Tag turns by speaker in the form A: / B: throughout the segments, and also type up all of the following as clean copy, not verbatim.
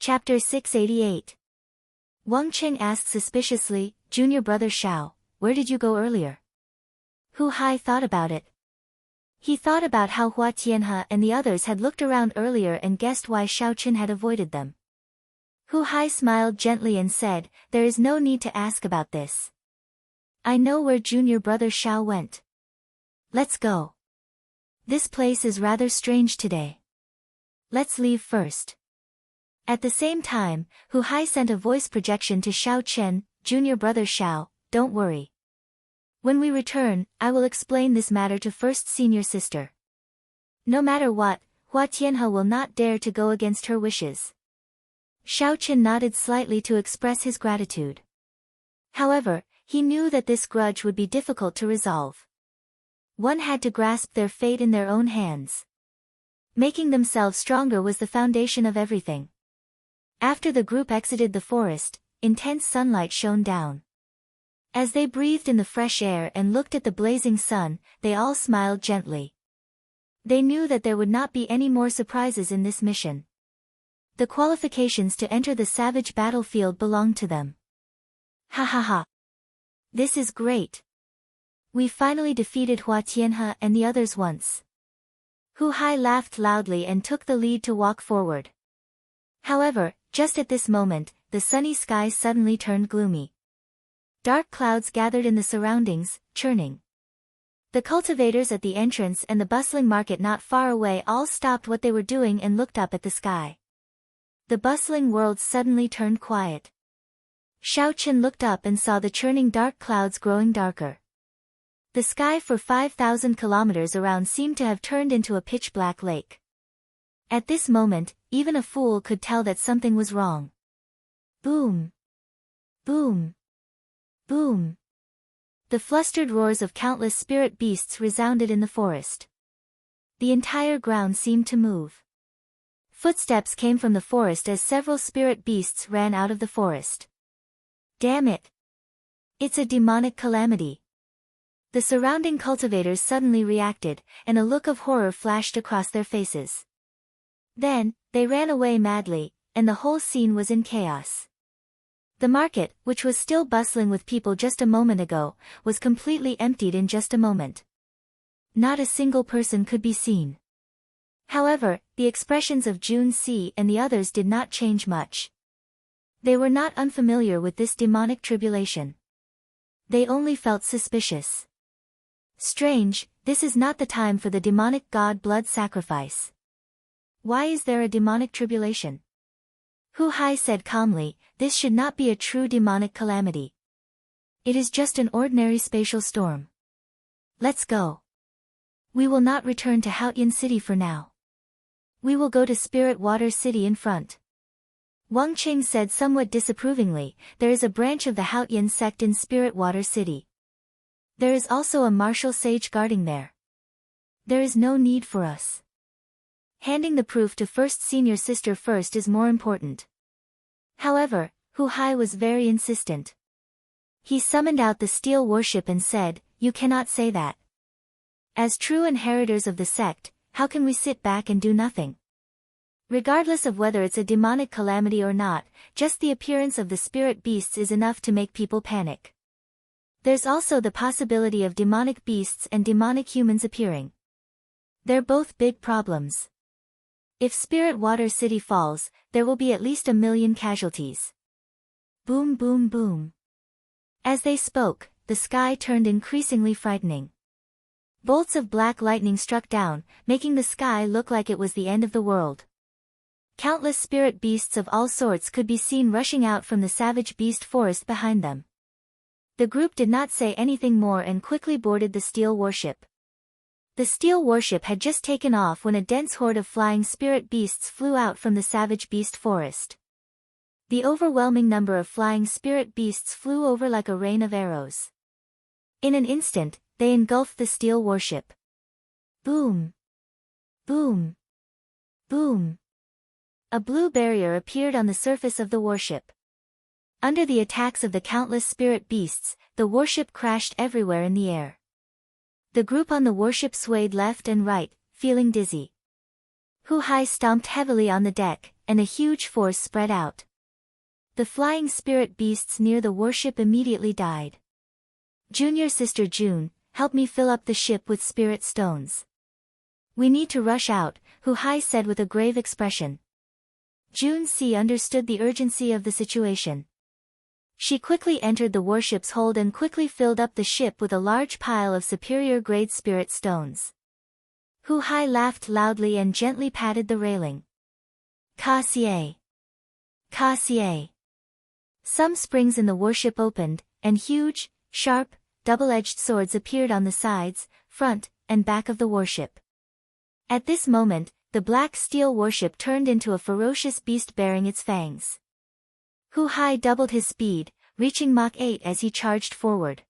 A: Chapter 688. Wang Qing asked suspiciously, Junior brother Xiao, where did you go earlier? Hu Hai thought about it. He thought about how Hua Tianhe and the others had looked around earlier and guessed why Xiao Qin had avoided them. Hu Hai smiled gently and said, there is no need to ask about this. I know where junior brother Xiao went. Let's go. This place is rather strange today. Let's leave first. At the same time, Hu Hai sent a voice projection to Xiao Chen, junior brother Xiao, don't worry. When we return, I will explain this matter to first senior sister. No matter what, Hua Tianhe will not dare to go against her wishes. Xiao Chen nodded slightly to express his gratitude. However, he knew that this grudge would be difficult to resolve. One had to grasp their fate in their own hands. Making themselves stronger was the foundation of everything. After the group exited the forest, intense sunlight shone down. As they breathed in the fresh air and looked at the blazing sun, they all smiled gently. They knew that there would not be any more surprises in this mission. The qualifications to enter the savage battlefield belonged to them. Ha ha ha. This is great. We finally defeated Hua Tianhe and the others once. Hu Hai laughed loudly and took the lead to walk forward. However, just at this moment, the sunny sky suddenly turned gloomy. Dark clouds gathered in the surroundings, churning. The cultivators at the entrance and the bustling market not far away all stopped what they were doing and looked up at the sky. The bustling world suddenly turned quiet. Xiao Chen looked up and saw the churning dark clouds growing darker. The sky for 5,000 kilometers around seemed to have turned into a pitch-black lake. At this moment, even a fool could tell that something was wrong. Boom! Boom! Boom! The flustered roars of countless spirit beasts resounded in the forest. The entire ground seemed to move. Footsteps came from the forest as several spirit beasts ran out of the forest. Damn it! It's a demonic calamity. The surrounding cultivators suddenly reacted, and a look of horror flashed across their faces. Then, they ran away madly, and the whole scene was in chaos. The market, which was still bustling with people just a moment ago, was completely emptied in just a moment. Not a single person could be seen. However, the expressions of Jun Si and the others did not change much. They were not unfamiliar with this demonic tribulation. They only felt suspicious. Strange, this is not the time for the demonic god blood sacrifice. Why is there a demonic tribulation? Hu Hai said calmly, this should not be a true demonic calamity. It is just an ordinary spatial storm. Let's go. We will not return to Haotian City for now. We will go to Spirit Water City in front. Wang Qing said somewhat disapprovingly, there is a branch of the Haotian sect in Spirit Water City. There is also a martial sage guarding there. There is no need for us. Handing the proof to first senior sister first is more important. However, Hu Hai was very insistent. He summoned out the steel warship and said, you cannot say that. As true inheritors of the sect, how can we sit back and do nothing? Regardless of whether it's a demonic calamity or not, just the appearance of the spirit beasts is enough to make people panic. There's also the possibility of demonic beasts and demonic humans appearing. They're both big problems. If Spirit Water City falls, there will be at least 1 million casualties. Boom boom boom. As they spoke, the sky turned increasingly frightening. Bolts of black lightning struck down, making the sky look like it was the end of the world. Countless spirit beasts of all sorts could be seen rushing out from the savage beast forest behind them. The group did not say anything more and quickly boarded the steel warship. The steel warship had just taken off when a dense horde of flying spirit beasts flew out from the savage beast forest. The overwhelming number of flying spirit beasts flew over like a rain of arrows. In an instant, they engulfed the steel warship. Boom! Boom! Boom! A blue barrier appeared on the surface of the warship. Under the attacks of the countless spirit beasts, the warship crashed everywhere in the air. The group on the warship swayed left and right, feeling dizzy. Hu Hai stomped heavily on the deck, and a huge force spread out. The flying spirit beasts near the warship immediately died. Junior sister June, help me fill up the ship with spirit stones. We need to rush out, Hu Hai said with a grave expression. June C understood the urgency of the situation. She quickly entered the warship's hold and quickly filled up the ship with a large pile of superior-grade spirit stones. Hu Hai laughed loudly and gently patted the railing. Ka-sie. Ka-sie. Some springs in the warship opened, and huge, sharp, double-edged swords appeared on the sides, front, and back of the warship. At this moment, the black steel warship turned into a ferocious beast bearing its fangs. Hu Hai doubled his speed, reaching Mach 8 as he charged forward.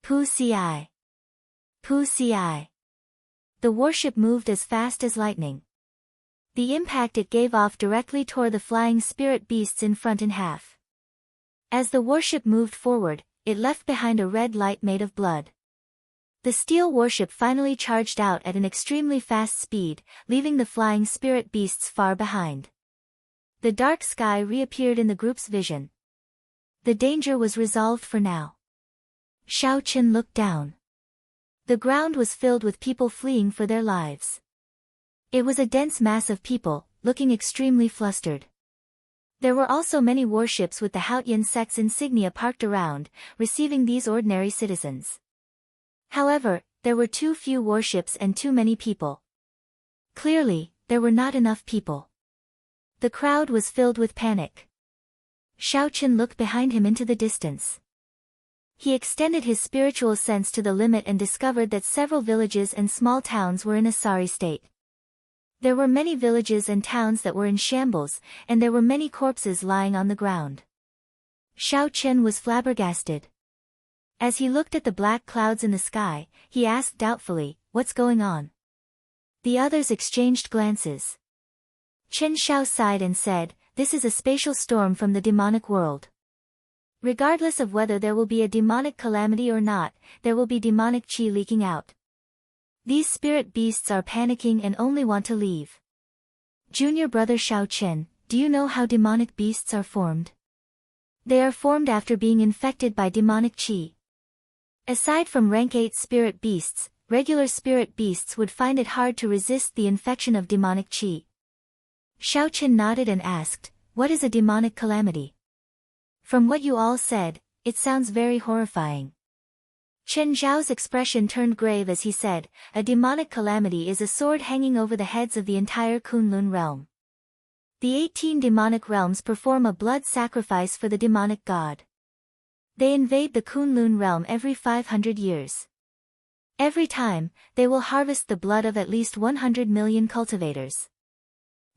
A: Pu-ci. Pu-ci. The warship moved as fast as lightning. The impact it gave off directly tore the flying spirit beasts in front in half. As the warship moved forward, it left behind a red light made of blood. The steel warship finally charged out at an extremely fast speed, leaving the flying spirit beasts far behind. The dark sky reappeared in the group's vision. The danger was resolved for now. Xiao Chen looked down. The ground was filled with people fleeing for their lives. It was a dense mass of people, looking extremely flustered. There were also many warships with the Haotian sect's insignia parked around, receiving these ordinary citizens. However, there were too few warships and too many people. Clearly, there were not enough people. The crowd was filled with panic. Xiao Chen looked behind him into the distance. He extended his spiritual sense to the limit and discovered that several villages and small towns were in a sorry state. There were many villages and towns that were in shambles, and there were many corpses lying on the ground. Xiao Chen was flabbergasted. As he looked at the black clouds in the sky, he asked doubtfully, "What's going on?" The others exchanged glances. Chen Xiao sighed and said, "This is a spatial storm from the demonic world. Regardless of whether there will be a demonic calamity or not, there will be demonic qi leaking out. These spirit beasts are panicking and only want to leave." Junior brother Xiao Chen, do you know how demonic beasts are formed? They are formed after being infected by demonic qi. Aside from rank 8 spirit beasts, regular spirit beasts would find it hard to resist the infection of demonic qi. Xiao Chen nodded and asked, "What is a demonic calamity?" "From what you all said, it sounds very horrifying." Chen Zhao's expression turned grave as he said, "A demonic calamity is a sword hanging over the heads of the entire Kunlun realm. The 18 demonic realms perform a blood sacrifice for the demonic god. They invade the Kunlun realm every 500 years. Every time, they will harvest the blood of at least 100 million cultivators."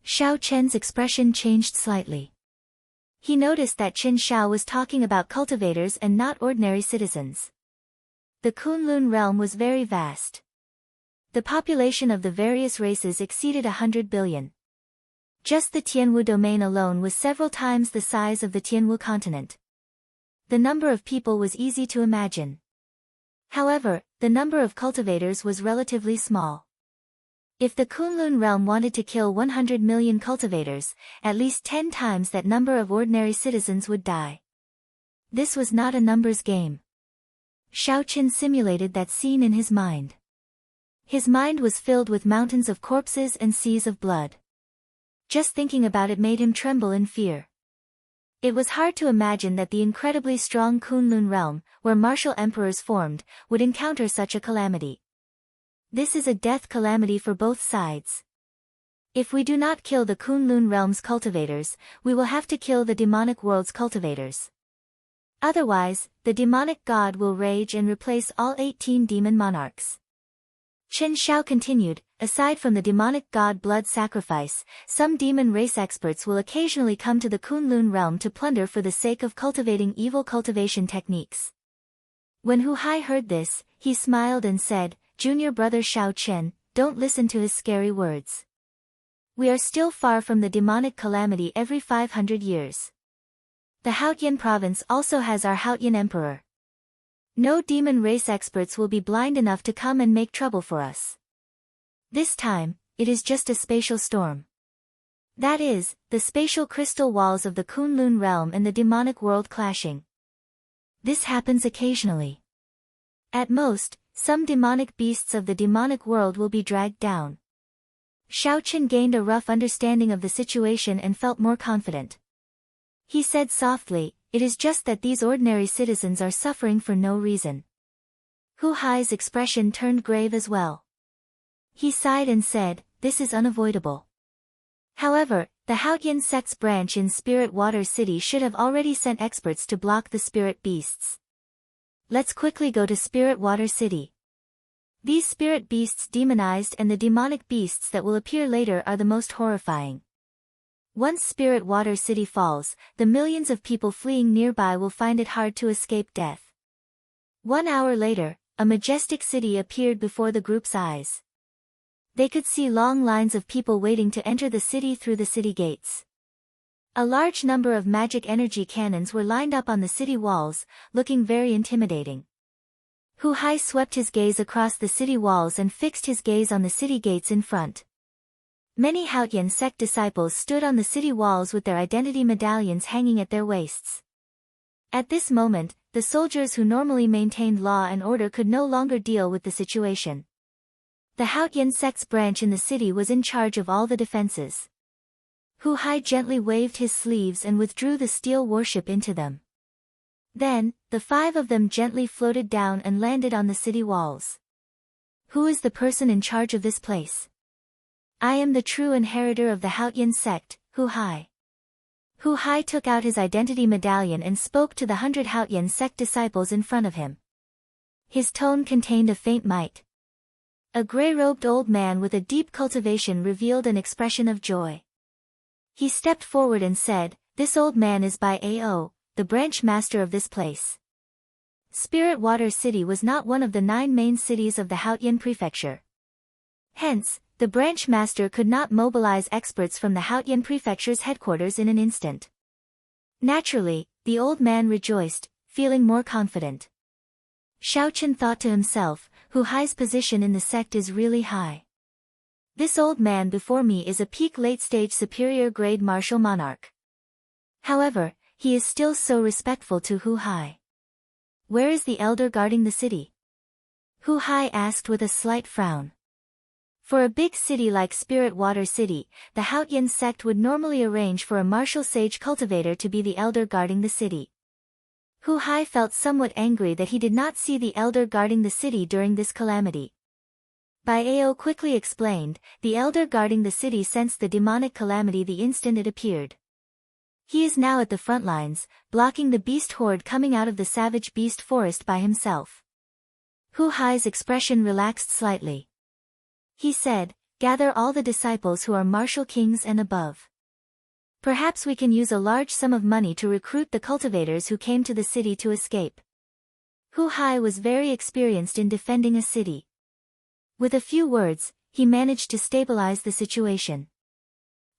A: Xiao Chen's expression changed slightly. He noticed that Chen Xiao was talking about cultivators and not ordinary citizens. The Kunlun realm was very vast. The population of the various races exceeded 100 billion. Just the Tianwu domain alone was several times the size of the Tianwu continent. The number of people was easy to imagine. However, the number of cultivators was relatively small. If the Kunlun realm wanted to kill 100 million cultivators, at least 10 times that number of ordinary citizens would die. This was not a numbers game. Xiao Chen simulated that scene in his mind. His mind was filled with mountains of corpses and seas of blood. Just thinking about it made him tremble in fear. It was hard to imagine that the incredibly strong Kunlun realm, where martial emperors formed, would encounter such a calamity. This is a death calamity for both sides. If we do not kill the Kunlun realm's cultivators, we will have to kill the demonic world's cultivators. Otherwise, the demonic god will rage and replace all 18 demon monarchs. Chen Xiao continued, aside from the demonic god blood sacrifice, some demon race experts will occasionally come to the Kunlun realm to plunder for the sake of cultivating evil cultivation techniques. When Hu Hai heard this, he smiled and said, "Junior brother Xiao Chen, don't listen to his scary words. We are still far from the demonic calamity every 500 years. The Haotian province also has our Haotian emperor. No demon race experts will be blind enough to come and make trouble for us. This time, it is just a spatial storm. That is, the spatial crystal walls of the Kunlun realm and the demonic world clashing. This happens occasionally. At most, some demonic beasts of the demonic world will be dragged down. Xiaoqin gained a rough understanding of the situation and felt more confident. He said softly, "It is just that these ordinary citizens are suffering for no reason." Hu Hai's expression turned grave as well. He sighed and said, "This is unavoidable." However, the Haoyan sect's branch in Spirit Water City should have already sent experts to block the spirit beasts. Let's quickly go to Spirit Water City. These spirit beasts demonized and the demonic beasts that will appear later are the most horrifying. Once Spirit Water City falls, the millions of people fleeing nearby will find it hard to escape death. 1 hour later, a majestic city appeared before the group's eyes. They could see long lines of people waiting to enter the city through the city gates. A large number of magic energy cannons were lined up on the city walls, looking very intimidating. Hu Hai swept his gaze across the city walls and fixed his gaze on the city gates in front. Many Haoyan sect disciples stood on the city walls with their identity medallions hanging at their waists. At this moment, the soldiers who normally maintained law and order could no longer deal with the situation. The Haoyan sect's branch in the city was in charge of all the defenses. Hu Hai gently waved his sleeves and withdrew the steel warship into them. Then, the 5 of them gently floated down and landed on the city walls. "Who is the person in charge of this place?" "I am the true inheritor of the Haoyan sect, Hu Hai." Hu Hai took out his identity medallion and spoke to the 100 Haoyan sect disciples in front of him. His tone contained a faint might. A gray-robed old man with a deep cultivation revealed an expression of joy. He stepped forward and said, "This old man is Bai Ao, the branch master of this place." Spirit Water City was not one of the 9 main cities of the Haoyan prefecture. Hence, the branch master could not mobilize experts from the Haoyan prefecture's headquarters in an instant. Naturally, the old man rejoiced, feeling more confident. Xiaoqin thought to himself, Hu Hai's position in the sect is really high. This old man before me is a peak late-stage superior grade martial monarch. However, he is still so respectful to Hu Hai. "Where is the elder guarding the city?" Hu Hai asked with a slight frown. For a big city like Spirit Water City, the Haoyan sect would normally arrange for a martial sage cultivator to be the elder guarding the city. Hu Hai felt somewhat angry that he did not see the elder guarding the city during this calamity. Bai Ao quickly explained, the elder guarding the city sensed the demonic calamity the instant it appeared. He is now at the front lines, blocking the beast horde coming out of the savage beast forest by himself. Hu Hai's expression relaxed slightly. He said, "Gather all the disciples who are martial kings and above. Perhaps we can use a large sum of money to recruit the cultivators who came to the city to escape." Hu Hai was very experienced in defending a city. With a few words, he managed to stabilize the situation.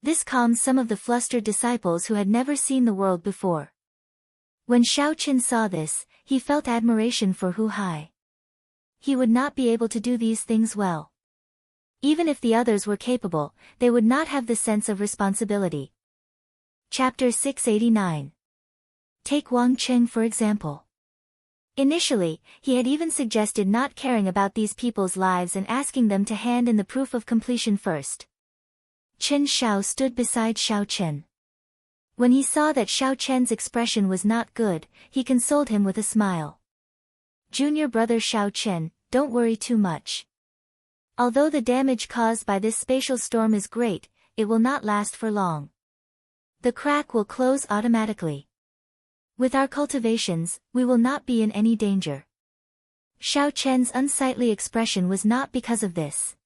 A: This calmed some of the flustered disciples who had never seen the world before. When Xiaoqin saw this, he felt admiration for Hu Hai. He would not be able to do these things well. Even if the others were capable, they would not have the sense of responsibility. Chapter 689. Take Wang Cheng for example. Initially, he had even suggested not caring about these people's lives and asking them to hand in the proof of completion first. Chen Xiao stood beside Xiao Chen. When he saw that Xiao Chen's expression was not good, he consoled him with a smile. "Junior brother Xiao Chen, don't worry too much. Although the damage caused by this spatial storm is great, it will not last for long. The crack will close automatically. With our cultivations, we will not be in any danger." Xiao Chen's unsightly expression was not because of this.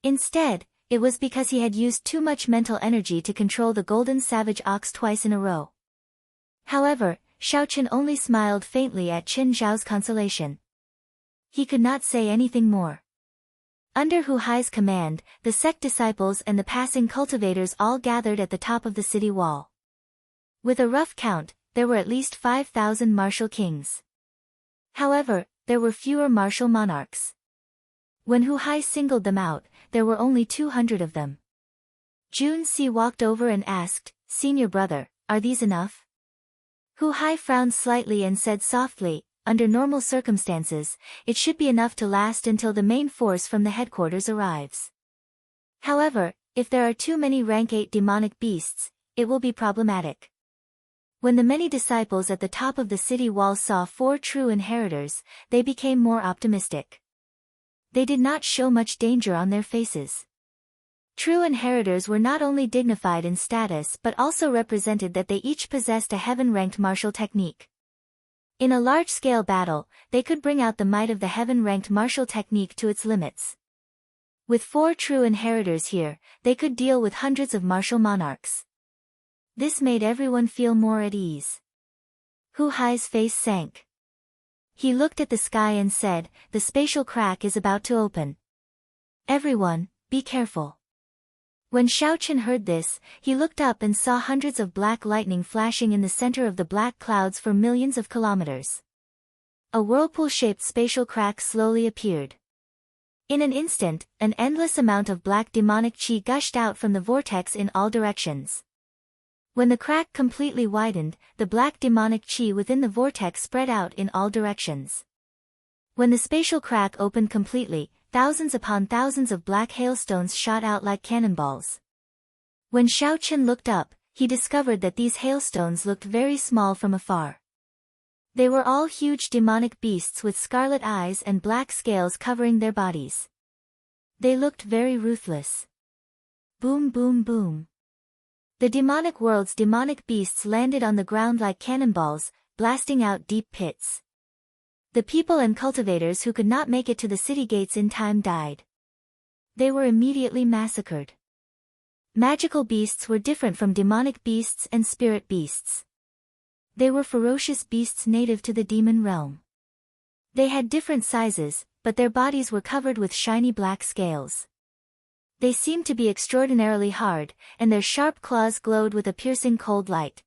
A: Instead, it was because he had used too much mental energy to control the golden savage ox twice in a row. However, Xiao Chen only smiled faintly at Qin Zhao's consolation. He could not say anything more. Under Hu Hai's command, the sect disciples and the passing cultivators all gathered at the top of the city wall. With a rough count, there were at least 5,000 martial kings. However, there were fewer martial monarchs. When Hu Hai singled them out, there were only 200 of them. Junsi walked over and asked, "Senior brother, are these enough?" Hu Hai frowned slightly and said softly, "Under normal circumstances, it should be enough to last until the main force from the headquarters arrives. However, if there are too many rank 8 demonic beasts, it will be problematic." When the many disciples at the top of the city wall saw 4 true inheritors, they became more optimistic. They did not show much danger on their faces. True inheritors were not only dignified in status but also represented that they each possessed a heaven-ranked martial technique. In a large-scale battle, they could bring out the might of the heaven-ranked martial technique to its limits. With 4 true inheritors here, they could deal with hundreds of martial monarchs. This made everyone feel more at ease. Hu Hai's face sank. He looked at the sky and said, "The spatial crack is about to open. Everyone, be careful." When Xiaochen heard this, he looked up and saw hundreds of black lightning flashing in the center of the black clouds for millions of kilometers. A whirlpool-shaped spatial crack slowly appeared. In an instant, an endless amount of black demonic qi gushed out from the vortex in all directions. When the crack completely widened, the black demonic qi within the vortex spread out in all directions. When the spatial crack opened completely, thousands upon thousands of black hailstones shot out like cannonballs. When Xiaochen looked up, he discovered that these hailstones looked very small from afar. They were all huge demonic beasts with scarlet eyes and black scales covering their bodies. They looked very ruthless. Boom, boom, boom. The demonic world's demonic beasts landed on the ground like cannonballs, blasting out deep pits. The people and cultivators who could not make it to the city gates in time died. They were immediately massacred. Magical beasts were different from demonic beasts and spirit beasts. They were ferocious beasts native to the demon realm. They had different sizes, but their bodies were covered with shiny black scales. They seemed to be extraordinarily hard, and their sharp claws glowed with a piercing cold light.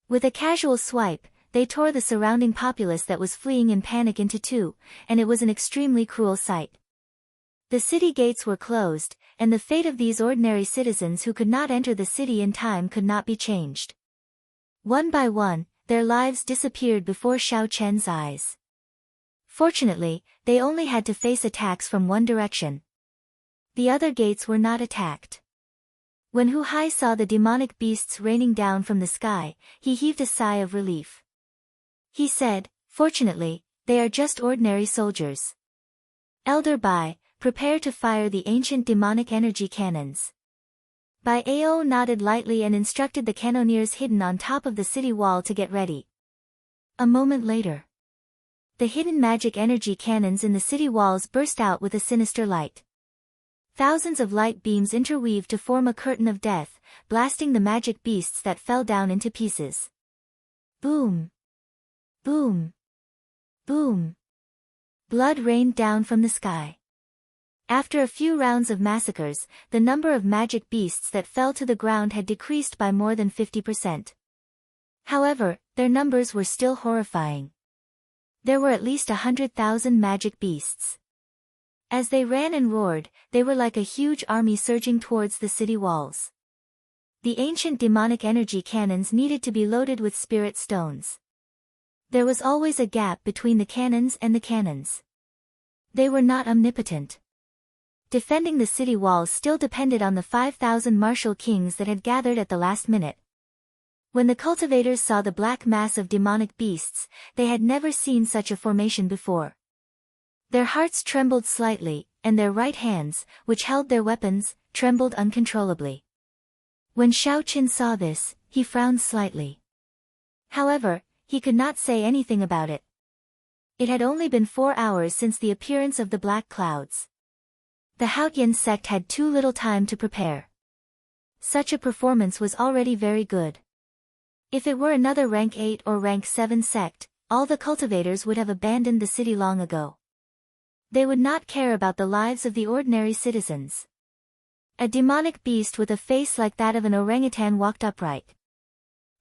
A: With a casual swipe, they tore the surrounding populace that was fleeing in panic into 2, and it was an extremely cruel sight. The city gates were closed, and the fate of these ordinary citizens who could not enter the city in time could not be changed. One by one, their lives disappeared before Xiaochen's eyes. Fortunately, they only had to face attacks from one direction. The other gates were not attacked. When Hu Hai saw the demonic beasts raining down from the sky, he heaved a sigh of relief. He said, "Fortunately, they are just ordinary soldiers. Elder Bai, prepare to fire the ancient demonic energy cannons." Bai Ao nodded lightly and instructed the cannoneers hidden on top of the city wall to get ready. A moment later, the hidden magic energy cannons in the city walls burst out with a sinister light. Thousands of light beams interweaved to form a curtain of death, blasting the magic beasts that fell down into pieces. Boom! Boom! Boom! Blood rained down from the sky. After a few rounds of massacres, the number of magic beasts that fell to the ground had decreased by more than 50%. However, their numbers were still horrifying. There were at least 100,000 magic beasts. As they ran and roared, they were like a huge army surging towards the city walls. The ancient demonic energy cannons needed to be loaded with spirit stones. There was always a gap between the cannons and the cannons. They were not omnipotent. Defending the city walls still depended on the 5,000 martial kings that had gathered at the last minute. When the cultivators saw the black mass of demonic beasts, they had never seen such a formation before. Their hearts trembled slightly, and their right hands, which held their weapons, trembled uncontrollably. When Xiaochen saw this, he frowned slightly. However, he could not say anything about it. It had only been 4 hours since the appearance of the black clouds. The Haotian sect had too little time to prepare. Such a performance was already very good. If it were another rank 8 or rank 7 sect, all the cultivators would have abandoned the city long ago. They would not care about the lives of the ordinary citizens. A demonic beast with a face like that of an orangutan walked upright.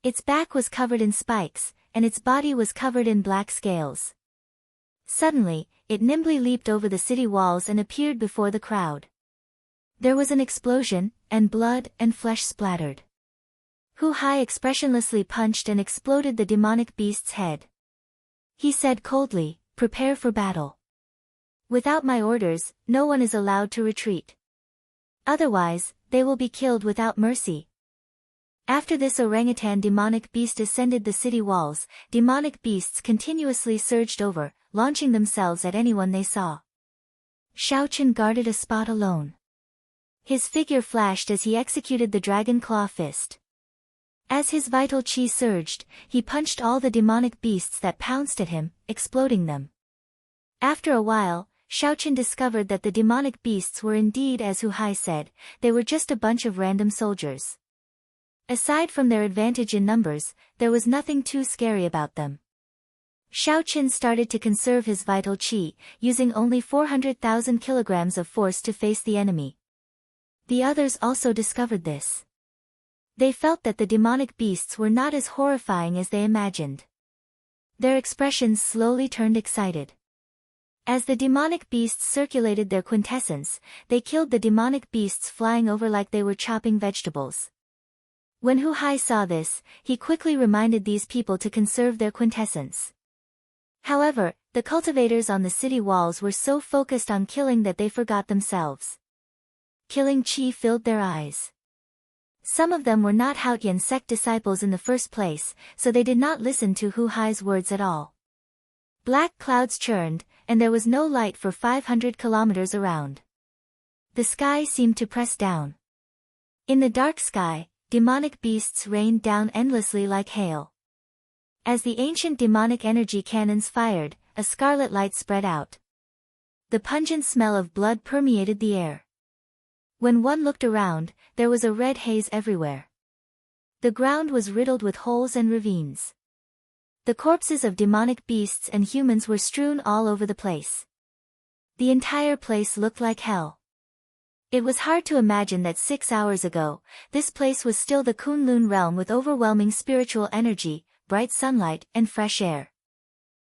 A: Its back was covered in spikes, and its body was covered in black scales. Suddenly, it nimbly leaped over the city walls and appeared before the crowd. There was an explosion, and blood and flesh splattered. Hu Hai expressionlessly punched and exploded the demonic beast's head. He said coldly, "Prepare for battle. Without my orders, no one is allowed to retreat. Otherwise, they will be killed without mercy." After this orangutan demonic beast ascended the city walls, demonic beasts continuously surged over, launching themselves at anyone they saw. Xiaochen guarded a spot alone. His figure flashed as he executed the dragon claw fist. As his vital qi surged, he punched all the demonic beasts that pounced at him, exploding them. After a while, Xiaochen discovered that the demonic beasts were indeed as Hu Hai said, they were just a bunch of random soldiers. Aside from their advantage in numbers, there was nothing too scary about them. Xiaochen started to conserve his vital qi, using only 400,000 kilograms of force to face the enemy. The others also discovered this. They felt that the demonic beasts were not as horrifying as they imagined. Their expressions slowly turned excited. As the demonic beasts circulated their quintessence, they killed the demonic beasts flying over like they were chopping vegetables. When Hu Hai saw this, he quickly reminded these people to conserve their quintessence. However, the cultivators on the city walls were so focused on killing that they forgot themselves. Killing qi filled their eyes. Some of them were not Haotian sect disciples in the first place, so they did not listen to Hu Hai's words at all. Black clouds churned, and there was no light for 500 kilometers around. The sky seemed to press down. In the dark sky, demonic beasts rained down endlessly like hail. As the ancient demonic energy cannons fired, a scarlet light spread out. The pungent smell of blood permeated the air. When one looked around, there was a red haze everywhere. The ground was riddled with holes and ravines. The corpses of demonic beasts and humans were strewn all over the place. The entire place looked like hell. It was hard to imagine that 6 hours ago, this place was still the Kunlun realm with overwhelming spiritual energy, bright sunlight, and fresh air.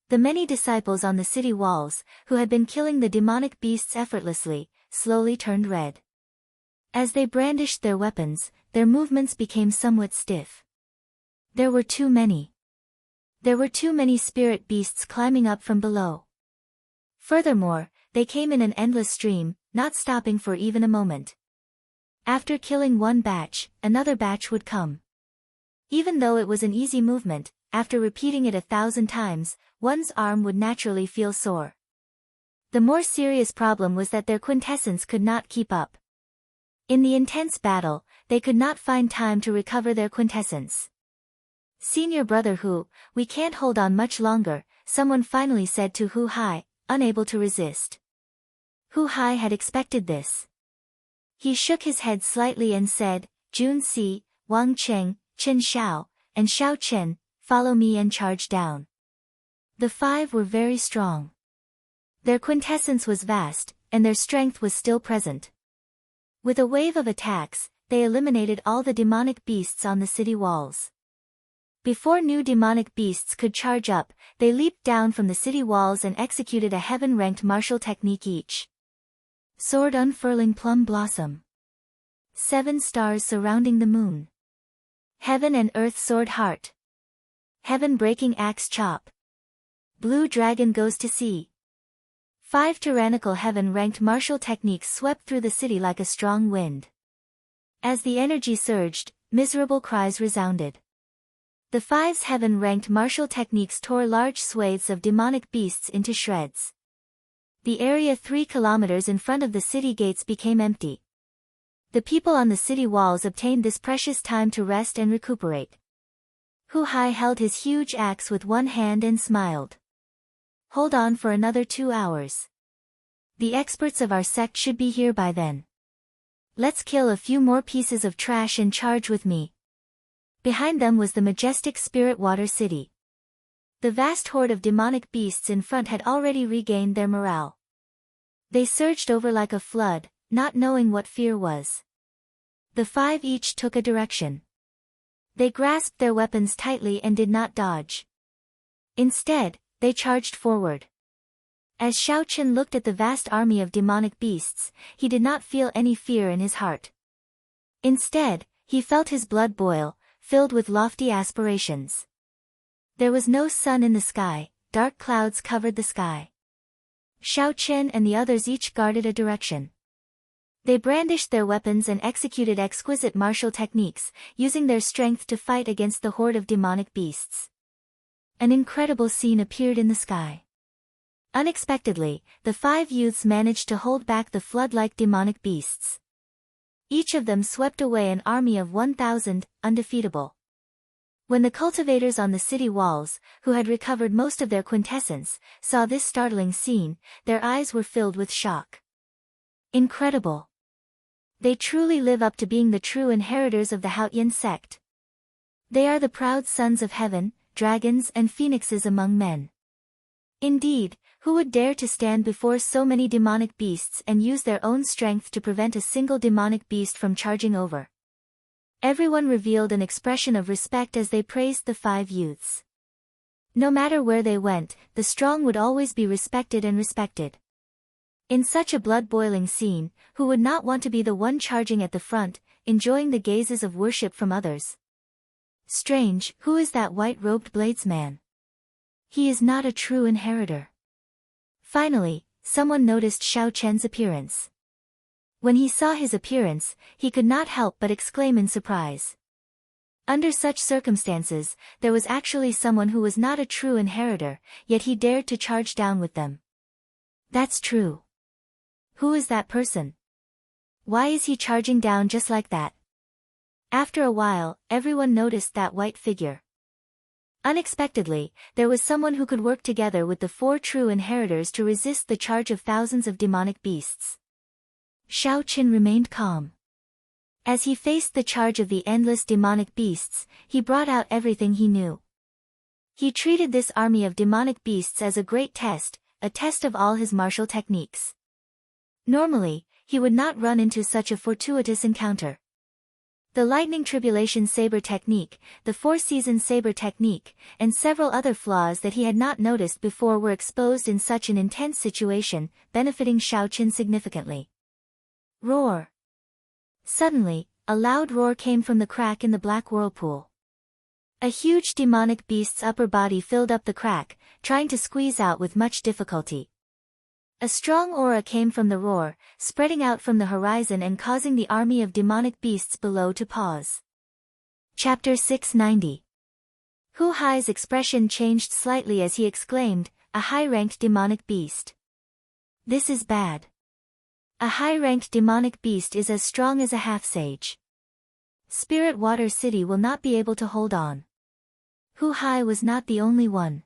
A: The many disciples on the city walls, who had been killing the demonic beasts effortlessly, slowly turned red. As they brandished their weapons, their movements became somewhat stiff. There were too many. There were too many spirit beasts climbing up from below. Furthermore, they came in an endless stream, not stopping for even a moment. After killing one batch, another batch would come. Even though it was an easy movement, after repeating it 1,000 times, one's arm would naturally feel sore. The more serious problem was that their quintessence could not keep up. In the intense battle, they could not find time to recover their quintessence. "Senior brother Hu, we can't hold on much longer," someone finally said to Hu Hai, unable to resist. Hu Hai had expected this. He shook his head slightly and said, "Jun Si, Wang Cheng, Chen Xiao, and Xiao Chen, follow me and charge down." The 5 were very strong. Their quintessence was vast, and their strength was still present. With a wave of attacks, they eliminated all the demonic beasts on the city walls. Before new demonic beasts could charge up, they leaped down from the city walls and executed a heaven-ranked martial technique each. Sword unfurling plum blossom. 7 stars surrounding the moon. Heaven and earth sword heart. Heaven breaking axe chop. Blue dragon goes to sea. 5 tyrannical heaven-ranked martial techniques swept through the city like a strong wind. As the energy surged, miserable cries resounded. The 5's heaven-ranked martial techniques tore large swathes of demonic beasts into shreds. The area 3 kilometers in front of the city gates became empty. The people on the city walls obtained this precious time to rest and recuperate. Hu Hai held his huge axe with one hand and smiled. "Hold on for another 2 hours. The experts of our sect should be here by then. Let's kill a few more pieces of trash and charge with me." Behind them was the majestic spirit water city. The vast horde of demonic beasts in front had already regained their morale. They surged over like a flood, not knowing what fear was. The 5 each took a direction. They grasped their weapons tightly and did not dodge. Instead, they charged forward. As Xiao Chen looked at the vast army of demonic beasts, he did not feel any fear in his heart. Instead, he felt his blood boil, filled with lofty aspirations. There was no sun in the sky, dark clouds covered the sky. Xiao Chen and the others each guarded a direction. They brandished their weapons and executed exquisite martial techniques, using their strength to fight against the horde of demonic beasts. An incredible scene appeared in the sky. Unexpectedly, the 5 youths managed to hold back the flood-like demonic beasts. Each of them swept away an army of 1,000, undefeatable. When the cultivators on the city walls, who had recovered most of their quintessence, saw this startling scene, their eyes were filled with shock. Incredible! They truly live up to being the true inheritors of the Haoyan sect. They are the proud sons of heaven, dragons and phoenixes among men. Indeed, who would dare to stand before so many demonic beasts and use their own strength to prevent a single demonic beast from charging over? Everyone revealed an expression of respect as they praised the 5 youths. No matter where they went, the strong would always be respected and respected. In such a blood-boiling scene, who would not want to be the one charging at the front, enjoying the gazes of worship from others? Strange, who is that white-robed bladesman? He is not a true inheritor. Finally, someone noticed Xiao Chen's appearance. When he saw his appearance, he could not help but exclaim in surprise. Under such circumstances, there was actually someone who was not a true inheritor, yet he dared to charge down with them. That's true. Who is that person? Why is he charging down just like that? After a while, everyone noticed that white figure. Unexpectedly, there was someone who could work together with the 4 true inheritors to resist the charge of thousands of demonic beasts. Xiao Chen remained calm. As he faced the charge of the endless demonic beasts, he brought out everything he knew. He treated this army of demonic beasts as a great test, a test of all his martial techniques. Normally, he would not run into such a fortuitous encounter. The lightning tribulation saber technique, the 4-season saber technique, and several other flaws that he had not noticed before were exposed in such an intense situation, benefiting Xiao Chen significantly. Roar! Suddenly, a loud roar came from the crack in the black whirlpool. A huge demonic beast's upper body filled up the crack, trying to squeeze out with much difficulty. A strong aura came from the roar, spreading out from the horizon and causing the army of demonic beasts below to pause. Chapter 690. Hu Hai's expression changed slightly as he exclaimed, "A high-ranked demonic beast. This is bad. A high-ranked demonic beast is as strong as a half-sage. Spirit Water City will not be able to hold on." Hu Hai was not the only one.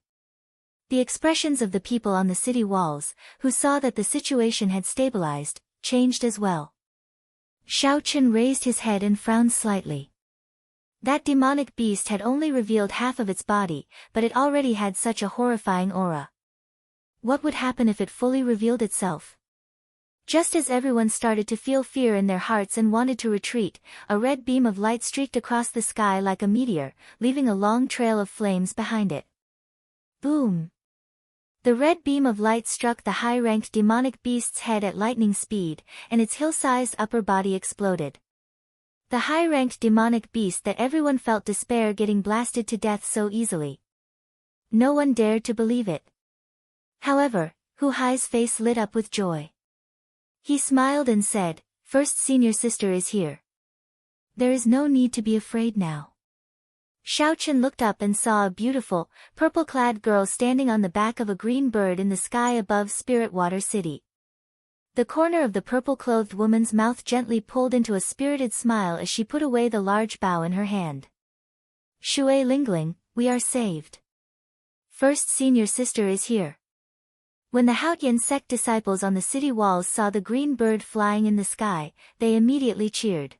A: The expressions of the people on the city walls, who saw that the situation had stabilized, changed as well. Xiao Chen raised his head and frowned slightly. That demonic beast had only revealed half of its body, but it already had such a horrifying aura. What would happen if it fully revealed itself? Just as everyone started to feel fear in their hearts and wanted to retreat, a red beam of light streaked across the sky like a meteor, leaving a long trail of flames behind it. Boom! The red beam of light struck the high-ranked demonic beast's head at lightning speed, and its hill-sized upper body exploded. The high-ranked demonic beast that everyone felt despair getting blasted to death so easily. No one dared to believe it. However, Hu Hai's face lit up with joy. He smiled and said, "First senior sister is here. There is no need to be afraid now." Xiao Chen looked up and saw a beautiful, purple-clad girl standing on the back of a green bird in the sky above Spirit Water City. The corner of the purple-clothed woman's mouth gently pulled into a spirited smile as she put away the large bow in her hand. "Shui Lingling, we are saved. First senior sister is here." When the Haoyan sect disciples on the city walls saw the green bird flying in the sky, they immediately cheered.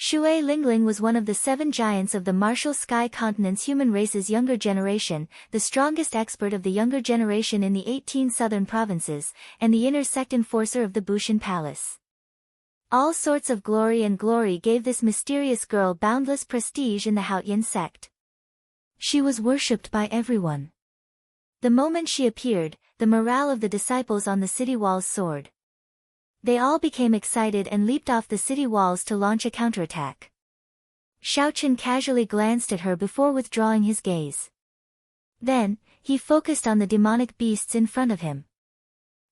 A: Shui Lingling was one of the 7 giants of the martial sky continent's human race's younger generation, the strongest expert of the younger generation in the 18 southern provinces, and the inner sect enforcer of the Bushan Palace. All sorts of glory gave this mysterious girl boundless prestige in the Haoyan sect. She was worshipped by everyone. The moment she appeared, the morale of the disciples on the city walls soared. They all became excited and leaped off the city walls to launch a counterattack. Xiaochen casually glanced at her before withdrawing his gaze. Then, he focused on the demonic beasts in front of him.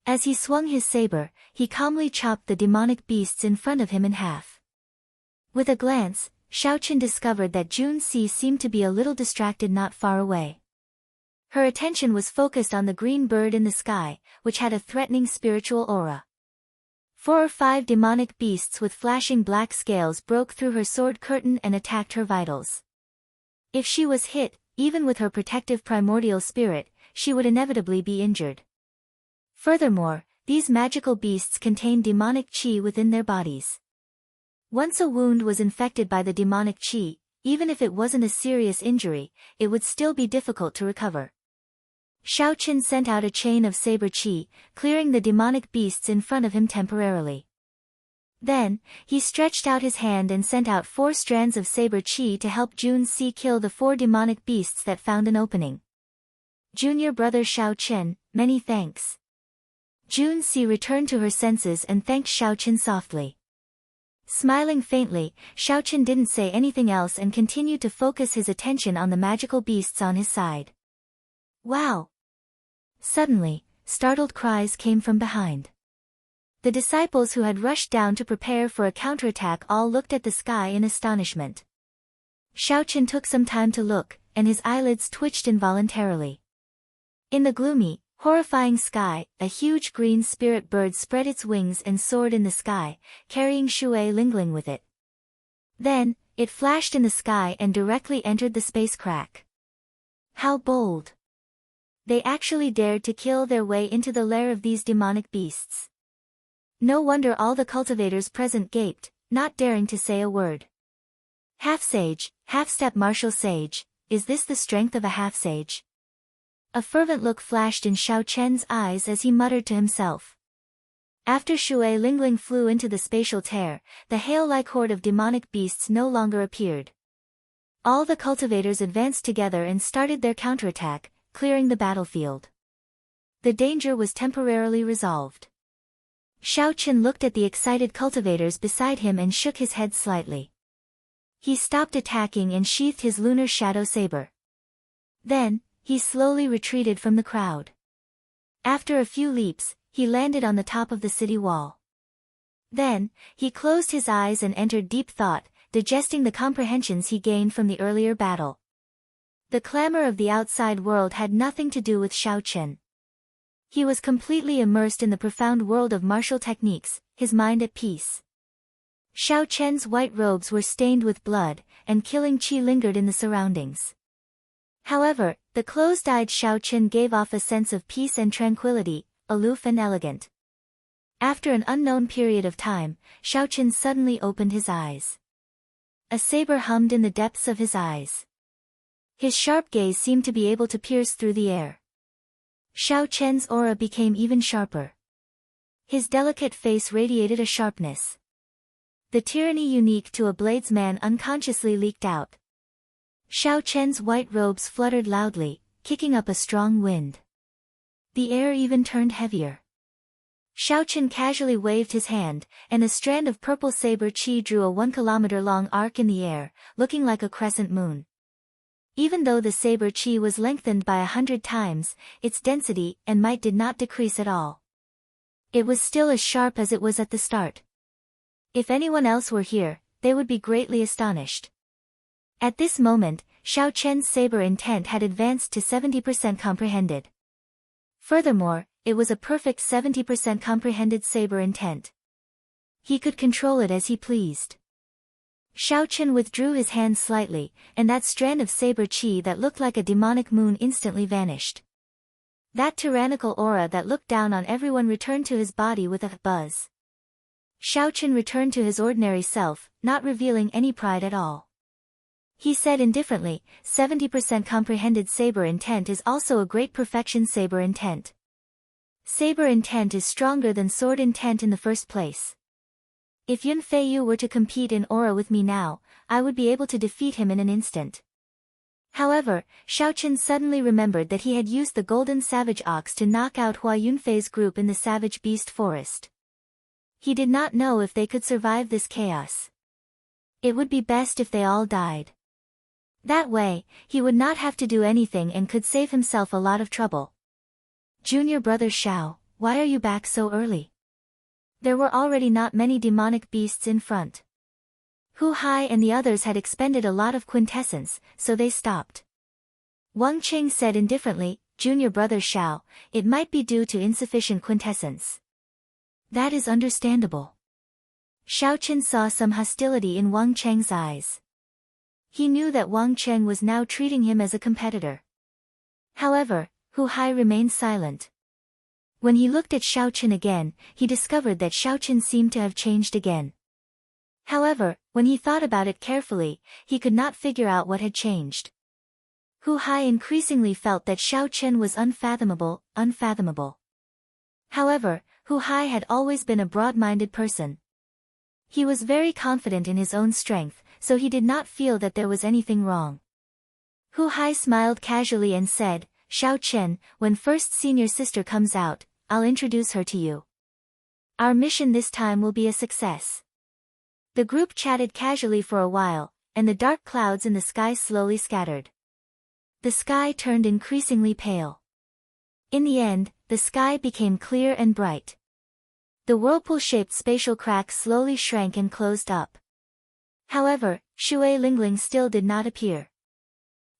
A: As he swung his saber, he calmly chopped the demonic beasts in front of him in half. With a glance, Xiaochen discovered that Junxi seemed to be a little distracted not far away. Her attention was focused on the green bird in the sky, which had a threatening spiritual aura. 4 or 5 demonic beasts with flashing black scales broke through her sword curtain and attacked her vitals. If she was hit, even with her protective primordial spirit, she would inevitably be injured. Furthermore, these magical beasts contain demonic qi within their bodies. Once a wound was infected by the demonic qi, even if it wasn't a serious injury, it would still be difficult to recover. Xiaochen sent out a chain of saber qi, clearing the demonic beasts in front of him temporarily. Then, he stretched out his hand and sent out 4 strands of saber qi to help Junxi kill the 4 demonic beasts that found an opening. Junior brother Xiaochen, many thanks. Junxi returned to her senses and thanked Xiaochen softly. Smiling faintly, Xiaochen didn't say anything else and continued to focus his attention on the magical beasts on his side. Wow! Suddenly, startled cries came from behind. The disciples who had rushed down to prepare for a counterattack all looked at the sky in astonishment. Xiaochen took some time to look, and his eyelids twitched involuntarily. In the gloomy, horrifying sky, a huge green spirit bird spread its wings and soared in the sky, carrying Shui Lingling with it. Then, it flashed in the sky and directly entered the space crack. How bold! They actually dared to kill their way into the lair of these demonic beasts. No wonder all the cultivators present gaped, not daring to say a word. Half-sage, half-step martial sage, is this the strength of a half-sage? A fervent look flashed in Xiaochen's eyes as he muttered to himself. After Shui Lingling flew into the spatial tear, the hail-like horde of demonic beasts no longer appeared. All the cultivators advanced together and started their counterattack, clearing the battlefield. The danger was temporarily resolved. Xiaochen looked at the excited cultivators beside him and shook his head slightly. He stopped attacking and sheathed his lunar shadow saber. Then, he slowly retreated from the crowd. After a few leaps, he landed on the top of the city wall. Then, he closed his eyes and entered deep thought, digesting the comprehensions he gained from the earlier battle. The clamor of the outside world had nothing to do with Xiaochen. He was completely immersed in the profound world of martial techniques, his mind at peace. Xiaochen's white robes were stained with blood, and killing qi lingered in the surroundings. However, the closed-eyed Xiaochen gave off a sense of peace and tranquility, aloof and elegant. After an unknown period of time, Xiaochen suddenly opened his eyes. A saber hummed in the depths of his eyes. His sharp gaze seemed to be able to pierce through the air. Xiaochen's aura became even sharper. His delicate face radiated a sharpness. The tyranny unique to a bladesman unconsciously leaked out. Xiaochen's white robes fluttered loudly, kicking up a strong wind. The air even turned heavier. Xiaochen casually waved his hand, and a strand of purple saber qi drew a 1-kilometer-long arc in the air, looking like a crescent moon. Even though the saber qi was lengthened by 100 times, its density and might did not decrease at all. It was still as sharp as it was at the start. If anyone else were here, they would be greatly astonished. At this moment, Xiaochen's saber intent had advanced to 70% comprehended. Furthermore, it was a perfect 70% comprehended saber intent. He could control it as he pleased. Xiaochen withdrew his hand slightly, and that strand of saber qi that looked like a demonic moon instantly vanished. That tyrannical aura that looked down on everyone returned to his body with a buzz. Xiaochen returned to his ordinary self, not revealing any pride at all. He said indifferently, 70% comprehended saber intent is also a great perfection saber intent. Saber intent is stronger than sword intent in the first place. If Yun Feiyu were to compete in aura with me now, I would be able to defeat him in an instant. However, Xiaochen suddenly remembered that he had used the golden savage ox to knock out Hua Yunfei's group in the savage beast forest. He did not know if they could survive this chaos. It would be best if they all died. That way, he would not have to do anything and could save himself a lot of trouble. Junior brother Xiao, why are you back so early? There were already not many demonic beasts in front. Hu Hai and the others had expended a lot of quintessence, so they stopped. Wang Qing said indifferently, Junior brother Xiao, it might be due to insufficient quintessence. That is understandable. Xiaochen saw some hostility in Wang Cheng's eyes. He knew that Wang Cheng was now treating him as a competitor. However, Hu Hai remained silent. When he looked at Xiaochen again, he discovered that Xiaochen seemed to have changed again. However, when he thought about it carefully, he could not figure out what had changed. Hu Hai increasingly felt that Xiaochen was unfathomable. However, Hu Hai had always been a broad-minded person. He was very confident in his own strength, so he did not feel that there was anything wrong. Hu Hai smiled casually and said, Xiaochen, when first senior sister comes out, I'll introduce her to you. Our mission this time will be a success. The group chatted casually for a while, and the dark clouds in the sky slowly scattered. The sky turned increasingly pale. In the end, the sky became clear and bright. The whirlpool-shaped spatial crack slowly shrank and closed up. However, Shui Lingling still did not appear.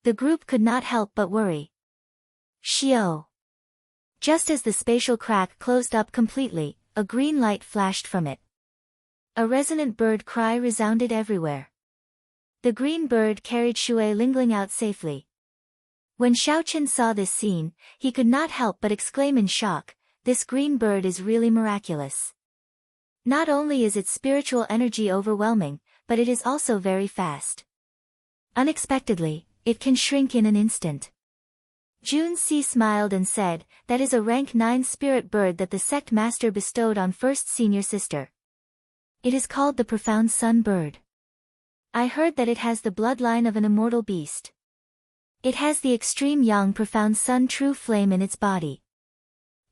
A: The group could not help but worry. Xiao. Just as the spatial crack closed up completely, a green light flashed from it. A resonant bird cry resounded everywhere. The green bird carried Shui Lingling out safely. When Xiaochen saw this scene, he could not help but exclaim in shock, this green bird is really miraculous. Not only is its spiritual energy overwhelming, but it is also very fast. Unexpectedly, it can shrink in an instant. Jun Si smiled and said, that is a rank 9 spirit bird that the sect master bestowed on first senior sister. It is called the Profound Sun Bird. I heard that it has the bloodline of an immortal beast. It has the extreme yang Profound Sun True Flame in its body.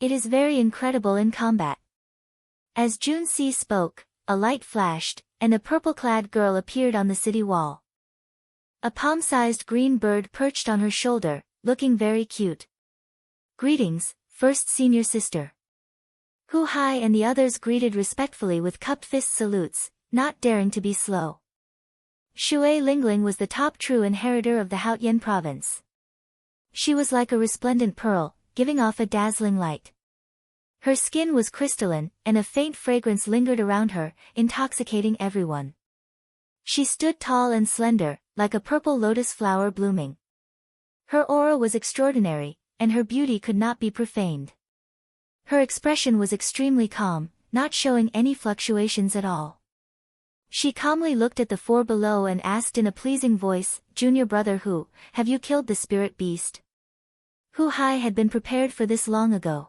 A: It is very incredible in combat. As Jun Si spoke, a light flashed, and a purple-clad girl appeared on the city wall. A palm-sized green bird perched on her shoulder, looking very cute. Greetings, first senior sister. Hu Hai and the others greeted respectfully with cupped fist salutes, not daring to be slow. Shui Lingling was the top true inheritor of the Haotian province. She was like a resplendent pearl, giving off a dazzling light. Her skin was crystalline, and a faint fragrance lingered around her, intoxicating everyone. She stood tall and slender, like a purple lotus flower blooming. Her aura was extraordinary, and her beauty could not be profaned. Her expression was extremely calm, not showing any fluctuations at all. She calmly looked at the four below and asked in a pleasing voice, Junior brother Hu, have you killed the spirit beast? Hu Hai had been prepared for this long ago.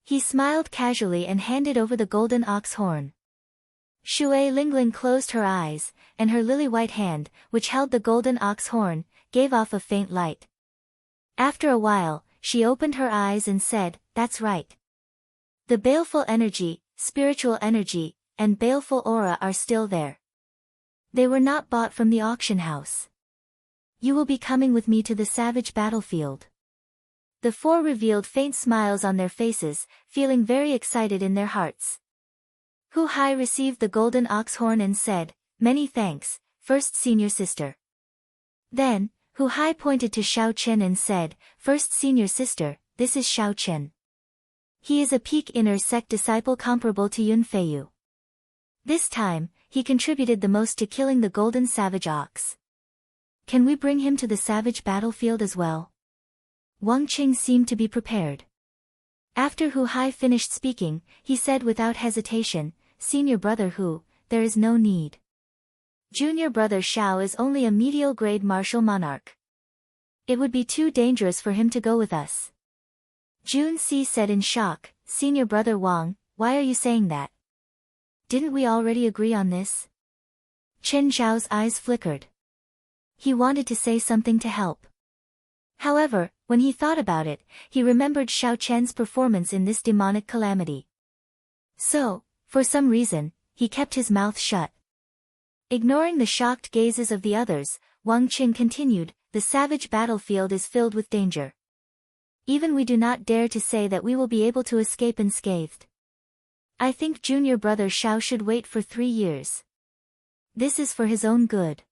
A: He smiled casually and handed over the golden ox horn. Shui Lingling closed her eyes, and her lily-white hand, which held the golden ox horn, gave off a faint light. After a while, she opened her eyes and said, that's right. The baleful energy, spiritual energy, and baleful aura are still there. They were not bought from the auction house. You will be coming with me to the savage battlefield. The four revealed faint smiles on their faces, feeling very excited in their hearts. Hu Hai received the golden ox horn and said, many thanks, first senior sister. Then, Hu Hai pointed to Xiaochen and said, first senior sister, this is Xiaochen. He is a peak inner sect disciple comparable to Yun Feiyu. This time, he contributed the most to killing the golden savage ox. Can we bring him to the savage battlefield as well? Wang Qing seemed to be prepared. After Hu Hai finished speaking, he said without hesitation, Senior brother Hu, there is no need. Junior brother Xiao is only a medial grade martial monarch. It would be too dangerous for him to go with us. Jun Si said in shock, Senior brother Wang, why are you saying that? Didn't we already agree on this? Chen Zhao's eyes flickered. He wanted to say something to help. However, when he thought about it, he remembered Xiao Chen's performance in this demonic calamity. So, for some reason, he kept his mouth shut. Ignoring the shocked gazes of the others, Wang Qing continued, "The savage battlefield is filled with danger. Even we do not dare to say that we will be able to escape unscathed. I think junior brother Xiao should wait for 3 years. This is for his own good."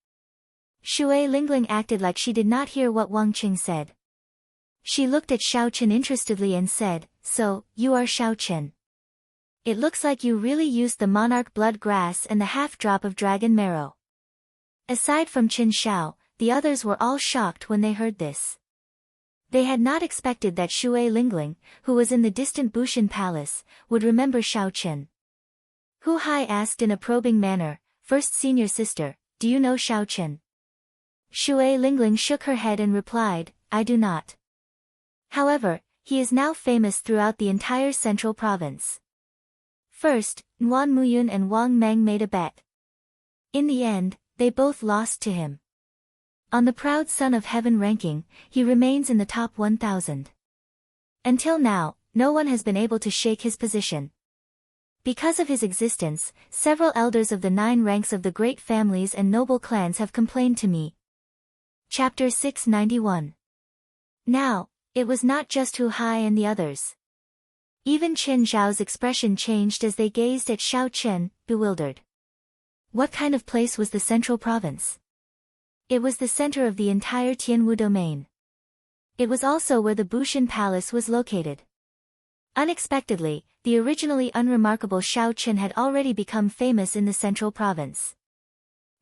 A: Shui Lingling acted like she did not hear what Wang Qing said. She looked at Xiao Chen interestedly and said, "So, you are Xiao Chen. It looks like you really used the monarch blood grass and the half-drop of dragon marrow." Aside from Qin Xiao, the others were all shocked when they heard this. They had not expected that Shui Lingling, who was in the distant Bushan Palace, would remember Xiao Chen. Hu Hai asked in a probing manner, "First senior sister, do you know Xiao Chen?" Shui Lingling shook her head and replied, "I do not. However, he is now famous throughout the entire central province." First, Nguan Muyun and Wang Meng made a bet. In the end, they both lost to him. On the proud son of heaven ranking, he remains in the top 1,000. Until now, no one has been able to shake his position. Because of his existence, several elders of the 9 ranks of the great families and noble clans have complained to me. Chapter 691. Now, it was not just Hu Hai and the others. Even Qin Zhao's expression changed as they gazed at Xiao Chen, bewildered. What kind of place was the central province? It was the center of the entire Tianwu domain. It was also where the Bushan Palace was located. Unexpectedly, the originally unremarkable Xiao Chen had already become famous in the central province.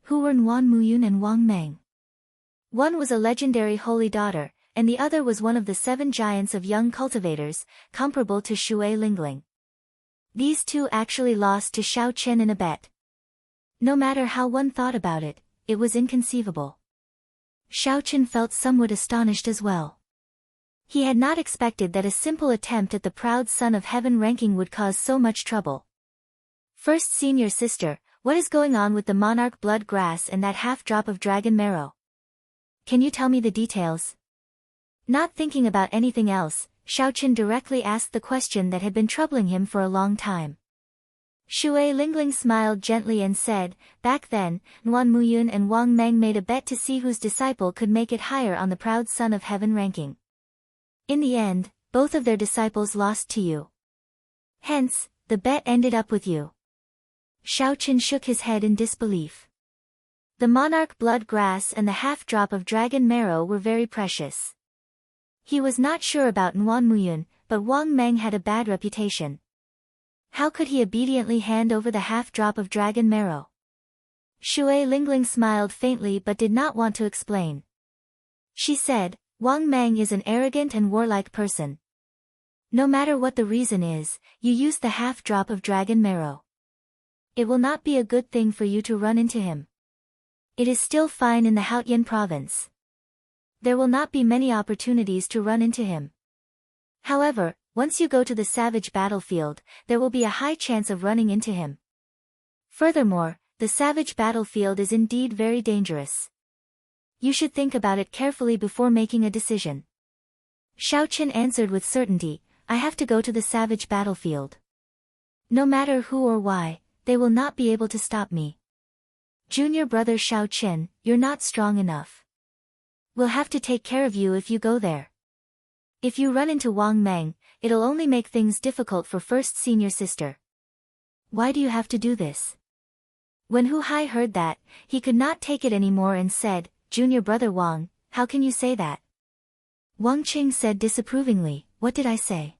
A: Who were Nguan Muyun and Wang Meng? One was a legendary holy daughter, and the other was one of the 7 giants of young cultivators, comparable to Shui Lingling. These two actually lost to Xiao Chen in a bet. No matter how one thought about it, it was inconceivable. Xiao Chen felt somewhat astonished as well. He had not expected that a simple attempt at the proud son of heaven ranking would cause so much trouble. "First senior sister, what is going on with the monarch blood grass and that half-drop of dragon marrow? Can you tell me the details?" Not thinking about anything else, Xiao Chen directly asked the question that had been troubling him for a long time. Shui Lingling smiled gently and said, "Back then, Nguan Muyun and Wang Meng made a bet to see whose disciple could make it higher on the proud son of heaven ranking. In the end, both of their disciples lost to you. Hence, the bet ended up with you." Xiao Chen shook his head in disbelief. The monarch blood grass and the half-drop of dragon marrow were very precious. He was not sure about Nguan Muyun, but Wang Meng had a bad reputation. How could he obediently hand over the half-drop of dragon marrow? Shui Lingling smiled faintly but did not want to explain. She said, "Wang Meng is an arrogant and warlike person. No matter what the reason is, you use the half-drop of dragon marrow. It will not be a good thing for you to run into him. It is still fine in the Haotian province. There will not be many opportunities to run into him. However, once you go to the savage battlefield, there will be a high chance of running into him. Furthermore, the savage battlefield is indeed very dangerous. You should think about it carefully before making a decision." Xiao Chen answered with certainty, "I have to go to the savage battlefield. No matter who or why, they will not be able to stop me. Junior brother Xiao Chen, you're not strong enough. We'll have to take care of you if you go there. If you run into Wang Meng, it'll only make things difficult for first senior sister. Why do you have to do this?" When Hu Hai heard that, he could not take it anymore and said, "Junior brother Wang, how can you say that?" Wang Qing said disapprovingly, "What did I say?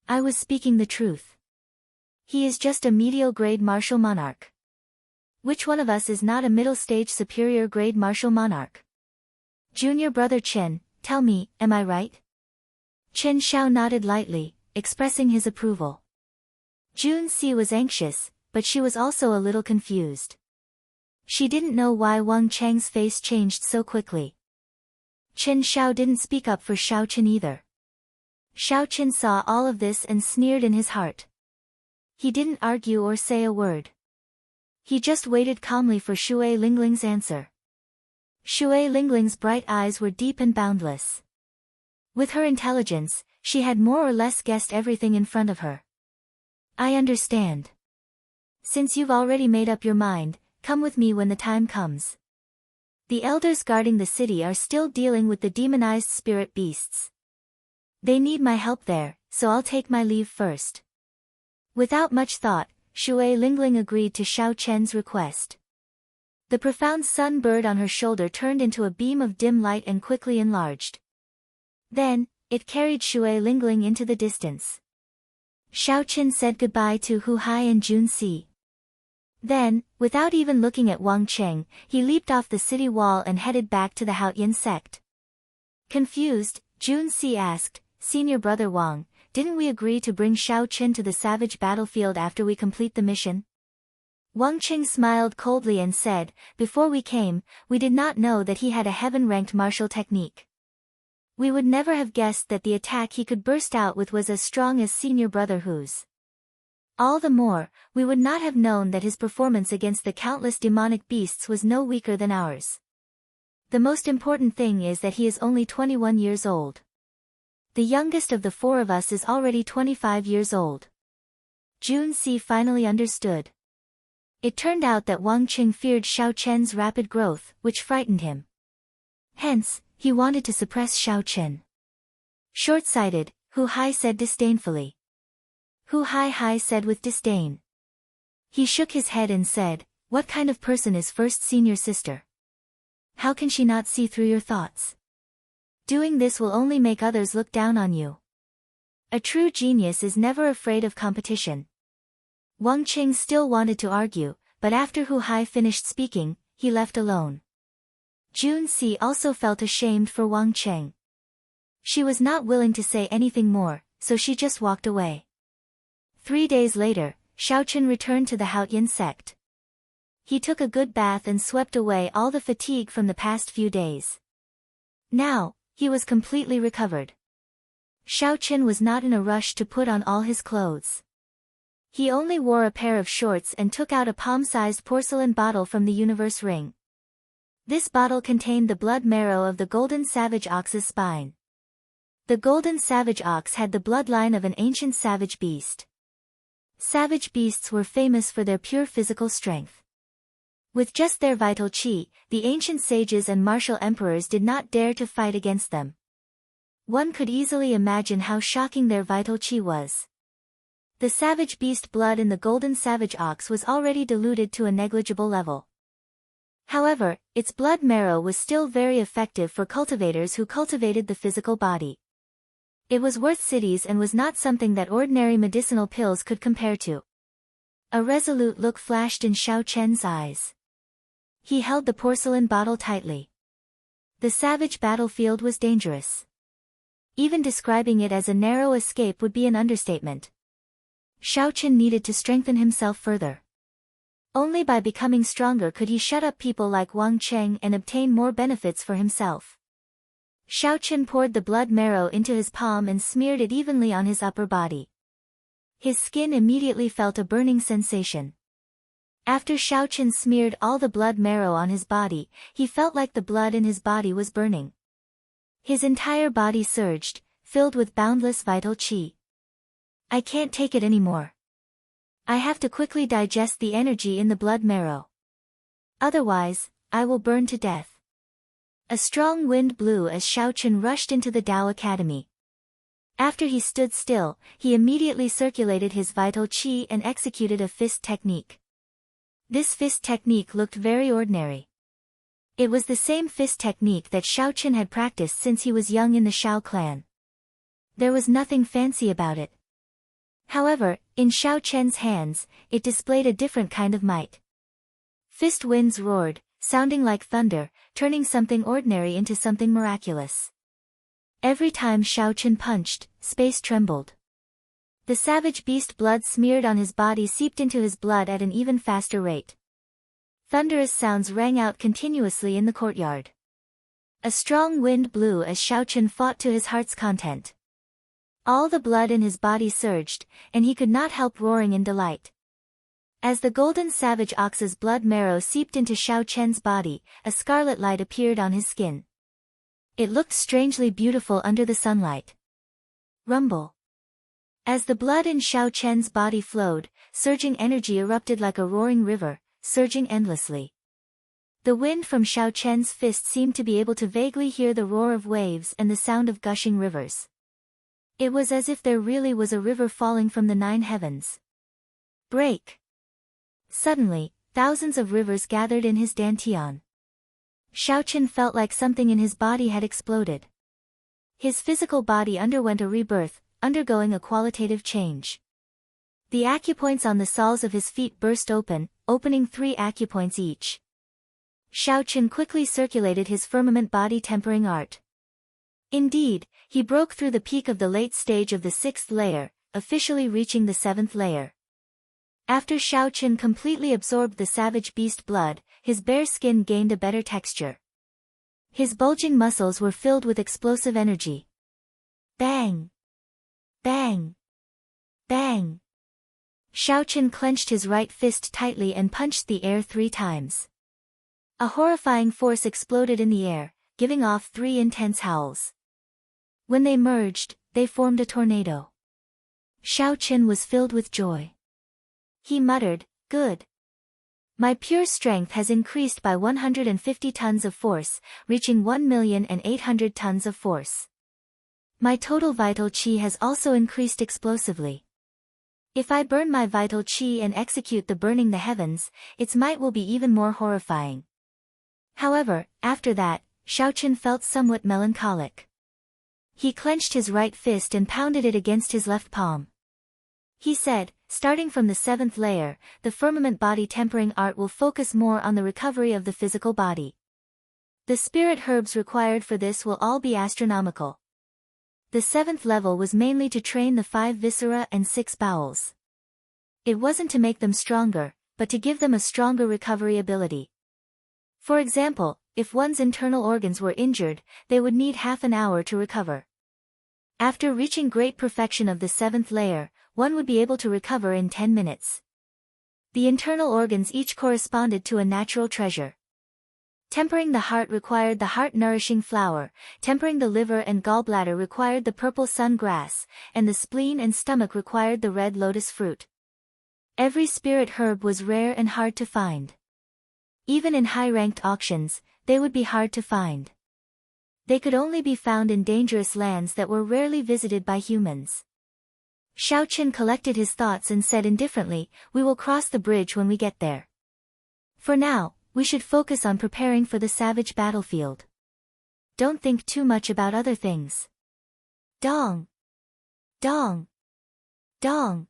A: I was speaking the truth. He is just a medial grade martial monarch. Which one of us is not a middle stage superior grade martial monarch? Junior brother Chen, tell me, am I right?" Chen Xiao nodded lightly, expressing his approval. Jun Si was anxious, but she was also a little confused. She didn't know why Wang Chang's face changed so quickly. Chen Xiao didn't speak up for Xiao Chen either. Xiao Chen saw all of this and sneered in his heart. He didn't argue or say a word. He just waited calmly for Shui Lingling's answer. Shui Lingling's bright eyes were deep and boundless. With her intelligence, she had more or less guessed everything in front of her. I understand. Since you've already made up your mind, come with me when the time comes. The elders guarding the city are still dealing with the demonized spirit beasts. They need my help there, so I'll take my leave first. Without much thought, Shui Lingling agreed to Xiao Chen's request. The profound sun bird on her shoulder turned into a beam of dim light and quickly enlarged. Then, it carried Shui Lingling into the distance. Xiao Chen said goodbye to Hu Hai and Jun Si. Then, without even looking at Wang Cheng, he leaped off the city wall and headed back to the Haoyan sect. Confused, Jun Si asked, Senior Brother Wang, didn't we agree to bring Xiao Chen to the savage battlefield after we complete the mission? Wang Cheng smiled coldly and said, Before we came, we did not know that he had a heaven-ranked martial technique. We would never have guessed that the attack he could burst out with was as strong as Senior Brother Hu's. All the more, we would not have known that his performance against the countless demonic beasts was no weaker than ours. The most important thing is that he is only 21 years old. The youngest of the four of us is already 25 years old. Jun Si finally understood. It turned out that Wang Qing feared Xiao Chen's rapid growth, which frightened him. Hence, he wanted to suppress Xiao Chen. Short-sighted, Hu Hai said disdainfully. Hu Hai said with disdain. He shook his head and said, What kind of person is first senior sister? How can she not see through your thoughts? Doing this will only make others look down on you. A true genius is never afraid of competition. Wang Qing still wanted to argue, but after Hu Hai finished speaking, he left alone. Jun Si also felt ashamed for Wang Cheng. She was not willing to say anything more, so she just walked away. 3 days later, Xiao Chen returned to the Haoyan sect. He took a good bath and swept away all the fatigue from the past few days. Now, he was completely recovered. Xiao Chen was not in a rush to put on all his clothes. He only wore a pair of shorts and took out a palm-sized porcelain bottle from the universe ring. This bottle contained the blood marrow of the golden savage ox's spine. The golden savage ox had the bloodline of an ancient savage beast. Savage beasts were famous for their pure physical strength. With just their vital qi, the ancient sages and martial emperors did not dare to fight against them. One could easily imagine how shocking their vital qi was. The savage beast blood in the golden savage ox was already diluted to a negligible level. However, its blood marrow was still very effective for cultivators who cultivated the physical body. It was worth cities and was not something that ordinary medicinal pills could compare to. A resolute look flashed in Xiao Chen's eyes. He held the porcelain bottle tightly. The savage battlefield was dangerous. Even describing it as a narrow escape would be an understatement. Xiao Chen needed to strengthen himself further. Only by becoming stronger could he shut up people like Wang Cheng and obtain more benefits for himself. Xiao Chen poured the blood marrow into his palm and smeared it evenly on his upper body. His skin immediately felt a burning sensation. After Xiao Chen smeared all the blood marrow on his body, he felt like the blood in his body was burning. His entire body surged, filled with boundless vital qi. I can't take it anymore. I have to quickly digest the energy in the blood marrow. Otherwise, I will burn to death. A strong wind blew as Xiao Chen rushed into the Tao Academy. After he stood still, he immediately circulated his vital qi and executed a fist technique. This fist technique looked very ordinary. It was the same fist technique that Xiao Chen had practiced since he was young in the Shao clan. There was nothing fancy about it. However, in Xiao Chen's hands, it displayed a different kind of might. Fist winds roared, sounding like thunder, turning something ordinary into something miraculous. Every time Xiao Chen punched, space trembled. The savage beast blood smeared on his body seeped into his blood at an even faster rate. Thunderous sounds rang out continuously in the courtyard. A strong wind blew as Xiao Chen fought to his heart's content. All the blood in his body surged, and he could not help roaring in delight. As the golden savage ox's blood marrow seeped into Xiao Chen's body, a scarlet light appeared on his skin. It looked strangely beautiful under the sunlight. Rumble. As the blood in Xiao Chen's body flowed, surging energy erupted like a roaring river, surging endlessly. The wind from Xiao Chen's fist seemed to be able to vaguely hear the roar of waves and the sound of gushing rivers. It was as if there really was a river falling from the 9 heavens. Break. Suddenly, thousands of rivers gathered in his dantian. Xiao Chen felt like something in his body had exploded. His physical body underwent a rebirth, undergoing a qualitative change. The acupoints on the soles of his feet burst open, opening 3 acupoints each. Xiao Chen quickly circulated his firmament body tempering art. Indeed, he broke through the peak of the late stage of the 6th layer, officially reaching the 7th layer. After Xiao Chen completely absorbed the savage beast blood, his bare skin gained a better texture. His bulging muscles were filled with explosive energy. Bang! Bang! Bang! Xiao Chen clenched his right fist tightly and punched the air 3 times. A horrifying force exploded in the air, giving off 3 intense howls. When they merged, they formed a tornado. Xiao Chen was filled with joy. He muttered, "Good. My pure strength has increased by 150 tons of force, reaching 1,800,000 tons of force. My total vital qi has also increased explosively. If I burn my vital qi and execute the burning the heavens, its might will be even more horrifying." However, after that, Xiao Chen felt somewhat melancholic. He clenched his right fist and pounded it against his left palm. He said, "Starting from the 7th layer, the firmament body tempering art will focus more on the recovery of the physical body. The spirit herbs required for this will all be astronomical." The 7th level was mainly to train the 5 viscera and 6 bowels. It wasn't to make them stronger, but to give them a stronger recovery ability. For example, if one's internal organs were injured, they would need half an hour to recover. After reaching great perfection of the 7th layer, one would be able to recover in 10 minutes. The internal organs each corresponded to a natural treasure. Tempering the heart required the heart-nourishing flower, tempering the liver and gallbladder required the purple sun grass, and the spleen and stomach required the red lotus fruit. Every spirit herb was rare and hard to find. Even in high-ranked auctions, they would be hard to find. They could only be found in dangerous lands that were rarely visited by humans. Xiao Chen collected his thoughts and said indifferently, "We will cross the bridge when we get there. For now, we should focus on preparing for the savage battlefield. Don't think too much about other things." Dong! Dong! Dong!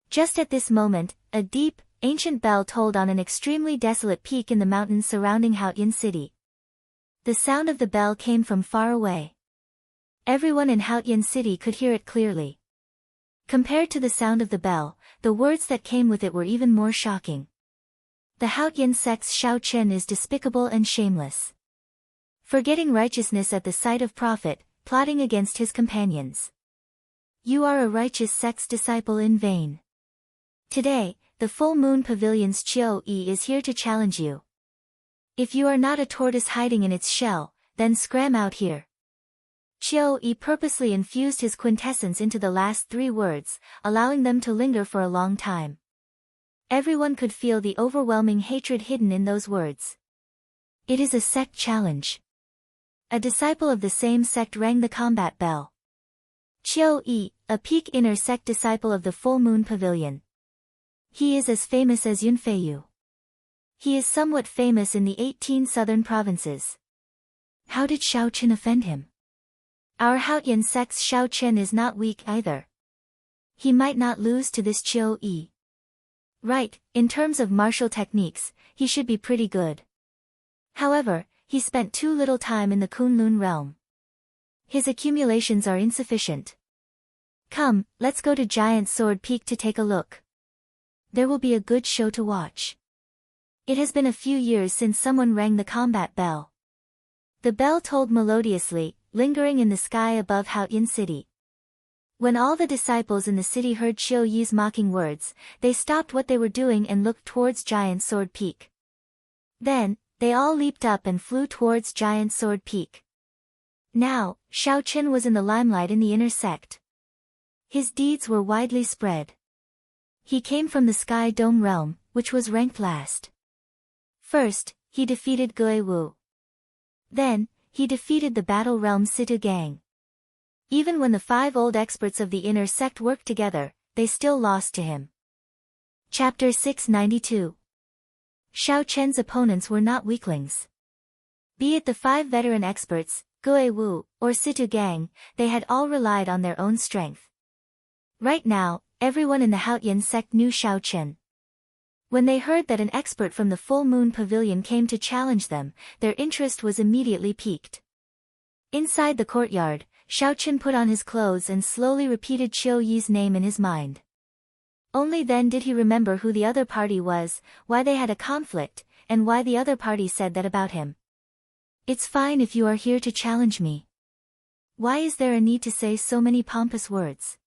A: Just at this moment, a deep, ancient bell tolled on an extremely desolate peak in the mountains surrounding Haotian City. The sound of the bell came from far away. Everyone in Haotian City could hear it clearly. Compared to the sound of the bell, the words that came with it were even more shocking. The Haotian sect's Xiao Chen is despicable and shameless. Forgetting righteousness at the sight of profit, plotting against his companions. You are a righteous sect's disciple in vain. Today, the full moon pavilion's Qiu Yi is here to challenge you. If you are not a tortoise hiding in its shell, then scram out here. Qiu Yi purposely infused his quintessence into the last 3 words, allowing them to linger for a long time. Everyone could feel the overwhelming hatred hidden in those words. It is a sect challenge. A disciple of the same sect rang the combat bell. Qiu Yi, a peak inner sect disciple of the full moon pavilion. He is as famous as Yunfeiyu. He is somewhat famous in the 18 southern provinces. How did Xiao Chen offend him? Our Haotian sect's Xiao Chen is not weak either. He might not lose to this Qiu Yi. Right, in terms of martial techniques, he should be pretty good. However, he spent too little time in the Kunlun realm. His accumulations are insufficient. Come, let's go to Giant Sword Peak to take a look. There will be a good show to watch. It has been a few years since someone rang the combat bell. The bell tolled melodiously, lingering in the sky above Haotian City. When all the disciples in the city heard Qiu Yi's mocking words, they stopped what they were doing and looked towards Giant Sword Peak. Then, they all leaped up and flew towards Giant Sword Peak. Now, Shao Chen was in the limelight in the inner sect. His deeds were widely spread. He came from the Sky Dome realm, which was ranked last. First, he defeated Gue Wu. Then, he defeated the Battle Realm Situ Gang. Even when the 5 old experts of the inner sect worked together, they still lost to him. Chapter 692. Shao Chen's opponents were not weaklings. Be it the 5 veteran experts, Gue Wu, or Situ Gang, they had all relied on their own strength. Right now, everyone in the Haotian sect knew Shao Chen. When they heard that an expert from the Full Moon Pavilion came to challenge them, their interest was immediately piqued. Inside the courtyard, Shao Chen put on his clothes and slowly repeated Qiu Yi's name in his mind. Only then did he remember who the other party was, why they had a conflict, and why the other party said that about him. It's fine if you are here to challenge me. Why is there a need to say so many pompous words?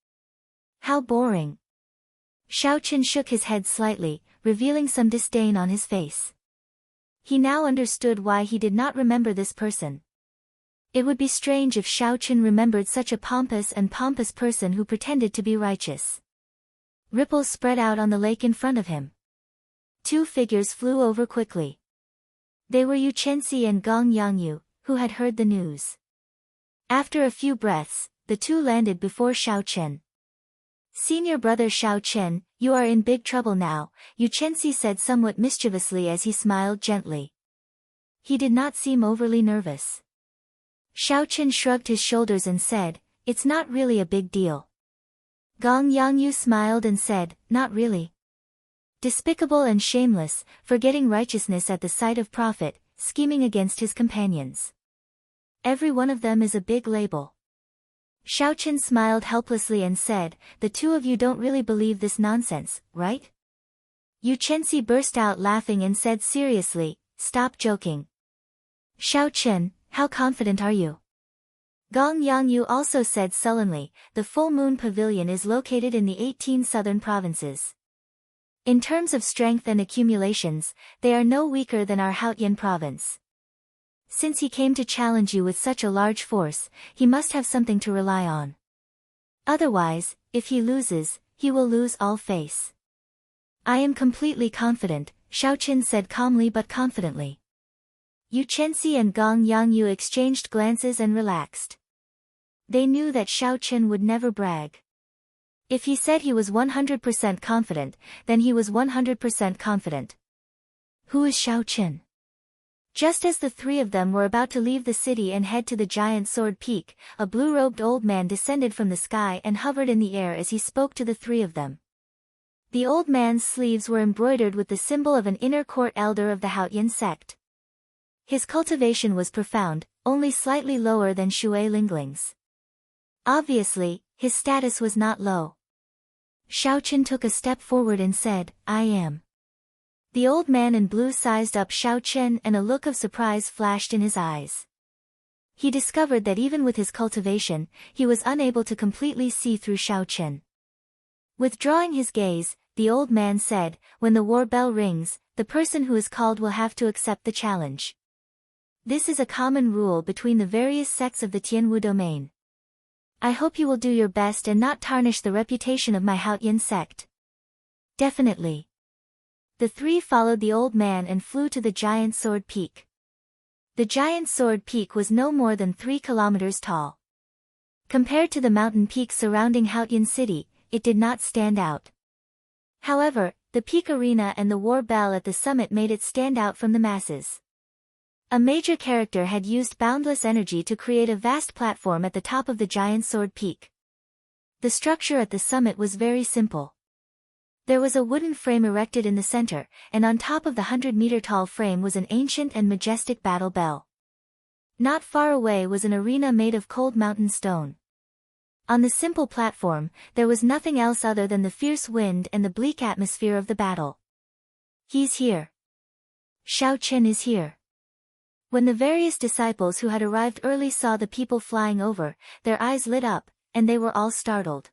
A: How boring. Shao Chen shook his head slightly, revealing some disdain on his face. He now understood why he did not remember this person. It would be strange if Shao Chen remembered such a pompous person who pretended to be righteous. Ripples spread out on the lake in front of him. 2 figures flew over quickly. They were Yu Chenxi and Gong Yangyu, who had heard the news. After a few breaths, the 2 landed before Shao Chen. Senior brother Shao Chen, you are in big trouble now, Yu Chenxi said somewhat mischievously as he smiled gently. He did not seem overly nervous. Shao Chen shrugged his shoulders and said, it's not really a big deal. Gong Yangyu smiled and said, not really. Despicable and shameless, forgetting righteousness at the sight of profit, scheming against his companions. Every one of them is a big label. Shao Chen smiled helplessly and said, the 2 of you don't really believe this nonsense, right? Yu Chenxi burst out laughing and said seriously, stop joking. Shao Chen, how confident are you? Gong Yangyu also said sullenly, the Full Moon Pavilion is located in the 18 southern provinces. In terms of strength and accumulations, they are no weaker than our Haotian province. Since he came to challenge you with such a large force, he must have something to rely on. Otherwise, if he loses, he will lose all face. I am completely confident, Shao Chen said calmly but confidently. Yu Chenxi and Gong Yangyu exchanged glances and relaxed. They knew that Shao Chen would never brag. If he said he was 100% confident, then he was 100% confident. Who is Shao Chen? Just as the 3 of them were about to leave the city and head to the Giant Sword Peak, a blue-robed old man descended from the sky and hovered in the air as he spoke to the 3 of them. The old man's sleeves were embroidered with the symbol of an inner court elder of the Haotian sect. His cultivation was profound, only slightly lower than Shui Lingling's. Obviously, his status was not low. Shao Chen took a step forward and said, I am. The old man in blue sized up Shao Chen and a look of surprise flashed in his eyes. He discovered that even with his cultivation, he was unable to completely see through Shao Chen. Withdrawing his gaze, the old man said, when the war bell rings, the person who is called will have to accept the challenge. This is a common rule between the various sects of the Tianwu domain. I hope you will do your best and not tarnish the reputation of my Haotian sect. Definitely. The 3 followed the old man and flew to the Giant Sword Peak. The Giant Sword Peak was no more than 3 kilometers tall. Compared to the mountain peaks surrounding Haotian City, it did not stand out. However, the peak arena and the war bell at the summit made it stand out from the masses. A major character had used boundless energy to create a vast platform at the top of the Giant Sword Peak. The structure at the summit was very simple. There was a wooden frame erected in the center, and on top of the 100-meter-tall frame was an ancient and majestic battle bell. Not far away was an arena made of cold mountain stone. On the simple platform, there was nothing else other than the fierce wind and the bleak atmosphere of the battle. He's here. Shao Chen is here. When the various disciples who had arrived early saw the people flying over, their eyes lit up, and they were all startled.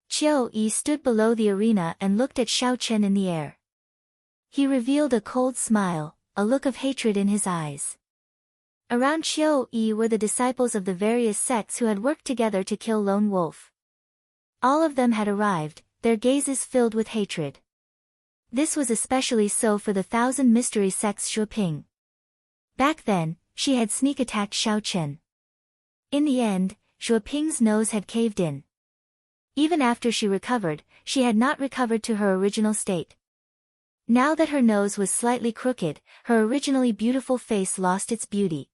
A: Qiu Yi stood below the arena and looked at Xiao Chen in the air. He revealed a cold smile, a look of hatred in his eyes. Around Qiu Yi were the disciples of the various sects who had worked together to kill Lone Wolf. All of them had arrived, their gazes filled with hatred. This was especially so for the Thousand Mystery Sect's Shuoping. Back then, she had sneak-attacked Xiao Chen. In the end, Shuoping's nose had caved in. Even after she recovered, she had not recovered to her original state. Now that her nose was slightly crooked, her originally beautiful face lost its beauty.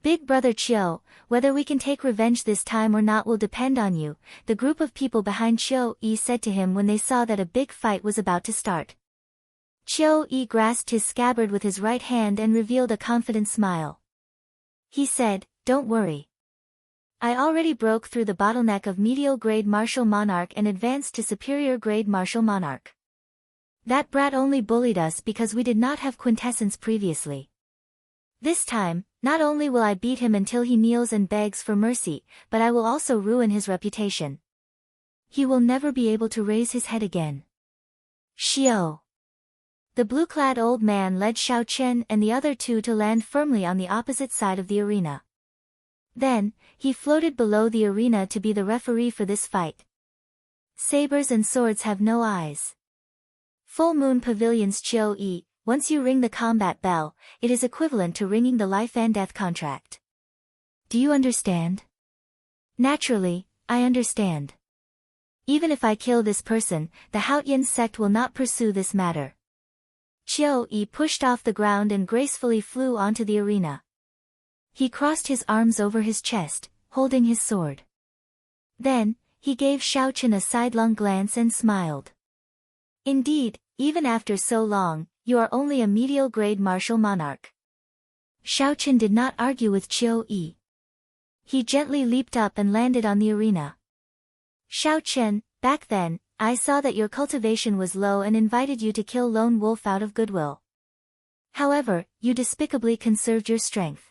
A: Big brother Qiu, whether we can take revenge this time or not will depend on you, the group of people behind Qiu Yi said to him when they saw that a big fight was about to start. Qiu Yi grasped his scabbard with his right hand and revealed a confident smile. He said, "Don't worry. I already broke through the bottleneck of medial grade martial monarch and advanced to superior grade martial monarch. That brat only bullied us because we did not have quintessence previously. This time, not only will I beat him until he kneels and begs for mercy, but I will also ruin his reputation. He will never be able to raise his head again." Xiao. The blue-clad old man led Xiao Chen and the other two to land firmly on the opposite side of the arena. Then, he floated below the arena to be the referee for this fight. Sabers and swords have no eyes. Full Moon Pavilion's Qiu Yi, once you ring the combat bell, it is equivalent to ringing the life and death contract. Do you understand? Naturally, I understand. Even if I kill this person, the Haotian sect will not pursue this matter. Qiu Yi pushed off the ground and gracefully flew onto the arena. He crossed his arms over his chest, holding his sword. Then, he gave Xiao Chen a sidelong glance and smiled. Indeed, even after so long, you are only a medial grade martial monarch. Xiao Chen did not argue with Qiu Yi. He gently leaped up and landed on the arena. Xiao Chen, back then, I saw that your cultivation was low and invited you to kill Lone Wolf out of goodwill. However, you despicably conserved your strength.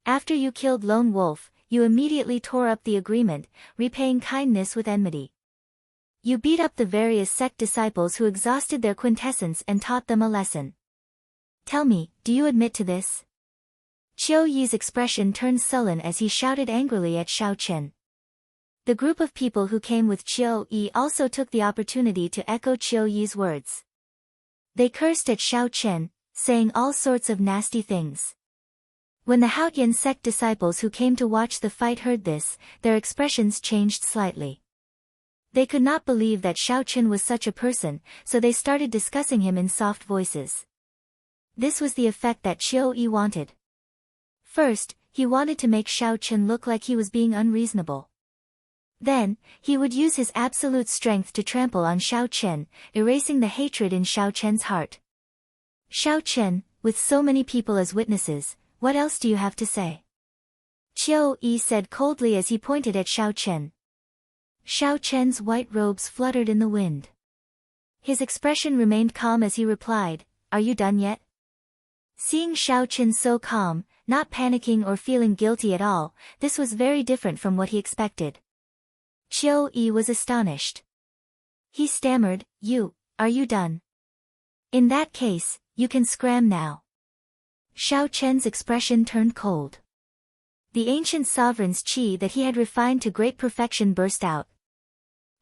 A: After you killed Lone Wolf, you immediately tore up the agreement, repaying kindness with enmity. You beat up the various sect disciples who exhausted their quintessence and taught them a lesson. Tell me, do you admit to this? Qiu Yi's expression turned sullen as he shouted angrily at Xiao Chen. The group of people who came with Qiu Yi also took the opportunity to echo Qiu Yi's words. They cursed at Xiao Chen, saying all sorts of nasty things. When the Haotian sect disciples who came to watch the fight heard this, their expressions changed slightly. They could not believe that Xiao Chen was such a person, so they started discussing him in soft voices. This was the effect that Qiu Yi wanted. First, he wanted to make Xiao Chen look like he was being unreasonable. Then, he would use his absolute strength to trample on Xiao Chen, erasing the hatred in Xiao Chen's heart. Xiao Chen, with so many people as witnesses, what else do you have to say? Qiu Yi said coldly as he pointed at Xiao Chen. Xiao Chen's white robes fluttered in the wind. His expression remained calm as he replied, "Are you done yet?" Seeing Xiao Chen so calm, not panicking or feeling guilty at all, this was very different from what he expected. Qiu Yi was astonished. He stammered, Are you done? In that case, you can scram now." Xiao Chen's expression turned cold. The ancient sovereign's qi that he had refined to great perfection burst out.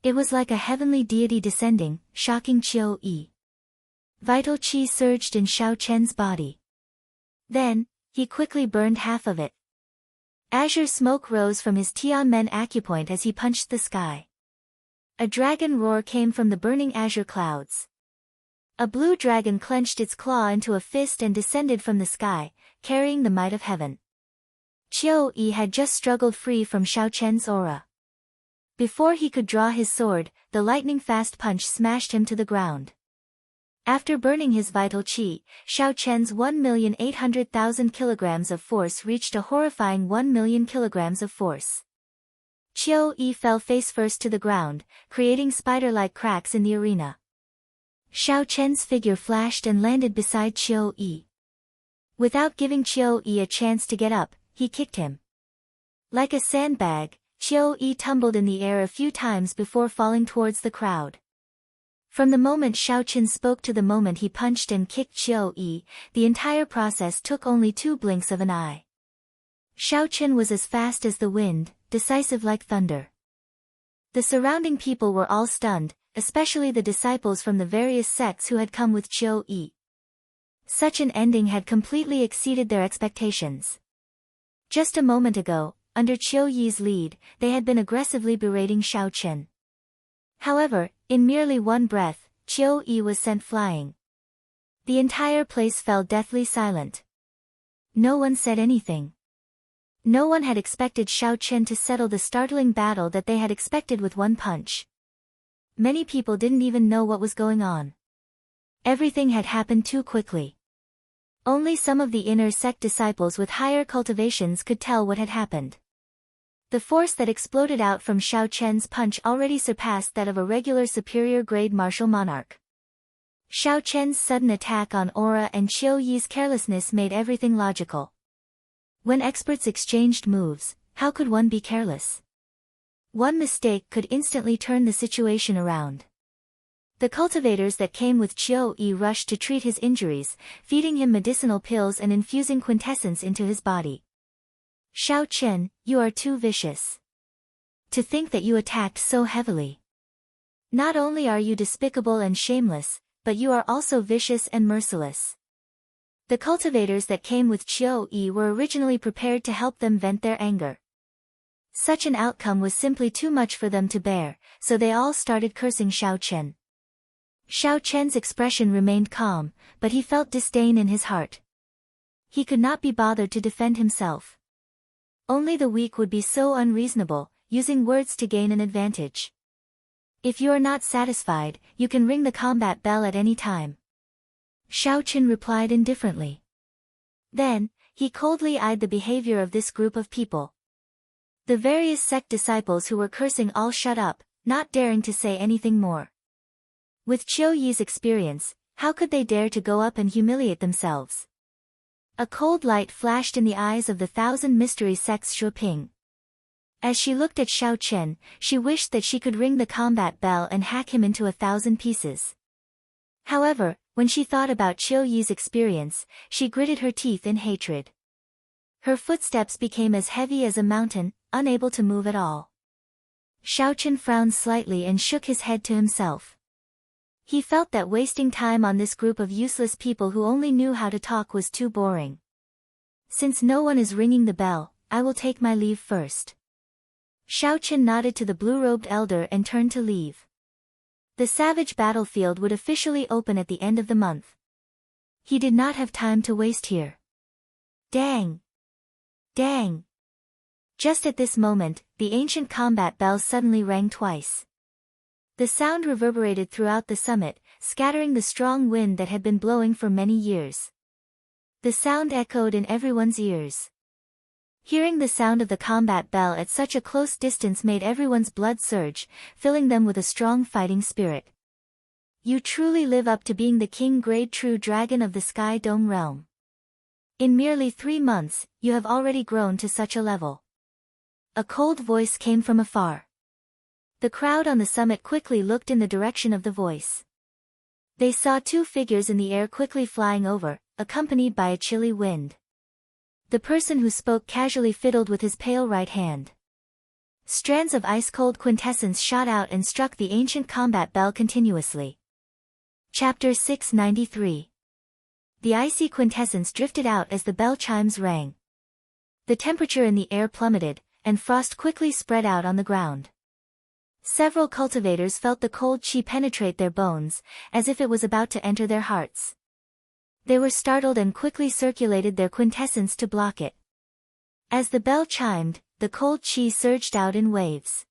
A: It was like a heavenly deity descending, shocking Qiu Yi. Vital qi surged in Xiao Chen's body. Then, he quickly burned half of it. Azure smoke rose from his Tianmen acupoint as he punched the sky. A dragon roar came from the burning azure clouds. A blue dragon clenched its claw into a fist and descended from the sky, carrying the might of heaven. Qiu Yi had just struggled free from Xiao Chen's aura. Before he could draw his sword, the lightning-fast punch smashed him to the ground. After burning his vital qi, Xiao Chen's 1,800,000 kilograms of force reached a horrifying 1,000,000 kilograms of force. Qiu Yi fell face-first to the ground, creating spider-like cracks in the arena. Xiao Chen's figure flashed and landed beside Qiu Yi. Without giving Qiu Yi a chance to get up, he kicked him. Like a sandbag, Qiu tumbled in the air a few times before falling towards the crowd. From the moment Xiao Chen spoke to the moment he punched and kicked Qiu, the entire process took only 2 blinks of an eye. Xiao Chen was as fast as the wind, decisive like thunder. The surrounding people were all stunned, especially the disciples from the various sects who had come with Qiu. Such an ending had completely exceeded their expectations. Just a moment ago, under Qiu's lead, they had been aggressively berating Xiao Chen. However, in merely one breath, Qiu was sent flying. The entire place fell deathly silent. No one said anything. No one had expected Xiao Chen to settle the startling battle that they had expected with one punch. Many people didn't even know what was going on. Everything had happened too quickly. Only some of the inner sect disciples with higher cultivations could tell what had happened. The force that exploded out from Xiao Chen's punch already surpassed that of a regular superior-grade martial monarch. Xiao Chen's sudden attack on aura and Qiu's carelessness made everything logical. When experts exchanged moves, how could one be careless? One mistake could instantly turn the situation around. The cultivators that came with Qiu rushed to treat his injuries, feeding him medicinal pills and infusing quintessence into his body. Xiao Chen, you are too vicious. To think that you attacked so heavily. Not only are you despicable and shameless, but you are also vicious and merciless. The cultivators that came with Qiu were originally prepared to help them vent their anger. Such an outcome was simply too much for them to bear, so they all started cursing Xiao Chen. Xiao Chen's expression remained calm, but he felt disdain in his heart. He could not be bothered to defend himself. Only the weak would be so unreasonable, using words to gain an advantage. If you are not satisfied, you can ring the combat bell at any time. Xiao Chen replied indifferently. Then, he coldly eyed the behavior of this group of people. The various sect disciples who were cursing all shut up, not daring to say anything more. With Qiu's experience, how could they dare to go up and humiliate themselves? A cold light flashed in the eyes of the 1,000 mystery sects Shuoping. As she looked at Xiao Chen, she wished that she could ring the combat bell and hack him into 1,000 pieces. However, when she thought about Qiu's experience, she gritted her teeth in hatred. Her footsteps became as heavy as a mountain, unable to move at all. Xiao Chen frowned slightly and shook his head to himself. He felt that wasting time on this group of useless people who only knew how to talk was too boring. Since no one is ringing the bell, I will take my leave first. Xiao Chen nodded to the blue-robed elder and turned to leave. The savage battlefield would officially open at the end of the month. He did not have time to waste here. Dang! Dang! Just at this moment, the ancient combat bell suddenly rang twice. The sound reverberated throughout the summit, scattering the strong wind that had been blowing for many years. The sound echoed in everyone's ears. Hearing the sound of the combat bell at such a close distance made everyone's blood surge, filling them with a strong fighting spirit. You truly live up to being the king-grade true dragon of the Sky Dome realm. In merely 3 months, you have already grown to such a level. A cold voice came from afar. The crowd on the summit quickly looked in the direction of the voice. They saw 2 figures in the air quickly flying over, accompanied by a chilly wind. The person who spoke casually fiddled with his pale right hand. Strands of ice-cold quintessence shot out and struck the ancient combat bell continuously. Chapter 693. The icy quintessence drifted out as the bell chimes rang. The temperature in the air plummeted, and frost quickly spread out on the ground. Several cultivators felt the cold qi penetrate their bones, as if it was about to enter their hearts. They were startled and quickly circulated their quintessence to block it. As the bell chimed, the cold qi surged out in waves.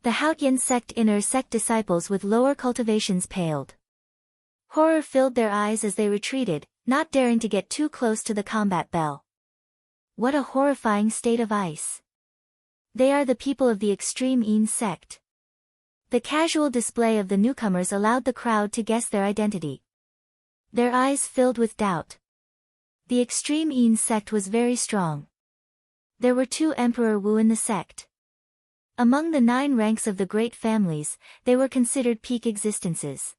A: The Haotian sect inner sect disciples with lower cultivations paled. Horror filled their eyes as they retreated, not daring to get too close to the combat bell. What a horrifying state of ice! They are the people of the extreme Yin sect. The casual display of the newcomers allowed the crowd to guess their identity. Their eyes filled with doubt. The extreme Yin sect was very strong. There were 2 Emperor Wu in the sect. Among the 9 ranks of the great families, they were considered peak existences.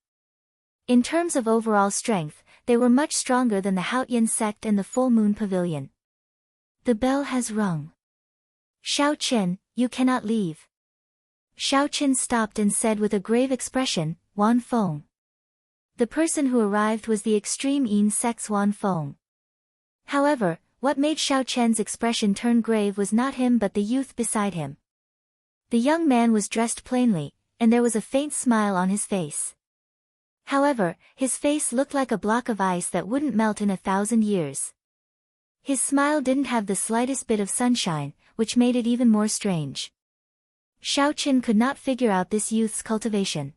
A: In terms of overall strength, they were much stronger than the Haotian sect and the Full Moon Pavilion. The bell has rung. Xiao Chen, you cannot leave. Xiao Chen stopped and said with a grave expression, Wan Feng. The person who arrived was the extreme Yin sect's Wan Feng. However, what made Xiao Chen's expression turn grave was not him but the youth beside him. The young man was dressed plainly, and there was a faint smile on his face. However, his face looked like a block of ice that wouldn't melt in 1,000 years. His smile didn't have the slightest bit of sunshine, which made it even more strange. Xiao Chen could not figure out this youth's cultivation.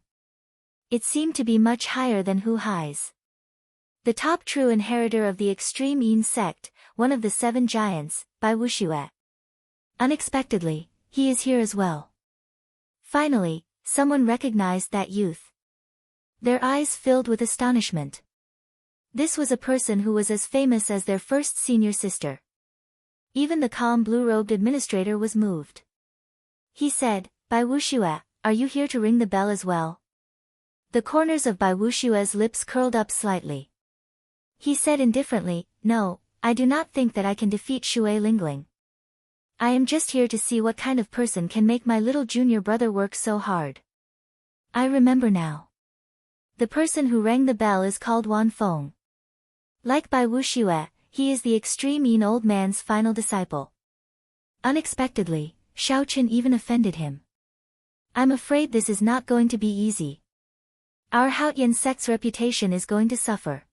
A: It seemed to be much higher than Hu Hai's. The top true inheritor of the extreme Yin sect, one of the 7 giants, Bai Wuxue. Unexpectedly, he is here as well. Finally, someone recognized that youth. Their eyes filled with astonishment. This was a person who was as famous as their first senior sister. Even the calm blue-robed administrator was moved. He said, Bai Wuxue, are you here to ring the bell as well? The corners of Bai Wuxue's lips curled up slightly. He said indifferently, No, I do not think that I can defeat Shui Lingling. I am just here to see what kind of person can make my little junior brother work so hard. I remember now. The person who rang the bell is called Wan Feng. Like Bai Wuxue, he is the extreme Yin old man's final disciple. Unexpectedly, Xiao Chen even offended him. I'm afraid this is not going to be easy. Our Haotian sect's reputation is going to suffer.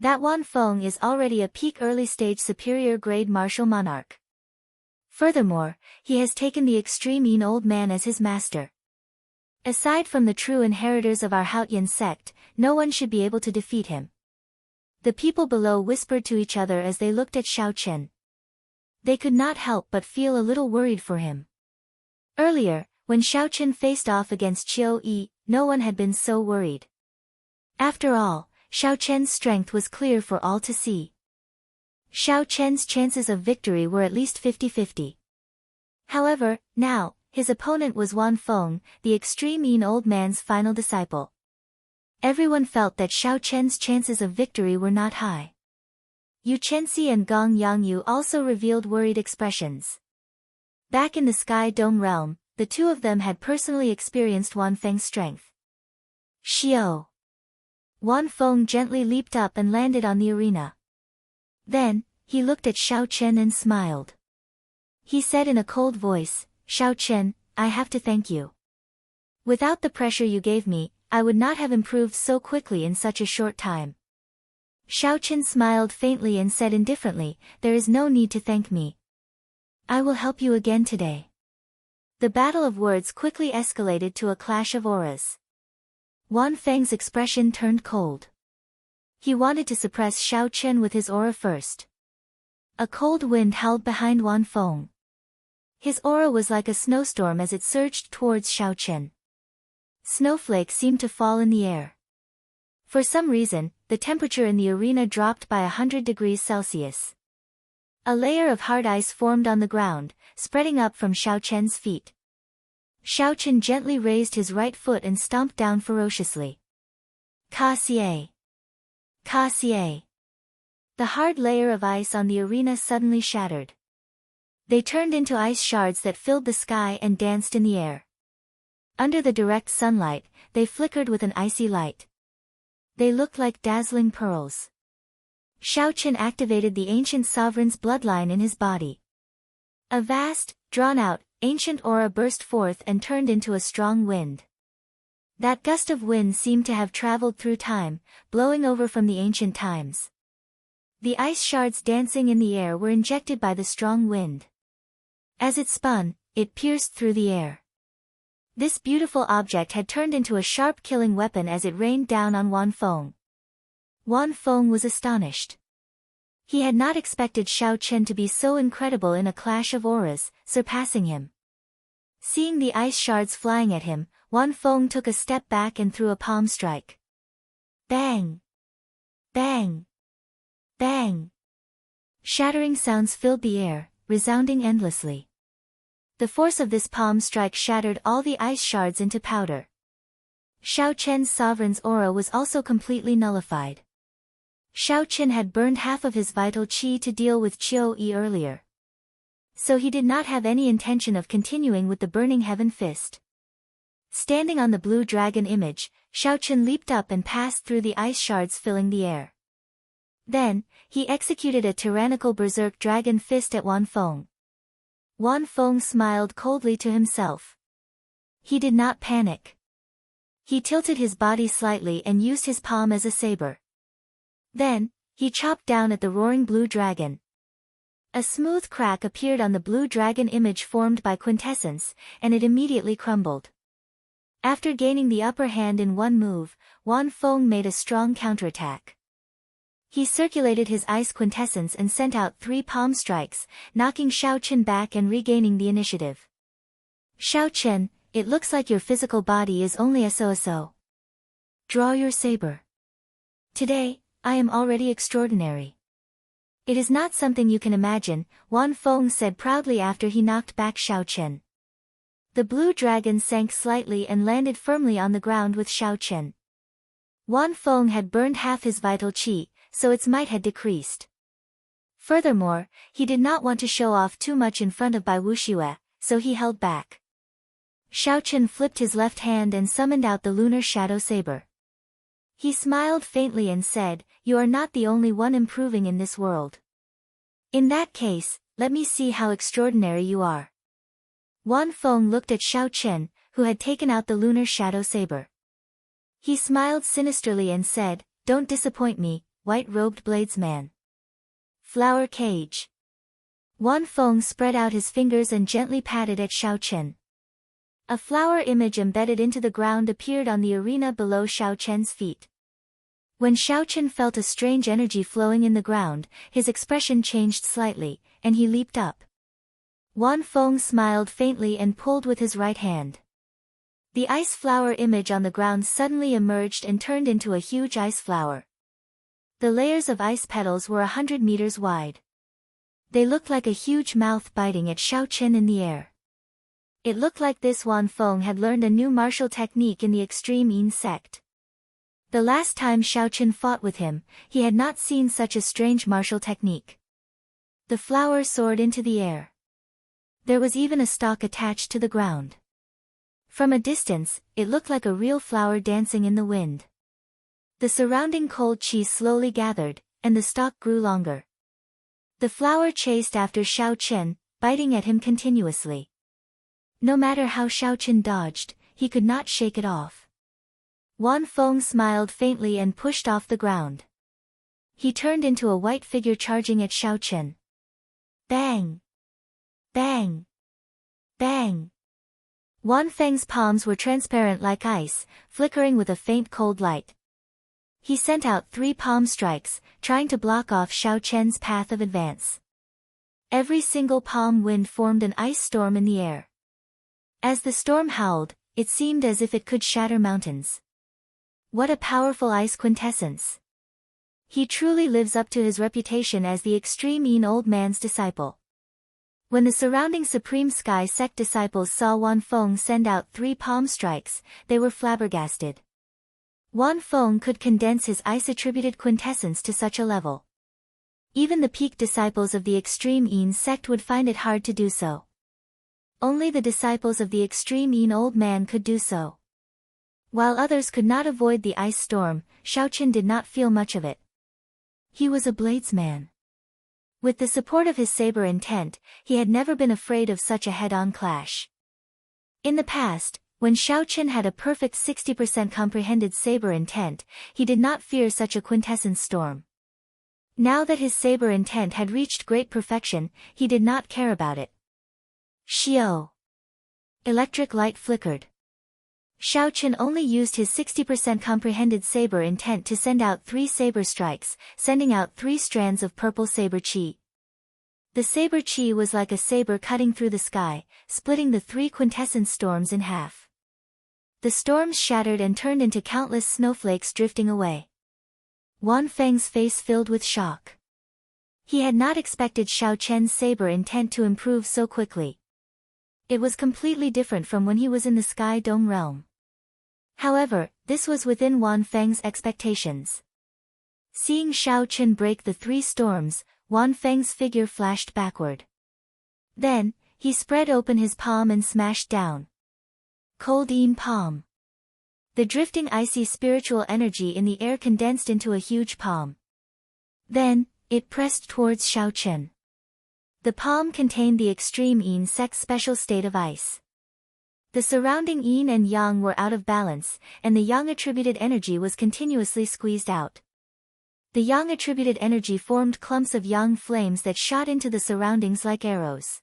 A: That Wan Feng is already a peak early-stage superior-grade martial monarch. Furthermore, he has taken the extreme Yin old man as his master. Aside from the true inheritors of our Haotian sect, no one should be able to defeat him. The people below whispered to each other as they looked at Xiao Chen. They could not help but feel a little worried for him. Earlier, when Xiao Chen faced off against Qiu Yi, no one had been so worried. After all, Xiao Chen's strength was clear for all to see. Xiao Chen's chances of victory were at least 50-50. However, now, his opponent was Wan Feng, the extreme Yin old man's final disciple. Everyone felt that Xiao Chen's chances of victory were not high. Yu Chenxi and Gong Yangyu also revealed worried expressions. Back in the Sky Dome realm, the two of them had personally experienced Wan Feng's strength. Xiao. Wan Feng gently leaped up and landed on the arena. Then, he looked at Xiao Chen and smiled. He said in a cold voice, Xiao Chen, I have to thank you. Without the pressure you gave me, I would not have improved so quickly in such a short time. Xiao Chen smiled faintly and said indifferently, There is no need to thank me. I will help you again today. The battle of words quickly escalated to a clash of auras. Wan Feng's expression turned cold. He wanted to suppress Xiao Chen with his aura first. A cold wind howled behind Wan Feng. His aura was like a snowstorm as it surged towards Xiao Chen. Snowflakes seemed to fall in the air. For some reason, the temperature in the arena dropped by 100 degrees Celsius. A layer of hard ice formed on the ground, spreading up from Xiao Chen's feet. Xiao Chen gently raised his right foot and stomped down ferociously. Ka Xie. Ka Xie. The hard layer of ice on the arena suddenly shattered. They turned into ice shards that filled the sky and danced in the air. Under the direct sunlight, they flickered with an icy light. They looked like dazzling pearls. Xiao Chen activated the ancient sovereign's bloodline in his body. A vast, drawn-out, ancient aura burst forth and turned into a strong wind. That gust of wind seemed to have traveled through time, blowing over from the ancient times. The ice shards dancing in the air were injected by the strong wind. As it spun, it pierced through the air. This beautiful object had turned into a sharp killing weapon as it rained down on Wan Feng. Wan Feng was astonished. He had not expected Xiao Chen to be so incredible in a clash of auras, surpassing him. Seeing the ice shards flying at him, Wan Feng took a step back and threw a palm strike. Bang! Bang! Bang! Shattering sounds filled the air, resounding endlessly. The force of this palm strike shattered all the ice shards into powder. Xiao Chen's sovereign's aura was also completely nullified. Xiao Chen had burned half of his vital qi to deal with Qiu Yi earlier. So he did not have any intention of continuing with the Burning Heaven Fist. Standing on the blue dragon image, Xiao Chen leaped up and passed through the ice shards filling the air. Then, he executed a tyrannical berserk dragon fist at Wan Feng. Wan Feng smiled coldly to himself. He did not panic. He tilted his body slightly and used his palm as a saber. Then, he chopped down at the roaring blue dragon. A smooth crack appeared on the blue dragon image formed by quintessence, and it immediately crumbled. After gaining the upper hand in one move, Wan Feng made a strong counterattack. He circulated his ice quintessence and sent out 3 palm strikes, knocking Xiao Chen back and regaining the initiative. Xiao Chen, it looks like your physical body is only a so-so. Draw your saber. Today, I am already extraordinary. It is not something you can imagine, Wan Feng said proudly after he knocked back Xiao Chen. The blue dragon sank slightly and landed firmly on the ground with Xiao Chen. Wan Feng had burned half his vital qi, so its might had decreased. Furthermore, he did not want to show off too much in front of Bai Wuxue, so he held back. Xiao Chen flipped his left hand and summoned out the lunar shadow saber. He smiled faintly and said, "You are not the only one improving in this world. In that case, let me see how extraordinary you are." Wan Feng looked at Xiao Chen, who had taken out the lunar shadow saber. He smiled sinisterly and said, "Don't disappoint me, white-robed bladesman." Flower cage. Wan Feng spread out his fingers and gently patted at Xiao Chen. A flower image embedded into the ground appeared on the arena below Xiao Chen's feet. When Xiao Chen felt a strange energy flowing in the ground, his expression changed slightly, and he leaped up. Wan Feng smiled faintly and pulled with his right hand. The ice flower image on the ground suddenly emerged and turned into a huge ice flower. The layers of ice petals were 100 meters wide. They looked like a huge mouth biting at Xiao Chen in the air. It looked like this Wan Feng had learned a new martial technique in the extreme Yin sect. The last time Xiao Chen fought with him, he had not seen such a strange martial technique. The flower soared into the air. There was even a stalk attached to the ground. From a distance, it looked like a real flower dancing in the wind. The surrounding cold qi slowly gathered, and the stalk grew longer. The flower chased after Xiao Chen, biting at him continuously. No matter how Xiao Chen dodged, he could not shake it off. Wan Feng smiled faintly and pushed off the ground. He turned into a white figure charging at Xiao Chen. Bang! Bang! Bang! Wan Feng's palms were transparent like ice, flickering with a faint cold light. He sent out 3 palm strikes, trying to block off Xiao Chen's path of advance. Every single palm wind formed an ice storm in the air. As the storm howled, it seemed as if it could shatter mountains. What a powerful ice quintessence! He truly lives up to his reputation as the extreme Yin old man's disciple. When the surrounding Supreme Sky sect disciples saw Wan Feng send out 3 palm strikes, they were flabbergasted. Wan Feng could condense his ice-attributed quintessence to such a level. Even the peak disciples of the extreme Yin sect would find it hard to do so. Only the disciples of the extreme Yin old man could do so. While others could not avoid the ice storm, Xiao Chen did not feel much of it. He was a bladesman. With the support of his saber intent, he had never been afraid of such a head-on clash. In the past, when Xiao Chen had a perfect 60% comprehended saber intent, he did not fear such a quintessence storm. Now that his saber intent had reached great perfection, he did not care about it. Xiao. Electric light flickered. Xiao Chen only used his 60% comprehended saber intent to send out 3 saber strikes, sending out 3 strands of purple saber qi. The saber qi was like a saber cutting through the sky, splitting the 3 quintessence storms in half. The storms shattered and turned into countless snowflakes drifting away. Wan Feng's face filled with shock. He had not expected Xiao Chen's saber intent to improve so quickly. It was completely different from when he was in the Sky Dome realm. However, this was within Wan Feng's expectations. Seeing Shao Chen break the 3 storms, Wan Feng's figure flashed backward. Then, he spread open his palm and smashed down. Cold palm. The drifting icy spiritual energy in the air condensed into a huge palm. Then, it pressed towards Shao Chen. The palm contained the extreme yin sect's special state of ice. The surrounding yin and yang were out of balance, and the yang attributed energy was continuously squeezed out. The yang attributed energy formed clumps of yang flames that shot into the surroundings like arrows.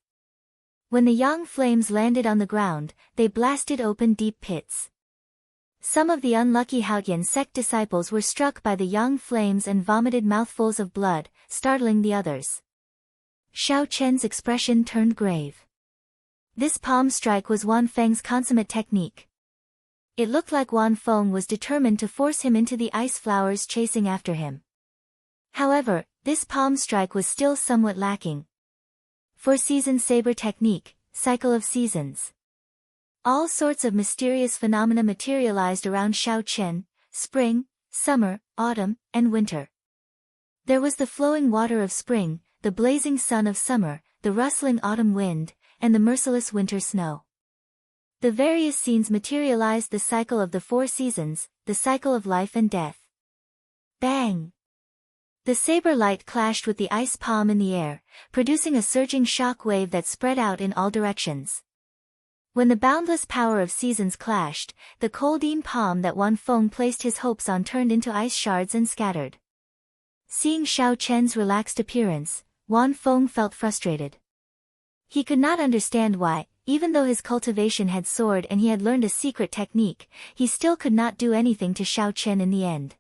A: When the yang flames landed on the ground, they blasted open deep pits. Some of the unlucky Haoyan sect disciples were struck by the yang flames and vomited mouthfuls of blood, startling the others. Shao Chen's expression turned grave. This palm strike was Wan Feng's consummate technique. It looked like Wan Feng was determined to force him into the ice flowers chasing after him. However, this palm strike was still somewhat lacking. 4-season saber technique, cycle of seasons. All sorts of mysterious phenomena materialized around Shao Chen: spring, summer, autumn, and winter. There was the flowing water of spring, the blazing sun of summer, the rustling autumn wind, and the merciless winter snow. The various scenes materialized the cycle of the 4 seasons, the cycle of life and death. Bang! The saber light clashed with the ice palm in the air, producing a surging shock wave that spread out in all directions. When the boundless power of seasons clashed, the cold palm that Wan Feng placed his hopes on turned into ice shards and scattered. Seeing Shao Chen's relaxed appearance, Wan Feng felt frustrated. He could not understand why, even though his cultivation had soared and he had learned a secret technique, he still could not do anything to Shao Chen in the end.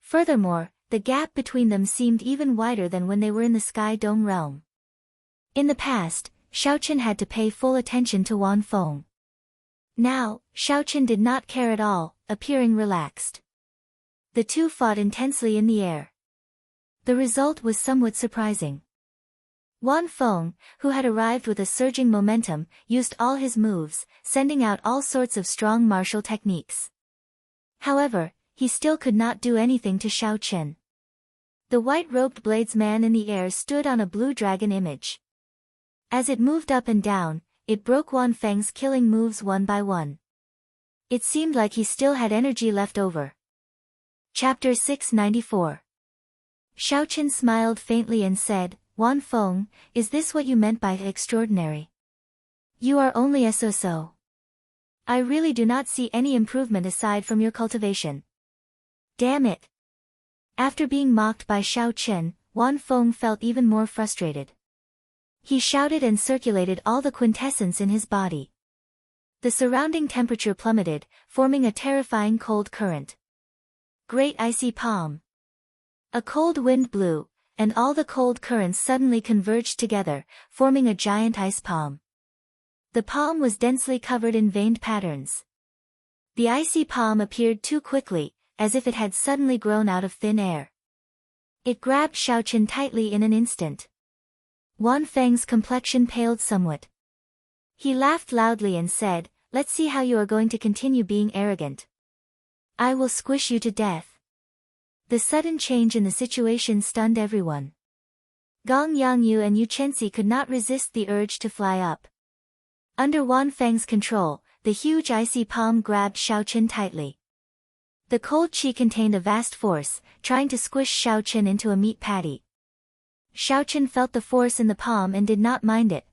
A: Furthermore, the gap between them seemed even wider than when they were in the Sky Dome realm. In the past, Shao Chen had to pay full attention to Wan Feng. Now, Shao Chen did not care at all, appearing relaxed. The two fought intensely in the air. The result was somewhat surprising. Wan Feng, who had arrived with a surging momentum, used all his moves, sending out all sorts of strong martial techniques. However, he still could not do anything to Shao Chen. The white-robed blades man in the air stood on a blue dragon image. As it moved up and down, it broke Wan Feng's killing moves one by one. It seemed like he still had energy left over. Chapter 694. Shao Chen smiled faintly and said, "Wan Feng, is this what you meant by extraordinary? You are only a so-so. I really do not see any improvement aside from your cultivation." Damn it! After being mocked by Shao Chen, Wan Feng felt even more frustrated. He shouted and circulated all the quintessence in his body. The surrounding temperature plummeted, forming a terrifying cold current. Great icy palm. A cold wind blew, and all the cold currents suddenly converged together, forming a giant ice palm. The palm was densely covered in veined patterns. The icy palm appeared too quickly, as if it had suddenly grown out of thin air. It grabbed Shao Chen tightly in an instant. Wan Feng's complexion paled somewhat. He laughed loudly and said, "Let's see how you are going to continue being arrogant. I will squish you to death." The sudden change in the situation stunned everyone. Gong Yangyu and Yu Chenxi could not resist the urge to fly up. Under Wan Feng's control, the huge icy palm grabbed Shao Chen tightly. The cold chi contained a vast force, trying to squish Shao Chen into a meat patty. Shao Chen felt the force in the palm and did not mind it.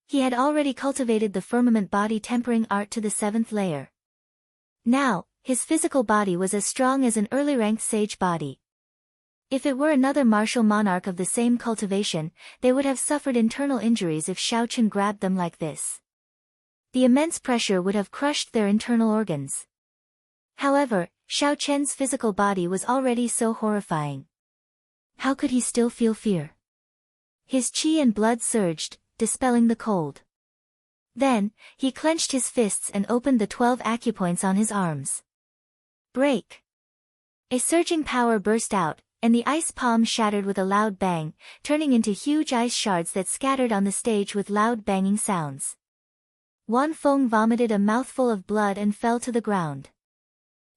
A: He had already cultivated the firmament body tempering art to the 7th layer. Now, his physical body was as strong as an early-ranked sage body. If it were another martial monarch of the same cultivation, they would have suffered internal injuries if Shao Chen grabbed them like this. The immense pressure would have crushed their internal organs. However, Shao Chen's physical body was already so horrifying. How could he still feel fear? His chi and blood surged, dispelling the cold. Then, he clenched his fists and opened the 12 acupoints on his arms. Break! A surging power burst out, and the ice palm shattered with a loud bang, turning into huge ice shards that scattered on the stage with loud banging sounds. Wan Feng vomited a mouthful of blood and fell to the ground.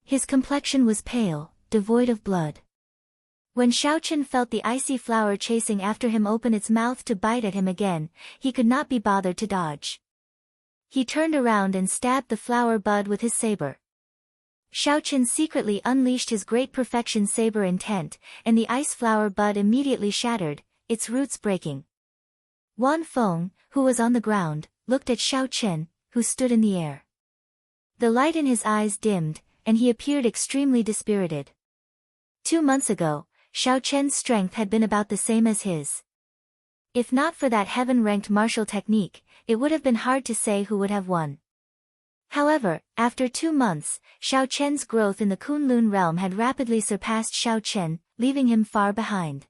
A: His complexion was pale, devoid of blood. When Xiaochen felt the icy flower chasing after him open its mouth to bite at him again, he could not be bothered to dodge. He turned around and stabbed the flower bud with his saber. Xiaochen secretly unleashed his great perfection saber intent, and the ice flower bud immediately shattered, its roots breaking. Wan Feng, who was on the ground, looked at Xiaochen, who stood in the air. The light in his eyes dimmed, and he appeared extremely dispirited. 2 months ago, Xiaochen's strength had been about the same as his. If not for that heaven-ranked martial technique, it would have been hard to say who would have won. However, after 2 months, Xiaochen's growth in the Kunlun realm had rapidly surpassed Xiaochen, leaving him far behind.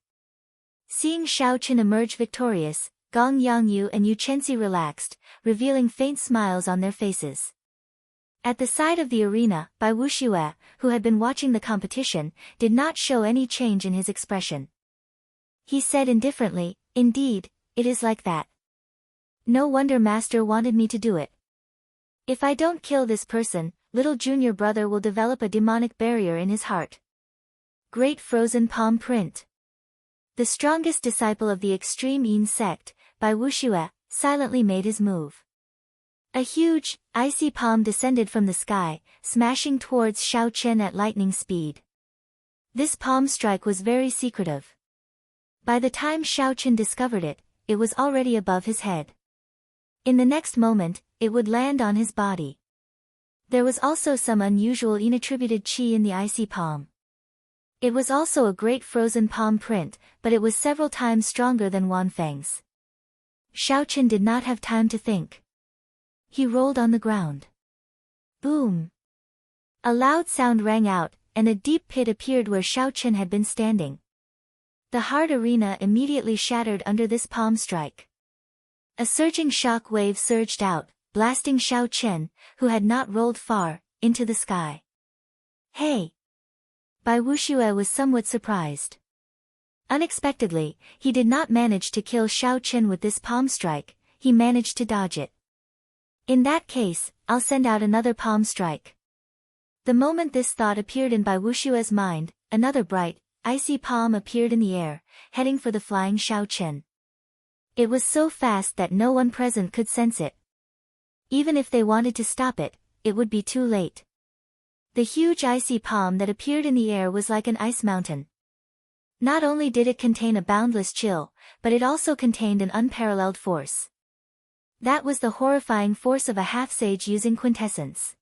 A: Seeing Xiaochen emerge victorious, Gong Yangyu and Yu Chenxi relaxed, revealing faint smiles on their faces. At the side of the arena, Bai Wuxue, who had been watching the competition, did not show any change in his expression. He said indifferently, "Indeed, it is like that. No wonder Master wanted me to do it. If I don't kill this person, little junior brother will develop a demonic barrier in his heart." Great Frozen Palm Print. The strongest disciple of the extreme Yin sect, Bai Wuxue, silently made his move. A huge, icy palm descended from the sky, smashing towards Xiaochen at lightning speed. This palm strike was very secretive. By the time Xiaochen discovered it, it was already above his head. In the next moment, it would land on his body. There was also some unusual inattributed qi in the icy palm. It was also a great frozen palm print, but it was several times stronger than Wan Feng's. Xiaochen did not have time to think. He rolled on the ground. Boom! A loud sound rang out, and a deep pit appeared where Xiaochen had been standing. The hard arena immediately shattered under this palm strike. A surging shock wave surged out, blasting Xiaochen, who had not rolled far, into the sky. Hey! Bai Wuxue was somewhat surprised. Unexpectedly, he did not manage to kill Xiaochen with this palm strike, he managed to dodge it. In that case, I'll send out another palm strike. The moment this thought appeared in Bai Wuxue's mind, another bright, icy palm appeared in the air, heading for the flying Xiaochen. It was so fast that no one present could sense it. Even if they wanted to stop it, it would be too late. The huge icy palm that appeared in the air was like an ice mountain. Not only did it contain a boundless chill, but it also contained an unparalleled force. That was the horrifying force of a half-sage using quintessence.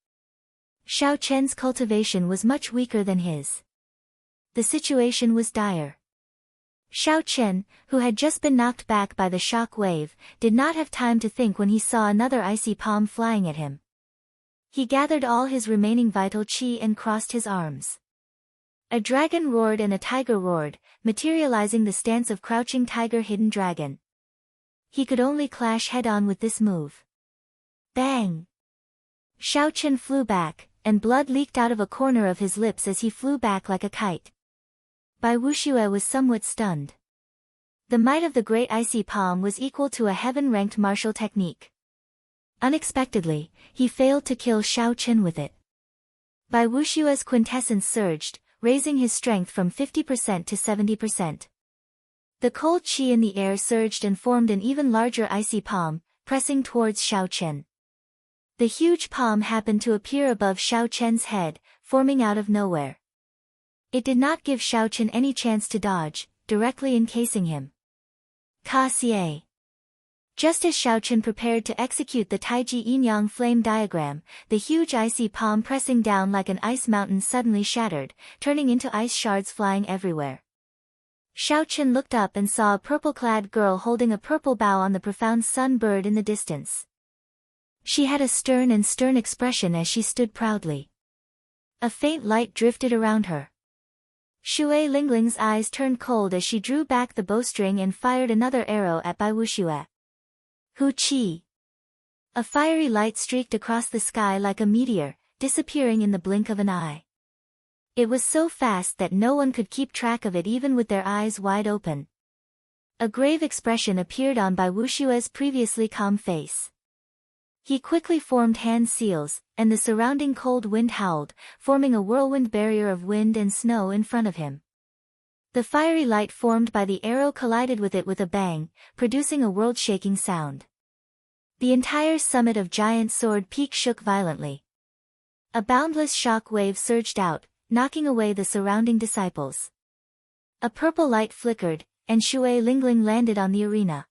A: Xiaochen's cultivation was much weaker than his. The situation was dire. Xiaochen, who had just been knocked back by the shock wave, did not have time to think when he saw another icy palm flying at him. He gathered all his remaining vital qi and crossed his arms. A dragon roared and a tiger roared, materializing the stance of crouching tiger hidden dragon. He could only clash head-on with this move. Bang! Xiaochen flew back, and blood leaked out of a corner of his lips as he flew back like a kite. Bai Wuxue was somewhat stunned. The might of the great icy palm was equal to a heaven-ranked martial technique. Unexpectedly, he failed to kill Xiaochen with it. Bai Wuxue's quintessence surged, raising his strength from 50% to 70%. The cold qi in the air surged and formed an even larger icy palm, pressing towards Xiaochen. The huge palm happened to appear above Xiaochen's head, forming out of nowhere. It did not give Xiaochen any chance to dodge, directly encasing him. Ka Xie. Just as Xiaochen prepared to execute the Taiji Yin-Yang flame diagram, the huge icy palm pressing down like an ice mountain suddenly shattered, turning into ice shards flying everywhere. Xiaochen looked up and saw a purple-clad girl holding a purple bough on the profound sun bird in the distance. She had a stern expression as she stood proudly. A faint light drifted around her. Shui Lingling's eyes turned cold as she drew back the bowstring and fired another arrow at Bai Wuxue. Hu Qi. A fiery light streaked across the sky like a meteor, disappearing in the blink of an eye. It was so fast that no one could keep track of it even with their eyes wide open. A grave expression appeared on Bai Wuxue's previously calm face. He quickly formed hand seals, and the surrounding cold wind howled, forming a whirlwind barrier of wind and snow in front of him. The fiery light formed by the arrow collided with it with a bang, producing a world-shaking sound. The entire summit of Giant Sword Peak shook violently. A boundless shock wave surged out, knocking away the surrounding disciples. A purple light flickered, and Shui Lingling landed on the arena.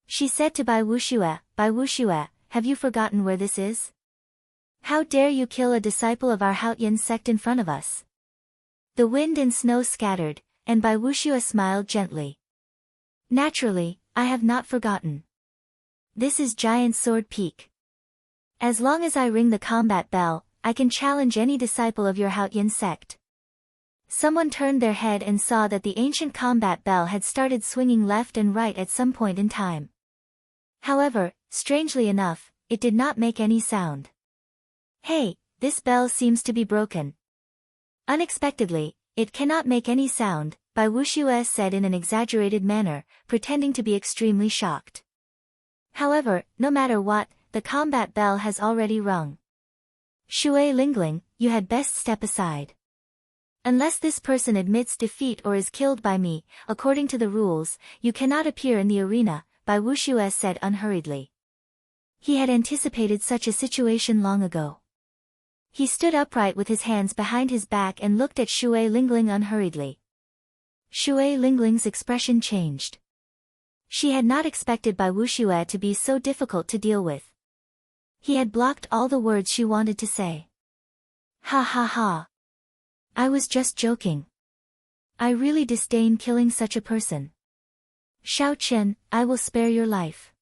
A: She said to Bai Wuxue, have you forgotten where this is? How dare you kill a disciple of our Haoyan sect in front of us? The wind and snow scattered, and Bai Wuxue smiled gently. Naturally, I have not forgotten. This is Giant Sword Peak. As long as I ring the combat bell, I can challenge any disciple of your Haoyan sect. Someone turned their head and saw that the ancient combat bell had started swinging left and right at some point in time. However, strangely enough, it did not make any sound. Hey, this bell seems to be broken. Unexpectedly, it cannot make any sound, Bai Wuxue said in an exaggerated manner, pretending to be extremely shocked. However, no matter what, the combat bell has already rung. Shui Lingling, you had best step aside. Unless this person admits defeat or is killed by me, according to the rules, you cannot appear in the arena, Bai Wuxue said unhurriedly. He had anticipated such a situation long ago. He stood upright with his hands behind his back and looked at Shui Lingling unhurriedly. Shui Lingling's expression changed. She had not expected Bai Wuxue to be so difficult to deal with. He had blocked all the words she wanted to say. Ha ha ha. I was just joking. I really disdain killing such a person. Shao Chen, I will spare your life.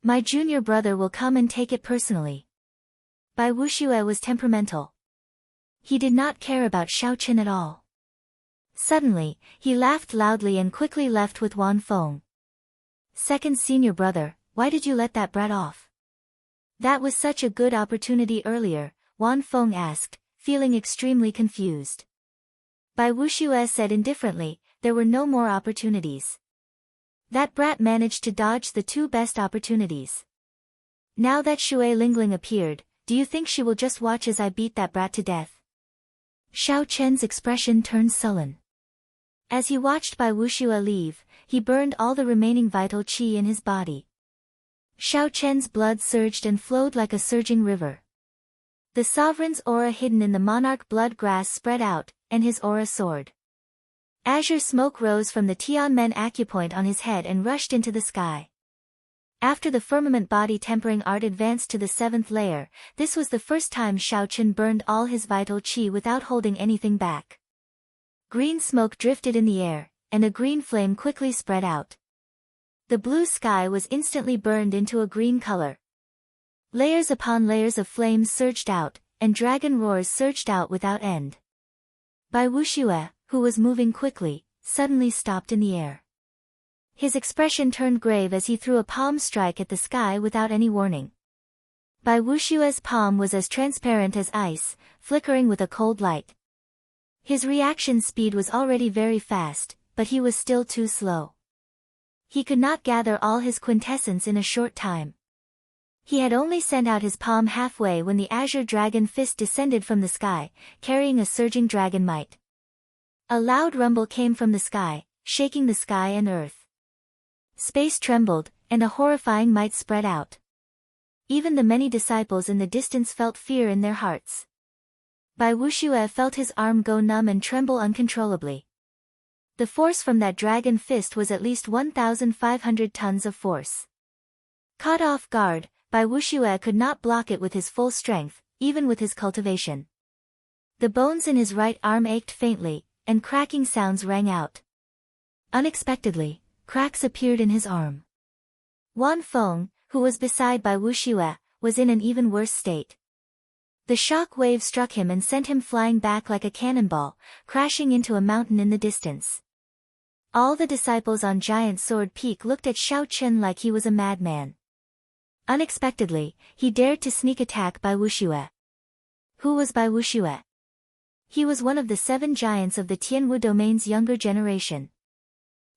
A: My junior brother will come and take it personally. Bai Wuxue was temperamental. He did not care about Shao Chen at all. Suddenly, he laughed loudly and quickly left with Wan Feng. Second senior brother, why did you let that brat off? That was such a good opportunity earlier, Wan Feng asked, feeling extremely confused. Bai Wuxue said indifferently, there were no more opportunities. That brat managed to dodge the two best opportunities. Now that Shui Lingling appeared, do you think she will just watch as I beat that brat to death? Shao Chen's expression turned sullen. As he watched Bai Wuxue leave, he burned all the remaining vital qi in his body. Shao Chen's blood surged and flowed like a surging river. The sovereign's aura hidden in the monarch blood grass spread out, and his aura soared. Azure smoke rose from the Tianmen acupoint on his head and rushed into the sky. After the firmament body tempering art advanced to the 7th layer, this was the first time Shao Chen burned all his vital qi without holding anything back. Green smoke drifted in the air, and a green flame quickly spread out. The blue sky was instantly burned into a green color. Layers upon layers of flames surged out, and dragon roars surged out without end. Bai Wuxue, who was moving quickly, suddenly stopped in the air. His expression turned grave as he threw a palm strike at the sky without any warning. Bai Wuxue's palm was as transparent as ice, flickering with a cold light. His reaction speed was already very fast, but he was still too slow. He could not gather all his quintessence in a short time. He had only sent out his palm halfway when the azure dragon fist descended from the sky, carrying a surging dragon might. A loud rumble came from the sky, shaking the sky and earth. Space trembled, and a horrifying might spread out. Even the many disciples in the distance felt fear in their hearts. Bai Wuxue felt his arm go numb and tremble uncontrollably. The force from that dragon fist was at least 1,500 tons of force. Caught off guard, Bai Wuxue could not block it with his full strength, even with his cultivation. The bones in his right arm ached faintly, and cracking sounds rang out. Unexpectedly, cracks appeared in his arm. Wan Feng, who was beside Bai Wuxue, was in an even worse state. The shock wave struck him and sent him flying back like a cannonball, crashing into a mountain in the distance. All the disciples on Giant Sword Peak looked at Shao Chen like he was a madman. Unexpectedly, he dared to sneak attack Bai Wuxue. Who was Bai Wuxue? He was one of the 7 giants of the Tianwu domain's younger generation.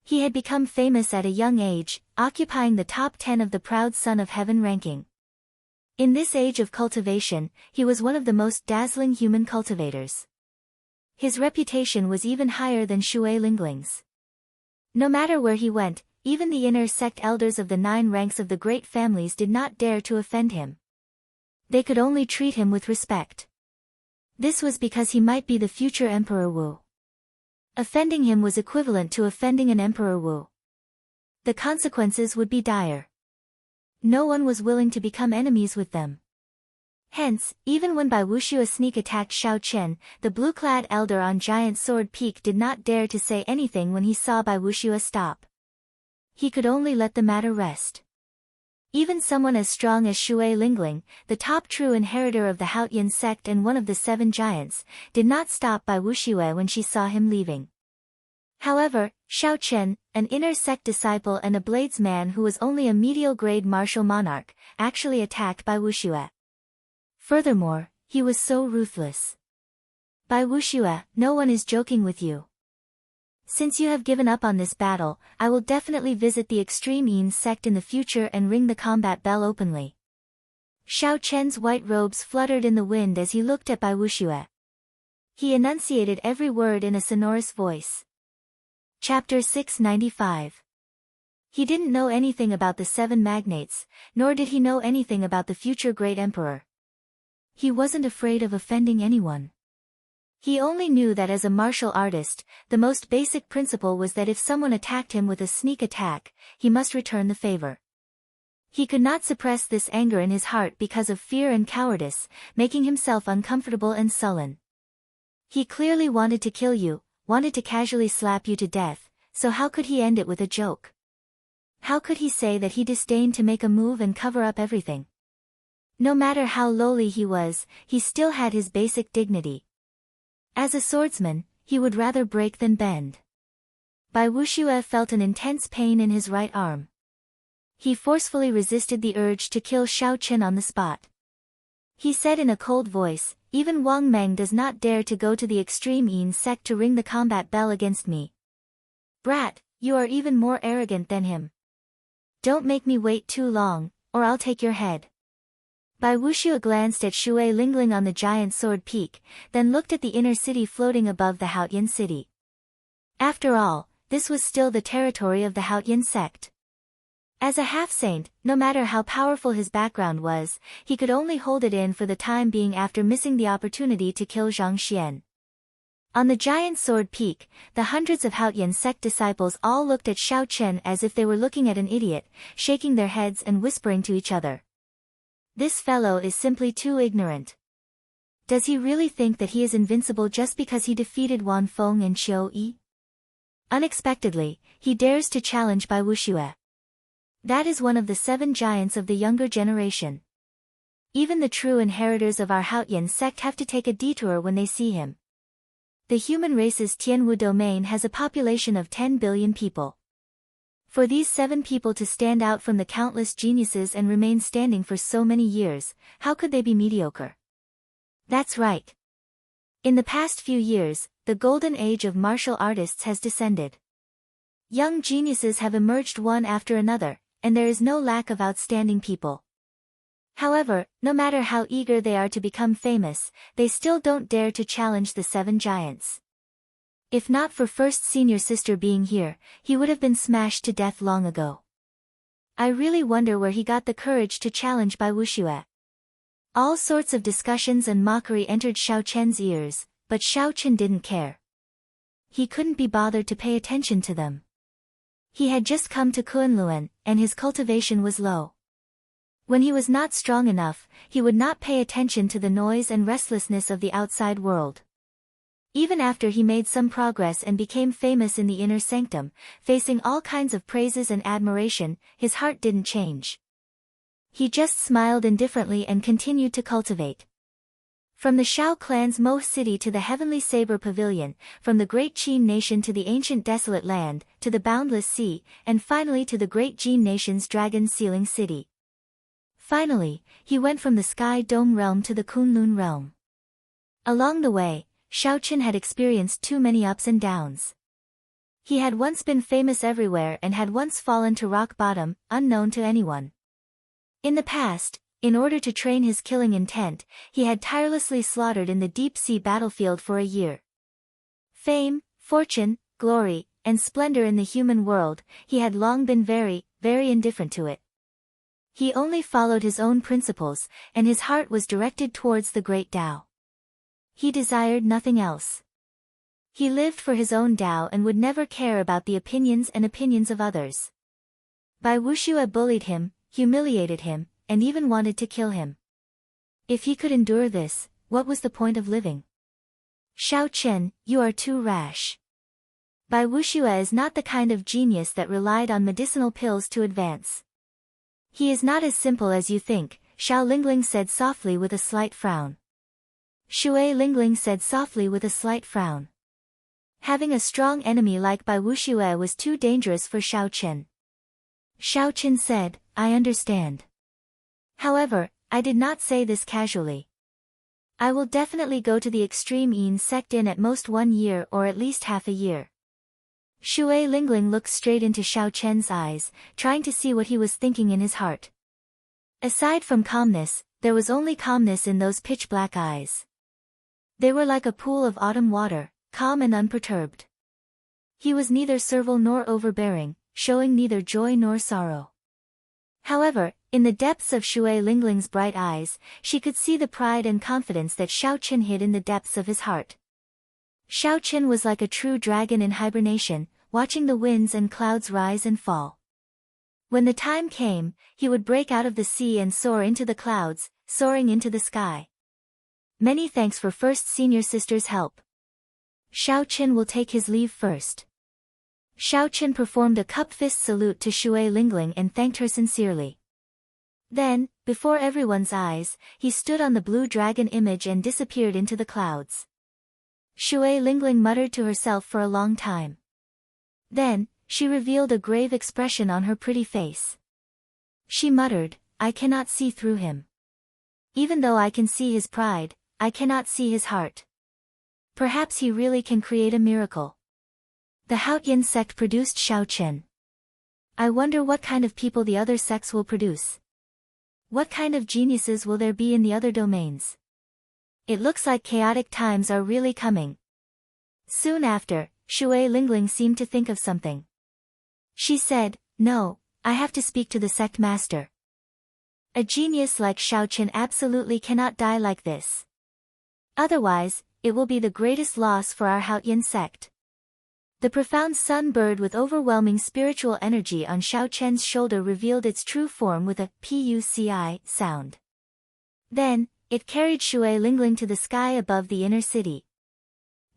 A: He had become famous at a young age, occupying the top 10 of the Proud Son of Heaven ranking. In this age of cultivation, he was one of the most dazzling human cultivators. His reputation was even higher than Shui Lingling's. No matter where he went, even the inner sect elders of the 9 ranks of the great families did not dare to offend him. They could only treat him with respect. This was because he might be the future Emperor Wu. Offending him was equivalent to offending an Emperor Wu. The consequences would be dire. No one was willing to become enemies with them. Hence, even when Bai Wuxue sneak attacked Shao Qian, the blue-clad elder on Giant Sword Peak did not dare to say anything when he saw Bai Wuxue stop. He could only let the matter rest. Even someone as strong as Shui Lingling, the top true inheritor of the Haotian sect and one of the 7 giants, did not stop Bai Wuxue when she saw him leaving. However, Shao Qian, an inner sect disciple and a bladesman who was only a medial-grade martial monarch, actually attacked Bai Wuxue. Furthermore, he was so ruthless. Bai Wuxue, no one is joking with you. Since you have given up on this battle, I will definitely visit the extreme Yin sect in the future and ring the combat bell openly. Shao Qian's white robes fluttered in the wind as he looked at Bai Wuxue. He enunciated every word in a sonorous voice. Chapter 695. He didn't know anything about the 7 magnates, nor did he know anything about the future great emperor. He wasn't afraid of offending anyone. He only knew that as a martial artist, the most basic principle was that if someone attacked him with a sneak attack, he must return the favor. He could not suppress this anger in his heart because of fear and cowardice, making himself uncomfortable and sullen. He clearly wanted to kill you, wanted to casually slap you to death, so how could he end it with a joke? How could he say that he disdained to make a move and cover up everything? No matter how lowly he was, he still had his basic dignity. As a swordsman, he would rather break than bend. Bai Wuxue felt an intense pain in his right arm. He forcefully resisted the urge to kill Shao Qian on the spot. He said in a cold voice, "Even Wang Meng does not dare to go to the extreme Yin sect to ring the combat bell against me. Brat, you are even more arrogant than him. Don't make me wait too long, or I'll take your head." Bai Wuxue glanced at Shui Lingling on the Giant Sword Peak, then looked at the inner city floating above the Haotian city. After all, this was still the territory of the Haotian sect. As a half-saint, no matter how powerful his background was, he could only hold it in for the time being after missing the opportunity to kill Zhang Xian. On the Giant Sword Peak, the hundreds of Haotian sect disciples all looked at Shao Qian as if they were looking at an idiot, shaking their heads and whispering to each other. This fellow is simply too ignorant. Does he really think that he is invincible just because he defeated Wan Feng and Qiu Yi? Unexpectedly, he dares to challenge Bai Wuxue. That is one of the 7 giants of the younger generation. Even the true inheritors of our Haotian sect have to take a detour when they see him. The human race's Tianwu domain has a population of 10 billion people. For these 7 people to stand out from the countless geniuses and remain standing for so many years, how could they be mediocre? That's right. In the past few years, the golden age of martial artists has descended. Young geniuses have emerged one after another, and there is no lack of outstanding people. However, no matter how eager they are to become famous, they still don't dare to challenge the 7 giants. If not for first senior sister being here, he would have been smashed to death long ago. I really wonder where he got the courage to challenge Bai Wuxue. All sorts of discussions and mockery entered Shao Qian's ears, but Shao Qian didn't care. He couldn't be bothered to pay attention to them. He had just come to Kunlun, and his cultivation was low. When he was not strong enough, he would not pay attention to the noise and restlessness of the outside world. Even after he made some progress and became famous in the inner sanctum, facing all kinds of praises and admiration, his heart didn't change. He just smiled indifferently and continued to cultivate. From the Shao clan's Mo city to the Heavenly Saber Pavilion, from the great Qin nation to the ancient desolate land, to the boundless sea, and finally to the great Jin nation's dragon sealing city. Finally, he went from the Sky Dome realm to the Kunlun realm. Along the way, Shao Qian had experienced too many ups and downs. He had once been famous everywhere and had once fallen to rock bottom, unknown to anyone. In the past, In order to train his killing intent, he had tirelessly slaughtered in the deep-sea battlefield for a year. Fame, fortune, glory, and splendor in the human world, he had long been very, very indifferent to it. He only followed his own principles, and his heart was directed towards the great Tao. He desired nothing else. He lived for his own Tao and would never care about the opinions of others. Bai Wuxue bullied him, humiliated him, and even wanted to kill him. If he could endure this, what was the point of living? Shao Chen, you are too rash. Bai Wuxue is not the kind of genius that relied on medicinal pills to advance. He is not as simple as you think, Xiao Lingling said softly with a slight frown. Shui Lingling said softly with a slight frown. Having a strong enemy like Bai Wuxue was too dangerous for Shao Chen. Shao Chen said, I understand. However, I did not say this casually. I will definitely go to the extreme Yin sect in at most 1 year or at least half a year. Shui Lingling looked straight into Shao Chen's eyes, trying to see what he was thinking in his heart. Aside from calmness, there was only calmness in those pitch-black eyes. They were like a pool of autumn water, calm and unperturbed. He was neither servile nor overbearing, showing neither joy nor sorrow. However, in the depths of Shui Lingling's bright eyes, she could see the pride and confidence that Shao Chen hid in the depths of his heart. Shao Chen was like a true dragon in hibernation, watching the winds and clouds rise and fall. When the time came, he would break out of the sea and soar into the clouds, soaring into the sky. Many thanks for First Senior Sister's help. Shao Chen will take his leave first. Shao Chen performed a cup-fist salute to Shui Lingling and thanked her sincerely. Then, before everyone's eyes, he stood on the blue dragon image and disappeared into the clouds. Shui Lingling muttered to herself for a long time. Then, she revealed a grave expression on her pretty face. She muttered, I cannot see through him. Even though I can see his pride, I cannot see his heart. Perhaps he really can create a miracle. The Haotian sect produced Shao Chen. I wonder what kind of people the other sects will produce. What kind of geniuses will there be in the other domains? It looks like chaotic times are really coming. Soon after, Shui Lingling seemed to think of something. She said, no, I have to speak to the sect master. A genius like Shao Chen absolutely cannot die like this. Otherwise, it will be the greatest loss for our Haotian sect. The profound sun bird with overwhelming spiritual energy on Shao Chen's shoulder revealed its true form with a puci sound. Then, it carried Shui Lingling to the sky above the inner city.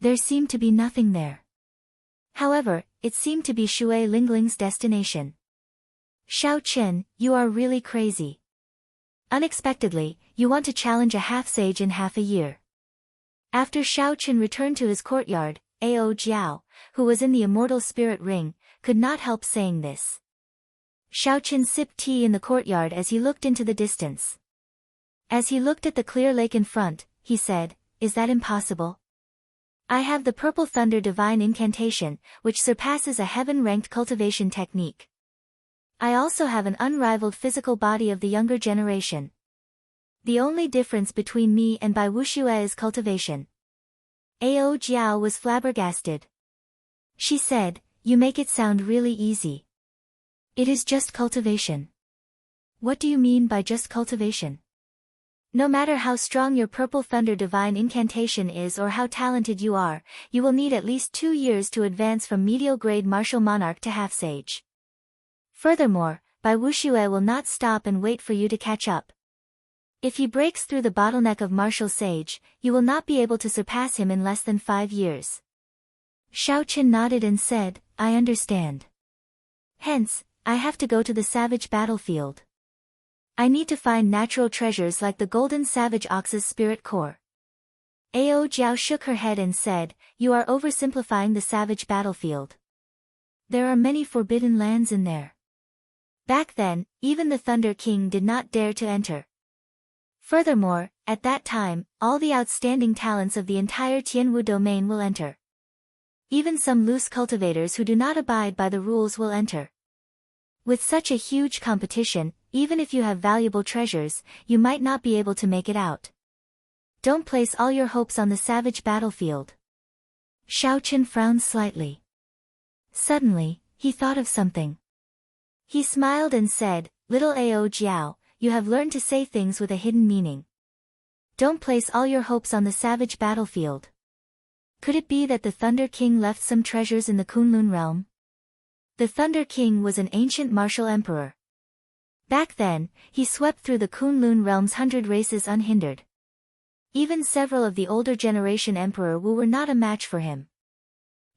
A: There seemed to be nothing there. However, it seemed to be Shui Lingling's destination. Shao Chen, you are really crazy. Unexpectedly, you want to challenge a half-sage in half a year. After Shao Chen returned to his courtyard, Ao Jiao, who was in the Immortal Spirit Ring, could not help saying this. Shao Chen sipped tea in the courtyard as he looked into the distance. As he looked at the clear lake in front, he said, is that impossible? I have the Purple Thunder Divine Incantation, which surpasses a heaven-ranked cultivation technique. I also have an unrivaled physical body of the younger generation. The only difference between me and Bai Wuxue is cultivation. Ao Jiao was flabbergasted. She said, you make it sound really easy. It is just cultivation. What do you mean by just cultivation? No matter how strong your Purple Thunder Divine Incantation is or how talented you are, you will need at least 2 years to advance from medial grade Martial Monarch to Half-Sage. Furthermore, Bai Wuxue will not stop and wait for you to catch up. If he breaks through the bottleneck of Martial Sage, you will not be able to surpass him in less than 5 years. Shao Chen nodded and said, I understand. Hence, I have to go to the savage battlefield. I need to find natural treasures like the golden savage ox's spirit core. Ao Jiao shook her head and said, you are oversimplifying the savage battlefield. There are many forbidden lands in there. Back then, even the Thunder King did not dare to enter. Furthermore, at that time, all the outstanding talents of the entire Tianwu domain will enter. Even some loose cultivators who do not abide by the rules will enter. With such a huge competition, even if you have valuable treasures, you might not be able to make it out. Don't place all your hopes on the savage battlefield. Xiaochen frowned slightly. Suddenly, he thought of something. He smiled and said, "Little Ao Jiao, you have learned to say things with a hidden meaning. Don't place all your hopes on the savage battlefield. Could it be that the Thunder King left some treasures in the Kunlun realm?" The Thunder King was an ancient martial emperor. Back then, he swept through the Kunlun realm's 100 races unhindered. Even several of the older generation emperor Wu were not a match for him.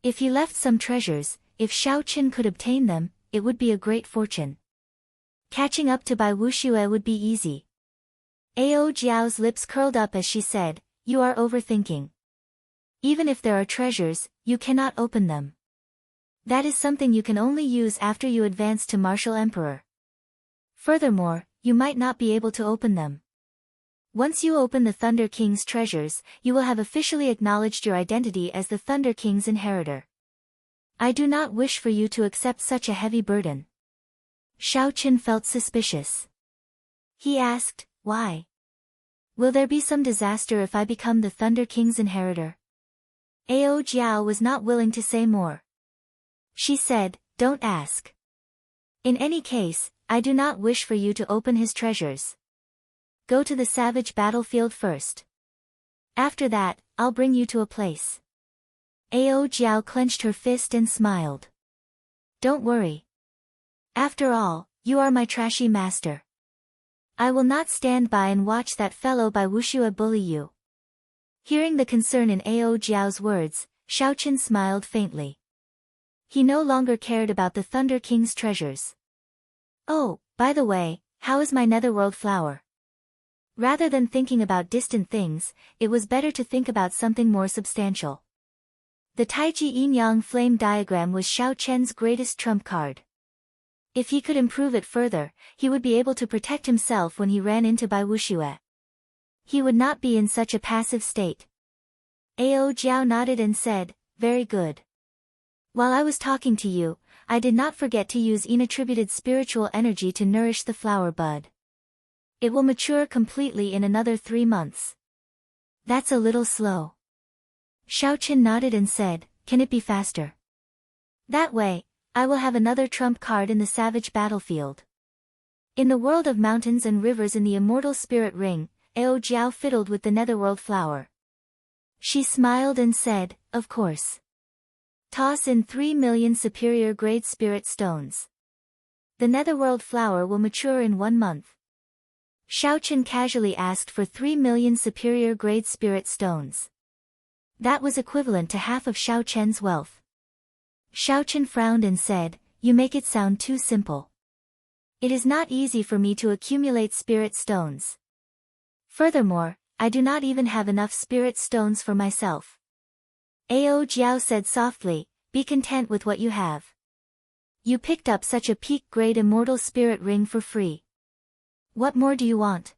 A: If he left some treasures, if Xiaochen could obtain them, it would be a great fortune. Catching up to Bai Wuxue would be easy. Ao Jiao's lips curled up as she said, "You are overthinking. Even if there are treasures, you cannot open them. That is something you can only use after you advance to Martial Emperor. Furthermore, you might not be able to open them. Once you open the Thunder King's treasures, you will have officially acknowledged your identity as the Thunder King's inheritor. I do not wish for you to accept such a heavy burden." Xiaochen felt suspicious. He asked, "Why? Will there be some disaster if I become the Thunder King's inheritor?" Ao Jiao was not willing to say more. She said, "Don't ask. In any case, I do not wish for you to open his treasures. Go to the savage battlefield first. After that, I'll bring you to a place." Ao Jiao clenched her fist and smiled. "Don't worry. After all, you are my trashy master. I will not stand by and watch that fellow Bai Wuxue bully you." Hearing the concern in Ao Jiao's words, Xiaochen smiled faintly. He no longer cared about the Thunder King's treasures. "Oh, by the way, how is my netherworld flower?" Rather than thinking about distant things, it was better to think about something more substantial. The Taiji Yin-Yang flame diagram was Xiaochen's greatest trump card. If he could improve it further, he would be able to protect himself when he ran into Bai Wuxue. He would not be in such a passive state. Ao Jiao nodded and said, "Very good. While I was talking to you, I did not forget to use inattributed spiritual energy to nourish the flower bud. It will mature completely in another 3 months. That's a little slow." Xiaochen nodded and said, "Can it be faster? That way, I will have another trump card in the savage battlefield." In the world of mountains and rivers in the Immortal Spirit Ring, Ao Jiao fiddled with the netherworld flower. She smiled and said, "Of course. Toss in 3 million superior grade spirit stones. The netherworld flower will mature in 1 month." Xiaochen casually asked for 3 million superior grade spirit stones. That was equivalent to half of Xiaochen's wealth. Xiaochen frowned and said, "You make it sound too simple. It is not easy for me to accumulate spirit stones. Furthermore, I do not even have enough spirit stones for myself." Ao Jiao said softly, "Be content with what you have. You picked up such a peak-grade immortal spirit ring for free. What more do you want?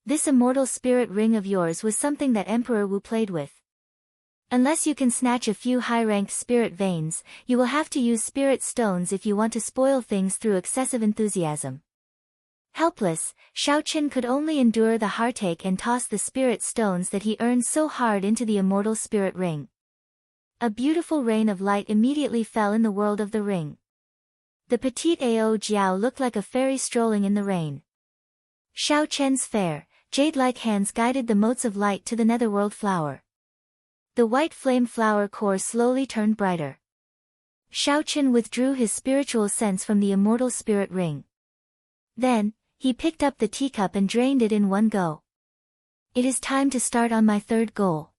A: This immortal spirit ring of yours was something that Emperor Wu played with. Unless you can snatch a few high-ranked spirit veins, you will have to use spirit stones if you want to spoil things through excessive enthusiasm." Helpless, Xiaochen could only endure the heartache and toss the spirit stones that he earned so hard into the immortal spirit ring. A beautiful rain of light immediately fell in the world of the ring. The petite Ao Jiao looked like a fairy strolling in the rain. Xiaochen's fair, jade-like hands guided the motes of light to the netherworld flower. The white flame flower core slowly turned brighter. Xiaochen withdrew his spiritual sense from the immortal spirit ring. Then, he picked up the teacup and drained it in one go. "It is time to start on my third goal."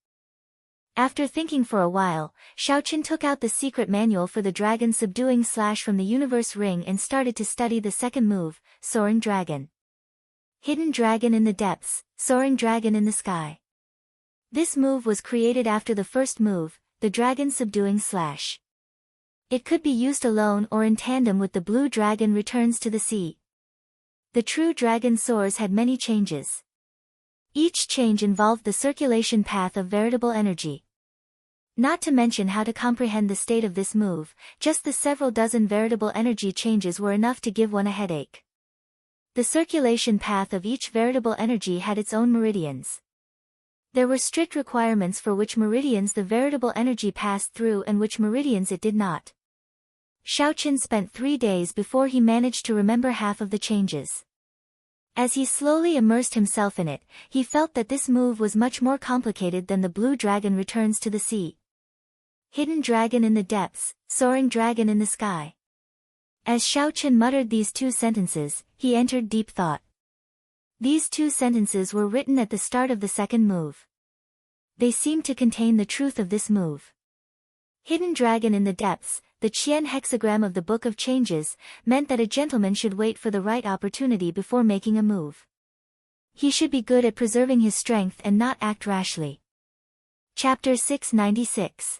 A: After thinking for a while, Xiaochen took out the secret manual for the dragon subduing slash from the universe ring and started to study the second move, Soaring Dragon. Hidden dragon in the depths, soaring dragon in the sky. This move was created after the first move, the dragon subduing slash. It could be used alone or in tandem with the blue dragon returns to the sea. The true dragon soars had many changes. Each change involved the circulation path of veritable energy. Not to mention how to comprehend the state of this move, just the several dozen veritable energy changes were enough to give one a headache. The circulation path of each veritable energy had its own meridians. There were strict requirements for which meridians the veritable energy passed through and which meridians it did not. Xiaoqin spent 3 days before he managed to remember half of the changes. As he slowly immersed himself in it, he felt that this move was much more complicated than the blue dragon returns to the sea. Hidden dragon in the depths, soaring dragon in the sky. As Xiaoqin muttered these 2 sentences, he entered deep thought. These 2 sentences were written at the start of the second move. They seemed to contain the truth of this move. Hidden dragon in the depths, the Qian hexagram of the Book of Changes, meant that a gentleman should wait for the right opportunity before making a move. He should be good at preserving his strength and not act rashly. Chapter 696.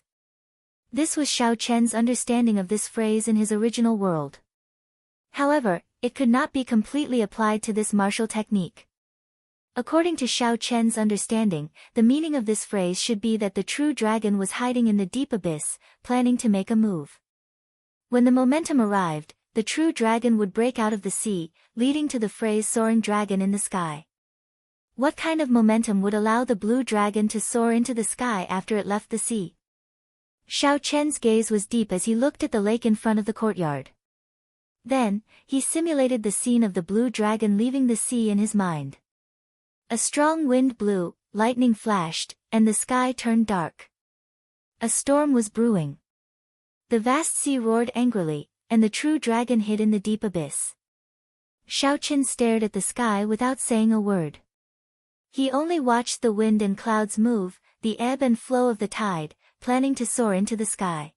A: This was Xiaoqian's understanding of this phrase in his original world. However, it could not be completely applied to this martial technique. According to Xiaoqian's understanding, the meaning of this phrase should be that the true dragon was hiding in the deep abyss, planning to make a move. When the momentum arrived, the true dragon would break out of the sea, leading to the phrase soaring dragon in the sky. What kind of momentum would allow the blue dragon to soar into the sky after it left the sea? Xiaoqian's gaze was deep as he looked at the lake in front of the courtyard. Then, he simulated the scene of the blue dragon leaving the sea in his mind. A strong wind blew, lightning flashed, and the sky turned dark. A storm was brewing. The vast sea roared angrily, and the true dragon hid in the deep abyss. Xiaoqin stared at the sky without saying a word. He only watched the wind and clouds move, the ebb and flow of the tide, planning to soar into the sky.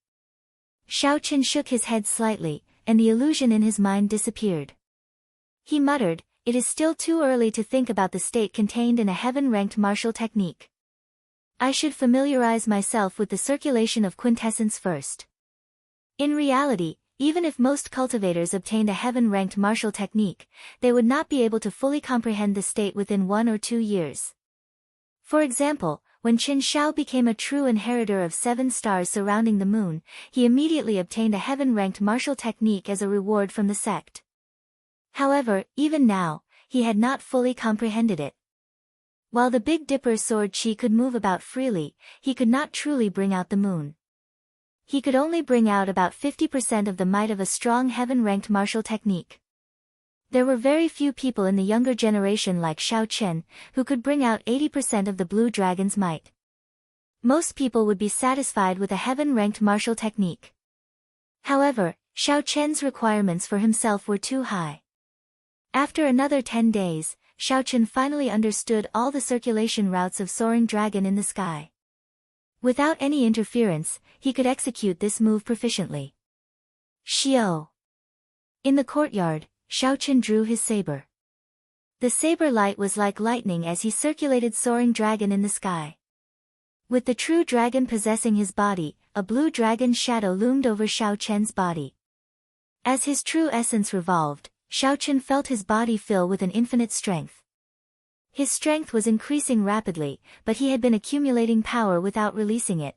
A: Xiaoqin shook his head slightly, and the illusion in his mind disappeared. He muttered, "It is still too early to think about the state contained in a heaven-ranked martial technique. I should familiarize myself with the circulation of quintessence first." In reality, even if most cultivators obtained a heaven-ranked martial technique, they would not be able to fully comprehend the state within 1 or 2 years. For example, when Qin Shao became a true inheritor of 7 stars surrounding the moon, he immediately obtained a heaven-ranked martial technique as a reward from the sect. However, even now, he had not fully comprehended it. While the Big Dipper sword chi could move about freely, he could not truly bring out the moon. He could only bring out about 50% of the might of a strong heaven-ranked martial technique. There were very few people in the younger generation like Xiaoqian, who could bring out 80% of the blue dragon's might. Most people would be satisfied with a heaven-ranked martial technique. However, Xiaoqian's requirements for himself were too high. After another 10 days, Xiaoqian finally understood all the circulation routes of soaring dragon in the sky. Without any interference, he could execute this move proficiently. Xiao. In the courtyard, Xiaoqian drew his saber. The saber light was like lightning as he circulated soaring dragon in the sky. With the true dragon possessing his body, a blue dragon's shadow loomed over Xiaoqian's body. As his true essence revolved, Xiaoqian felt his body fill with an infinite strength. His strength was increasing rapidly, but he had been accumulating power without releasing it.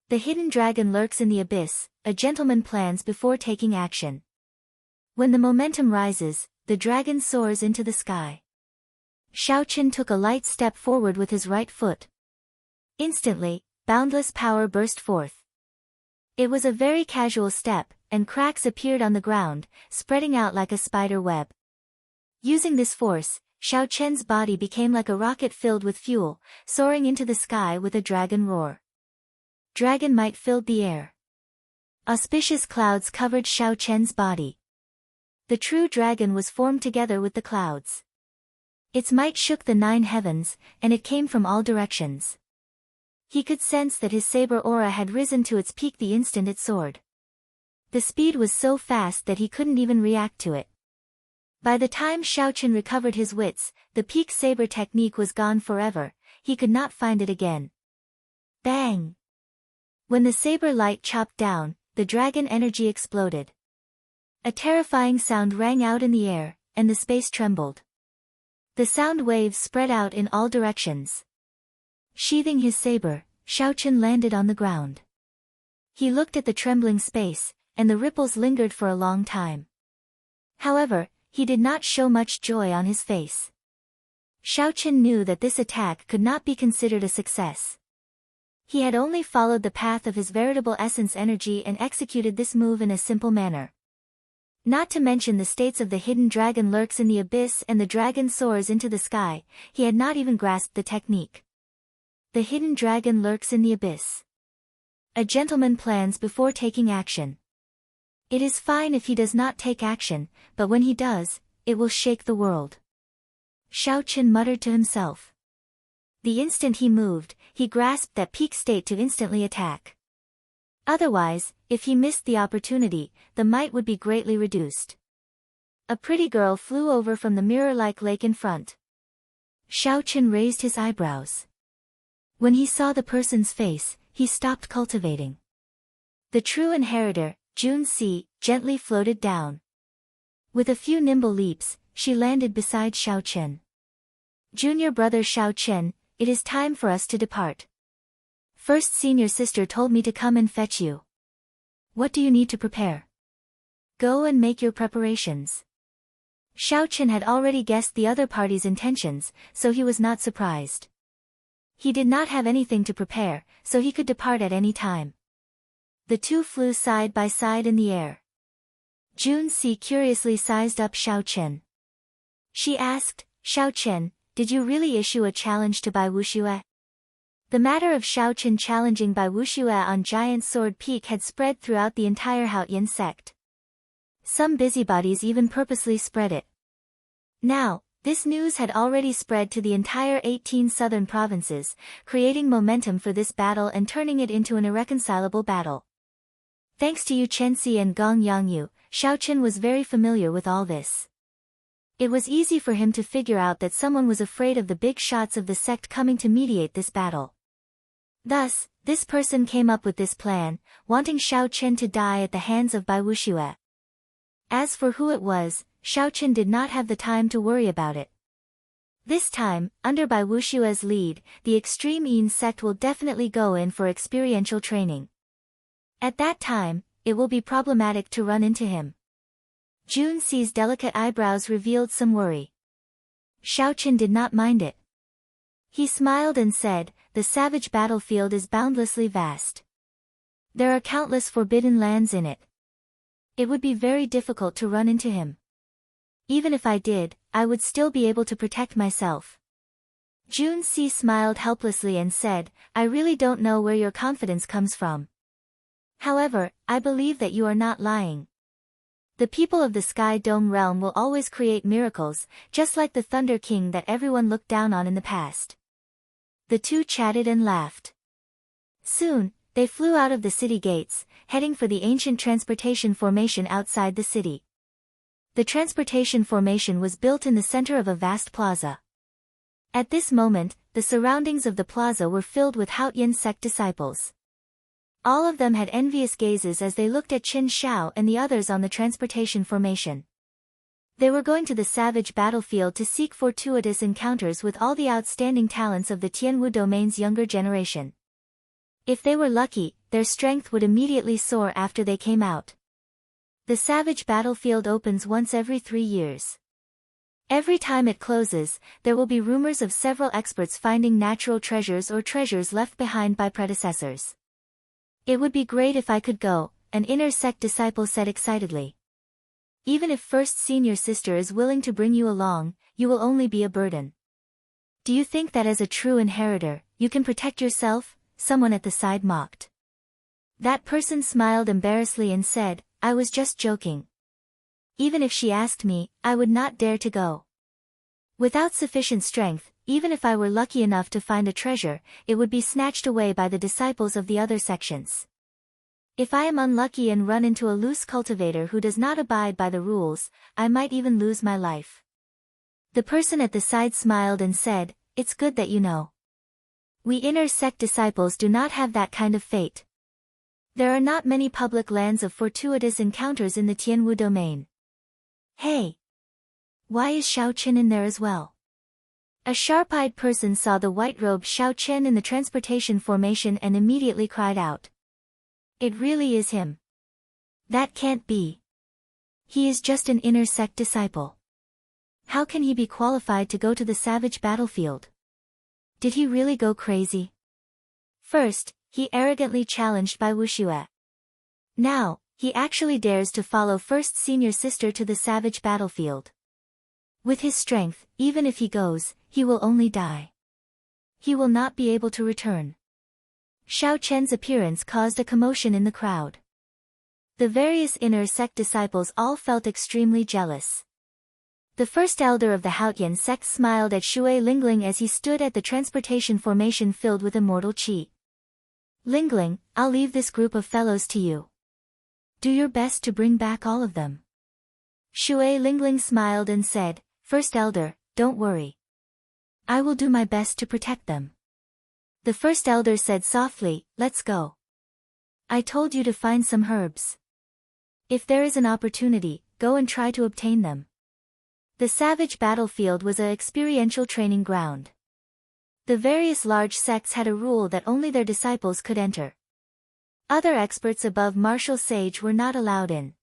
A: The hidden dragon lurks in the abyss, a gentleman plans before taking action. When the momentum rises, the dragon soars into the sky. Xiaoqian took a light step forward with his right foot. Instantly, boundless power burst forth. It was a very casual step, and cracks appeared on the ground, spreading out like a spider web. Using this force, Xiaoqian's body became like a rocket filled with fuel, soaring into the sky with a dragon roar. Dragon might filled the air. Auspicious clouds covered Xiaoqian's body. The true dragon was formed together with the clouds. Its might shook the 9 heavens, and it came from all directions. He could sense that his saber aura had risen to its peak the instant it soared. The speed was so fast that he couldn't even react to it. By the time Xiaoqian recovered his wits, the peak saber technique was gone forever, he could not find it again. Bang! When the saber light chopped down, the dragon energy exploded. A terrifying sound rang out in the air, and the space trembled. The sound waves spread out in all directions. Sheathing his saber, Xiaoqian landed on the ground. He looked at the trembling space, and the ripples lingered for a long time. However, he did not show much joy on his face. Xiaochen knew that this attack could not be considered a success. He had only followed the path of his veritable essence energy and executed this move in a simple manner. Not to mention the states of the hidden dragon lurks in the abyss and the dragon soars into the sky, he had not even grasped the technique. The hidden dragon lurks in the abyss. A gentleman plans before taking action. It is fine if he does not take action, but when he does, it will shake the world. Xiaochen muttered to himself. The instant he moved, he grasped that peak state to instantly attack. Otherwise, if he missed the opportunity, the might would be greatly reduced. A pretty girl flew over from the mirror-like lake in front. Xiaochen raised his eyebrows. When he saw the person's face, he stopped cultivating. The true inheritor, Junxi, gently floated down. With a few nimble leaps, she landed beside Xiaochen. Junior brother Xiaochen, it is time for us to depart. First senior sister told me to come and fetch you. What do you need to prepare? Go and make your preparations. Xiaochen had already guessed the other party's intentions, so he was not surprised. He did not have anything to prepare, so he could depart at any time. The two flew side by side in the air. Junxi curiously sized up Xiaochen. She asked, Xiaochen, did you really issue a challenge to Bai Wuxue? The matter of Xiaochen challenging Bai Wuxue on Giant Sword Peak had spread throughout the entire Haoyan sect. Some busybodies even purposely spread it. Now, this news had already spread to the entire 18 southern provinces, creating momentum for this battle and turning it into an irreconcilable battle. Thanks to Yu Chenxi and Gong Yangyu, Xiaochen was very familiar with all this. It was easy for him to figure out that someone was afraid of the big shots of the sect coming to mediate this battle. Thus, this person came up with this plan, wanting Xiaochen to die at the hands of Bai Wuxue. As for who it was, Xiaochen did not have the time to worry about it. This time, under Bai Wuxue's lead, the Extreme Yin sect will definitely go in for experiential training. At that time, it will be problematic to run into him. Junxi's delicate eyebrows revealed some worry. Xiaochen did not mind it. He smiled and said, the savage battlefield is boundlessly vast. There are countless forbidden lands in it. It would be very difficult to run into him. Even if I did, I would still be able to protect myself. Junxi smiled helplessly and said, I really don't know where your confidence comes from. However, I believe that you are not lying. The people of the Sky Dome realm will always create miracles, just like the Thunder King that everyone looked down on in the past. The two chatted and laughed. Soon, they flew out of the city gates, heading for the ancient transportation formation outside the city. The transportation formation was built in the center of a vast plaza. At this moment, the surroundings of the plaza were filled with Haoyan sect disciples. All of them had envious gazes as they looked at Qin Xiao and the others on the transportation formation. They were going to the savage battlefield to seek fortuitous encounters with all the outstanding talents of the Tianwu domain's younger generation. If they were lucky, their strength would immediately soar after they came out. The savage battlefield opens once every 3 years. Every time it closes, there will be rumors of several experts finding natural treasures or treasures left behind by predecessors. It would be great if I could go, an inner sect disciple said excitedly. Even if first senior sister is willing to bring you along, you will only be a burden. Do you think that as a true inheritor, you can protect yourself? Someone at the side mocked. That person smiled embarrassedly and said, I was just joking. Even if she asked me, I would not dare to go. Without sufficient strength, even if I were lucky enough to find a treasure, it would be snatched away by the disciples of the other sections. If I am unlucky and run into a loose cultivator who does not abide by the rules, I might even lose my life. The person at the side smiled and said, it's good that you know. We inner sect disciples do not have that kind of fate. There are not many public lands of fortuitous encounters in the Tianwu domain. Hey! Why is Xiaochen in there as well? A sharp-eyed person saw the white-robed Xiaochen in the transportation formation and immediately cried out. It really is him. That can't be. He is just an inner sect disciple. How can he be qualified to go to the savage battlefield? Did he really go crazy? First, he arrogantly challenged Bai Wuxue. Now, he actually dares to follow first senior sister to the savage battlefield. With his strength, even if he goes, he will only die. He will not be able to return. Xiao Chen's appearance caused a commotion in the crowd. The various inner sect disciples all felt extremely jealous. The first elder of the Haotian sect smiled at Shui Lingling as he stood at the transportation formation filled with immortal qi. Lingling, I'll leave this group of fellows to you. Do your best to bring back all of them. Shui Lingling smiled and said, First elder, don't worry. I will do my best to protect them. The first elder said softly, let's go. I told you to find some herbs. If there is an opportunity, go and try to obtain them. The savage battlefield was a experiential training ground. The various large sects had a rule that only their disciples could enter. Other experts above martial sage were not allowed in.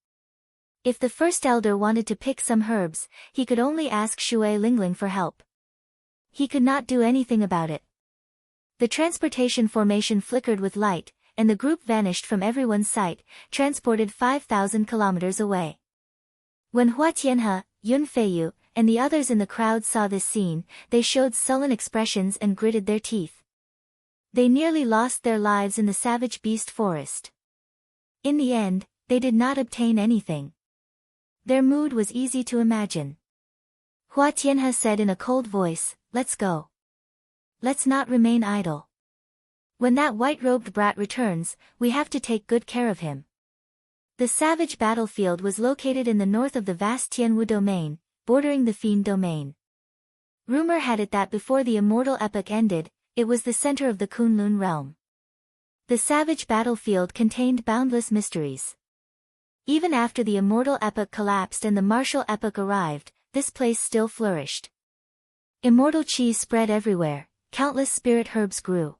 A: If the first elder wanted to pick some herbs, he could only ask Shui Lingling for help. He could not do anything about it. The transportation formation flickered with light, and the group vanished from everyone's sight, transported 5,000 kilometers away. When Hua Tianhe, Yun Feiyu, and the others in the crowd saw this scene, they showed sullen expressions and gritted their teeth. They nearly lost their lives in the savage beast forest. In the end, they did not obtain anything. Their mood was easy to imagine. Hua Tianhe said in a cold voice, let's go. Let's not remain idle. When that white-robed brat returns, we have to take good care of him. The savage battlefield was located in the north of the vast Tianwu domain, bordering the Fiend domain. Rumor had it that before the Immortal epoch ended, it was the center of the Kunlun realm. The savage battlefield contained boundless mysteries. Even after the Immortal epoch collapsed and the Martial epoch arrived, this place still flourished. Immortal qi spread everywhere, countless spirit herbs grew.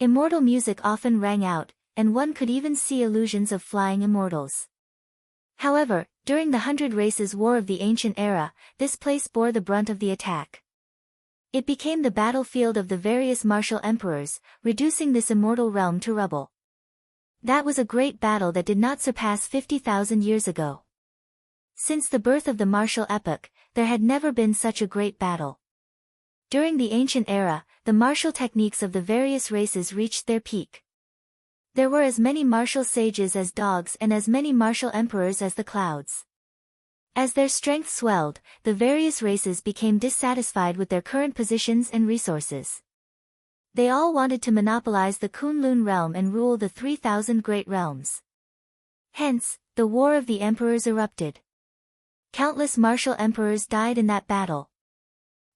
A: Immortal music often rang out, and one could even see illusions of flying immortals. However, during the 100 Races War of the Ancient Era, this place bore the brunt of the attack. It became the battlefield of the various martial emperors, reducing this immortal realm to rubble. That was a great battle that did not surpass 50,000 years ago. Since the birth of the martial epoch, there had never been such a great battle. During the Ancient Era, the martial techniques of the various races reached their peak. There were as many martial sages as dogs and as many martial emperors as the clouds. As their strength swelled, the various races became dissatisfied with their current positions and resources. They all wanted to monopolize the Kunlun realm and rule the 3,000 great realms. Hence, the War of the Emperors erupted. Countless martial emperors died in that battle.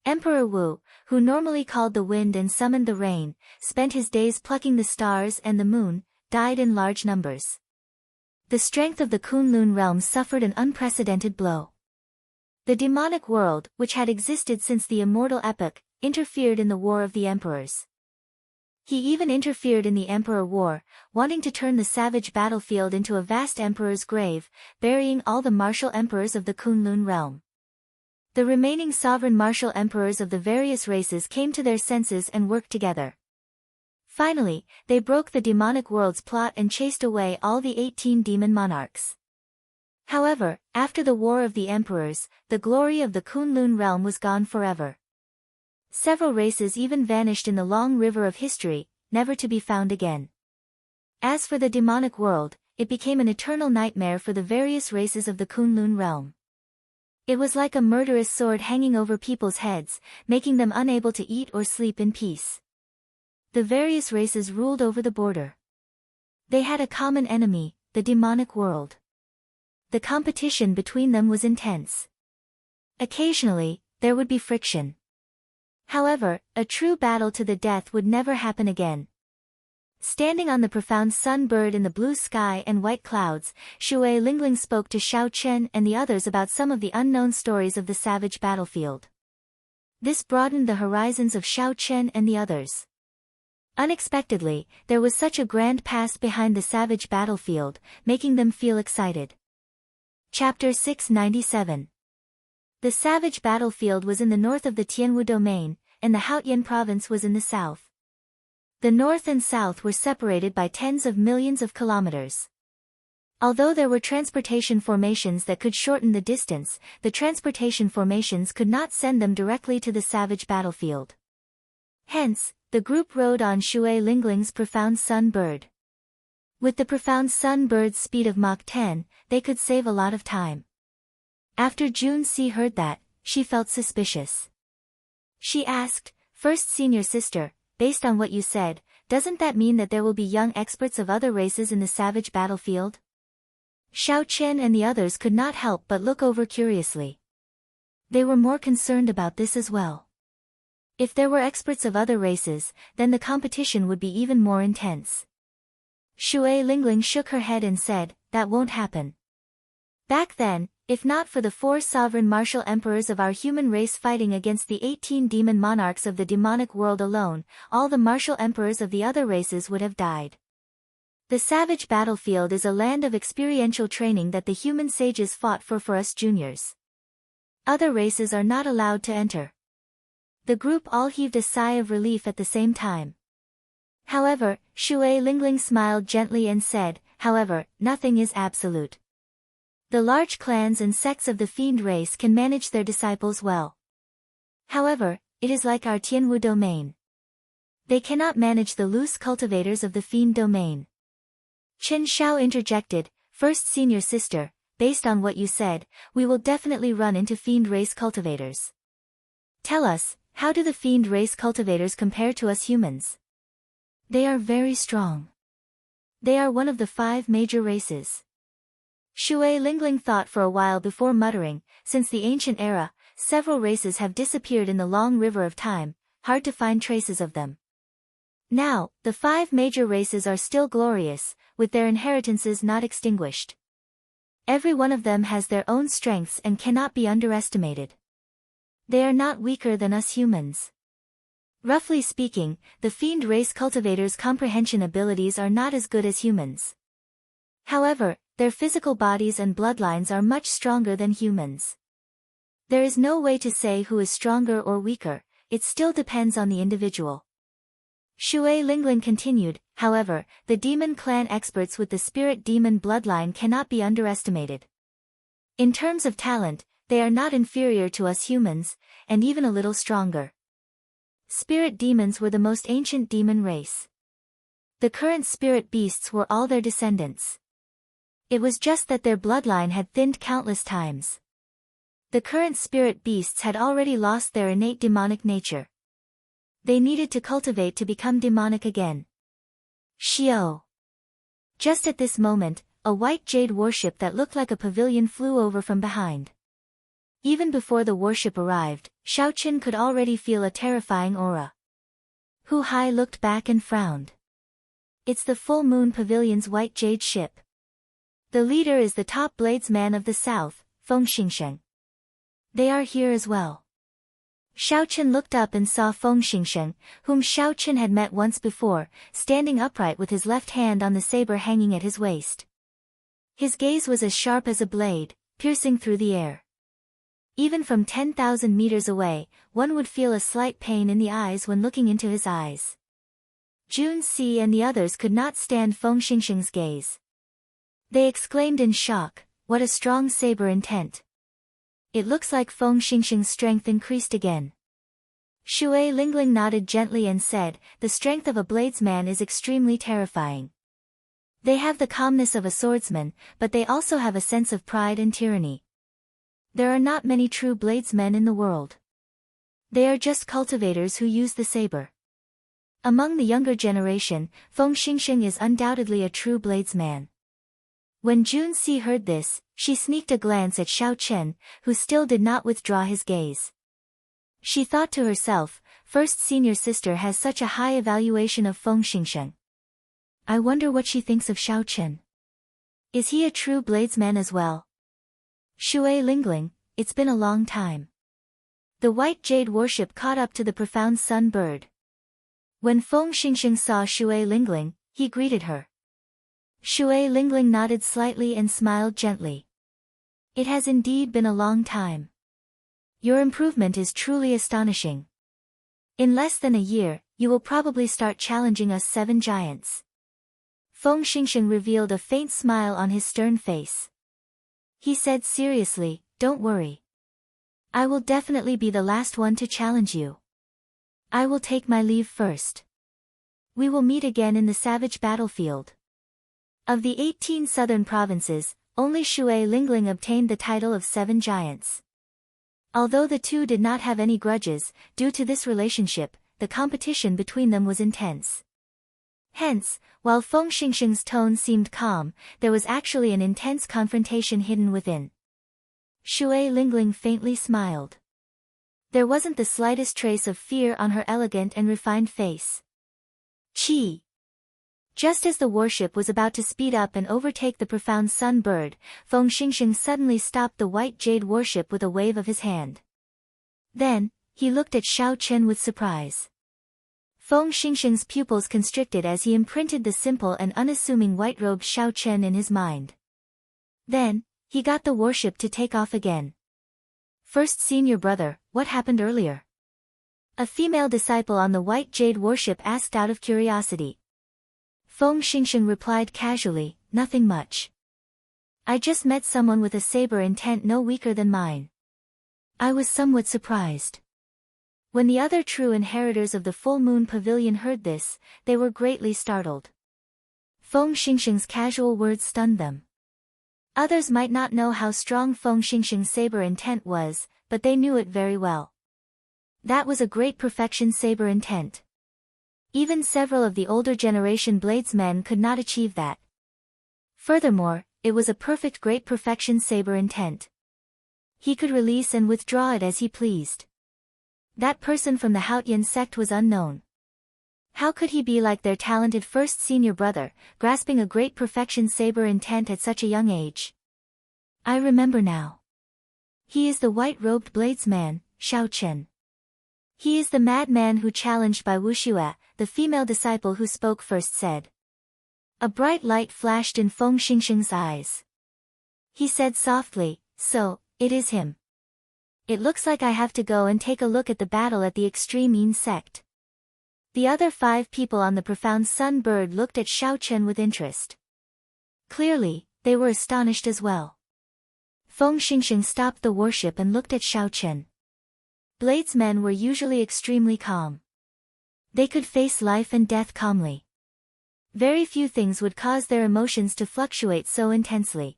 A: Emperor Wu, who normally called the wind and summoned the rain, spent his days plucking the stars and the moon, died in large numbers. The strength of the Kunlun realm suffered an unprecedented blow. The demonic world, which had existed since the Immortal epoch, interfered in the War of the Emperors. He even interfered in the Emperor War, wanting to turn the savage battlefield into a vast emperor's grave, burying all the martial emperors of the Kunlun realm. The remaining sovereign martial emperors of the various races came to their senses and worked together. Finally, they broke the demonic world's plot and chased away all the 18 demon monarchs. However, after the War of the Emperors, the glory of the Kunlun realm was gone forever. Several races even vanished in the long river of history, never to be found again. As for the demonic world, it became an eternal nightmare for the various races of the Kunlun realm. It was like a murderous sword hanging over people's heads, making them unable to eat or sleep in peace. The various races ruled over the border. They had a common enemy, the demonic world. The competition between them was intense. Occasionally, there would be friction. However, a true battle to the death would never happen again. Standing on the profound sun-bird in the blue sky and white clouds, Shui Lingling spoke to Xiao Chen and the others about some of the unknown stories of the savage battlefield. This broadened the horizons of Xiao Chen and the others. Unexpectedly, there was such a grand past behind the savage battlefield, making them feel excited. Chapter 697. The savage battlefield was in the north of the Tianwu domain, and the Haotian province was in the south. The north and south were separated by tens of millions of kilometers. Although there were transportation formations that could shorten the distance, the transportation formations could not send them directly to the savage battlefield. Hence, the group rode on Shui Lingling's profound sun bird. With the profound sun bird's speed of Mach 10, they could save a lot of time. After Junsi heard that, she felt suspicious. She asked, "First senior sister, based on what you said, doesn't that mean that there will be young experts of other races in the savage battlefield?" Xiao Qian and the others could not help but look over curiously. They were more concerned about this as well. If there were experts of other races, then the competition would be even more intense. Shui Lingling shook her head and said, "That won't happen. Back then, if not for the 4 sovereign martial emperors of our human race fighting against the 18 demon monarchs of the demonic world alone, all the martial emperors of the other races would have died. The savage battlefield is a land of experiential training that the human sages fought for us juniors. Other races are not allowed to enter." The group all heaved a sigh of relief at the same time. However, Shui Lingling smiled gently and said, "However, nothing is absolute. The large clans and sects of the fiend race can manage their disciples well. However, it is like our Tianwu domain. They cannot manage the loose cultivators of the fiend domain." Chen Xiao interjected, "First senior sister, based on what you said, we will definitely run into fiend race cultivators. Tell us, how do the fiend race cultivators compare to us humans?" "They are very strong. They are one of the 5 major races." Shui Lingling thought for a while before muttering, "Since the ancient era, several races have disappeared in the long river of time, hard to find traces of them. Now, the 5 major races are still glorious, with their inheritances not extinguished. Every one of them has their own strengths and cannot be underestimated. They are not weaker than us humans. Roughly speaking, the fiend race cultivators' comprehension abilities are not as good as humans. However, their physical bodies and bloodlines are much stronger than humans. There is no way to say who is stronger or weaker, it still depends on the individual." Shui Lingling continued, "However, the demon clan experts with the spirit demon bloodline cannot be underestimated. In terms of talent, they are not inferior to us humans, and even a little stronger. Spirit demons were the most ancient demon race. The current spirit beasts were all their descendants. It was just that their bloodline had thinned countless times. The current spirit beasts had already lost their innate demonic nature. They needed to cultivate to become demonic again." Xiao. Just at this moment, a white jade warship that looked like a pavilion flew over from behind. Even before the warship arrived, Xiaoqin could already feel a terrifying aura. Hu Hai looked back and frowned. "It's the full moon pavilion's white jade ship. The leader is the top bladesman of the south, Feng Xingsheng. They are here as well." Xiaoqin looked up and saw Feng Xingsheng, whom Xiaoqin had met once before, standing upright with his left hand on the saber hanging at his waist. His gaze was as sharp as a blade, piercing through the air. Even from 10,000 meters away, one would feel a slight pain in the eyes when looking into his eyes. Jun Si and the others could not stand Feng Xingsheng's gaze. They exclaimed in shock, "What a strong saber intent. It looks like Feng Xingsheng's strength increased again." Shui Lingling nodded gently and said, "The strength of a bladesman is extremely terrifying. They have the calmness of a swordsman, but they also have a sense of pride and tyranny. There are not many true bladesmen in the world. They are just cultivators who use the saber. Among the younger generation, Feng Xingsheng is undoubtedly a true bladesman." When Jun Si heard this, she sneaked a glance at Xiao Chen, who still did not withdraw his gaze. She thought to herself, "First senior sister has such a high evaluation of Feng Xingsheng. I wonder what she thinks of Xiao Chen. Is he a true bladesman as well?" "Shui Lingling, it's been a long time." The white jade warship caught up to the profound sun bird. When Feng Xingsheng saw Shui Lingling, he greeted her. Shui Lingling nodded slightly and smiled gently. "It has indeed been a long time. Your improvement is truly astonishing. In less than a year, you will probably start challenging us 7 giants. Feng Xingxing revealed a faint smile on his stern face. He said seriously, don't worry. I will definitely be the last one to challenge you. I will take my leave first. We will meet again in the savage battlefield. Of the 18 southern provinces, only Shui Lingling obtained the title of 7 giants. Although the two did not have any grudges, due to this relationship, the competition between them was intense. Hence, while Feng Xingxing's tone seemed calm, there was actually an intense confrontation hidden within. Shui Lingling faintly smiled. There wasn't the slightest trace of fear on her elegant and refined face. Chi. Just as the warship was about to speed up and overtake the profound sun bird, Feng Xingxing suddenly stopped the white jade warship with a wave of his hand. Then, he looked at Xiao Chen with surprise. Feng Xingxing's pupils constricted as he imprinted the simple and unassuming white-robed Xiao Chen in his mind. Then, he got the warship to take off again. First senior brother, what happened earlier? A female disciple on the white jade warship asked out of curiosity. Feng Xingxing replied casually, nothing much. I just met someone with a saber intent no weaker than mine. I was somewhat surprised. When the other true inheritors of the Full Moon Pavilion heard this, they were greatly startled. Feng Xingxing's casual words stunned them. Others might not know how strong Feng Xingxing's saber intent was, but they knew it very well. That was a great perfection saber intent. Even several of the older generation bladesmen could not achieve that. Furthermore, it was a perfect great perfection saber intent. He could release and withdraw it as he pleased. That person from the Haotian sect was unknown. How could he be like their talented first senior brother, grasping a great perfection saber intent at such a young age? I remember now. He is the white-robed bladesman, Xiao Chen. He is the madman who challenged by Wu Xue, the female disciple who spoke first said. A bright light flashed in Feng Xingxing's eyes. He said softly, so, it is him. It looks like I have to go and take a look at the battle at the extreme Yin sect. The other 5 people on the profound sun bird looked at Xiao Chen with interest. Clearly, they were astonished as well. Feng Xingxing stopped the warship and looked at Xiao Chen. Bladesmen were usually extremely calm. They could face life and death calmly. Very few things would cause their emotions to fluctuate so intensely.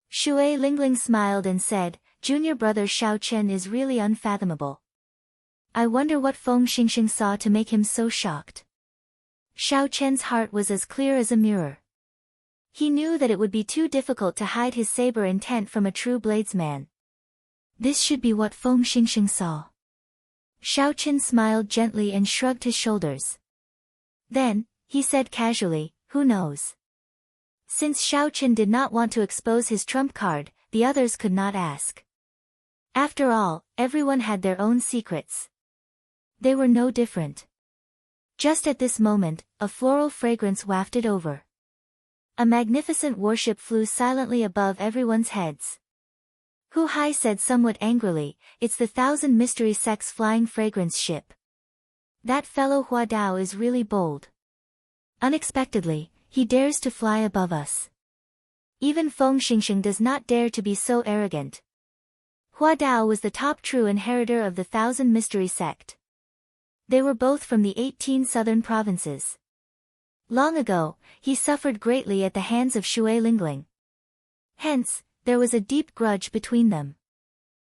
A: Shui Lingling smiled and said, Junior brother Xiao Chen is really unfathomable. I wonder what Feng Xingxing saw to make him so shocked. Xiao Chen's heart was as clear as a mirror. He knew that it would be too difficult to hide his saber intent from a true bladesman. This should be what Feng Xingxing saw. Xiao Chen smiled gently and shrugged his shoulders. Then, he said casually, who knows? Since Xiao Chen did not want to expose his trump card, the others could not ask. After all, everyone had their own secrets. They were no different. Just at this moment, a floral fragrance wafted over. A magnificent warship flew silently above everyone's heads. Hu Hai said somewhat angrily, it's the 1,000 Mystery Sects flying fragrance ship. That fellow Hua Dao is really bold. Unexpectedly, he dares to fly above us. Even Feng Xingxing does not dare to be so arrogant. Hua Dao was the top true inheritor of the 1,000 Mystery Sect. They were both from the 18 southern provinces. Long ago, he suffered greatly at the hands of Shui Lingling. Hence, there was a deep grudge between them.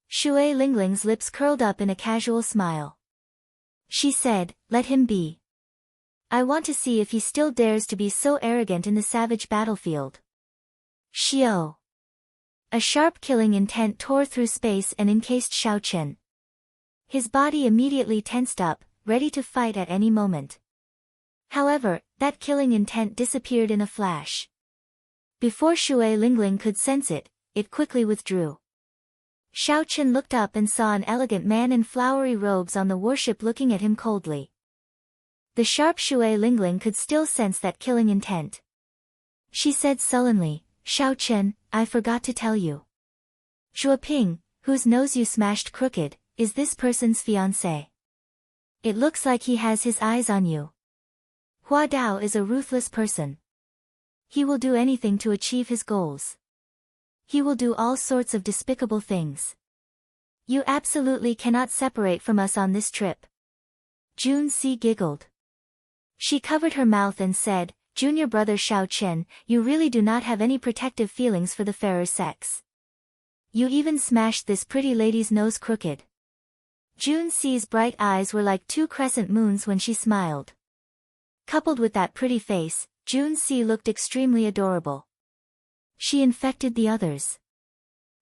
A: Shui Lingling's lips curled up in a casual smile. She said, let him be. I want to see if he still dares to be so arrogant in the savage battlefield. Xiao. A sharp killing intent tore through space and encased Xiao Chen. His body immediately tensed up, ready to fight at any moment. However, that killing intent disappeared in a flash. Before Shui Lingling could sense it, it quickly withdrew. Xiao Chen looked up and saw an elegant man in flowery robes on the warship looking at him coldly. The sharp Shui Lingling could still sense that killing intent. She said sullenly, Xiao Chen, I forgot to tell you. Zhuoping, whose nose you smashed crooked, is this person's fiancé. It looks like he has his eyes on you. Hua Dao is a ruthless person. He will do anything to achieve his goals. He will do all sorts of despicable things. You absolutely cannot separate from us on this trip. Jun Si giggled. She covered her mouth and said, Junior brother Xiao Chen, you really do not have any protective feelings for the fairer sex. You even smashed this pretty lady's nose crooked. Jun Si's bright eyes were like two crescent moons when she smiled. Coupled with that pretty face, Jun Si looked extremely adorable. She infected the others.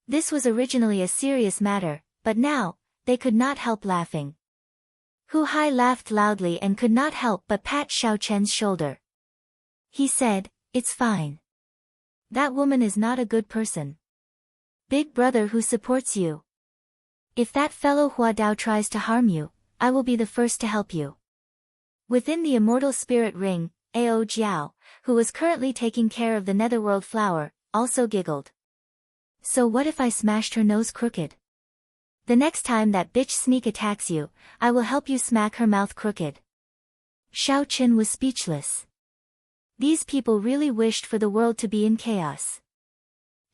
A: This was originally a serious matter, but now, they could not help laughing. Hu Hai laughed loudly and could not help but pat Xiao Chen's shoulder. He said, it's fine. That woman is not a good person. Big brother who supports you. If that fellow Hua Dao tries to harm you, I will be the first to help you. Within the immortal spirit ring, Ao Jiao, who was currently taking care of the netherworld flower, also giggled. So what if I smashed her nose crooked? The next time that bitch sneak attacks you, I will help you smack her mouth crooked. Xiao Chen was speechless. These people really wished for the world to be in chaos.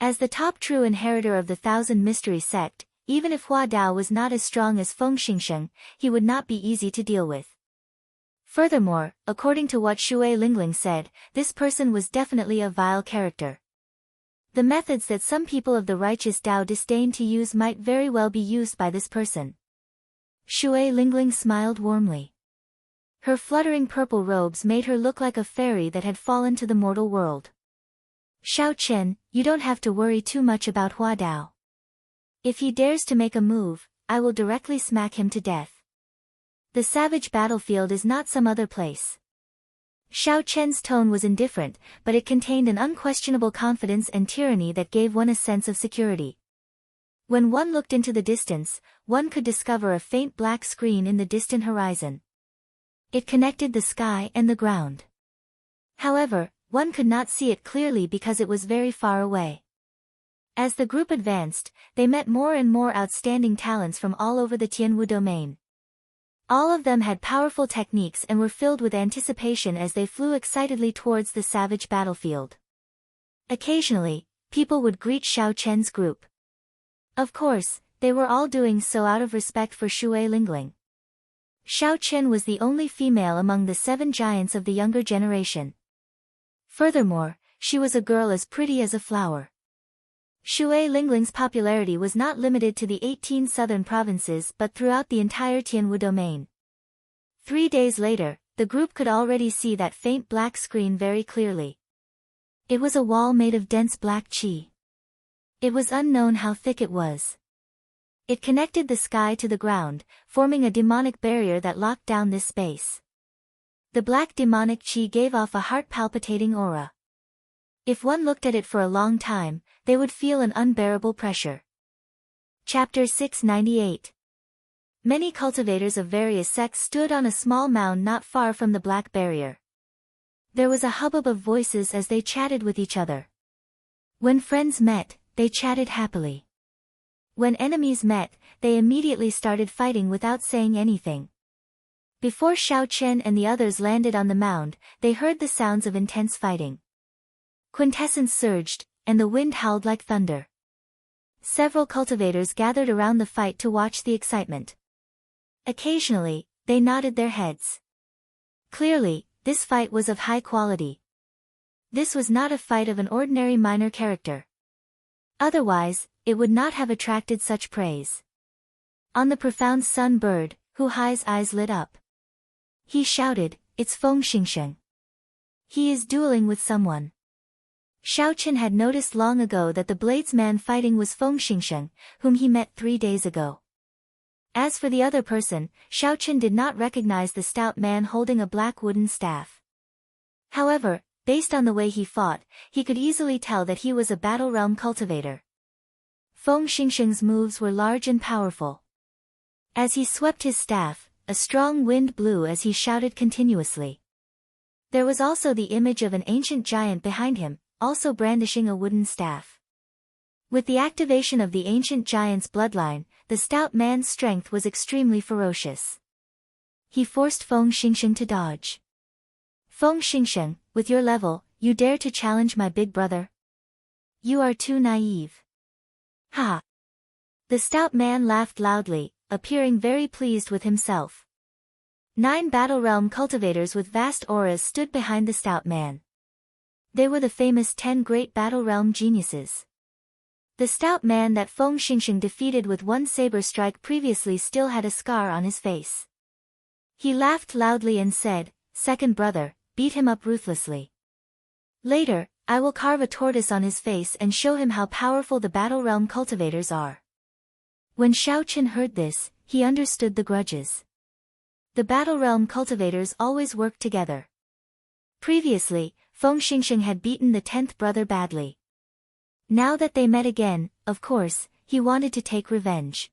A: As the top true inheritor of the Thousand Mystery sect, even if Hua Dao was not as strong as Feng Xingsheng, he would not be easy to deal with. Furthermore, according to what Shui Lingling said, this person was definitely a vile character. The methods that some people of the righteous Dao disdain to use might very well be used by this person. Shui Lingling smiled warmly. Her fluttering purple robes made her look like a fairy that had fallen to the mortal world. Xiao Chen, you don't have to worry too much about Hua Dao. If he dares to make a move, I will directly smack him to death. The savage battlefield is not some other place. Xiao Chen's tone was indifferent, but it contained an unquestionable confidence and tyranny that gave one a sense of security. When one looked into the distance, one could discover a faint black screen in the distant horizon. It connected the sky and the ground. However, one could not see it clearly because it was very far away. As the group advanced, they met more and more outstanding talents from all over the Tianwu domain. All of them had powerful techniques and were filled with anticipation as they flew excitedly towards the savage battlefield. Occasionally, people would greet Xiao Chen's group. Of course, they were all doing so out of respect for Shui Lingling. Xiao Chen was the only female among the 7 giants of the younger generation. Furthermore, she was a girl as pretty as a flower. Shui Lingling's popularity was not limited to the 18 southern provinces but throughout the entire Tianwu domain. 3 days later, the group could already see that faint black screen very clearly. It was a wall made of dense black qi. It was unknown how thick it was. It connected the sky to the ground, forming a demonic barrier that locked down this space. The black demonic qi gave off a heart-palpitating aura. If one looked at it for a long time, they would feel an unbearable pressure. Chapter 698. Many cultivators of various sects stood on a small mound not far from the black barrier. There was a hubbub of voices as they chatted with each other. When friends met, they chatted happily. When enemies met, they immediately started fighting without saying anything. Before Xiao Chen and the others landed on the mound, they heard the sounds of intense fighting. Quintessence surged, and the wind howled like thunder. Several cultivators gathered around the fight to watch the excitement. Occasionally, they nodded their heads. Clearly, this fight was of high quality. This was not a fight of an ordinary minor character. Otherwise, it would not have attracted such praise. On the profound sun bird, Hu Hai's eyes lit up. He shouted, "It's Feng Xingsheng. He is dueling with someone." Xiao Chen had noticed long ago that the bladesman fighting was Feng Xingsheng, whom he met 3 days ago. As for the other person, Xiao Chen did not recognize the stout man holding a black wooden staff. However, based on the way he fought, he could easily tell that he was a Battle Realm cultivator. Feng Xingsheng's moves were large and powerful. As he swept his staff, a strong wind blew as he shouted continuously. There was also the image of an ancient giant behind him, also brandishing a wooden staff. With the activation of the ancient giant's bloodline, the stout man's strength was extremely ferocious. He forced Feng Xingsheng to dodge. Feng Xingsheng, with your level, you dare to challenge my big brother? You are too naive. Ha! The stout man laughed loudly, appearing very pleased with himself. 9 Battle Realm cultivators with vast auras stood behind the stout man. They were the famous 10 great Battle Realm geniuses. The stout man that Feng Xingsheng defeated with one saber strike previously still had a scar on his face. He laughed loudly and said, "Second brother, beat him up ruthlessly. Later, I will carve a tortoise on his face and show him how powerful the Battle Realm cultivators are." When Xiaoqin heard this, he understood the grudges. The Battle Realm cultivators always worked together. Previously, Feng Xingsheng had beaten the 10th brother badly. Now that they met again, of course, he wanted to take revenge.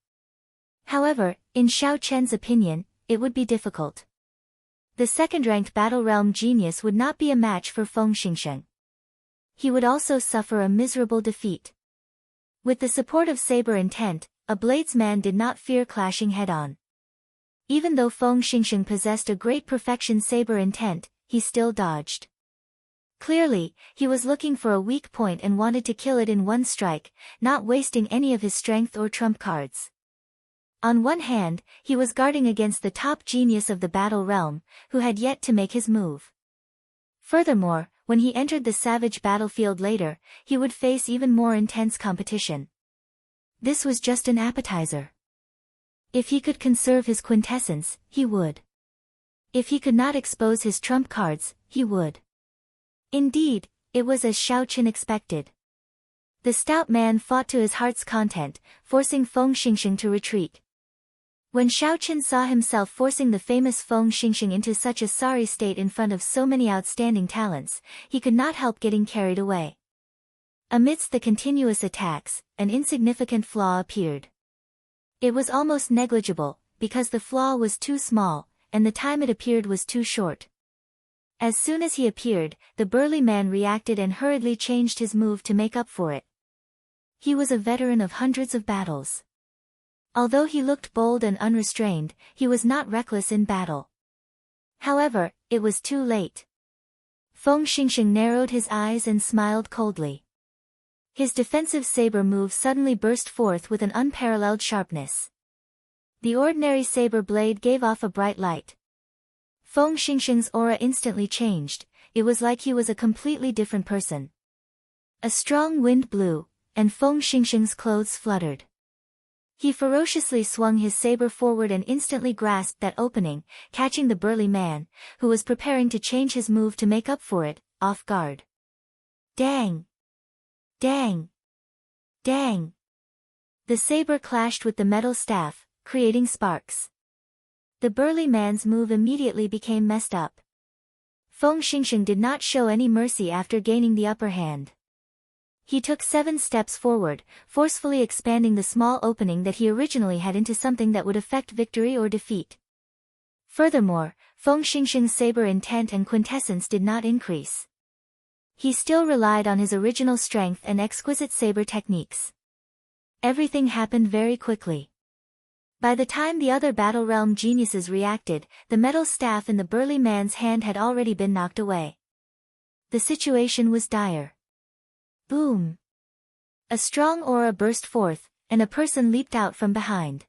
A: However, in Xiaoqian's opinion, it would be difficult. The second-ranked Battle Realm genius would not be a match for Feng Xingsheng. He would also suffer a miserable defeat. With the support of Saber Intent, a bladesman did not fear clashing head-on. Even though Feng Xingsheng possessed a great perfection Saber Intent, he still dodged. Clearly, he was looking for a weak point and wanted to kill it in one strike, not wasting any of his strength or trump cards. On one hand, he was guarding against the top genius of the Battle Realm, who had yet to make his move. Furthermore, when he entered the savage battlefield later, he would face even more intense competition. This was just an appetizer. If he could conserve his quintessence, he would. If he could not expose his trump cards, he would. Indeed, it was as Xiaoqin expected. The stout man fought to his heart's content, forcing Feng Xingsheng to retreat. When Xiaoqin saw himself forcing the famous Feng Xingsheng into such a sorry state in front of so many outstanding talents, he could not help getting carried away. Amidst the continuous attacks, an insignificant flaw appeared. It was almost negligible, because the flaw was too small, and the time it appeared was too short. As soon as he appeared, the burly man reacted and hurriedly changed his move to make up for it. He was a veteran of hundreds of battles. Although he looked bold and unrestrained, he was not reckless in battle. However, it was too late. Feng Xingsheng narrowed his eyes and smiled coldly. His defensive saber move suddenly burst forth with an unparalleled sharpness. The ordinary saber blade gave off a bright light. Feng Xingsheng's aura instantly changed, it was like he was a completely different person. A strong wind blew, and Feng Xingsheng's clothes fluttered. He ferociously swung his saber forward and instantly grasped that opening, catching the burly man, who was preparing to change his move to make up for it, off guard. Dang! Dang! Dang! The saber clashed with the metal staff, creating sparks. The burly man's move immediately became messed up. Feng Xingsheng did not show any mercy after gaining the upper hand. He took 7 steps forward, forcefully expanding the small opening that he originally had into something that would affect victory or defeat. Furthermore, Feng Xingsheng's saber intent and quintessence did not increase. He still relied on his original strength and exquisite saber techniques. Everything happened very quickly. By the time the other Battle Realm geniuses reacted, the metal staff in the burly man's hand had already been knocked away. The situation was dire. Boom! A strong aura burst forth, and a person leaped out from behind.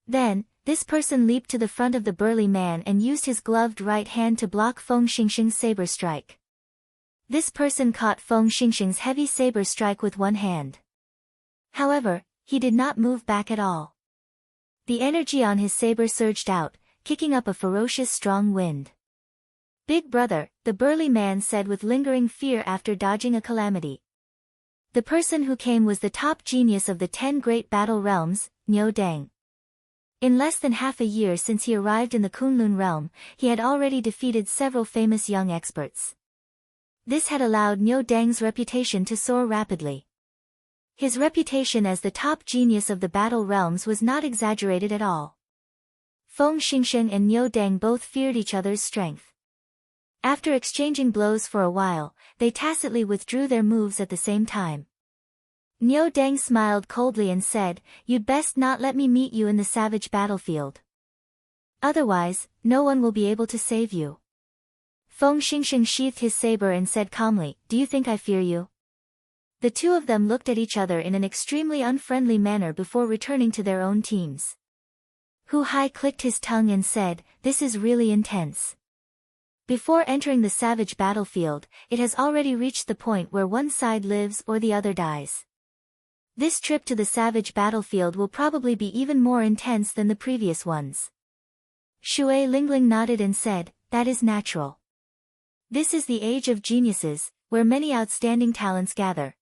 A: Then, this person leaped to the front of the burly man and used his gloved right hand to block Feng Xingsheng's saber strike. This person caught Feng Xingsheng's heavy saber strike with one hand. However, he did not move back at all. The energy on his saber surged out, kicking up a ferocious strong wind. "Big brother," the burly man said with lingering fear after dodging a calamity. The person who came was the top genius of the 10 great battle realms, Niu Dang. In less than half a year since he arrived in the Kunlun realm, he had already defeated several famous young experts. This had allowed Niu Dang's reputation to soar rapidly. His reputation as the top genius of the battle realms was not exaggerated at all. Feng Xingsheng and Niu Dang both feared each other's strength. After exchanging blows for a while, they tacitly withdrew their moves at the same time. Niu Deng smiled coldly and said, "You'd best not let me meet you in the savage battlefield. Otherwise, no one will be able to save you." Feng Xingsheng sheathed his saber and said calmly, "Do you think I fear you?" The two of them looked at each other in an extremely unfriendly manner before returning to their own teams. Hu Hai clicked his tongue and said, "This is really intense." Before entering the savage battlefield, it has already reached the point where one side lives or the other dies. This trip to the savage battlefield will probably be even more intense than the previous ones. Shui Lingling nodded and said, "That is natural. This is the age of geniuses, where many outstanding talents gather.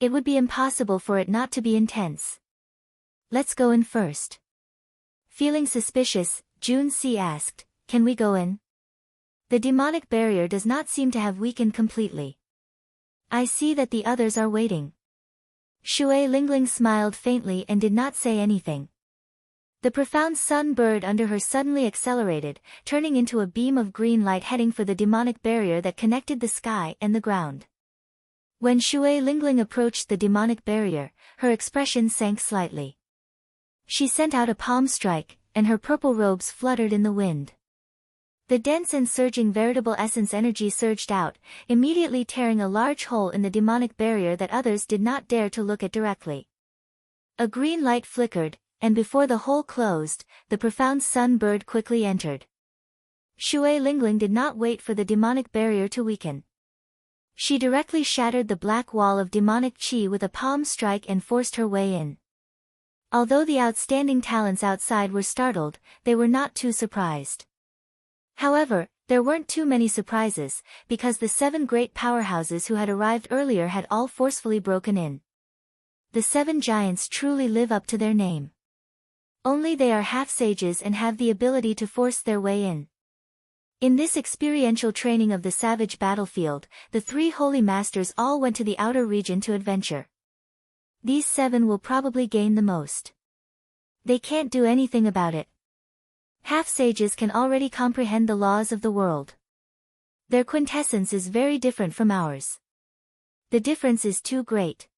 A: It would be impossible for it not to be intense. Let's go in first." Feeling suspicious, Jun Si asked, "Can we go in? The demonic barrier does not seem to have weakened completely. I see that the others are waiting." Shui Lingling smiled faintly and did not say anything. The profound sun bird under her suddenly accelerated, turning into a beam of green light heading for the demonic barrier that connected the sky and the ground. When Shui Lingling approached the demonic barrier, her expression sank slightly. She sent out a palm strike, and her purple robes fluttered in the wind. The dense and surging veritable essence energy surged out, immediately tearing a large hole in the demonic barrier that others did not dare to look at directly. A green light flickered, and before the hole closed, the profound sun bird quickly entered. Shui Lingling did not wait for the demonic barrier to weaken. She directly shattered the black wall of demonic chi with a palm strike and forced her way in. Although the outstanding talents outside were startled, they were not too surprised. However, there weren't too many surprises, because the 7 great powerhouses who had arrived earlier had all forcefully broken in. The 7 giants truly live up to their name. Only they are half-sages and have the ability to force their way in. In this experiential training of the savage battlefield, the 3 holy masters all went to the outer region to adventure. These 7 will probably gain the most. They can't do anything about it. Half-sages can already comprehend the laws of the world. Their quintessence is very different from ours. The difference is too great.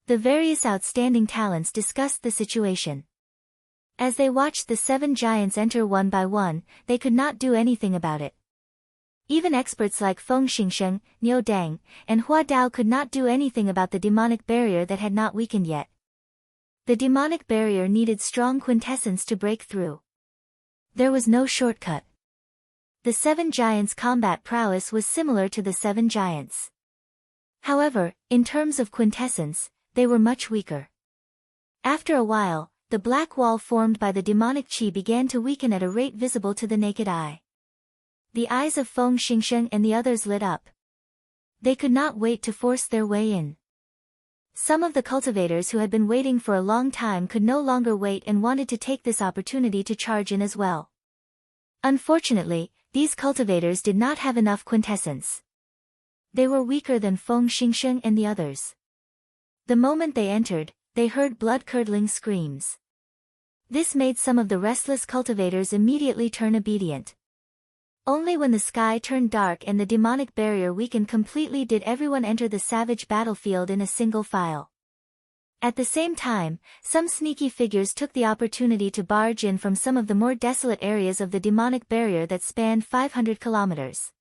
A: The various outstanding talents discussed the situation. As they watched the 7 giants enter one by one, they could not do anything about it. Even experts like Feng Xingsheng, Niu Deng, and Hua Dao could not do anything about the demonic barrier that had not weakened yet. The demonic barrier needed strong quintessence to break through. There was no shortcut. The 7 giants' combat prowess was similar to the 7 giants. However, in terms of quintessence, they were much weaker. After a while, the black wall formed by the demonic chi began to weaken at a rate visible to the naked eye. The eyes of Feng Xingsheng and the others lit up. They could not wait to force their way in. Some of the cultivators who had been waiting for a long time could no longer wait and wanted to take this opportunity to charge in as well. Unfortunately, these cultivators did not have enough quintessence. They were weaker than Feng Xingsheng and the others. The moment they entered, they heard blood-curdling screams. This made some of the restless cultivators immediately turn obedient. Only when the sky turned dark and the demonic barrier weakened completely did everyone enter the savage battlefield in a single file. At the same time, some sneaky figures took the opportunity to barge in from some of the more desolate areas of the demonic barrier that spanned 500 kilometers.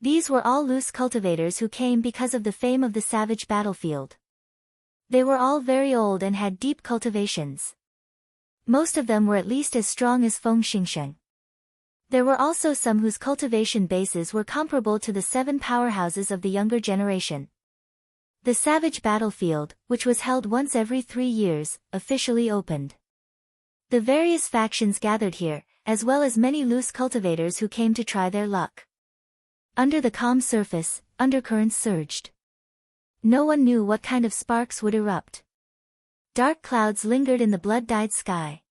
A: These were all loose cultivators who came because of the fame of the savage battlefield. They were all very old and had deep cultivations. Most of them were at least as strong as Feng Xingsheng. There were also some whose cultivation bases were comparable to the 7 powerhouses of the younger generation. The savage battlefield, which was held once every 3 years, officially opened. The various factions gathered here, as well as many loose cultivators who came to try their luck. Under the calm surface, undercurrents surged. No one knew what kind of sparks would erupt. Dark clouds lingered in the blood-dyed sky.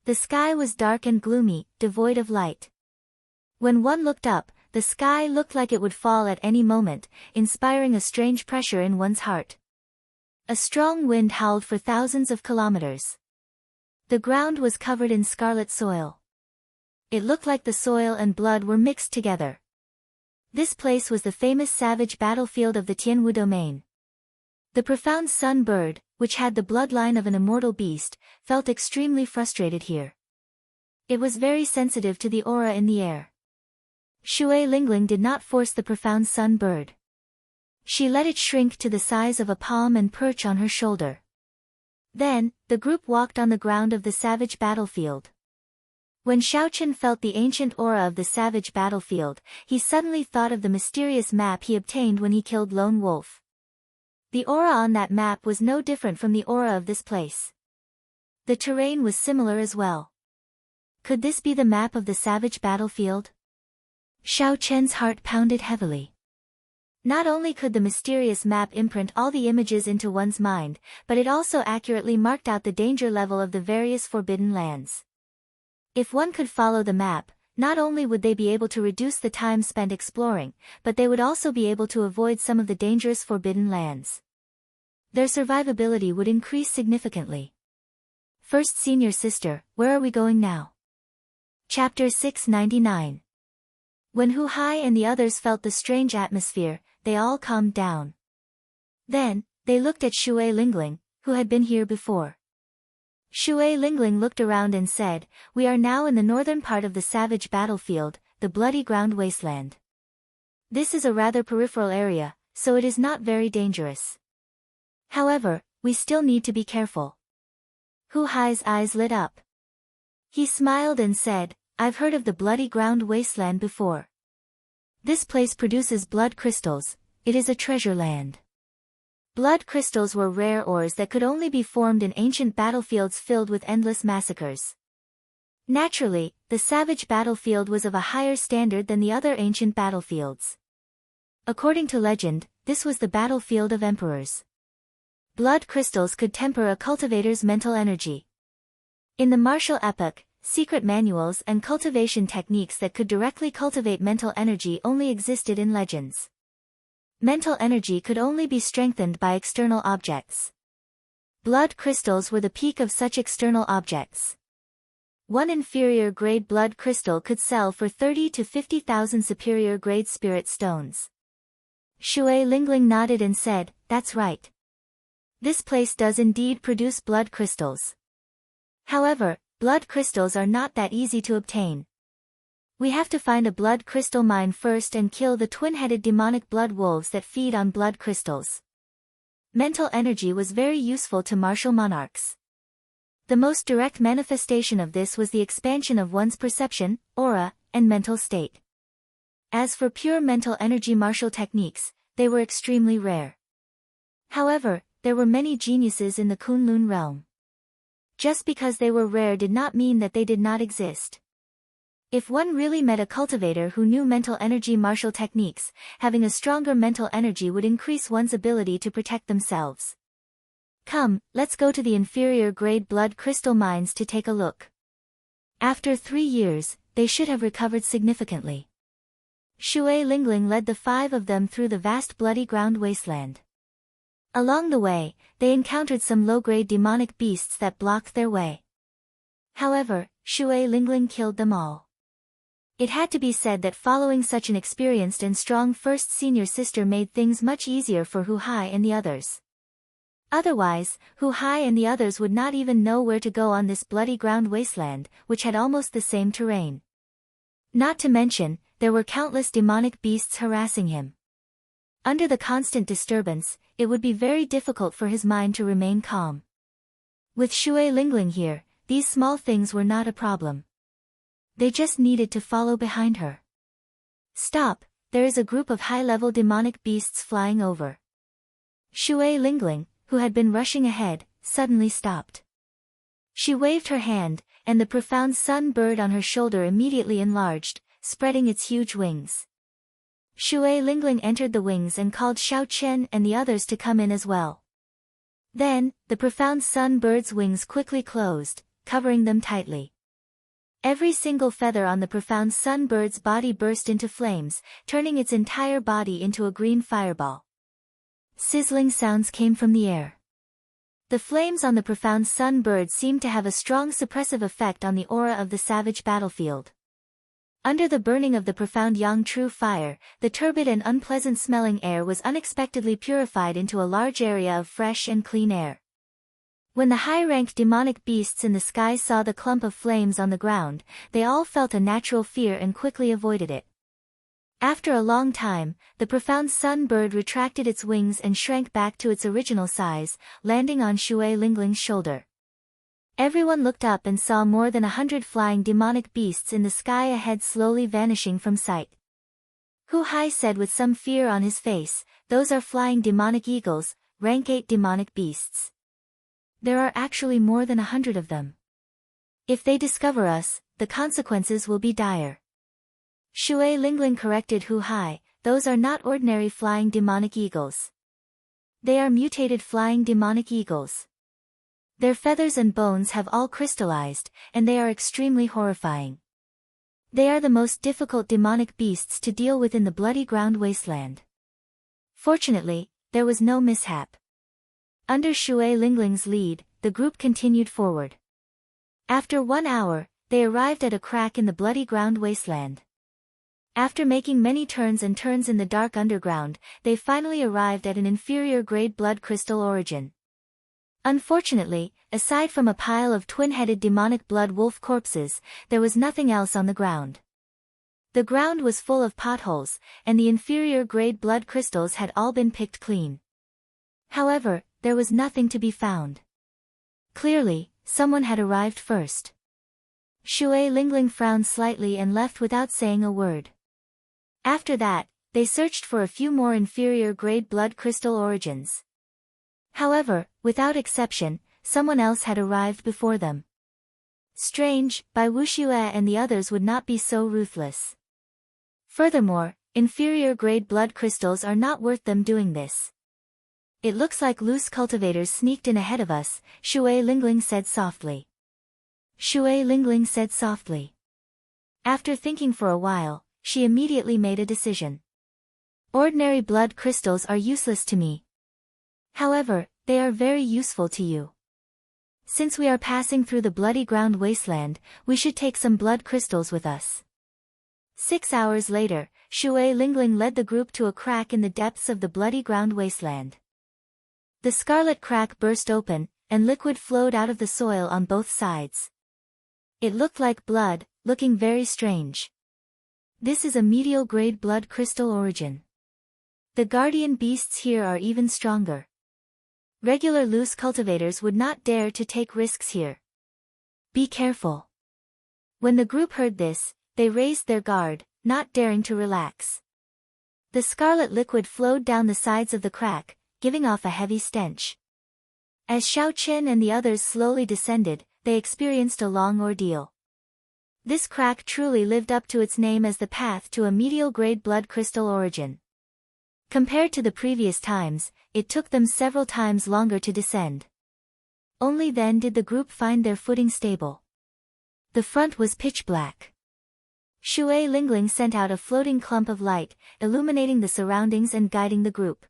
A: The sky was dark and gloomy, devoid of light. When one looked up, the sky looked like it would fall at any moment, inspiring a strange pressure in one's heart. A strong wind howled for thousands of kilometers. The ground was covered in scarlet soil. It looked like the soil and blood were mixed together. This place was the famous savage battlefield of the Tianwu domain. The profound sun bird, which had the bloodline of an immortal beast, felt extremely frustrated here. It was very sensitive to the aura in the air. Shui Lingling did not force the profound sun bird. She let it shrink to the size of a palm and perch on her shoulder. Then, the group walked on the ground of the savage battlefield. When Xiaochen felt the ancient aura of the savage battlefield, he suddenly thought of the mysterious map he obtained when he killed Lone Wolf. The aura on that map was no different from the aura of this place. The terrain was similar as well. Could this be the map of the savage battlefield? Xiaochen's heart pounded heavily. Not only could the mysterious map imprint all the images into one's mind, but it also accurately marked out the danger level of the various forbidden lands. If one could follow the map, not only would they be able to reduce the time spent exploring, but they would also be able to avoid some of the dangerous forbidden lands. Their survivability would increase significantly. First Senior Sister, where are we going now? Chapter 699. When Hu Hai and the others felt the strange atmosphere, they all calmed down. Then, they looked at Shui Lingling, who had been here before. Shui Lingling looked around and said, "We are now in the northern part of the savage battlefield, the bloody ground wasteland. This is a rather peripheral area, so it is not very dangerous. However, we still need to be careful." Hu Hai's eyes lit up. He smiled and said, "I've heard of the bloody ground wasteland before. This place produces blood crystals, it is a treasure land." Blood crystals were rare ores that could only be formed in ancient battlefields filled with endless massacres. Naturally, the savage battlefield was of a higher standard than the other ancient battlefields. According to legend, this was the battlefield of emperors. Blood crystals could temper a cultivator's mental energy. In the martial epoch, secret manuals and cultivation techniques that could directly cultivate mental energy only existed in legends. Mental energy could only be strengthened by external objects. Blood crystals were the peak of such external objects. One inferior-grade blood crystal could sell for 30 to 50,000 superior-grade spirit stones. Shui Lingling nodded and said, "That's right. This place does indeed produce blood crystals. However, blood crystals are not that easy to obtain. We have to find a blood crystal mine first and kill the twin-headed demonic blood wolves that feed on blood crystals." Mental energy was very useful to martial monarchs. The most direct manifestation of this was the expansion of one's perception, aura, and mental state. As for pure mental energy martial techniques, they were extremely rare. However, there were many geniuses in the Kunlun realm. Just because they were rare did not mean that they did not exist. If one really met a cultivator who knew mental energy martial techniques, having a stronger mental energy would increase one's ability to protect themselves. Come, let's go to the inferior grade blood crystal mines to take a look. After 3 years, they should have recovered significantly. Shui Lingling led the 5 of them through the vast bloody ground wasteland. Along the way, they encountered some low-grade demonic beasts that blocked their way. However, Shui Lingling killed them all. It had to be said that following such an experienced and strong first senior sister made things much easier for Hu Hai and the others. Otherwise, Hu Hai and the others would not even know where to go on this bloody ground wasteland, which had almost the same terrain. Not to mention, there were countless demonic beasts harassing him. Under the constant disturbance, it would be very difficult for his mind to remain calm. With Shui Lingling here, these small things were not a problem. They just needed to follow behind her. "Stop, there is a group of high-level demonic beasts flying over." Shui Lingling, who had been rushing ahead, suddenly stopped. She waved her hand, and the profound sun bird on her shoulder immediately enlarged, spreading its huge wings. Shui Lingling entered the wings and called Xiaochen and the others to come in as well. Then, the profound sun bird's wings quickly closed, covering them tightly. Every single feather on the profound sun bird's body burst into flames, turning its entire body into a green fireball. Sizzling sounds came from the air. The flames on the profound sun bird seemed to have a strong suppressive effect on the aura of the savage battlefield. Under the burning of the profound Yang Tru fire, the turbid and unpleasant-smelling air was unexpectedly purified into a large area of fresh and clean air. When the high-ranked demonic beasts in the sky saw the clump of flames on the ground, they all felt a natural fear and quickly avoided it. After a long time, the profound sun bird retracted its wings and shrank back to its original size, landing on Shui Lingling's shoulder. Everyone looked up and saw more than 100 flying demonic beasts in the sky ahead slowly vanishing from sight. Hu Hai said with some fear on his face, "Those are flying demonic eagles, rank 8 demonic beasts. There are actually more than 100 of them. If they discover us, the consequences will be dire." Shui Lingling corrected Hu Hai, "Those are not ordinary flying demonic eagles. They are mutated flying demonic eagles. Their feathers and bones have all crystallized, and they are extremely horrifying. They are the most difficult demonic beasts to deal with in the bloody ground wasteland." Fortunately, there was no mishap. Under Shui Lingling's lead, the group continued forward. After 1 hour, they arrived at a crack in the bloody ground wasteland. After making many turns and turns in the dark underground, they finally arrived at an inferior-grade blood crystal origin. Unfortunately, aside from a pile of twin-headed demonic blood wolf corpses, there was nothing else on the ground. The ground was full of potholes, and the inferior-grade blood crystals had all been picked clean. However, there was nothing to be found. Clearly, someone had arrived first. Shui Lingling frowned slightly and left without saying a word. After that, they searched for a few more inferior-grade blood crystal origins. However, without exception, someone else had arrived before them. Strange, Bai Wuxue and the others would not be so ruthless. Furthermore, inferior-grade blood crystals are not worth them doing this. "It looks like loose cultivators sneaked in ahead of us," Shui Lingling said softly. Shui Lingling said softly. After thinking for a while, she immediately made a decision. "Ordinary blood crystals are useless to me. However, they are very useful to you. Since we are passing through the bloody ground wasteland, we should take some blood crystals with us." 6 hours later, Shui Lingling led the group to a crack in the depths of the bloody ground wasteland. The scarlet crack burst open, and liquid flowed out of the soil on both sides. It looked like blood, looking very strange. This is a medial-grade blood crystal origin. The guardian beasts here are even stronger. Regular loose cultivators would not dare to take risks here. Be careful. When the group heard this, they raised their guard, not daring to relax. The scarlet liquid flowed down the sides of the crack, giving off a heavy stench. As Xiao Qin and the others slowly descended, they experienced a long ordeal. This crack truly lived up to its name as the path to a medial-grade blood crystal origin. Compared to the previous times, it took them several times longer to descend. Only then did the group find their footing stable. The front was pitch black. Shui Lingling sent out a floating clump of light, illuminating the surroundings and guiding the group.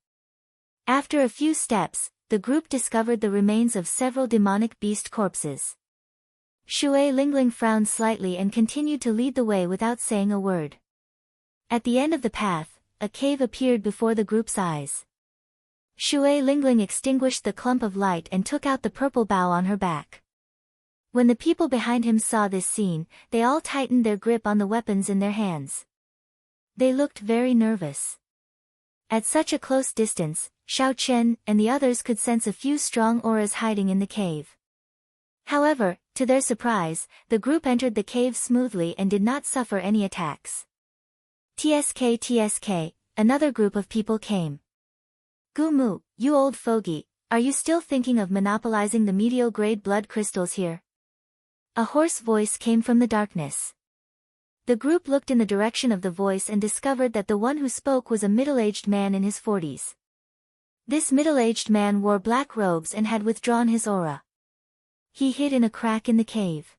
A: After a few steps, the group discovered the remains of several demonic beast corpses. Shui Lingling frowned slightly and continued to lead the way without saying a word. At the end of the path, a cave appeared before the group's eyes. Shui Lingling extinguished the clump of light and took out the purple bow on her back. When the people behind him saw this scene, they all tightened their grip on the weapons in their hands. They looked very nervous. At such a close distance, Xiao Chen and the others could sense a few strong auras hiding in the cave. However, to their surprise, the group entered the cave smoothly and did not suffer any attacks. TSK, another group of people came. "Gumu, you old fogey, are you still thinking of monopolizing the medial-grade blood crystals here?" A hoarse voice came from the darkness. The group looked in the direction of the voice and discovered that the one who spoke was a middle-aged man in his 40s. This middle-aged man wore black robes and had withdrawn his aura. He hid in a crack in the cave.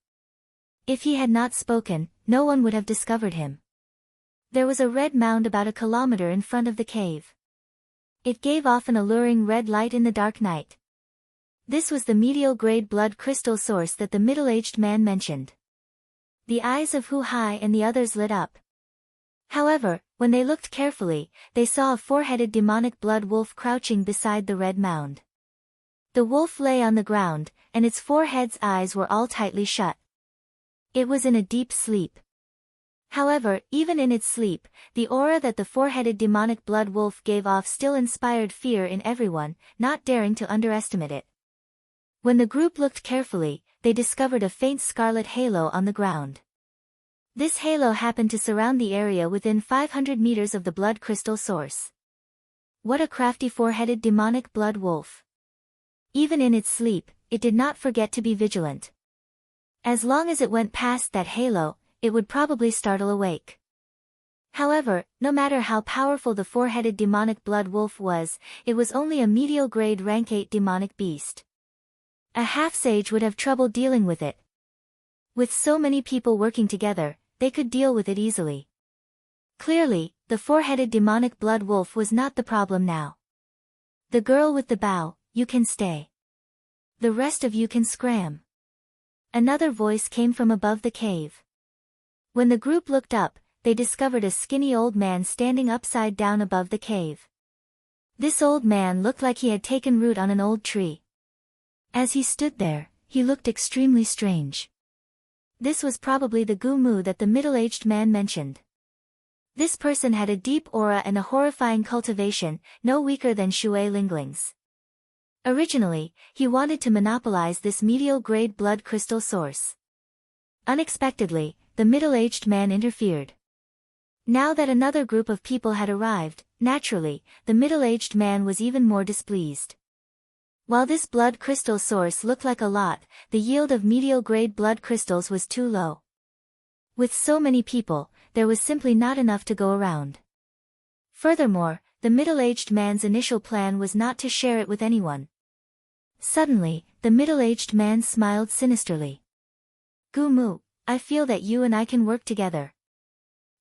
A: If he had not spoken, no one would have discovered him. There was a red mound about a kilometer in front of the cave. It gave off an alluring red light in the dark night. This was the medial-grade blood crystal source that the middle-aged man mentioned. The eyes of Hu Hai and the others lit up. However, when they looked carefully, they saw a four-headed demonic blood wolf crouching beside the red mound. The wolf lay on the ground, and its four heads' eyes were all tightly shut. It was in a deep sleep. However, even in its sleep, the aura that the four-headed demonic blood wolf gave off still inspired fear in everyone, not daring to underestimate it. When the group looked carefully, they discovered a faint scarlet halo on the ground. This halo happened to surround the area within 500 meters of the blood crystal source. What a crafty four-headed demonic blood wolf! Even in its sleep, it did not forget to be vigilant. As long as it went past that halo, it would probably startle awake. However, no matter how powerful the four-headed demonic blood wolf was, it was only a medial grade rank 8 demonic beast. A half-sage would have trouble dealing with it. With so many people working together, they could deal with it easily. Clearly, the four-headed demonic blood wolf was not the problem now. The girl with the bow, you can stay. The rest of you can scram. Another voice came from above the cave. When the group looked up, they discovered a skinny old man standing upside down above the cave. This old man looked like he had taken root on an old tree. As he stood there, he looked extremely strange. This was probably the Gumu that the middle-aged man mentioned. This person had a deep aura and a horrifying cultivation, no weaker than Shui Lingling's. Originally, he wanted to monopolize this medial-grade blood crystal source. Unexpectedly, the middle-aged man interfered. Now that another group of people had arrived, naturally, the middle-aged man was even more displeased. While this blood crystal source looked like a lot, the yield of medial-grade blood crystals was too low. With so many people, there was simply not enough to go around. Furthermore, the middle-aged man's initial plan was not to share it with anyone. Suddenly, the middle-aged man smiled sinisterly. Gumu, I feel that you and I can work together.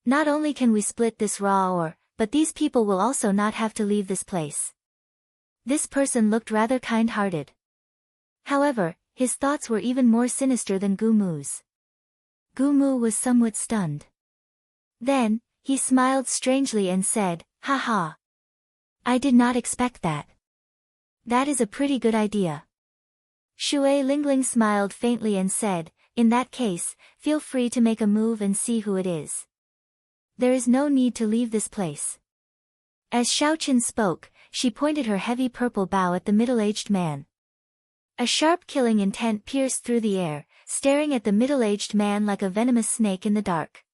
A: Not only can we split this raw ore, but these people will also not have to leave this place. This person looked rather kind-hearted. However, his thoughts were even more sinister than Gumu's. Gumu was somewhat stunned. Then, he smiled strangely and said, "Haha. I did not expect that. That is a pretty good idea." Shui Lingling smiled faintly and said, "In that case, feel free to make a move and see who it is. There is no need to leave this place." As Xiaoqin spoke, she pointed her heavy purple bow at the middle-aged man. A sharp killing intent pierced through the air, staring at the middle-aged man like a venomous snake in the dark.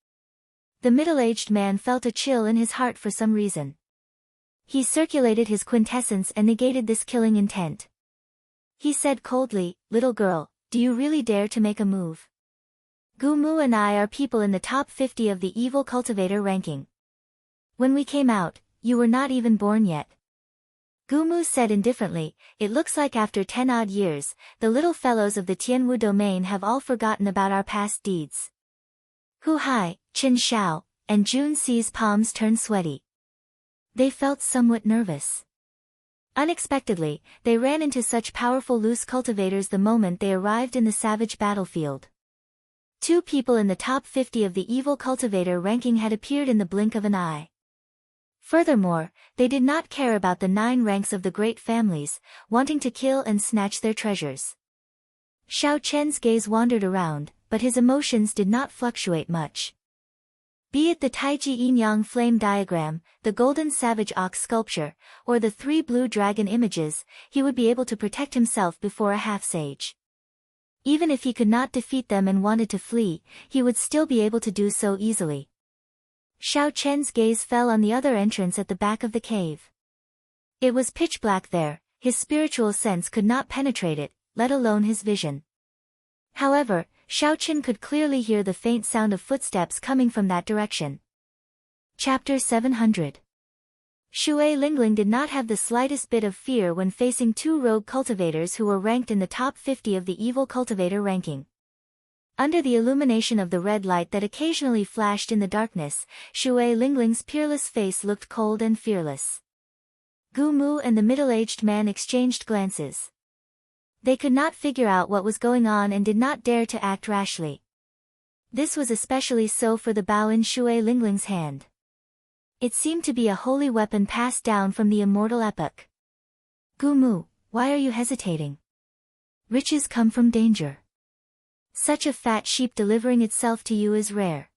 A: The middle-aged man felt a chill in his heart for some reason. He circulated his quintessence and negated this killing intent. He said coldly, "Little girl, do you really dare to make a move? Gumu and I are people in the top 50 of the evil cultivator ranking. When we came out, you were not even born yet." Gumu said indifferently, "It looks like after 10 odd years, the little fellows of the Tianwu domain have all forgotten about our past deeds." Hu Hai, Qin Xiao, and Jun Si's palms turned sweaty. They felt somewhat nervous. Unexpectedly, they ran into such powerful loose cultivators the moment they arrived in the savage battlefield. 2 people in the top 50 of the evil cultivator ranking had appeared in the blink of an eye. Furthermore, they did not care about the 9 ranks of the great families, wanting to kill and snatch their treasures. Xiao Chen's gaze wandered around, but his emotions did not fluctuate much. Be it the Taiji Yin-Yang flame diagram, the golden savage ox sculpture, or the 3 blue dragon images, he would be able to protect himself before a half-sage. Even if he could not defeat them and wanted to flee, he would still be able to do so easily. Xiao Chen's gaze fell on the other entrance at the back of the cave. It was pitch black there, his spiritual sense could not penetrate it, let alone his vision. However, Xiaoqin could clearly hear the faint sound of footsteps coming from that direction. Chapter 700. Shui Lingling did not have the slightest bit of fear when facing 2 rogue cultivators who were ranked in the top 50 of the evil cultivator ranking. Under the illumination of the red light that occasionally flashed in the darkness, Shui Lingling's peerless face looked cold and fearless. Gumu and the middle-aged man exchanged glances. They could not figure out what was going on and did not dare to act rashly. This was especially so for the bow in Shui Lingling's hand. It seemed to be a holy weapon passed down from the immortal epoch. Gumu, why are you hesitating? Riches come from danger. Such a fat sheep delivering itself to you is rare.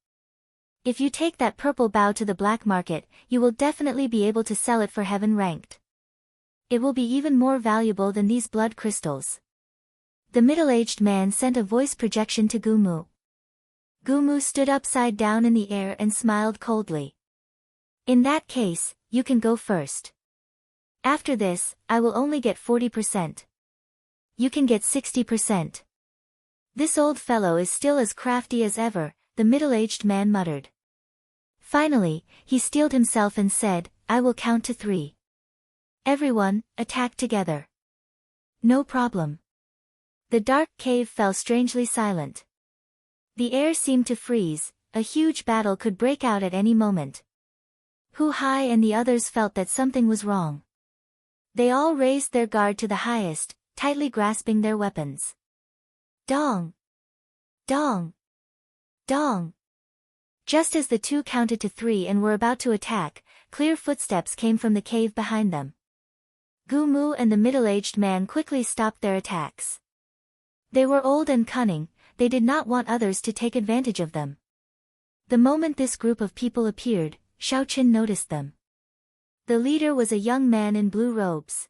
A: If you take that purple bow to the black market, you will definitely be able to sell it for heaven ranked. It will be even more valuable than these blood crystals. The middle-aged man sent a voice projection to Gumu. Gumu stood upside down in the air and smiled coldly. In that case, you can go first. After this, I will only get 40%. You can get 60%. This old fellow is still as crafty as ever, the middle-aged man muttered. Finally, he steeled himself and said, I will count to 3. Everyone, attack together. No problem. The dark cave fell strangely silent. The air seemed to freeze, a huge battle could break out at any moment. Hu Hai and the others felt that something was wrong. They all raised their guard to the highest, tightly grasping their weapons. Dong! Dong! Dong! Just as the two counted to 3 and were about to attack, clear footsteps came from the cave behind them. Gumu and the middle-aged man quickly stopped their attacks. They were old and cunning, they did not want others to take advantage of them. The moment this group of people appeared, Xiaoqin noticed them. The leader was a young man in blue robes.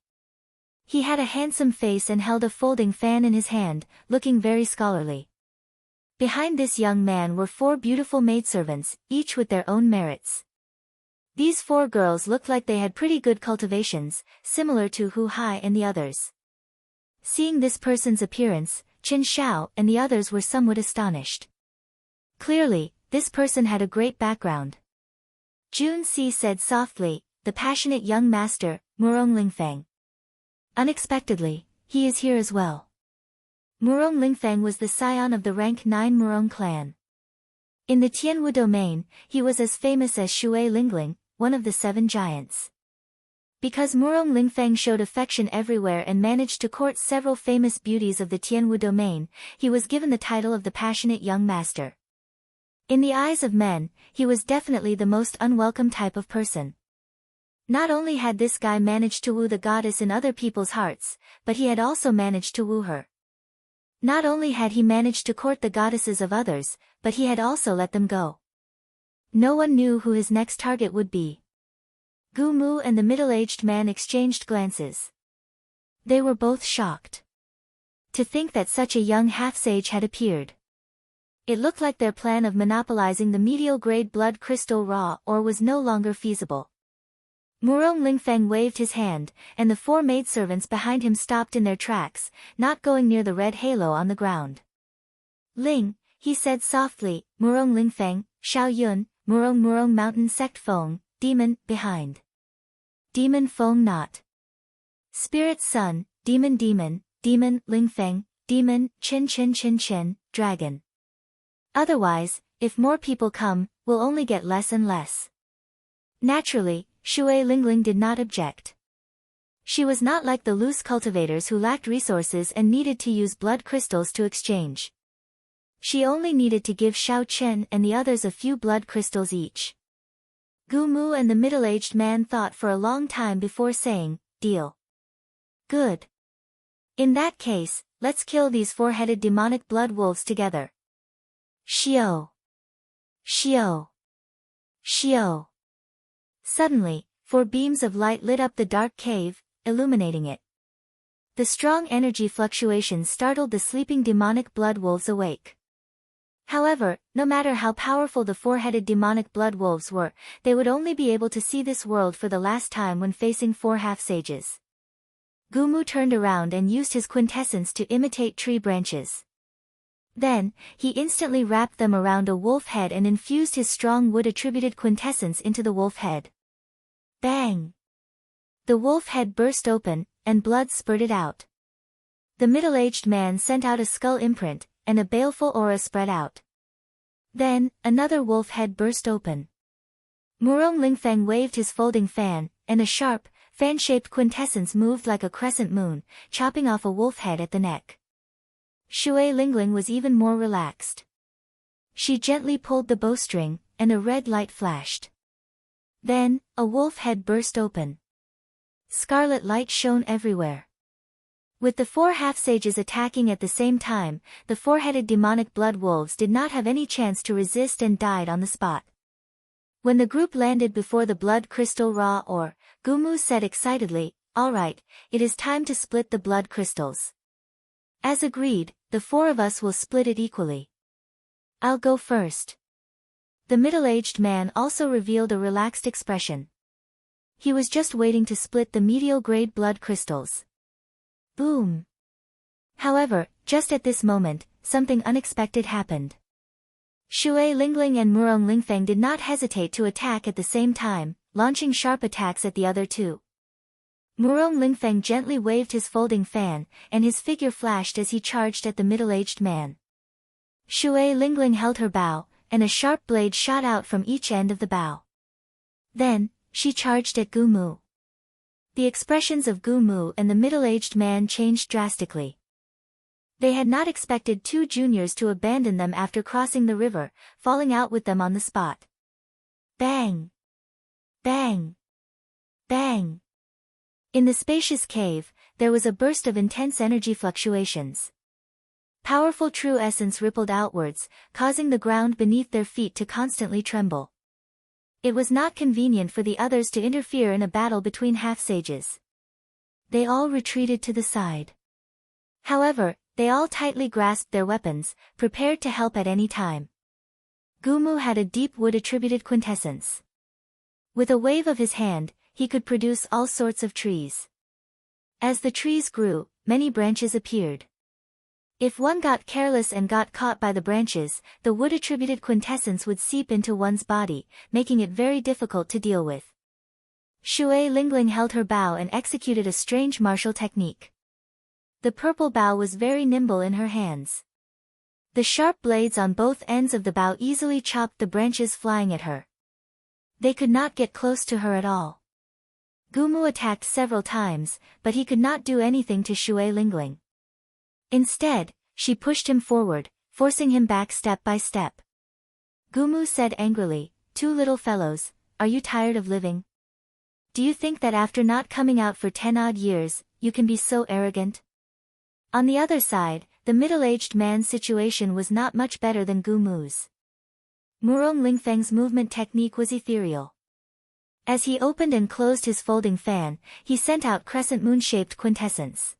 A: He had a handsome face and held a folding fan in his hand, looking very scholarly. Behind this young man were 4 beautiful maidservants, each with their own merits. These 4 girls looked like they had pretty good cultivations, similar to Hu Hai and the others. Seeing this person's appearance, Qin Xiao and the others were somewhat astonished. Clearly, this person had a great background. Jun Si said softly, the passionate young master, Murong Lingfeng. Unexpectedly, he is here as well. Murong Lingfeng was the scion of the rank 9 Murong clan. In the Tianwu domain, he was as famous as Shui Lingling, one of the 7 giants. Because Murong Lingfeng showed affection everywhere and managed to court several famous beauties of the Tianwu domain, he was given the title of the passionate young master. In the eyes of men, he was definitely the most unwelcome type of person. Not only had this guy managed to woo the goddess in other people's hearts, but he had also managed to woo her. Not only had he managed to court the goddesses of others, but he had also let them go. No one knew who his next target would be. Gumu and the middle-aged man exchanged glances. They were both shocked. To think that such a young half-sage had appeared. It looked like their plan of monopolizing the medial-grade blood crystal raw ore was no longer feasible. Murong Lingfeng waved his hand, and the 4 maidservants behind him stopped in their tracks, not going near the red halo on the ground. Ling, he said softly, Murong Lingfeng, Xiao Yun, Murong Mountain Sect Feng, Demon, behind. Demon Feng not. Spirit Sun, Demon Lingfeng, Demon, Qin, Dragon. Otherwise, if more people come, we'll only get less and less. Naturally, Shui Lingling did not object. She was not like the loose cultivators who lacked resources and needed to use blood crystals to exchange. She only needed to give Xiao Chen and the others a few blood crystals each. Gumu and the middle-aged man thought for a long time before saying, deal. Good. In that case, let's kill these 4-headed demonic blood wolves together. Xiao. Xiao. Xiao. Suddenly, 4 beams of light lit up the dark cave, illuminating it. The strong energy fluctuations startled the sleeping demonic blood wolves awake. However, no matter how powerful the 4-headed demonic blood wolves were, they would only be able to see this world for the last time when facing 4 half-sages. Gumu turned around and used his quintessence to imitate tree branches. Then, he instantly wrapped them around a wolf head and infused his strong wood-attributed quintessence into the wolf head. Bang! The wolf head burst open, and blood spurted out. The middle-aged man sent out a skull imprint, and a baleful aura spread out. Then, another wolf head burst open. Murong Lingfeng waved his folding fan, and a sharp, fan-shaped quintessence moved like a crescent moon, chopping off a wolf head at the neck. Shui Lingling was even more relaxed. She gently pulled the bowstring, and a red light flashed. Then, a wolf head burst open. Scarlet light shone everywhere. With the 4 half-sages attacking at the same time, the 4-headed demonic blood wolves did not have any chance to resist and died on the spot. When the group landed before the blood crystal Ra or, Gumu said excitedly, "All right, it is time to split the blood crystals." As agreed, the 4 of us will split it equally. I'll go first. The middle-aged man also revealed a relaxed expression. He was just waiting to split the medial-grade blood crystals. Boom! However, just at this moment, something unexpected happened. Shui Lingling and Murong Lingfeng did not hesitate to attack at the same time, launching sharp attacks at the other 2. Murong Lingfeng gently waved his folding fan, and his figure flashed as he charged at the middle-aged man. Shui Lingling held her bow, and a sharp blade shot out from each end of the bow. Then, she charged at Gumu. The expressions of Gumu and the middle-aged man changed drastically. They had not expected 2 juniors to abandon them after crossing the river, falling out with them on the spot. Bang! Bang! Bang! In the spacious cave, there was a burst of intense energy fluctuations. Powerful true essence rippled outwards, causing the ground beneath their feet to constantly tremble. It was not convenient for the others to interfere in a battle between half-sages. They all retreated to the side. However, they all tightly grasped their weapons, prepared to help at any time. Gumu had a deep wood-attributed quintessence. With a wave of his hand, he could produce all sorts of trees. As the trees grew, many branches appeared. If one got careless and got caught by the branches, the wood-attributed quintessence would seep into one's body, making it very difficult to deal with. Shui Lingling held her bow and executed a strange martial technique. The purple bow was very nimble in her hands. The sharp blades on both ends of the bow easily chopped the branches flying at her. They could not get close to her at all. Gumu attacked several times, but he could not do anything to Shui Lingling. Instead, she pushed him forward, forcing him back step by step. Gumu said angrily, "2 little fellows, are you tired of living? Do you think that after not coming out for 10 odd years, you can be so arrogant?" On the other side, the middle-aged man's situation was not much better than Gumu's. Murong Lingfeng's movement technique was ethereal. As he opened and closed his folding fan, he sent out crescent moon-shaped quintessence.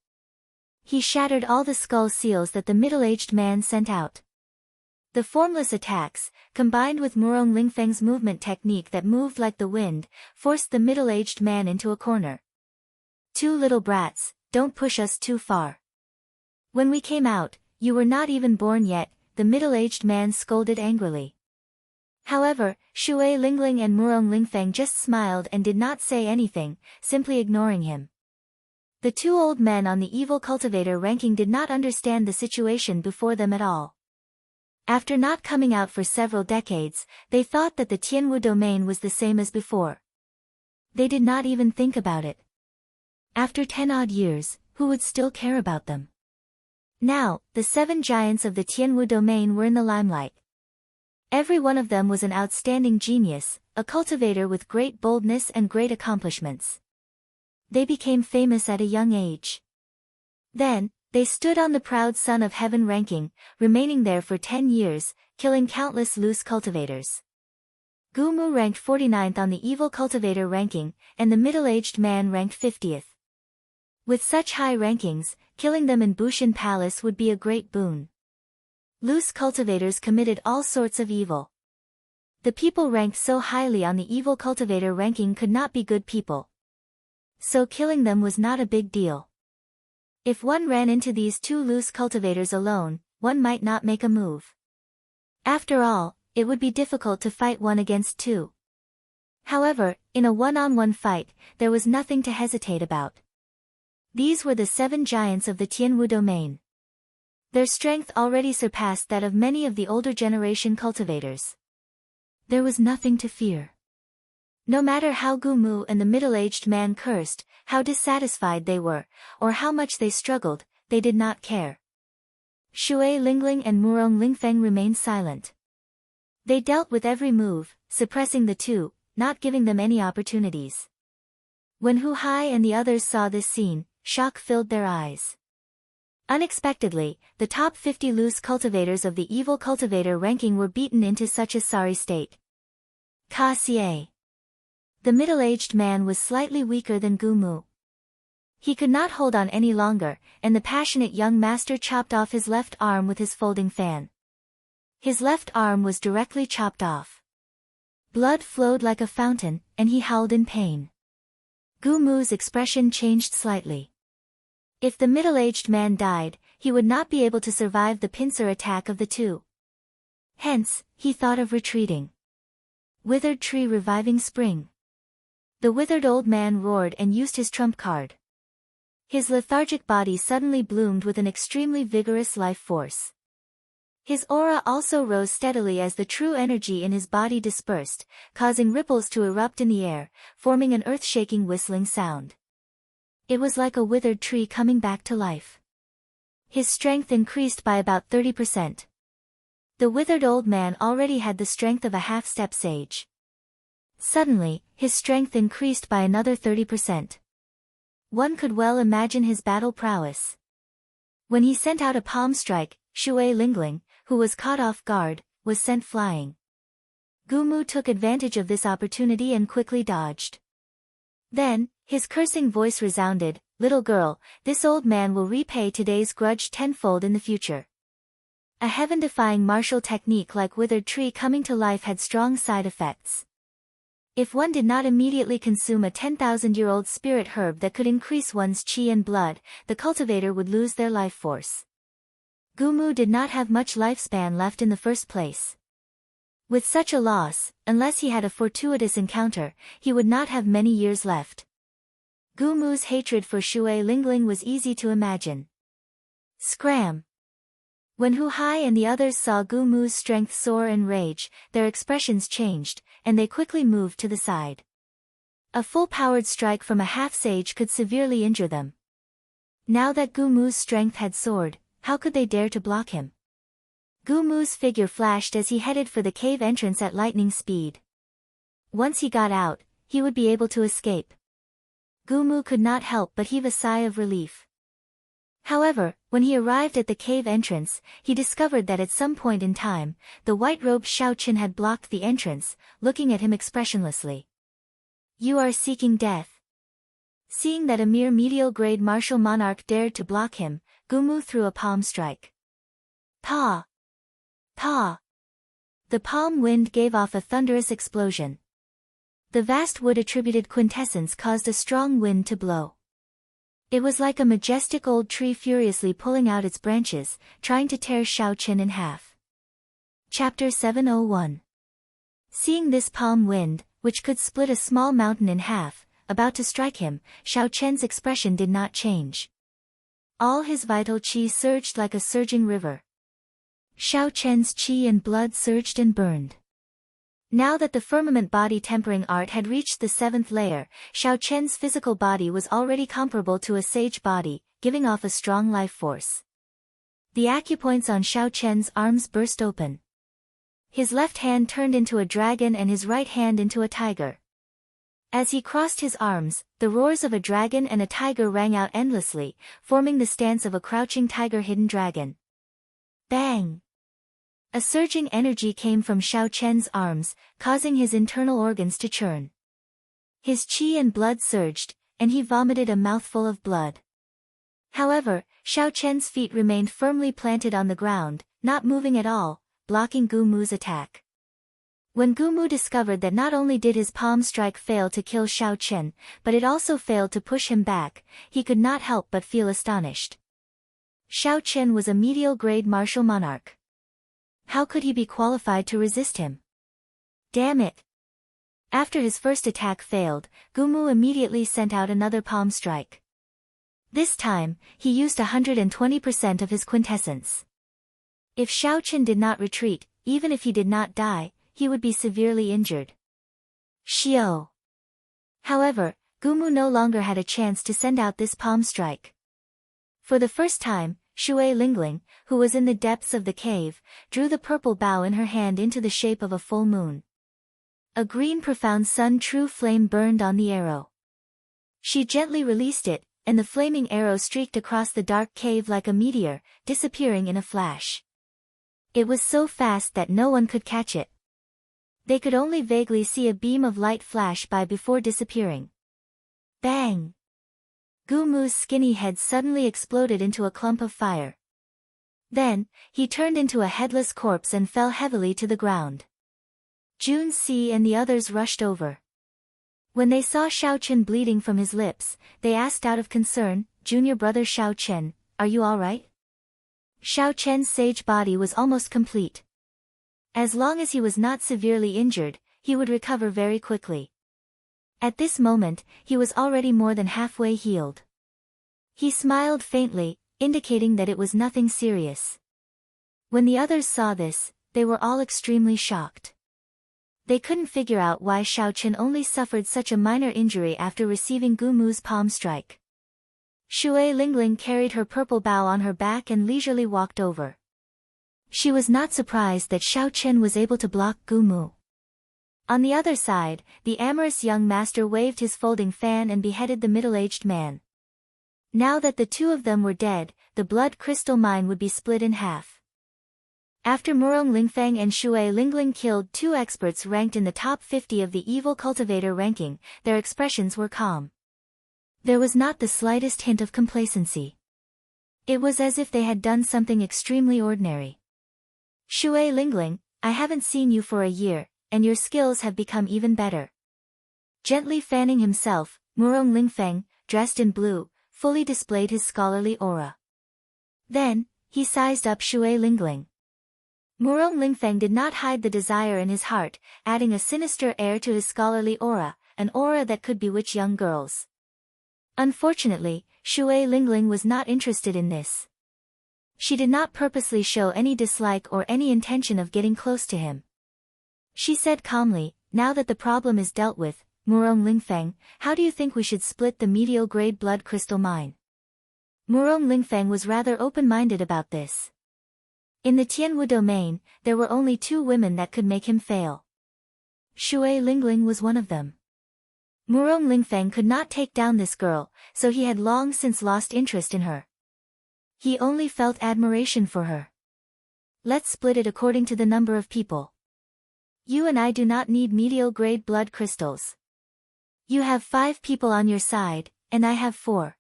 A: He shattered all the skull seals that the middle-aged man sent out. The formless attacks, combined with Murong Lingfeng's movement technique that moved like the wind, forced the middle-aged man into a corner. "2 little brats, don't push us too far. When we came out, you were not even born yet," the middle-aged man scolded angrily. However, Shui Lingling and Murong Lingfeng just smiled and did not say anything, simply ignoring him. The 2 old men on the evil cultivator ranking did not understand the situation before them at all. After not coming out for several decades, they thought that the Tianwu domain was the same as before. They did not even think about it. After 10 odd years, who would still care about them? Now, the 7 giants of the Tianwu domain were in the limelight. Every one of them was an outstanding genius, a cultivator with great boldness and great accomplishments. They became famous at a young age. Then, they stood on the proud Son of Heaven ranking, remaining there for 10 years, killing countless loose cultivators. Gumu ranked 49th on the evil cultivator ranking, and the middle-aged man ranked 50th. With such high rankings, killing them in Bushin Palace would be a great boon. Loose cultivators committed all sorts of evil. The people ranked so highly on the evil cultivator ranking could not be good people. So killing them was not a big deal. If one ran into these 2 loose cultivators alone, one might not make a move. After all, it would be difficult to fight 1 against 2. However, in a one-on-one fight, there was nothing to hesitate about. These were the 7 giants of the Tianwu domain. Their strength already surpassed that of many of the older generation cultivators. There was nothing to fear. No matter how Gumu and the middle-aged man cursed, how dissatisfied they were, or how much they struggled, they did not care. Shui Lingling and Murong Lingfeng remained silent. They dealt with every move, suppressing the two, not giving them any opportunities. When Hu Hai and the others saw this scene, shock filled their eyes. Unexpectedly, the top 50 loose cultivators of the evil cultivator ranking were beaten into such a sorry state. Ka Xie. The middle-aged man was slightly weaker than Gu Mu. He could not hold on any longer, and the passionate young master chopped off his left arm with his folding fan. His left arm was directly chopped off. Blood flowed like a fountain, and he howled in pain. Gu Mu's expression changed slightly. If the middle-aged man died, he would not be able to survive the pincer attack of the two. Hence, he thought of retreating. Withered tree reviving spring. The withered old man roared and used his trump card. His lethargic body suddenly bloomed with an extremely vigorous life force. His aura also rose steadily as the true energy in his body dispersed, causing ripples to erupt in the air, forming an earth-shaking whistling sound. It was like a withered tree coming back to life. His strength increased by about 30%. The withered old man already had the strength of a half-step sage. Suddenly, his strength increased by another 30%. One could well imagine his battle prowess. When he sent out a palm strike, Shui Lingling, who was caught off guard, was sent flying. Gu Mu took advantage of this opportunity and quickly dodged. Then, his cursing voice resounded, "Little girl, this old man will repay today's grudge tenfold in the future." A heaven-defying martial technique like withered tree coming to life had strong side effects. If one did not immediately consume a 10,000-year-old spirit herb that could increase one's qi and blood, the cultivator would lose their life force. Gu Mu did not have much lifespan left in the first place. With such a loss, unless he had a fortuitous encounter, he would not have many years left. Gu Mu's hatred for Shui Lingling was easy to imagine. Scram! When Hu Hai and the others saw Gu Mu's strength soar and rage, their expressions changed, and they quickly moved to the side. A full-powered strike from a half-sage could severely injure them. Now that Gu Mu's strength had soared, how could they dare to block him? Gu Mu's figure flashed as he headed for the cave entrance at lightning speed. Once he got out, he would be able to escape. Gu Mu could not help but heave a sigh of relief. However, when he arrived at the cave entrance, he discovered that at some point in time, the white-robed Xiao Qin had blocked the entrance, looking at him expressionlessly. "You are seeking death." Seeing that a mere medial-grade martial monarch dared to block him, Gu Mu threw a palm strike. Pa! Pa! The palm wind gave off a thunderous explosion. The vast wood-attributed quintessence caused a strong wind to blow. It was like a majestic old tree furiously pulling out its branches, trying to tear Xiao Qin in half. Chapter 701. Seeing this palm wind, which could split a small mountain in half, about to strike him, Xiao Qian's expression did not change. All his vital qi surged like a surging river. Xiao Qian's qi and blood surged and burned. Now that the firmament body tempering art had reached the 7th layer, Xiao Qian's physical body was already comparable to a sage body, giving off a strong life force. The acupoints on Xiao Qian's arms burst open. His left hand turned into a dragon and his right hand into a tiger. As he crossed his arms, the roars of a dragon and a tiger rang out endlessly, forming the stance of a crouching tiger-hidden dragon. Bang! A surging energy came from Xiao Qian's arms, causing his internal organs to churn. His qi and blood surged, and he vomited a mouthful of blood. However, Xiao Qian's feet remained firmly planted on the ground, not moving at all, blocking Gu Mu's attack. When Gu Mu discovered that not only did his palm strike fail to kill Xiao Qian, but it also failed to push him back, he could not help but feel astonished. Xiao Qian was a medial-grade martial monarch. How could he be qualified to resist him? Damn it! After his first attack failed, Gu Mu immediately sent out another palm strike. This time, he used 120% of his quintessence. If Xiao Qian did not retreat, even if he did not die, he would be severely injured. Shio! However, Gu Mu no longer had a chance to send out this palm strike. For the first time, Shui Lingling, who was in the depths of the cave, drew the purple bow in her hand into the shape of a full moon. A green profound sun true flame burned on the arrow. She gently released it, and the flaming arrow streaked across the dark cave like a meteor, disappearing in a flash. It was so fast that no one could catch it. They could only vaguely see a beam of light flash by before disappearing. Bang! Gu Mu's skinny head suddenly exploded into a clump of fire. Then, he turned into a headless corpse and fell heavily to the ground. Jun Si and the others rushed over. When they saw Xiao Chen bleeding from his lips, they asked out of concern, "Junior brother Xiao Chen, are you all right?" Xiao Chen's sage body was almost complete. As long as he was not severely injured, he would recover very quickly. At this moment, he was already more than halfway healed. He smiled faintly, indicating that it was nothing serious. When the others saw this, they were all extremely shocked. They couldn't figure out why Xiao Chen only suffered such a minor injury after receiving Gu Mu's palm strike. Shui Lingling carried her purple bow on her back and leisurely walked over. She was not surprised that Xiao Chen was able to block Gu Mu. On the other side, the amorous young master waved his folding fan and beheaded the middle-aged man. Now that the two of them were dead, the blood crystal mine would be split in half. After Murong Lingfeng and Shui Lingling killed two experts ranked in the top 50 of the evil cultivator ranking, their expressions were calm. There was not the slightest hint of complacency. It was as if they had done something extremely ordinary. "Shui Lingling, I haven't seen you for a year, and your skills have become even better." Gently fanning himself, Murong Lingfeng, dressed in blue, fully displayed his scholarly aura. Then, he sized up Shui Lingling. Murong Lingfeng did not hide the desire in his heart, adding a sinister air to his scholarly aura, an aura that could bewitch young girls. Unfortunately, Shui Lingling was not interested in this. She did not purposely show any dislike or any intention of getting close to him. She said calmly, "Now that the problem is dealt with, Murong Lingfeng, how do you think we should split the medial-grade blood crystal mine?" Murong Lingfeng was rather open-minded about this. In the Tianwu domain, there were only two women that could make him fail. Shui Lingling was one of them. Murong Lingfeng could not take down this girl, so he had long since lost interest in her. He only felt admiration for her. "Let's split it according to the number of people. You and I do not need medial-grade blood crystals. You have 5 people on your side, and I have 4.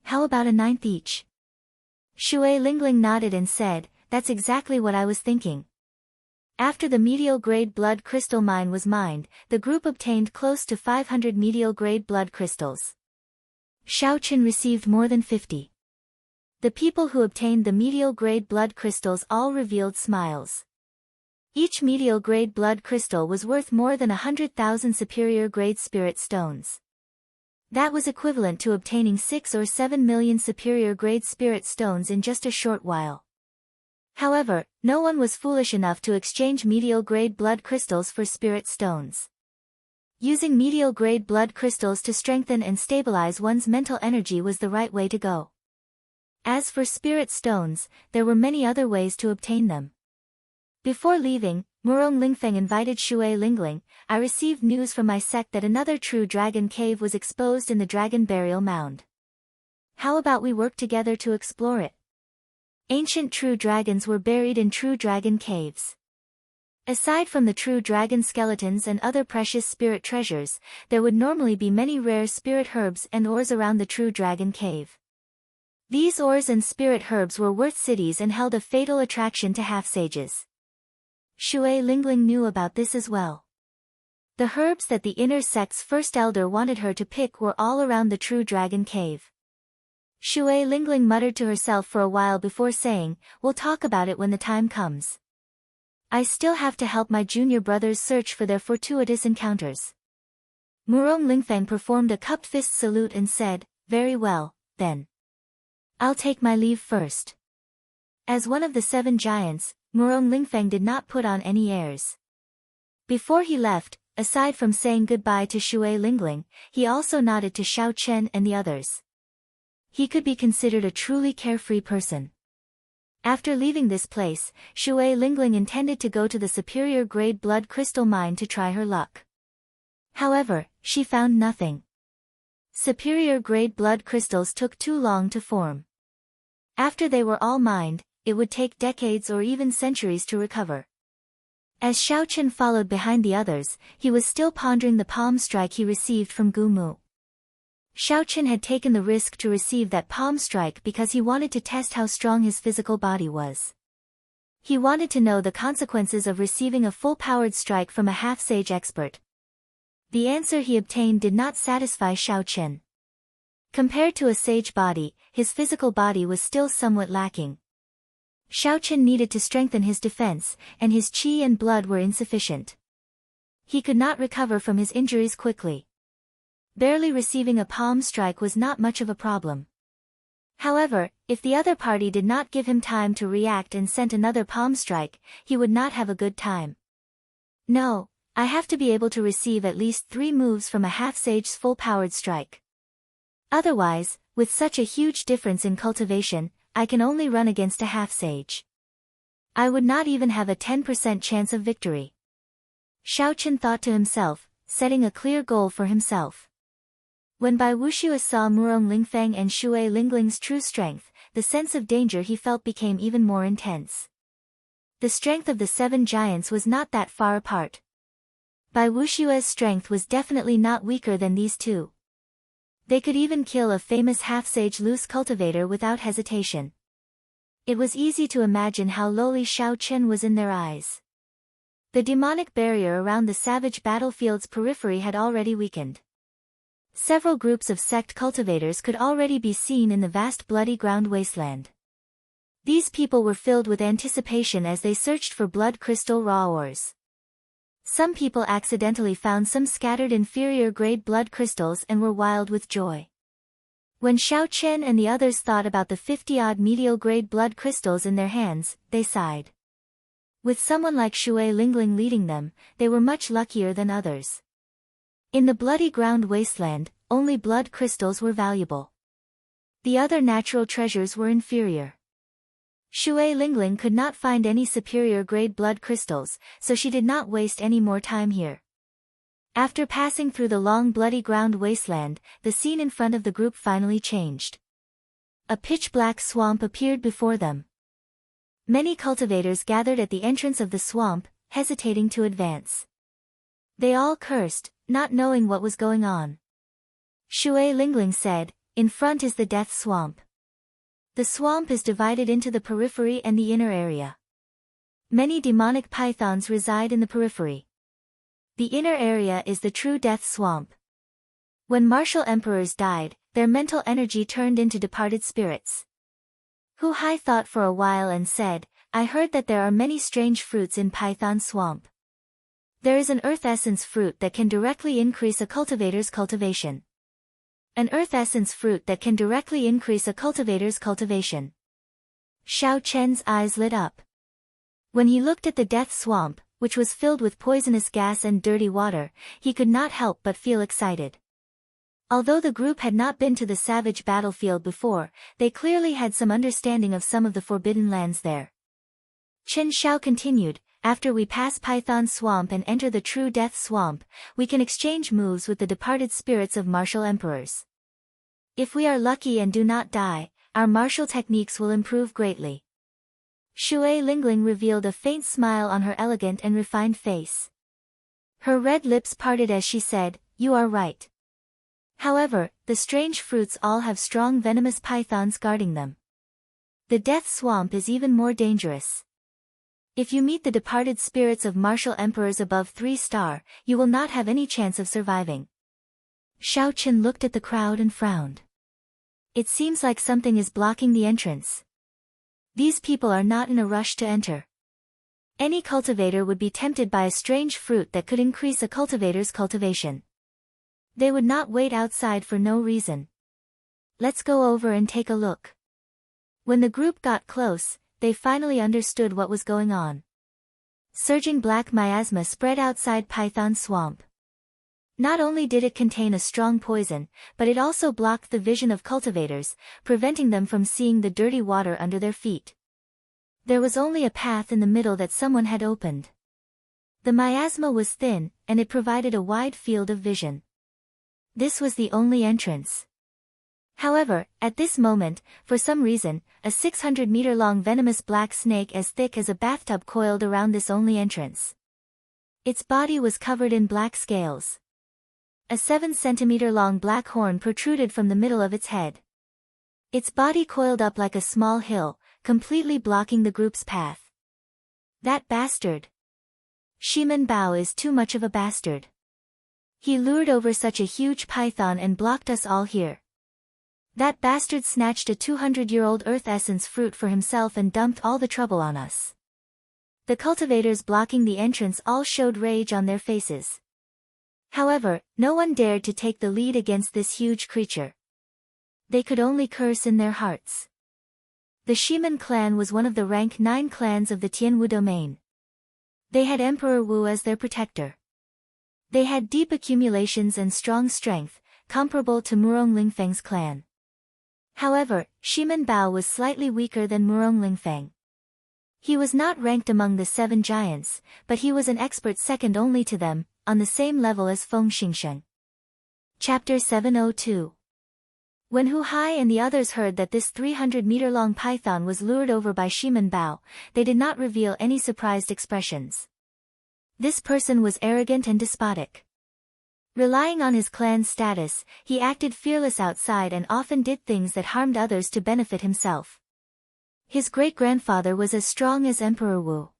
A: How about a 9th each?" Shui Lingling nodded and said, "That's exactly what I was thinking." After the medial-grade blood crystal mine was mined, the group obtained close to 500 medial-grade blood crystals. Xiao Chen received more than 50. The people who obtained the medial-grade blood crystals all revealed smiles. Each medial-grade blood crystal was worth more than 100,000 superior-grade spirit stones. That was equivalent to obtaining 6 or 7 million superior-grade spirit stones in just a short while. However, no one was foolish enough to exchange medial-grade blood crystals for spirit stones. Using medial-grade blood crystals to strengthen and stabilize one's mental energy was the right way to go. As for spirit stones, there were many other ways to obtain them. Before leaving, Murong Lingfeng invited Shui Lingling, "I received news from my sect that another true dragon cave was exposed in the dragon burial mound. How about we work together to explore it?" Ancient true dragons were buried in true dragon caves. Aside from the true dragon skeletons and other precious spirit treasures, there would normally be many rare spirit herbs and ores around the true dragon cave. These ores and spirit herbs were worth cities and held a fatal attraction to half-sages. Shui Lingling knew about this as well. The herbs that the inner sect's first elder wanted her to pick were all around the true dragon cave. Shui Lingling muttered to herself for a while before saying, "We'll talk about it when the time comes. I still have to help my junior brothers search for their fortuitous encounters." Murong Lingfeng performed a cupped fist salute and said, "Very well, then. I'll take my leave first." As one of the 7 giants, Murong Lingfeng did not put on any airs. Before he left, aside from saying goodbye to Shui Lingling, he also nodded to Xiao Chen and the others. he could be considered a truly carefree person. After leaving this place, Shui Lingling intended to go to the superior-grade blood crystal mine to try her luck. However, she found nothing. Superior-grade blood crystals took too long to form. After they were all mined, it would take decades or even centuries to recover. As Xiao Chen followed behind the others, he was still pondering the palm strike he received from Gu Mu. Xiao Chen had taken the risk to receive that palm strike because he wanted to test how strong his physical body was. He wanted to know the consequences of receiving a full-powered strike from a half-sage expert. The answer he obtained did not satisfy Xiao Chen. Compared to a sage body, his physical body was still somewhat lacking. Xiao Chen needed to strengthen his defense, and his qi and blood were insufficient. He could not recover from his injuries quickly. Barely receiving a palm strike was not much of a problem. However, if the other party did not give him time to react and sent another palm strike, he would not have a good time. No, I have to be able to receive at least 3 moves from a half-sage's full-powered strike. Otherwise, with such a huge difference in cultivation, I can only run against a half-sage. I would not even have a 10% chance of victory. Xiao Chen thought to himself, setting a clear goal for himself. When Bai Wuxue saw Murong Lingfeng and Shui Lingling's true strength, the sense of danger he felt became even more intense. The strength of the 7 giants was not that far apart. Bai Wuxue's strength was definitely not weaker than these two. They could even kill a famous half-sage loose cultivator without hesitation. It was easy to imagine how lowly Xiao Chen was in their eyes. The demonic barrier around the savage battlefield's periphery had already weakened. Several groups of sect cultivators could already be seen in the vast bloody ground wasteland. These people were filled with anticipation as they searched for blood crystal raw ores. Some people accidentally found some scattered inferior-grade blood crystals and were wild with joy. When Xiao Chen and the others thought about the 50-odd medial-grade blood crystals in their hands, they sighed. With someone like Shui Lingling leading them, they were much luckier than others. In the bloody ground wasteland, only blood crystals were valuable. The other natural treasures were inferior. Shui Lingling could not find any superior-grade blood crystals, so she did not waste any more time here. After passing through the long bloody ground wasteland, the scene in front of the group finally changed. A pitch-black swamp appeared before them. Many cultivators gathered at the entrance of the swamp, hesitating to advance. They all cursed, not knowing what was going on. Shui Lingling said, "In front is the death swamp. The swamp is divided into the periphery and the inner area. Many demonic pythons reside in the periphery. The inner area is the true death swamp. When martial emperors died, their mental energy turned into departed spirits." Hu Hai thought for a while and said, "I heard that there are many strange fruits in Python Swamp. There is an earth essence fruit that can directly increase a cultivator's cultivation. An earth essence fruit that can directly increase a cultivator's cultivation." Xiao Chen's eyes lit up. When he looked at the death swamp, which was filled with poisonous gas and dirty water, he could not help but feel excited. Although the group had not been to the savage battlefield before, they clearly had some understanding of some of the forbidden lands there. Chen Xiao continued, "After we pass Python Swamp and enter the true Death Swamp, we can exchange moves with the departed spirits of martial emperors. If we are lucky and do not die, our martial techniques will improve greatly." Shui Lingling revealed a faint smile on her elegant and refined face. Her red lips parted as she said, "You are right. However, the strange fruits all have strong venomous pythons guarding them. The Death Swamp is even more dangerous. If you meet the departed spirits of martial emperors above 3-star, you will not have any chance of surviving." Xiao Chen looked at the crowd and frowned. It seems like something is blocking the entrance. These people are not in a rush to enter. Any cultivator would be tempted by a strange fruit that could increase a cultivator's cultivation. They would not wait outside for no reason. Let's go over and take a look. When the group got close, they finally understood what was going on. Surging black miasma spread outside Python Swamp. Not only did it contain a strong poison, but it also blocked the vision of cultivators, preventing them from seeing the dirty water under their feet. There was only a path in the middle that someone had opened. The miasma was thin, and it provided a wide field of vision. This was the only entrance. However, at this moment, for some reason, a 600-meter-long venomous black snake as thick as a bathtub coiled around this only entrance. Its body was covered in black scales. A 7-centimeter-long black horn protruded from the middle of its head. Its body coiled up like a small hill, completely blocking the group's path. That bastard. Shimen Bao is too much of a bastard. He lured over such a huge python and blocked us all here. That bastard snatched a 200-year-old earth essence fruit for himself and dumped all the trouble on us. The cultivators blocking the entrance all showed rage on their faces. However, no one dared to take the lead against this huge creature. They could only curse in their hearts. The Shimen clan was one of the rank 9 clans of the Tianwu domain. They had Emperor Wu as their protector. They had deep accumulations and strong strength, comparable to Murong Lingfeng's clan. However, Shimen Bao was slightly weaker than Murong Lingfeng. He was not ranked among the 7 giants, but he was an expert second only to them, on the same level as Feng Xingsheng. Chapter 702. When Hu Hai and the others heard that this 300-meter-long python was lured over by Shimen Bao, they did not reveal any surprised expressions. This person was arrogant and despotic. Relying on his clan's status, he acted fearless outside and often did things that harmed others to benefit himself. His great-grandfather was as strong as Emperor Wu.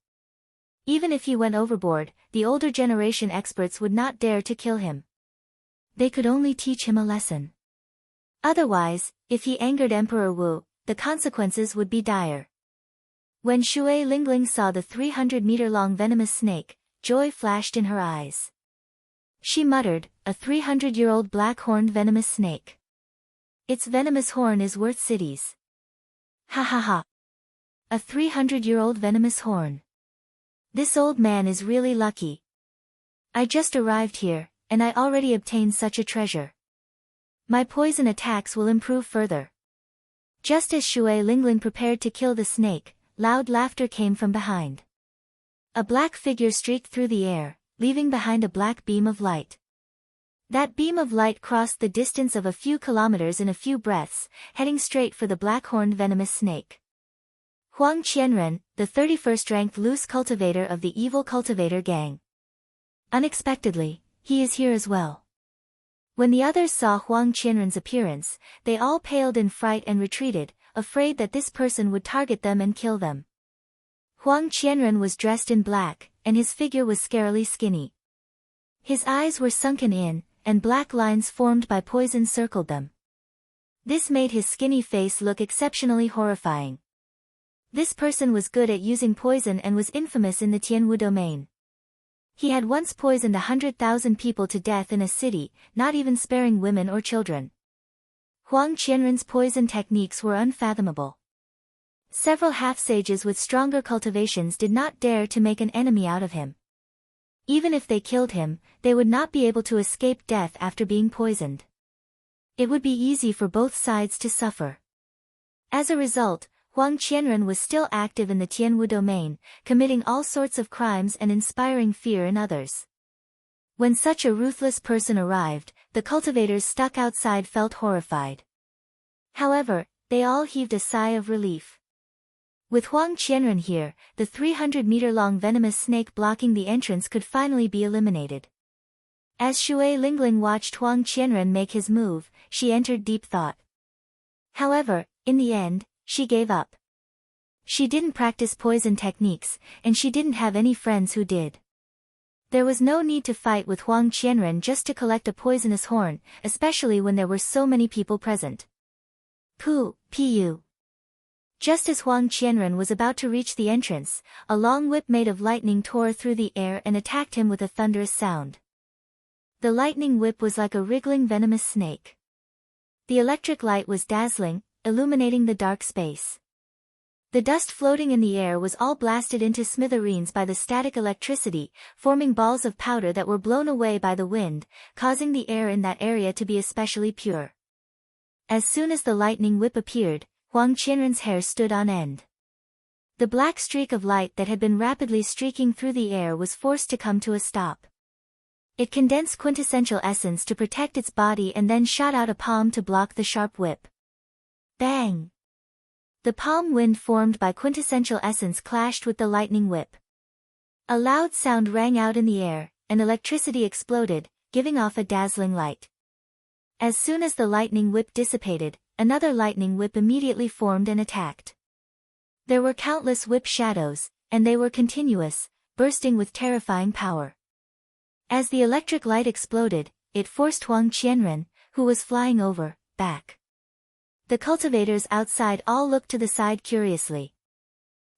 A: Even if he went overboard, the older generation experts would not dare to kill him. They could only teach him a lesson. Otherwise, if he angered Emperor Wu, the consequences would be dire. When Shui Lingling saw the 300-meter-long venomous snake, joy flashed in her eyes. She muttered, "A 300-year-old black-horned venomous snake. Its venomous horn is worth cities. Ha ha ha. A 300-year-old venomous horn. This old man is really lucky. I just arrived here, and I already obtained such a treasure. My poison attacks will improve further." Just as Shui Lingling prepared to kill the snake, loud laughter came from behind. A black figure streaked through the air, leaving behind a black beam of light. That beam of light crossed the distance of a few kilometers in a few breaths, heading straight for the black-horned venomous snake. Huang Qianren, the 31st-ranked loose cultivator of the evil cultivator gang. Unexpectedly, he is here as well. When the others saw Huang Qianren's appearance, they all paled in fright and retreated, afraid that this person would target them and kill them. Huang Qianren was dressed in black, and his figure was scarily skinny. His eyes were sunken in, and black lines formed by poison circled them. This made his skinny face look exceptionally horrifying. This person was good at using poison and was infamous in the Tianwu domain. He had once poisoned 100,000 people to death in a city, not even sparing women or children. Huang Qianren's poison techniques were unfathomable. Several half-sages with stronger cultivations did not dare to make an enemy out of him. Even if they killed him, they would not be able to escape death after being poisoned. It would be easy for both sides to suffer. As a result, Huang Qianren was still active in the Tianwu domain, committing all sorts of crimes and inspiring fear in others. When such a ruthless person arrived, the cultivators stuck outside felt horrified. However, they all heaved a sigh of relief. With Huang Qianren here, the 300-meter-long venomous snake blocking the entrance could finally be eliminated. As Shui Lingling watched Huang Qianren make his move, she entered deep thought. However, in the end, she gave up. She didn't practice poison techniques, and she didn't have any friends who did. There was no need to fight with Huang Qianren just to collect a poisonous horn, especially when there were so many people present. Pu. Just as Huang Qianren was about to reach the entrance, a long whip made of lightning tore through the air and attacked him with a thunderous sound. The lightning whip was like a wriggling venomous snake. The electric light was dazzling, illuminating the dark space. The dust floating in the air was all blasted into smithereens by the static electricity, forming balls of powder that were blown away by the wind, causing the air in that area to be especially pure. As soon as the lightning whip appeared, Huang Qianren's hair stood on end. The black streak of light that had been rapidly streaking through the air was forced to come to a stop. It condensed quintessential essence to protect its body and then shot out a palm to block the sharp whip. Bang! The palm wind formed by quintessential essence clashed with the lightning whip. A loud sound rang out in the air, and electricity exploded, giving off a dazzling light. As soon as the lightning whip dissipated, another lightning whip immediately formed and attacked. There were countless whip shadows, and they were continuous, bursting with terrifying power. As the electric light exploded, it forced Huang Qianren, who was flying over, back. The cultivators outside all looked to the side curiously.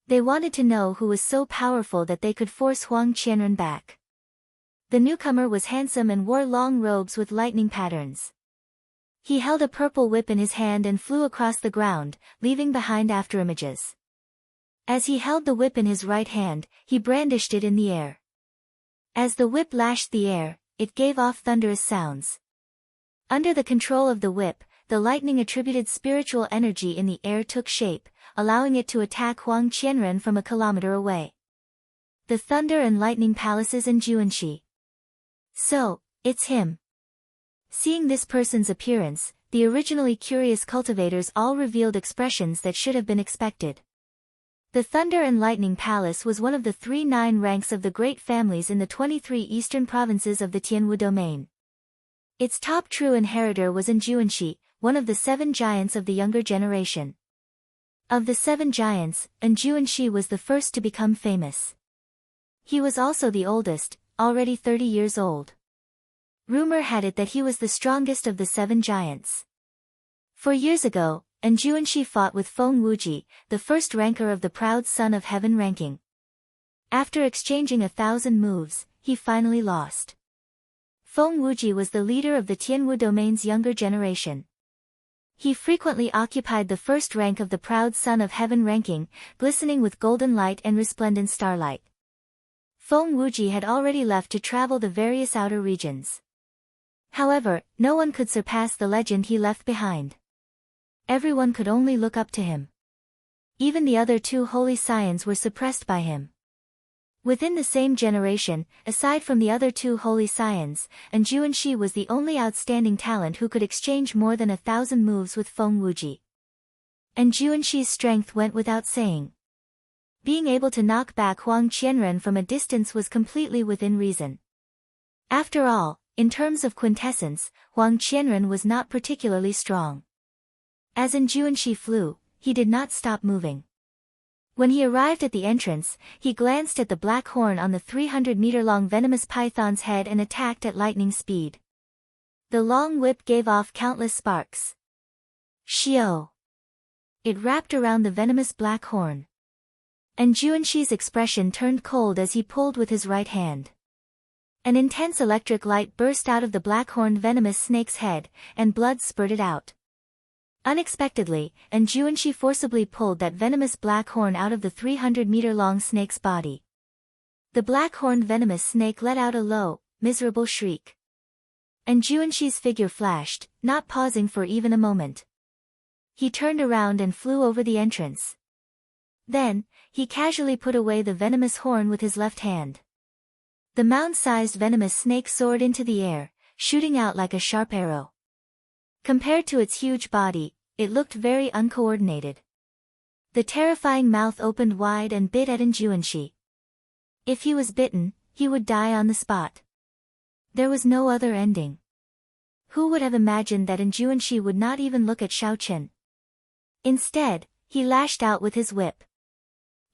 A: They wanted to know who was so powerful that they could force Huang Qianren back. The newcomer was handsome and wore long robes with lightning patterns. He held a purple whip in his hand and flew across the ground, leaving behind afterimages. As he held the whip in his right hand, he brandished it in the air. As the whip lashed the air, it gave off thunderous sounds. Under the control of the whip, the lightning-attributed spiritual energy in the air took shape, allowing it to attack Huang Qianren from a kilometer away. The Thunder and Lightning Palaces in Juanxi. So, it's him. Seeing this person's appearance, the originally curious cultivators all revealed expressions that should have been expected. The Thunder and Lightning Palace was one of the 3 ranks of the great families in the 23 eastern provinces of the Tianwu domain. Its top true inheritor was in Juanxi, one of the 7 giants of the younger generation. Of the 7 giants, Juanxi was the first to become famous. He was also the oldest, already 30 years old. Rumor had it that he was the strongest of the 7 giants. 4 years ago, Juanxi fought with Feng Wuji, the first ranker of the proud Son of Heaven ranking. After exchanging 1,000 moves, he finally lost. Feng Wuji was the leader of the Tianwu domain's younger generation. He frequently occupied the first rank of the proud Son of Heaven ranking, glistening with golden light and resplendent starlight. Feng Wuji had already left to travel the various outer regions. However, no one could surpass the legend he left behind. Everyone could only look up to him. Even the other 2 holy scions were suppressed by him. Within the same generation, aside from the other 2 holy scions, Juanxi was the only outstanding talent who could exchange more than 1,000 moves with Feng Wuji. Juanxi's strength went without saying. Being able to knock back Huang Qianren from a distance was completely within reason. After all, in terms of quintessence, Huang Qianren was not particularly strong. As Juanxi flew, he did not stop moving. When he arrived at the entrance, he glanced at the black horn on the 300-meter-long venomous python's head and attacked at lightning speed. The long whip gave off countless sparks. Xiao! It wrapped around the venomous black horn. Juanxi's expression turned cold as he pulled with his right hand. An intense electric light burst out of the black-horned venomous snake's head, and blood spurted out. Unexpectedly, Juanxi forcibly pulled that venomous black horn out of the 300-meter-long snake's body. The black-horned venomous snake let out a low, miserable shriek. Juanxi's figure flashed, not pausing for even a moment. He turned around and flew over the entrance. Then, he casually put away the venomous horn with his left hand. The mound-sized venomous snake soared into the air, shooting out like a sharp arrow. Compared to its huge body, it looked very uncoordinated. The terrifying mouth opened wide and bit at Juanxi. If he was bitten, he would die on the spot. There was no other ending. Who would have imagined that Juanxi would not even look at Shaochen? Instead, he lashed out with his whip.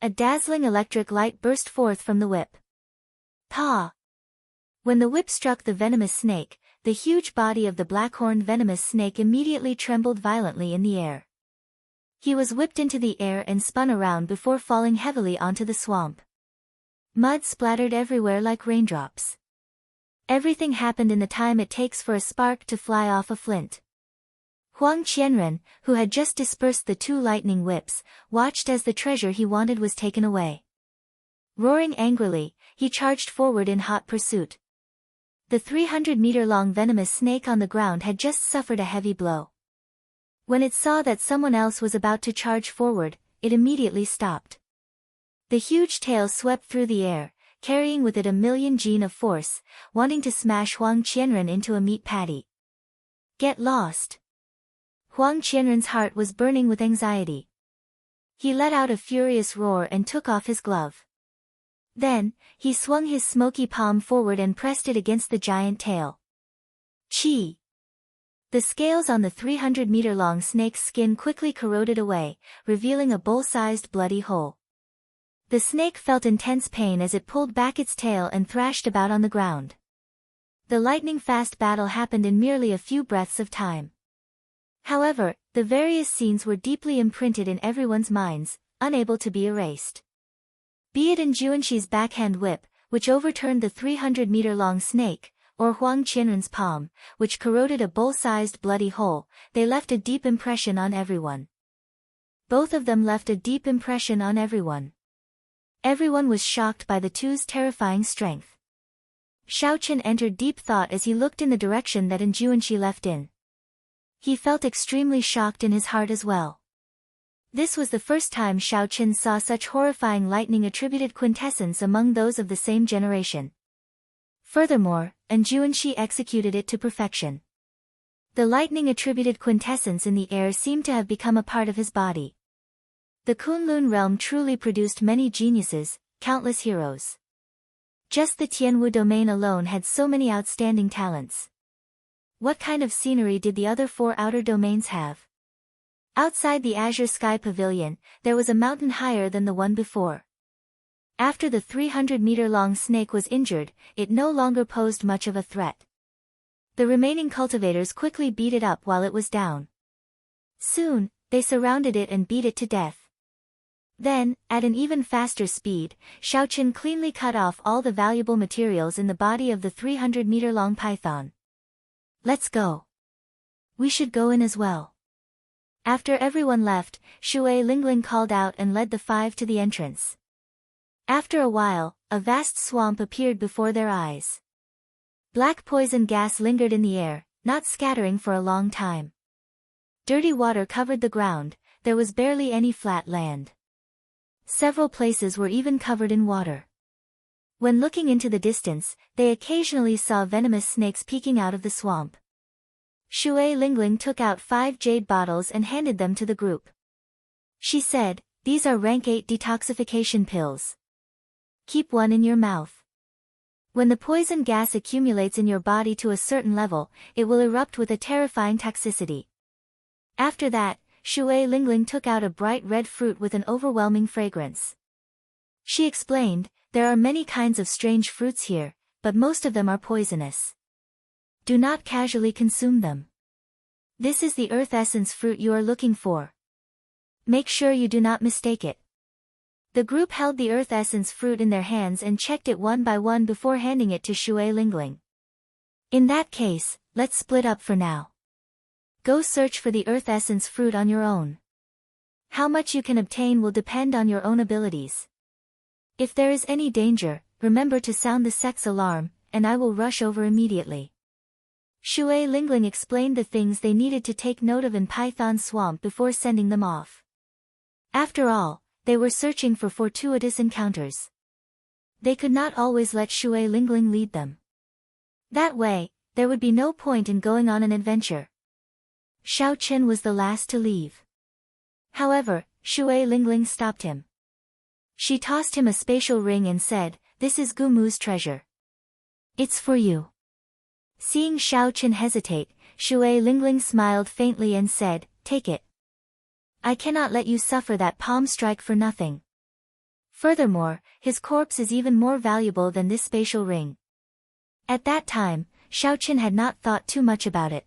A: A dazzling electric light burst forth from the whip. Pa! When the whip struck the venomous snake, the huge body of the black-horned venomous snake immediately trembled violently in the air. He was whipped into the air and spun around before falling heavily onto the swamp. Mud splattered everywhere like raindrops. Everything happened in the time it takes for a spark to fly off a flint. Huang Qianren, who had just dispersed the 2 lightning whips, watched as the treasure he wanted was taken away. Roaring angrily, he charged forward in hot pursuit. The 300-meter-long venomous snake on the ground had just suffered a heavy blow. When it saw that someone else was about to charge forward, it immediately stopped. The huge tail swept through the air, carrying with it a million Jin of force, wanting to smash Huang Qianren into a meat patty. Get lost! Huang Qianren's heart was burning with anxiety. He let out a furious roar and took off his glove. Then, he swung his smoky palm forward and pressed it against the giant tail. Chi! The scales on the 300-meter-long snake's skin quickly corroded away, revealing a bowl-sized bloody hole. The snake felt intense pain as it pulled back its tail and thrashed about on the ground. The lightning-fast battle happened in merely a few breaths of time. However, the various scenes were deeply imprinted in everyone's minds, unable to be erased. Be it in Juanshi's backhand whip, which overturned the 300-meter-long snake, or Huang Qianren's palm, which corroded a bowl-sized bloody hole, they left a deep impression on everyone. Both of them left a deep impression on everyone. Everyone was shocked by the two's terrifying strength. Xiaochen entered deep thought as he looked in the direction that Juanshi left in. He felt extremely shocked in his heart as well. This was the first time Xiaochen saw such horrifying lightning-attributed quintessence among those of the same generation. Furthermore, Juanshi executed it to perfection. The lightning-attributed quintessence in the air seemed to have become a part of his body. The Kunlun realm truly produced many geniuses, countless heroes. Just the Tianwu domain alone had so many outstanding talents. What kind of scenery did the other 4 outer domains have? Outside the Azure Sky Pavilion, there was a mountain higher than the one before. After the 300-meter-long snake was injured, it no longer posed much of a threat. The remaining cultivators quickly beat it up while it was down. Soon, they surrounded it and beat it to death. Then, at an even faster speed, Xiaochen cleanly cut off all the valuable materials in the body of the 300-meter-long python. Let's go. We should go in as well. After everyone left, Shui Lingling called out and led the 5 to the entrance. After a while, a vast swamp appeared before their eyes. Black poison gas lingered in the air, not scattering for a long time. Dirty water covered the ground, there was barely any flat land. Several places were even covered in water. When looking into the distance, they occasionally saw venomous snakes peeking out of the swamp. Shui Lingling took out 5 jade bottles and handed them to the group. She said, "These are rank 8 detoxification pills. Keep one in your mouth. When the poison gas accumulates in your body to a certain level, it will erupt with a terrifying toxicity." After that, Shui Lingling took out a bright red fruit with an overwhelming fragrance. She explained, "There are many kinds of strange fruits here, but most of them are poisonous. Do not casually consume them. This is the earth essence fruit you are looking for. Make sure you do not mistake it." The group held the earth essence fruit in their hands and checked it one by one before handing it to Shui Lingling. "In that case, let's split up for now. Go search for the earth essence fruit on your own. How much you can obtain will depend on your own abilities. If there is any danger, remember to sound the sex alarm, and I will rush over immediately." Shui Lingling explained the things they needed to take note of in Python Swamp before sending them off. After all, they were searching for fortuitous encounters. They could not always let Shui Lingling lead them. That way, there would be no point in going on an adventure. Xiaochen was the last to leave. However, Shui Lingling stopped him. She tossed him a spatial ring and said, "This is Gumu's treasure. It's for you." Seeing Xiaochen hesitate, Shui Lingling smiled faintly and said, "Take it. I cannot let you suffer that palm strike for nothing. Furthermore, his corpse is even more valuable than this spatial ring." At that time, Xiaochen had not thought too much about it.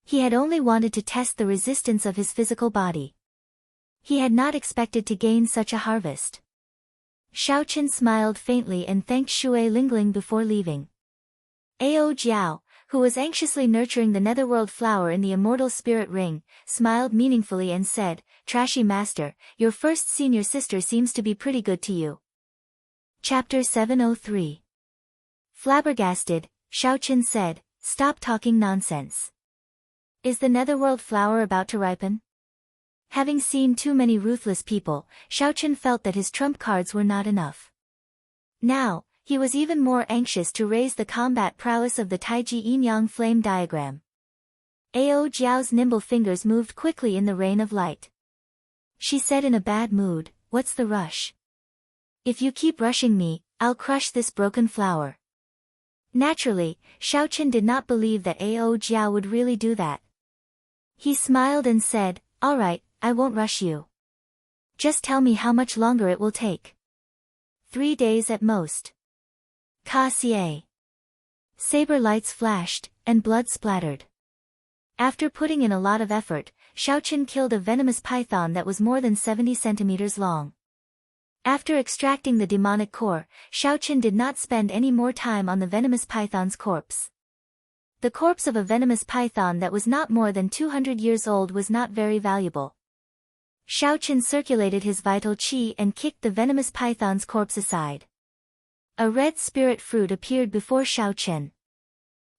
A: He had only wanted to test the resistance of his physical body. He had not expected to gain such a harvest. Xiaochen smiled faintly and thanked Shui Lingling before leaving. Ao Jiao, who was anxiously nurturing the netherworld flower in the immortal spirit ring, smiled meaningfully and said, "Trashy master, your first senior sister seems to be pretty good to you." Chapter 703. Flabbergasted, Xiaoqin said, "Stop talking nonsense. Is the netherworld flower about to ripen?" Having seen too many ruthless people, Xiaoqin felt that his trump cards were not enough. Now, he was even more anxious to raise the combat prowess of the Taiji Yin-Yang flame diagram. Ao Jiao's nimble fingers moved quickly in the rain of light. She said in a bad mood, "What's the rush? If you keep rushing me, I'll crush this broken flower." Naturally, Xiaoqin did not believe that Ao Jiao would really do that. He smiled and said, "All right, I won't rush you. Just tell me how much longer it will take." 3 days at most. Cassie. Saber lights flashed, and blood splattered. After putting in a lot of effort, Xiaoqin killed a venomous python that was more than 70 centimeters long. After extracting the demonic core, Xiaoqin did not spend any more time on the venomous python's corpse. The corpse of a venomous python that was not more than 200 years old was not very valuable. Xiaoqin circulated his vital qi and kicked the venomous python's corpse aside. A red spirit fruit appeared before Xiaoqin.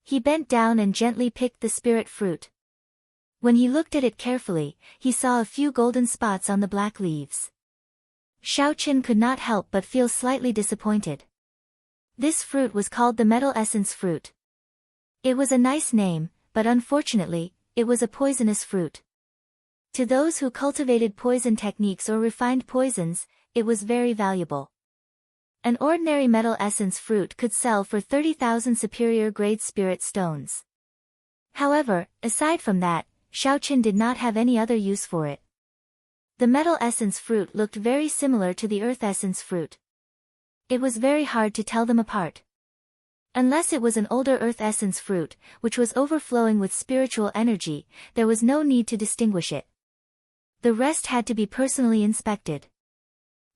A: He bent down and gently picked the spirit fruit. When he looked at it carefully, he saw a few golden spots on the black leaves. Xiaoqin could not help but feel slightly disappointed. This fruit was called the metal essence fruit. It was a nice name, but unfortunately, it was a poisonous fruit. To those who cultivated poison techniques or refined poisons, it was very valuable. An ordinary metal essence fruit could sell for 30,000 superior grade spirit stones. However, aside from that, Xiaoqin did not have any other use for it. The metal essence fruit looked very similar to the earth essence fruit. It was very hard to tell them apart. Unless it was an older earth essence fruit, which was overflowing with spiritual energy, there was no need to distinguish it. The rest had to be personally inspected.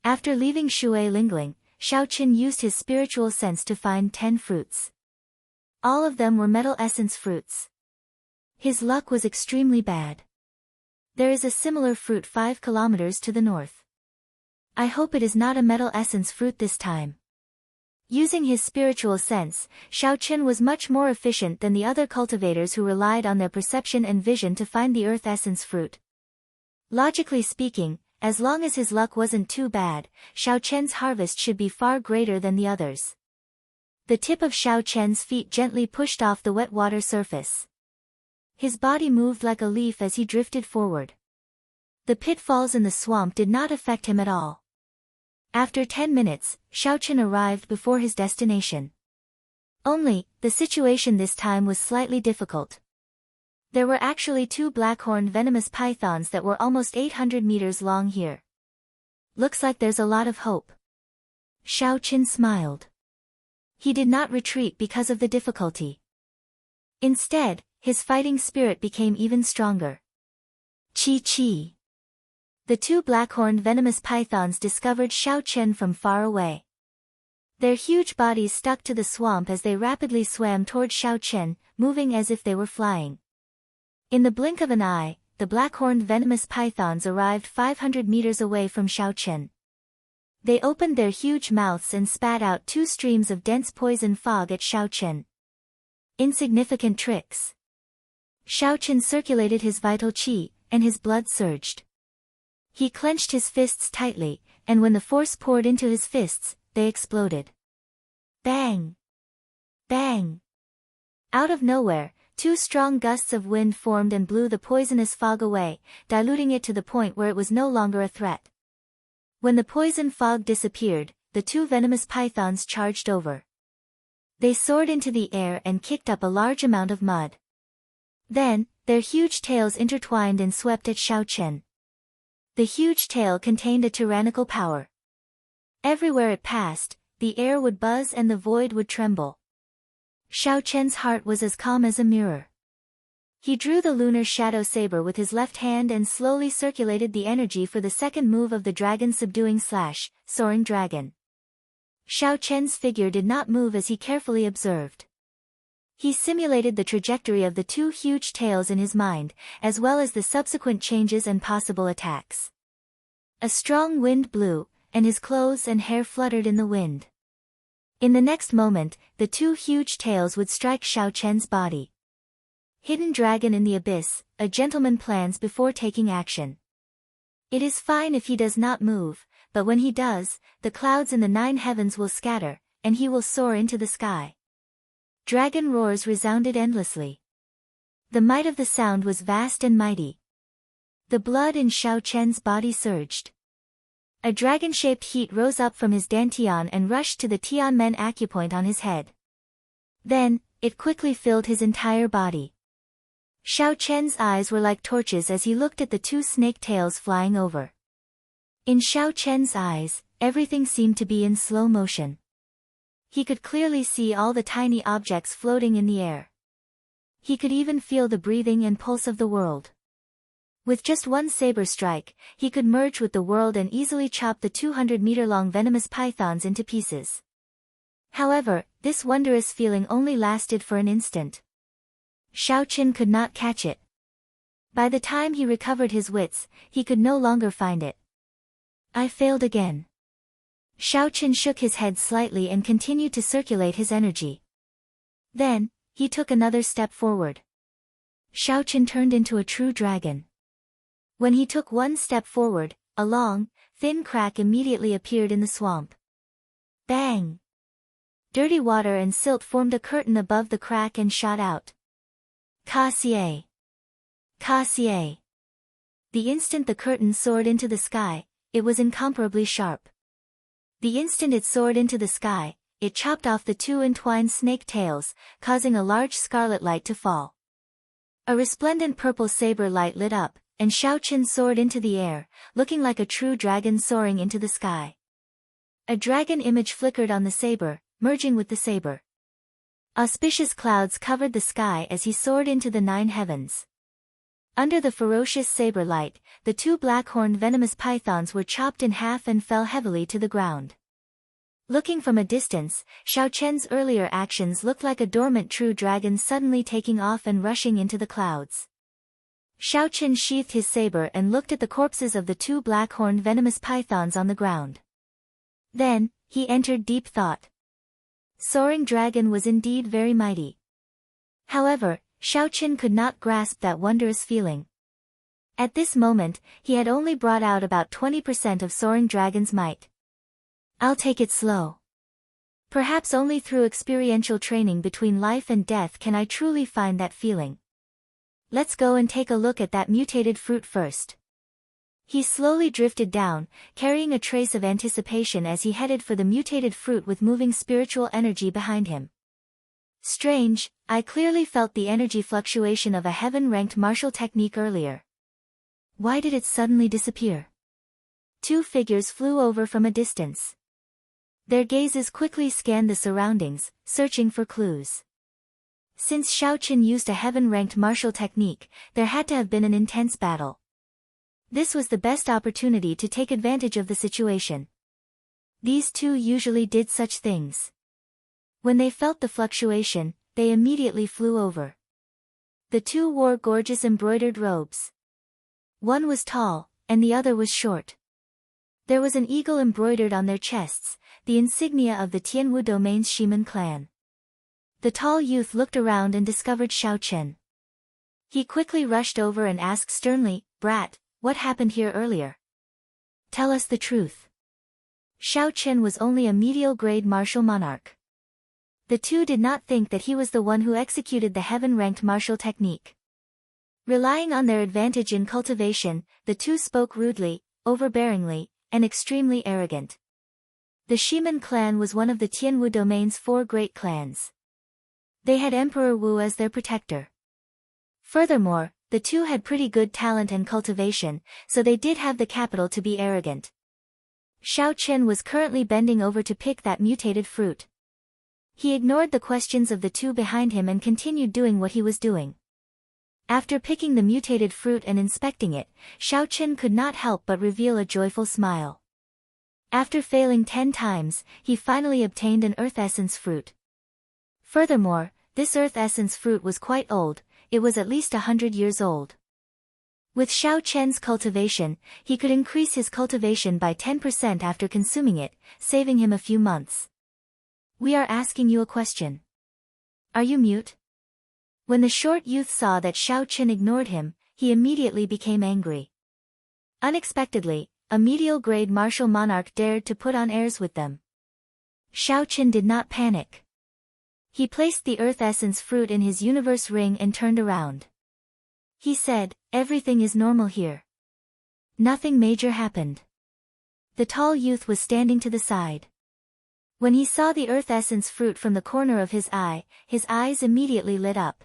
A: After leaving Shui Lingling, Xiaoqin used his spiritual sense to find 10 fruits. All of them were metal essence fruits. His luck was extremely bad. There is a similar fruit 5 kilometers to the north. I hope it is not a metal essence fruit this time. Using his spiritual sense, Xiaoqin was much more efficient than the other cultivators who relied on their perception and vision to find the earth essence fruit. Logically speaking, as long as his luck wasn't too bad, Xiaoqian's harvest should be far greater than the others. The tip of Xiaoqian's feet gently pushed off the wet water surface. His body moved like a leaf as he drifted forward. The pitfalls in the swamp did not affect him at all. After 10 minutes, Xiaoqin arrived before his destination. Only, the situation this time was slightly difficult. There were actually 2 black-horned venomous pythons that were almost 800 meters long here. Looks like there's a lot of hope. Xiaoqin smiled. He did not retreat because of the difficulty. Instead, his fighting spirit became even stronger. Chi. The 2 black-horned venomous pythons discovered Xiaoqin from far away. Their huge bodies stuck to the swamp as they rapidly swam toward Xiaoqin, moving as if they were flying. In the blink of an eye, the black-horned venomous pythons arrived 500 meters away from Xiaoqin. They opened their huge mouths and spat out 2 streams of dense poison fog at Xiaoqin. Insignificant tricks. Xiaoqin circulated his vital qi, and his blood surged. He clenched his fists tightly, and when the force poured into his fists, they exploded. Bang! Bang! Out of nowhere, 2 strong gusts of wind formed and blew the poisonous fog away, diluting it to the point where it was no longer a threat. When the poison fog disappeared, the 2 venomous pythons charged over. They soared into the air and kicked up a large amount of mud. Then, their huge tails intertwined and swept at Xiaoqin. The huge tail contained a tyrannical power. Everywhere it passed, the air would buzz and the void would tremble. Xiaoqian's heart was as calm as a mirror. He drew the lunar shadow saber with his left hand and slowly circulated the energy for the second move of the dragon subduing slash, soaring dragon. Xiaoqian's figure did not move as he carefully observed. He simulated the trajectory of the two huge tails in his mind, as well as the subsequent changes and possible attacks. A strong wind blew, and his clothes and hair fluttered in the wind. In the next moment, the two huge tails would strike Xiao Chen's body. Hidden dragon in the abyss, a gentleman plans before taking action. It is fine if he does not move, but when he does, the clouds in the 9 heavens will scatter, and he will soar into the sky. Dragon roars resounded endlessly. The might of the sound was vast and mighty. The blood in Xiao Chen's body surged. A dragon-shaped heat rose up from his dantian and rushed to the Tianmen acupoint on his head. Then, it quickly filled his entire body. Xiao Chen's eyes were like torches as he looked at the two snake tails flying over. In Xiao Chen's eyes, everything seemed to be in slow motion. He could clearly see all the tiny objects floating in the air. He could even feel the breathing and pulse of the world. With just one saber strike, he could merge with the world and easily chop the 200-meter-long venomous pythons into pieces. However, this wondrous feeling only lasted for an instant. Xiao Chen could not catch it. By the time he recovered his wits, he could no longer find it. I failed again. Xiao Chen shook his head slightly and continued to circulate his energy. Then, he took another step forward. Xiao Chen turned into a true dragon. When he took one step forward, a long, thin crack immediately appeared in the swamp. Bang! Dirty water and silt formed a curtain above the crack and shot out. Cassier! Cassier! The instant the curtain soared into the sky, it was incomparably sharp. The instant it soared into the sky, it chopped off the two entwined snake tails, causing a large scarlet light to fall. A resplendent purple saber light lit up, and Xiao Chen soared into the air, looking like a true dragon soaring into the sky. A dragon image flickered on the saber, merging with the saber. Auspicious clouds covered the sky as he soared into the 9 heavens. Under the ferocious saber light, the two black-horned venomous pythons were chopped in half and fell heavily to the ground. Looking from a distance, Xiao Chen's earlier actions looked like a dormant true dragon suddenly taking off and rushing into the clouds. Xiao Chen sheathed his saber and looked at the corpses of the two black-horned venomous pythons on the ground. Then, he entered deep thought. Soaring dragon was indeed very mighty. However, Xiao Chen could not grasp that wondrous feeling. At this moment, he had only brought out about 20% of soaring dragon's might. I'll take it slow. Perhaps only through experiential training between life and death can I truly find that feeling. Let's go and take a look at that mutated fruit first. He slowly drifted down, carrying a trace of anticipation as he headed for the mutated fruit with moving spiritual energy behind him. Strange, I clearly felt the energy fluctuation of a heaven-ranked martial technique earlier. Why did it suddenly disappear? Two figures flew over from a distance. Their gazes quickly scanned the surroundings, searching for clues. Since Xiao Chen used a heaven-ranked martial technique, there had to have been an intense battle. This was the best opportunity to take advantage of the situation. These two usually did such things. When they felt the fluctuation, they immediately flew over. The two wore gorgeous embroidered robes. One was tall, and the other was short. There was an eagle embroidered on their chests, the insignia of the Tianwu Domain's Shimen clan. The tall youth looked around and discovered Xiao Chen. He quickly rushed over and asked sternly, "Brat, what happened here earlier? Tell us the truth." Xiao Chen was only a medial-grade martial monarch. The two did not think that he was the one who executed the heaven-ranked martial technique. Relying on their advantage in cultivation, the two spoke rudely, overbearingly, and extremely arrogant. The Shimen clan was one of the Tianwu Domain's 4 great clans. They had Emperor Wu as their protector. Furthermore, the two had pretty good talent and cultivation, so they did have the capital to be arrogant. Xiao Chen was currently bending over to pick that mutated fruit. He ignored the questions of the two behind him and continued doing what he was doing. After picking the mutated fruit and inspecting it, Xiao Chen could not help but reveal a joyful smile. After failing 10 times, he finally obtained an earth essence fruit. Furthermore, this earth essence fruit was quite old, it was at least 100 years old. With Xiao Chen's cultivation, he could increase his cultivation by 10% after consuming it, saving him a few months. We are asking you a question. Are you mute? When the short youth saw that Xiao Chen ignored him, he immediately became angry. Unexpectedly, a medial-grade martial monarch dared to put on airs with them. Xiao Chen did not panic. He placed the earth essence fruit in his universe ring and turned around. He said, "Everything is normal here. Nothing major happened." The tall youth was standing to the side. When he saw the earth essence fruit from the corner of his eyes immediately lit up.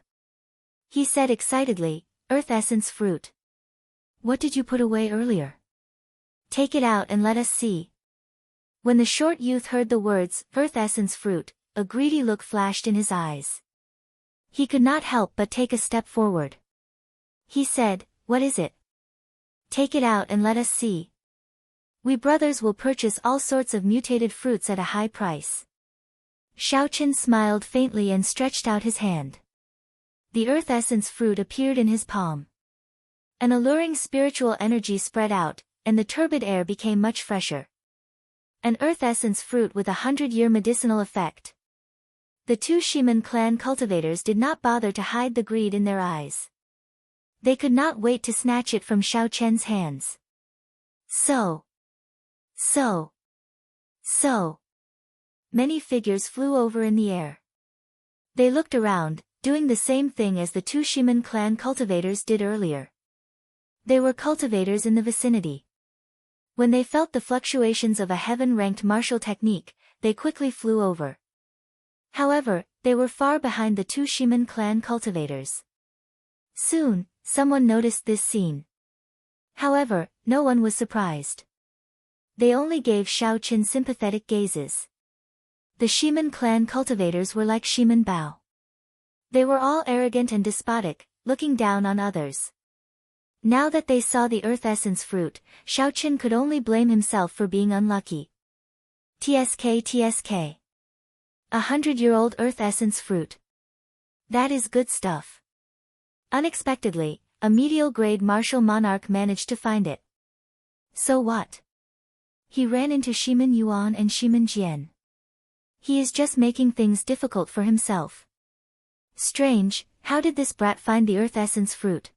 A: He said excitedly, "Earth essence fruit. What did you put away earlier? Take it out and let us see." When the short youth heard the words, "Earth essence fruit," a greedy look flashed in his eyes. He could not help but take a step forward. He said, "What is it? Take it out and let us see. We brothers will purchase all sorts of mutated fruits at a high price." Xiao Chen smiled faintly and stretched out his hand. The earth essence fruit appeared in his palm. An alluring spiritual energy spread out, and the turbid air became much fresher. An earth essence fruit with 100-year medicinal effect. The two Shiman clan cultivators did not bother to hide the greed in their eyes. They could not wait to snatch it from Xiao Chen's hands. So. Many figures flew over in the air. They looked around, doing the same thing as the two Shiman clan cultivators did earlier. They were cultivators in the vicinity. When they felt the fluctuations of a heaven-ranked martial technique, they quickly flew over. However, they were far behind the two Shiman clan cultivators. Soon, someone noticed this scene. However, no one was surprised. They only gave Xiao Chen sympathetic gazes. The Shiman clan cultivators were like Shiman Bao. They were all arrogant and despotic, looking down on others. Now that they saw the earth essence fruit, Xiao Chen could only blame himself for being unlucky. TSK. 100-year-old earth essence fruit. That is good stuff. Unexpectedly, a medial-grade martial monarch managed to find it. So what? He ran into Shiman Yuan and Shiman Jian. He is just making things difficult for himself. Strange, how did this brat find the earth essence fruit?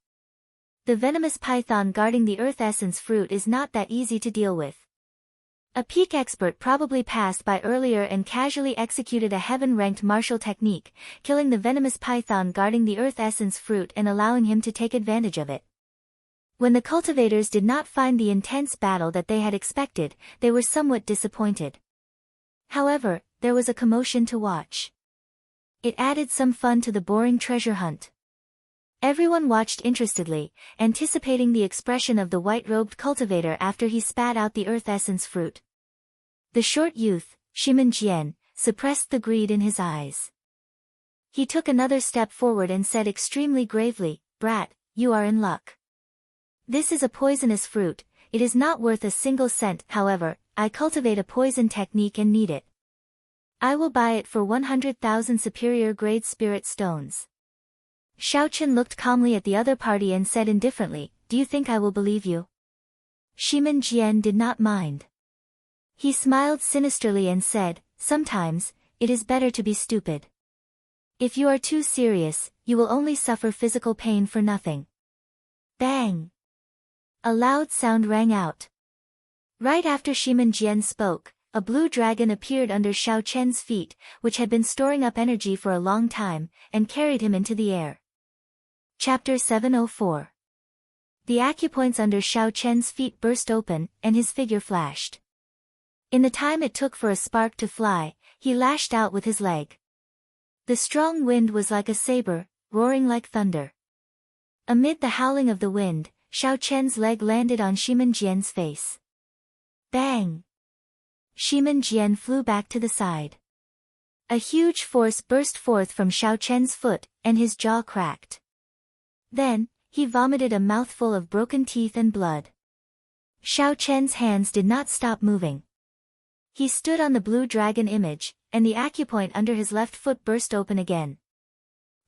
A: The venomous python guarding the earth essence fruit is not that easy to deal with. A peak expert probably passed by earlier and casually executed a heaven-ranked martial technique, killing the venomous python guarding the earth essence fruit and allowing him to take advantage of it. When the cultivators did not find the intense battle that they had expected, they were somewhat disappointed. However, there was a commotion to watch. It added some fun to the boring treasure hunt. Everyone watched interestedly, anticipating the expression of the white-robed cultivator after he spat out the earth essence fruit. The short youth, Shiman Jian, suppressed the greed in his eyes. He took another step forward and said extremely gravely, "Brat, you are in luck. This is a poisonous fruit, it is not worth a single cent, however, I cultivate a poison technique and need it. I will buy it for 100,000 superior-grade spirit stones." Xiao Chen looked calmly at the other party and said indifferently, "Do you think I will believe you?" Shiman Jian did not mind. He smiled sinisterly and said, "Sometimes, it is better to be stupid. If you are too serious, you will only suffer physical pain for nothing." Bang! A loud sound rang out. Right after Shiman Jian spoke, a blue dragon appeared under Xiao Chen's feet, which had been storing up energy for a long time, and carried him into the air. Chapter 704. The acupoints under Xiao Chen's feet burst open, and his figure flashed. In the time it took for a spark to fly, he lashed out with his leg. The strong wind was like a saber, roaring like thunder. Amid the howling of the wind, Xiao Chen's leg landed on Shiman Jian's face. Bang! Shiman Jian flew back to the side. A huge force burst forth from Xiao Chen's foot, and his jaw cracked. Then, he vomited a mouthful of broken teeth and blood. Xiao Chen's hands did not stop moving. He stood on the blue dragon image, and the acupoint under his left foot burst open again.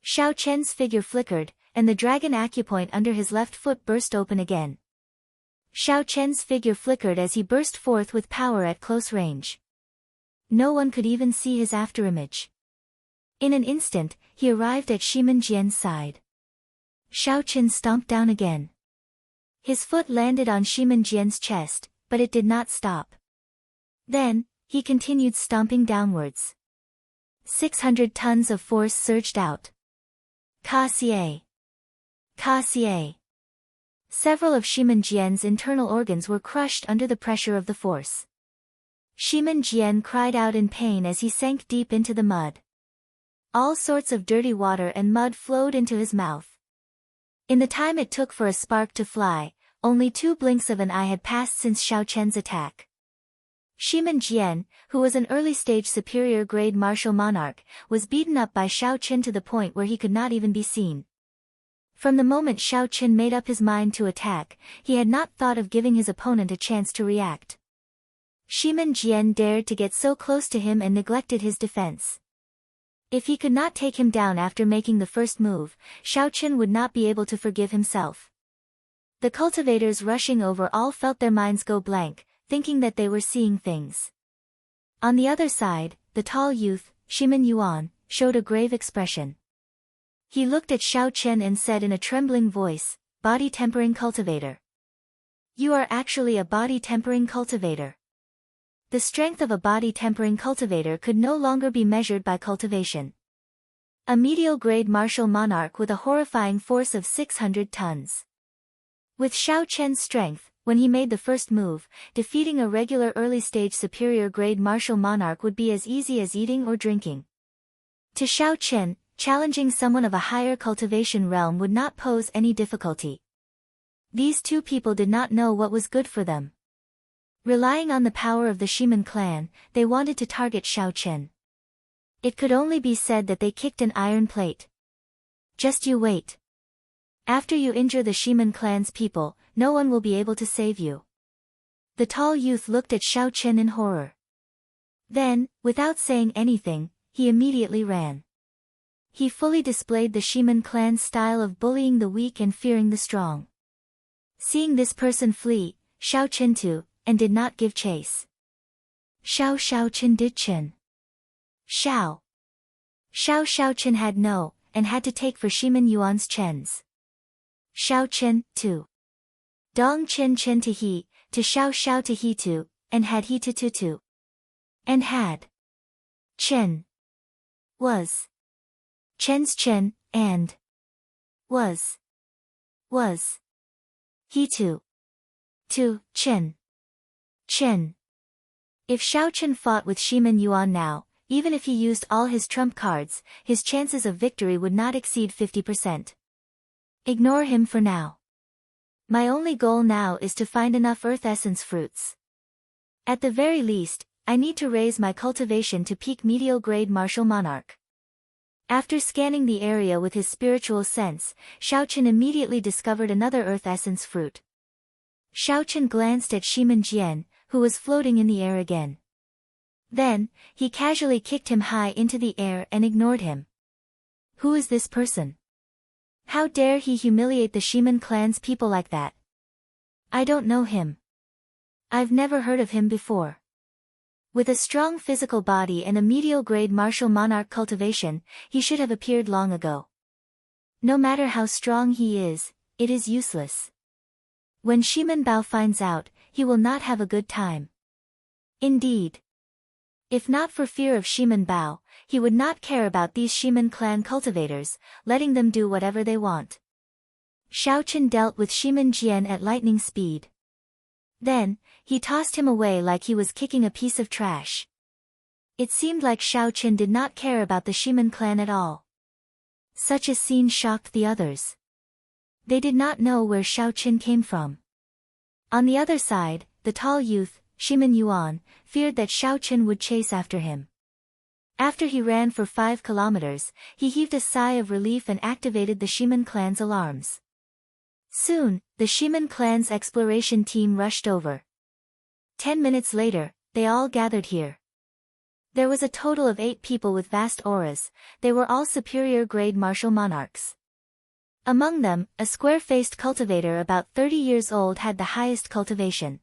A: Xiao Chen's figure flickered, and the dragon acupoint under his left foot burst open again. Xiao Chen's figure flickered as he burst forth with power at close range. No one could even see his afterimage. In an instant, he arrived at Shimin Jian's side. Xiao Chen stomped down again. His foot landed on Shimin Jian's chest, but it did not stop. Then, he continued stomping downwards. 600 tons of force surged out. Ka-xie! Ka-xie! Several of Shimin Jian's internal organs were crushed under the pressure of the force. Shimin Jian cried out in pain as he sank deep into the mud. All sorts of dirty water and mud flowed into his mouth. In the time it took for a spark to fly, only 2 blinks of an eye had passed since Xiao Chen's attack. Shimin Jian, who was an early-stage superior-grade martial monarch, was beaten up by Xiao Chen to the point where he could not even be seen. From the moment Xiao Chen made up his mind to attack, he had not thought of giving his opponent a chance to react. Shimin Jian dared to get so close to him and neglected his defense. If he could not take him down after making the first move, Xiao Chen would not be able to forgive himself. The cultivators rushing over all felt their minds go blank, thinking that they were seeing things. On the other side, the tall youth, Shimin Yuan, showed a grave expression. He looked at Xiao Chen and said in a trembling voice, "Body tempering cultivator. You are actually a body tempering cultivator." The strength of a body tempering cultivator could no longer be measured by cultivation. A medial-grade martial monarch with a horrifying force of 600 tons. With Xiao Chen's strength, when he made the first move, defeating a regular early-stage superior-grade martial monarch would be as easy as eating or drinking. To Xiao Chen, challenging someone of a higher cultivation realm would not pose any difficulty. These 2 people did not know what was good for them. Relying on the power of the Shimin clan, they wanted to target Xiao Chen. It could only be said that they kicked an iron plate. Just you wait. After you injure the Shimin clan's people, no one will be able to save you. The tall youth looked at Xiao Chen in horror. Then, without saying anything, he immediately ran. He fully displayed the Shimin clan's style of bullying the weak and fearing the strong. Seeing this person flee, Xiao Chen too, and did not give chase. Xiao Chen did Chen. Xiao Chen had no, and had to take for Shimin Yuan's Chen's. Xiao Chen, too. Dong Chen to he, to Xiao to he too, and had he to. And had. Chen. Was. Chen's Chen, and. Was. He too. To, Chen. If Xiao Chen fought with Shimin Yuan now, even if he used all his trump cards, his chances of victory would not exceed 50%. Ignore him for now. My only goal now is to find enough earth essence fruits. At the very least, I need to raise my cultivation to peak medial grade martial monarch. After scanning the area with his spiritual sense, Xiao Chen immediately discovered another earth essence fruit. Xiao Chen glanced at Shimin Jian, who was floating in the air again. Then, he casually kicked him high into the air and ignored him. Who is this person? How dare he humiliate the Shimin clan's people like that? I don't know him. I've never heard of him before. With a strong physical body and a medial-grade martial monarch cultivation, he should have appeared long ago. No matter how strong he is, it is useless. When Shimin Bao finds out, he will not have a good time. Indeed. If not for fear of Shimin Bao, he would not care about these Shimin clan cultivators, letting them do whatever they want. Xiao Chen dealt with Shimin Jian at lightning speed. Then, he tossed him away like he was kicking a piece of trash. It seemed like Xiao Chen did not care about the Shimin clan at all. Such a scene shocked the others. They did not know where Xiao Chen came from. On the other side, the tall youth, Shimin Yuan, feared that Xiao Chen would chase after him. After he ran for 5 kilometers, he heaved a sigh of relief and activated the Shimin clan's alarms. Soon, the Shimin clan's exploration team rushed over. 10 minutes later, they all gathered here. There was a total of 8 people with vast auras. They were all superior-grade martial monarchs. Among them, a square-faced cultivator about 30 years old had the highest cultivation.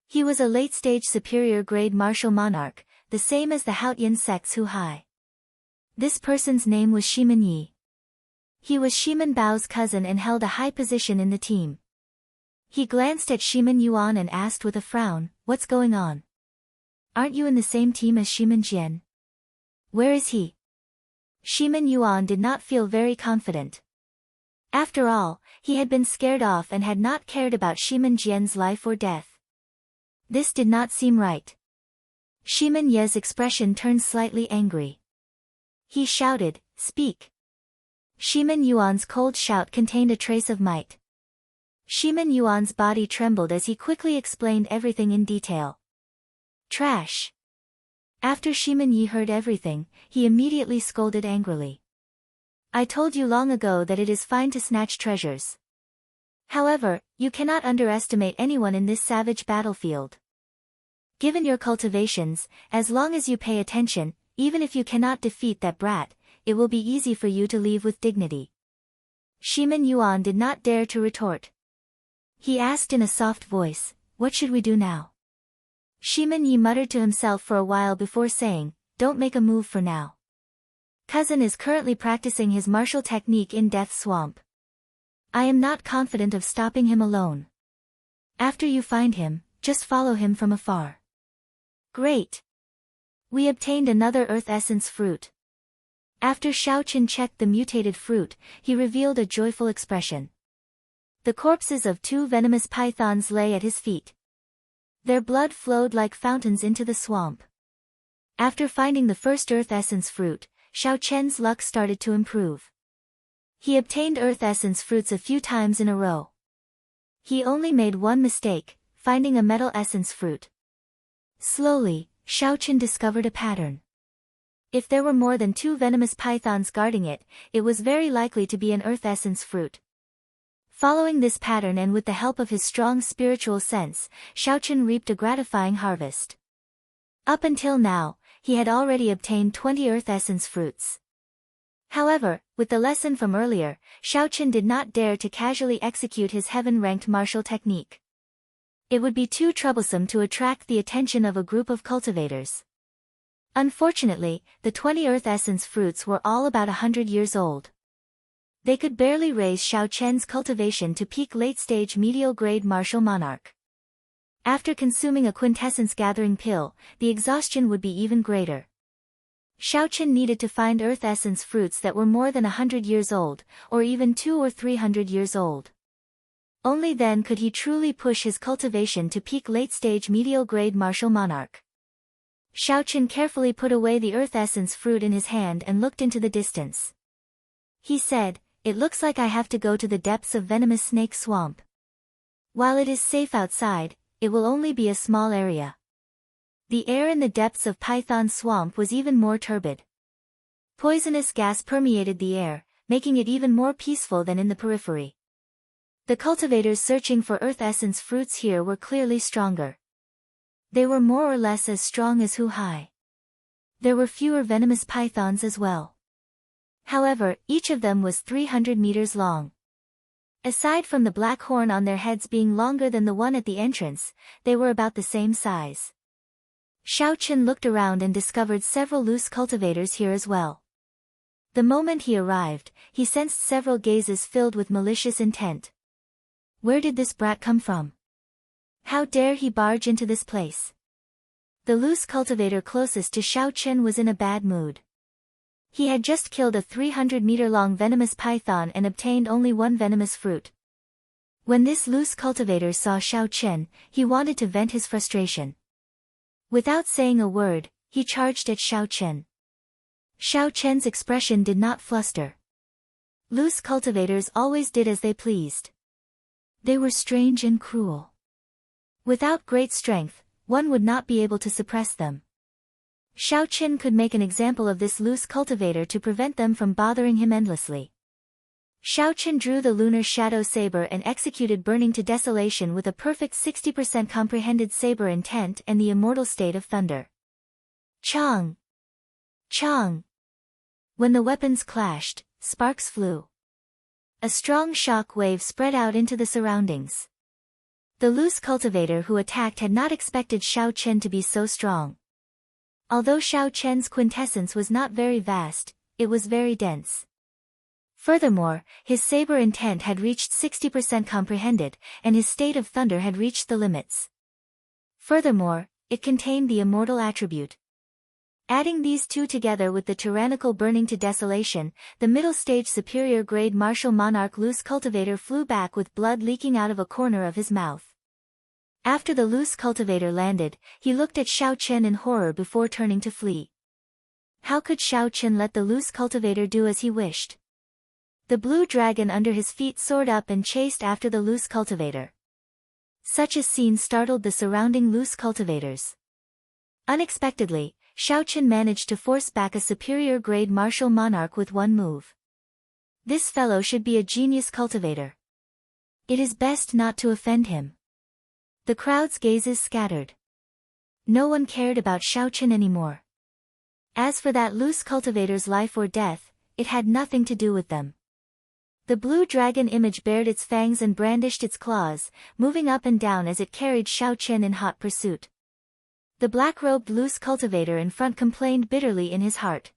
A: He was a late-stage superior-grade martial monarch, the same as the Haotian sect's Hu Hai. This person's name was Shiman Yi. He was Shiman Bao's cousin and held a high position in the team. He glanced at Shiman Yuan and asked with a frown, "What's going on? Aren't you in the same team as Shiman Jian? Where is he?" Shiman Yuan did not feel very confident. After all, he had been scared off and had not cared about Shiman Jian's life or death. This did not seem right. Shiman Ye's expression turned slightly angry. He shouted, "Speak." Shiman Yuan's cold shout contained a trace of might. Shiman Yuan's body trembled as he quickly explained everything in detail. Trash. After Shiman Yi heard everything, he immediately scolded angrily. "I told you long ago that it is fine to snatch treasures. However, you cannot underestimate anyone in this savage battlefield. Given your cultivations, as long as you pay attention, even if you cannot defeat that brat, it will be easy for you to leave with dignity." Shiman Yuan did not dare to retort. He asked in a soft voice, "What should we do now?" Shiman Yi muttered to himself for a while before saying, "Don't make a move for now. Cousin is currently practicing his martial technique in Death Swamp. I am not confident of stopping him alone. After you find him, just follow him from afar." Great. We obtained another Earth Essence fruit. After Xiaoqin checked the mutated fruit, he revealed a joyful expression. The corpses of 2 venomous pythons lay at his feet. Their blood flowed like fountains into the swamp. After finding the first Earth Essence fruit, Xiaoqian's luck started to improve. He obtained Earth Essence fruits a few times in a row. He only made one mistake, finding a Metal Essence fruit. Slowly, Xiaoqian discovered a pattern. If there were more than 2 venomous pythons guarding it, it was very likely to be an Earth Essence fruit. Following this pattern and with the help of his strong spiritual sense, Xiaoqian reaped a gratifying harvest. Up until now, he had already obtained 20 Earth Essence fruits. However, with the lesson from earlier, Xiaoqian did not dare to casually execute his heaven-ranked martial technique. It would be too troublesome to attract the attention of a group of cultivators. Unfortunately, the 20 Earth Essence fruits were all about 100 years old. They could barely raise Xiaoqian's cultivation to peak late-stage medial-grade martial monarch. After consuming a quintessence-gathering pill, the exhaustion would be even greater. Xiaoqian needed to find Earth Essence fruits that were more than 100 years old, or even 200 or 300 years old. Only then could he truly push his cultivation to peak late-stage medial-grade martial monarch. Xiaoqian carefully put away the Earth Essence fruit in his hand and looked into the distance. He said, "It looks like I have to go to the depths of Venomous Snake Swamp. While it is safe outside, it will only be a small area." The air in the depths of Python Swamp was even more turbid. Poisonous gas permeated the air, making it even more peaceful than in the periphery. The cultivators searching for Earth Essence fruits here were clearly stronger. They were more or less as strong as Hu Hai. There were fewer venomous pythons as well. However, each of them was 300 meters long. Aside from the black horn on their heads being longer than the one at the entrance, they were about the same size. Xiaoqian looked around and discovered several loose cultivators here as well. The moment he arrived, he sensed several gazes filled with malicious intent. Where did this brat come from? How dare he barge into this place? The loose cultivator closest to Xiaoqian was in a bad mood. He had just killed a 300-meter-long venomous python and obtained only one venomous fruit. When this loose cultivator saw Xiaoqian, he wanted to vent his frustration. Without saying a word, he charged at Xiaoqian. Xiaoqian's expression did not fluster. Loose cultivators always did as they pleased. They were strange and cruel. Without great strength, one would not be able to suppress them. Xiaoqian could make an example of this loose cultivator to prevent them from bothering him endlessly. Xiaoqian drew the lunar shadow saber and executed burning to desolation with a perfect 60% comprehended saber intent and the immortal state of thunder. Chong! Chong! When the weapons clashed, sparks flew. A strong shock wave spread out into the surroundings. The loose cultivator who attacked had not expected Xiao Chen to be so strong. Although Xiao Chen's quintessence was not very vast, it was very dense. Furthermore, his saber intent had reached 60% comprehended, and his state of thunder had reached the limits. Furthermore, it contained the immortal attribute. Adding these two together with the tyrannical burning to desolation, the middle stage superior grade martial monarch loose cultivator flew back with blood leaking out of a corner of his mouth. After the loose cultivator landed, he looked at Xiao Chen in horror before turning to flee. How could Xiao Chen let the loose cultivator do as he wished? The blue dragon under his feet soared up and chased after the loose cultivator. Such a scene startled the surrounding loose cultivators. Unexpectedly, Xiao Chen managed to force back a superior grade martial monarch with one move. This fellow should be a genius cultivator. It is best not to offend him. The crowd's gazes scattered. No one cared about Xiao Chen anymore. As for that loose cultivator's life or death, it had nothing to do with them. The blue dragon image bared its fangs and brandished its claws, moving up and down as it carried Xiao Chen in hot pursuit. The black-robed loose cultivator in front complained bitterly in his heart.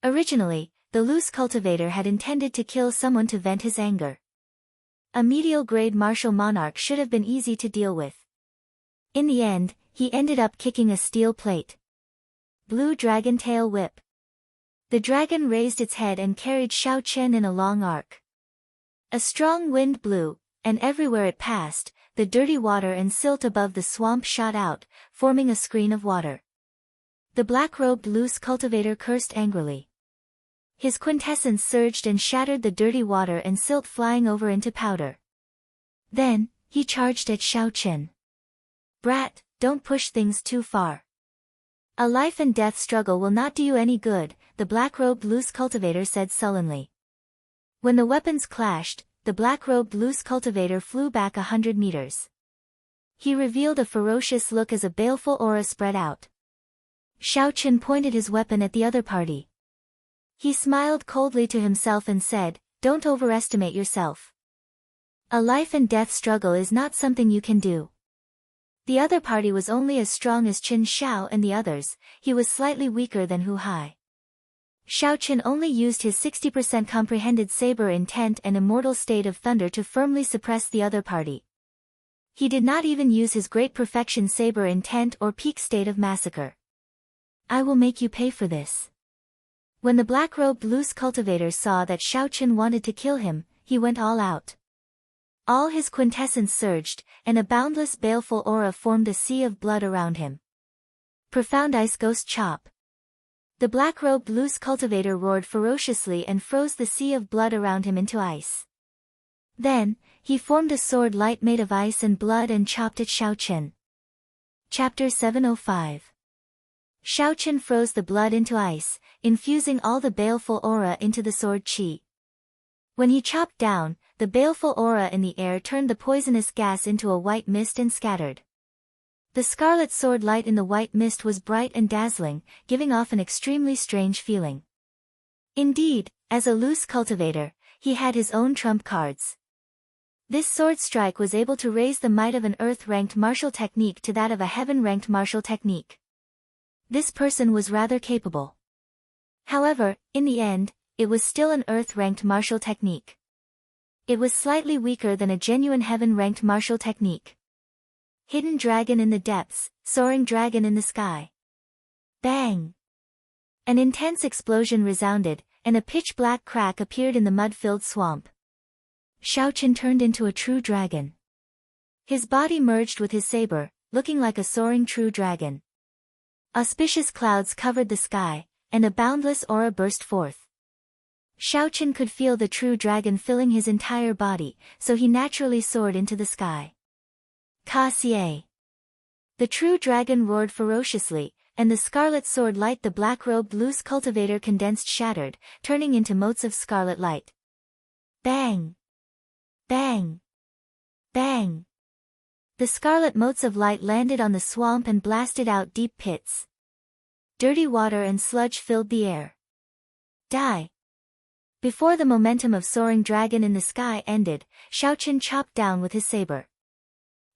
A: Originally, the loose cultivator had intended to kill someone to vent his anger. A medial-grade martial monarch should have been easy to deal with. In the end, he ended up kicking a steel plate. Blue dragon tail whip. The dragon raised its head and carried Xiao Chen in a long arc. A strong wind blew, and everywhere it passed, the dirty water and silt above the swamp shot out, forming a screen of water. The black-robed loose cultivator cursed angrily. His quintessence surged and shattered the dirty water and silt flying over into powder. Then, he charged at Xiao Chen. Brat, don't push things too far. A life and death struggle will not do you any good, the black-robed loose cultivator said sullenly. When the weapons clashed, the black-robed loose cultivator flew back 100 meters. He revealed a ferocious look as a baleful aura spread out. Xiao Chen pointed his weapon at the other party. He smiled coldly to himself and said, "Don't overestimate yourself. A life and death struggle is not something you can do." The other party was only as strong as Qin Xiao and the others, he was slightly weaker than Hu Hai. Xiao Chen only used his 60% comprehended saber intent and immortal state of thunder to firmly suppress the other party. He did not even use his great perfection saber intent or peak state of massacre. I will make you pay for this. When the black-robed loose cultivator saw that Xiao Chen wanted to kill him, he went all out. All his quintessence surged, and a boundless baleful aura formed a sea of blood around him. Profound ice ghost chop. The black-robed loose cultivator roared ferociously and froze the sea of blood around him into ice. Then, he formed a sword light made of ice and blood and chopped at Xiao Chen. Chapter 705. Xiao Chen froze the blood into ice, infusing all the baleful aura into the sword qi. When he chopped down, the baleful aura in the air turned the poisonous gas into a white mist and scattered. The scarlet sword light in the white mist was bright and dazzling, giving off an extremely strange feeling. Indeed, as a loose cultivator, he had his own trump cards. This sword strike was able to raise the might of an earth-ranked martial technique to that of a heaven-ranked martial technique. This person was rather capable. However, in the end, it was still an earth-ranked martial technique. It was slightly weaker than a genuine heaven-ranked martial technique. Hidden dragon in the depths, soaring dragon in the sky. Bang! An intense explosion resounded, and a pitch-black crack appeared in the mud-filled swamp. Xiao Chen turned into a true dragon. His body merged with his saber, looking like a soaring true dragon. Auspicious clouds covered the sky, and a boundless aura burst forth. Xiao Chen could feel the true dragon filling his entire body, so he naturally soared into the sky. Ka Xie. The true dragon roared ferociously, and the scarlet sword light the black-robed loose cultivator condensed shattered, turning into motes of scarlet light. Bang! Bang! Bang! The scarlet motes of light landed on the swamp and blasted out deep pits. Dirty water and sludge filled the air. Die! Before the momentum of soaring dragon in the sky ended, Xiaoqin chopped down with his saber.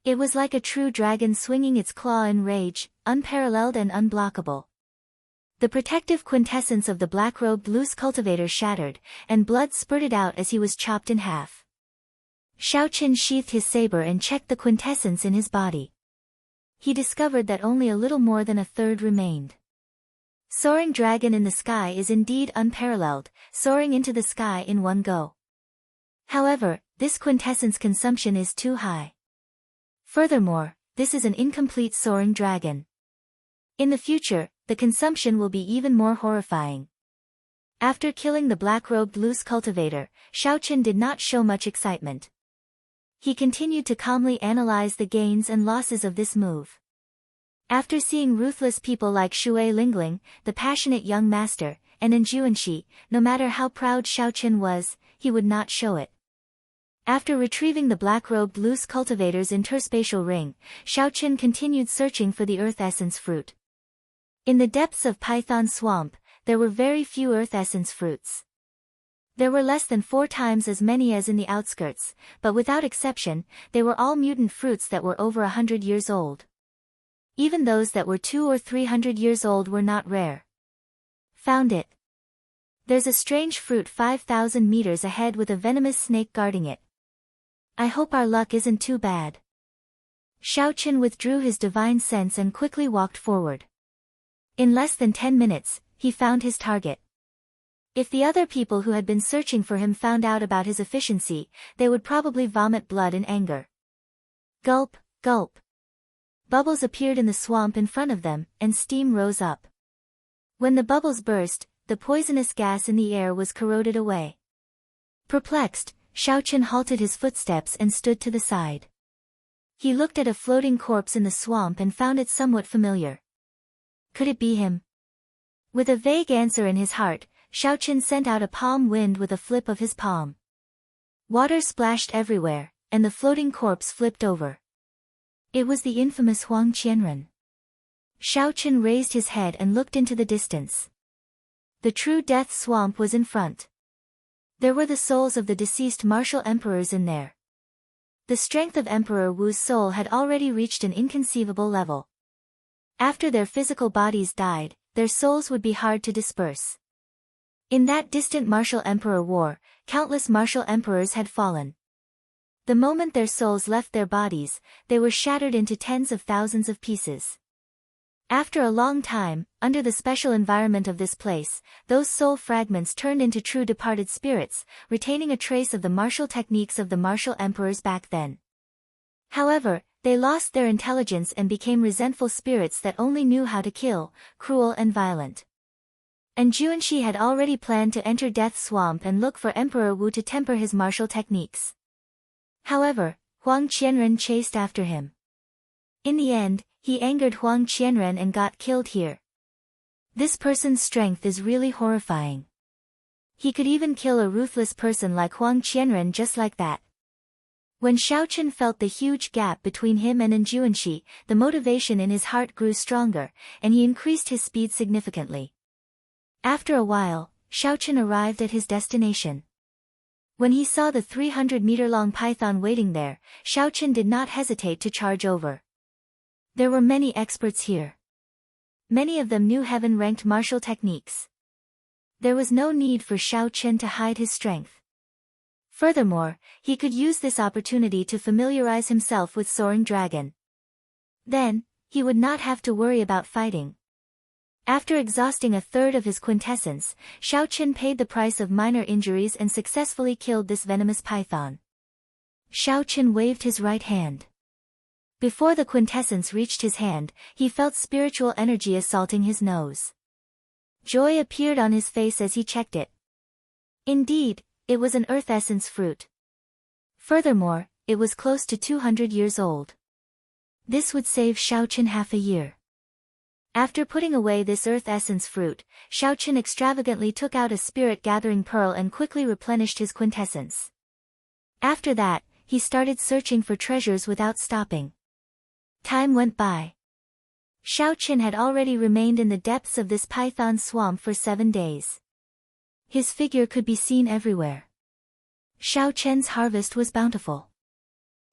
A: It was like a true dragon swinging its claw in rage, unparalleled and unblockable. The protective quintessence of the black-robed loose cultivator shattered, and blood spurted out as he was chopped in half. Xiaoqin sheathed his saber and checked the quintessence in his body. He discovered that only a little more than a third remained. Soaring dragon in the sky is indeed unparalleled, soaring into the sky in one go. However, this quintessence consumption is too high. Furthermore, this is an incomplete soaring dragon. In the future, the consumption will be even more horrifying. After killing the black-robed loose cultivator, Xiaoqin did not show much excitement. He continued to calmly analyze the gains and losses of this move. After seeing ruthless people like Shui Lingling, the passionate young master, and Enjuanxi, no matter how proud Xiaoqin was, he would not show it. After retrieving the black-robed loose cultivator's interspatial ring, Xiaoqin continued searching for the earth essence fruit. In the depths of Python Swamp, there were very few earth essence fruits. There were less than 4 times as many as in the outskirts, but without exception, they were all mutant fruits that were over 100 years old. Even those that were 200 or 300 years old were not rare. Found it. There's a strange fruit 5,000 meters ahead with a venomous snake guarding it. I hope our luck isn't too bad. Xiaoqin withdrew his divine sense and quickly walked forward. In less than 10 minutes, he found his target. If the other people who had been searching for him found out about his efficiency, they would probably vomit blood in anger. Gulp, gulp. Bubbles appeared in the swamp in front of them, and steam rose up. When the bubbles burst, the poisonous gas in the air was corroded away. Perplexed, Xiaoqin halted his footsteps and stood to the side. He looked at a floating corpse in the swamp and found it somewhat familiar. Could it be him? With a vague answer in his heart, Xiaoqin sent out a palm wind with a flip of his palm. Water splashed everywhere, and the floating corpse flipped over. It was the infamous Huang Qianren. Xiaoqin raised his head and looked into the distance. The true death swamp was in front. There were the souls of the deceased martial emperors in there. The strength of Emperor Wu's soul had already reached an inconceivable level. After their physical bodies died, their souls would be hard to disperse. In that distant martial emperor war, countless martial emperors had fallen. The moment their souls left their bodies, they were shattered into tens of thousands of pieces. After a long time, under the special environment of this place, those soul fragments turned into true departed spirits, retaining a trace of the martial techniques of the martial emperors back then. However, they lost their intelligence and became resentful spirits that only knew how to kill, cruel and violent. And Juanxi had already planned to enter Death Swamp and look for Emperor Wu to temper his martial techniques. However, Huang Qianren chased after him. In the end, he angered Huang Qianren and got killed here. This person's strength is really horrifying. He could even kill a ruthless person like Huang Qianren just like that. When Xiaoqin felt the huge gap between him and Enjuanxi, the motivation in his heart grew stronger, and he increased his speed significantly. After a while, Xiaoqin arrived at his destination. When he saw the 300-meter-long python waiting there, Xiaoqin did not hesitate to charge over. There were many experts here. Many of them knew heaven-ranked martial techniques. There was no need for Xiaoqin to hide his strength. Furthermore, he could use this opportunity to familiarize himself with Soaring Dragon. Then, he would not have to worry about fighting. After exhausting a third of his quintessence, Xiaoqin paid the price of minor injuries and successfully killed this venomous python. Xiaoqin waved his right hand. Before the quintessence reached his hand, he felt spiritual energy assaulting his nose. Joy appeared on his face as he checked it. Indeed, it was an earth essence fruit. Furthermore, it was close to 200 years old. This would save Xiaoqin half a year. After putting away this earth essence fruit, Xiaoqin extravagantly took out a spirit-gathering pearl and quickly replenished his quintessence. After that, he started searching for treasures without stopping. Time went by. Xiao Qin had already remained in the depths of this python swamp for 7 days. His figure could be seen everywhere. Xiao Qian's harvest was bountiful.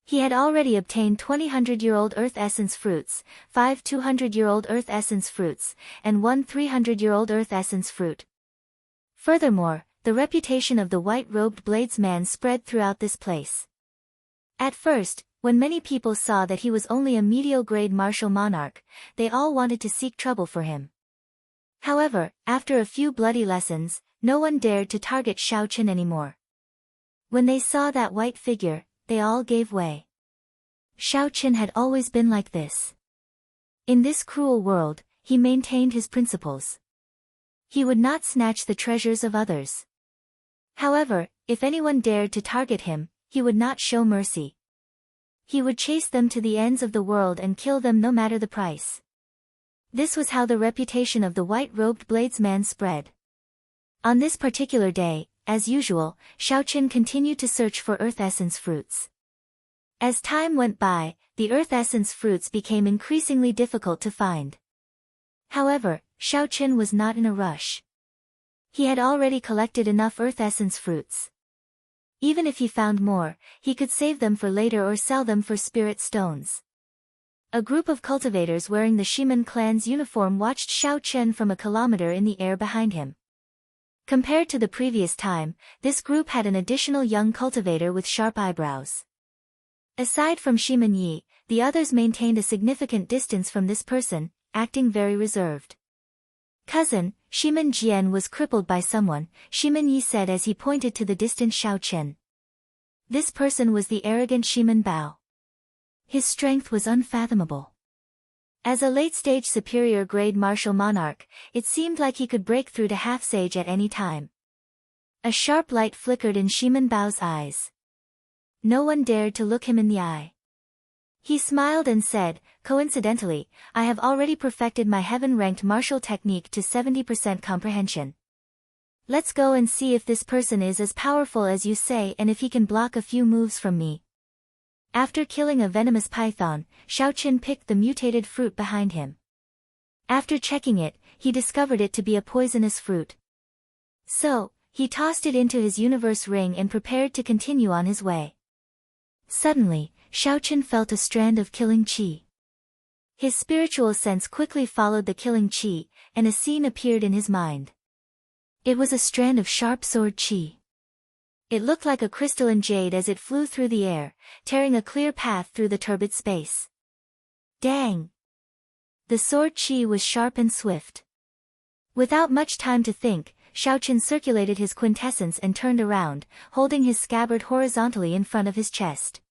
A: He had already obtained 20 100-year-old earth essence fruits, 5 200-year-old earth essence fruits, and 1 300-year-old earth essence fruit. Furthermore, the reputation of the white-robed bladesman spread throughout this place. At first, when many people saw that he was only a medial-grade martial monarch, they all wanted to seek trouble for him. However, after a few bloody lessons, no one dared to target Xiao Qin anymore. When they saw that white figure, they all gave way. Xiao Qin had always been like this. In this cruel world, he maintained his principles. He would not snatch the treasures of others. However, if anyone dared to target him, he would not show mercy. He would chase them to the ends of the world and kill them no matter the price. This was how the reputation of the white-robed bladesman spread. On this particular day, as usual, Xiao Qin continued to search for earth essence fruits. As time went by, the earth essence fruits became increasingly difficult to find. However, Xiao Qin was not in a rush. He had already collected enough earth essence fruits. Even if he found more, he could save them for later or sell them for spirit stones. A group of cultivators wearing the Shiman clan's uniform watched Xiao Qin from a kilometer in the air behind him. Compared to the previous time, this group had an additional young cultivator with sharp eyebrows. Aside from Shiman Yi, the others maintained a significant distance from this person, acting very reserved. "Cousin, Shiman Jian was crippled by someone," Shiman Yi said as he pointed to the distant Xiao Qin. This person was the arrogant Shiman Bao. His strength was unfathomable. As a late-stage superior-grade martial monarch, it seemed like he could break through to half-sage at any time. A sharp light flickered in Shiman Bao's eyes. No one dared to look him in the eye. He smiled and said, "Coincidentally, I have already perfected my heaven-ranked martial technique to 70% comprehension. Let's go and see if this person is as powerful as you say and if he can block a few moves from me." After killing a venomous python, Xiao Qin picked the mutated fruit behind him. After checking it, he discovered it to be a poisonous fruit. So, he tossed it into his universe ring and prepared to continue on his way. Suddenly, Xiao Qin felt a strand of killing qi. His spiritual sense quickly followed the killing qi, and a scene appeared in his mind. It was a strand of sharp sword qi. It looked like a crystalline jade as it flew through the air, tearing a clear path through the turbid space. Dang! The sword qi was sharp and swift. Without much time to think, Xiao Qin circulated his quintessence and turned around, holding his scabbard horizontally in front of his chest.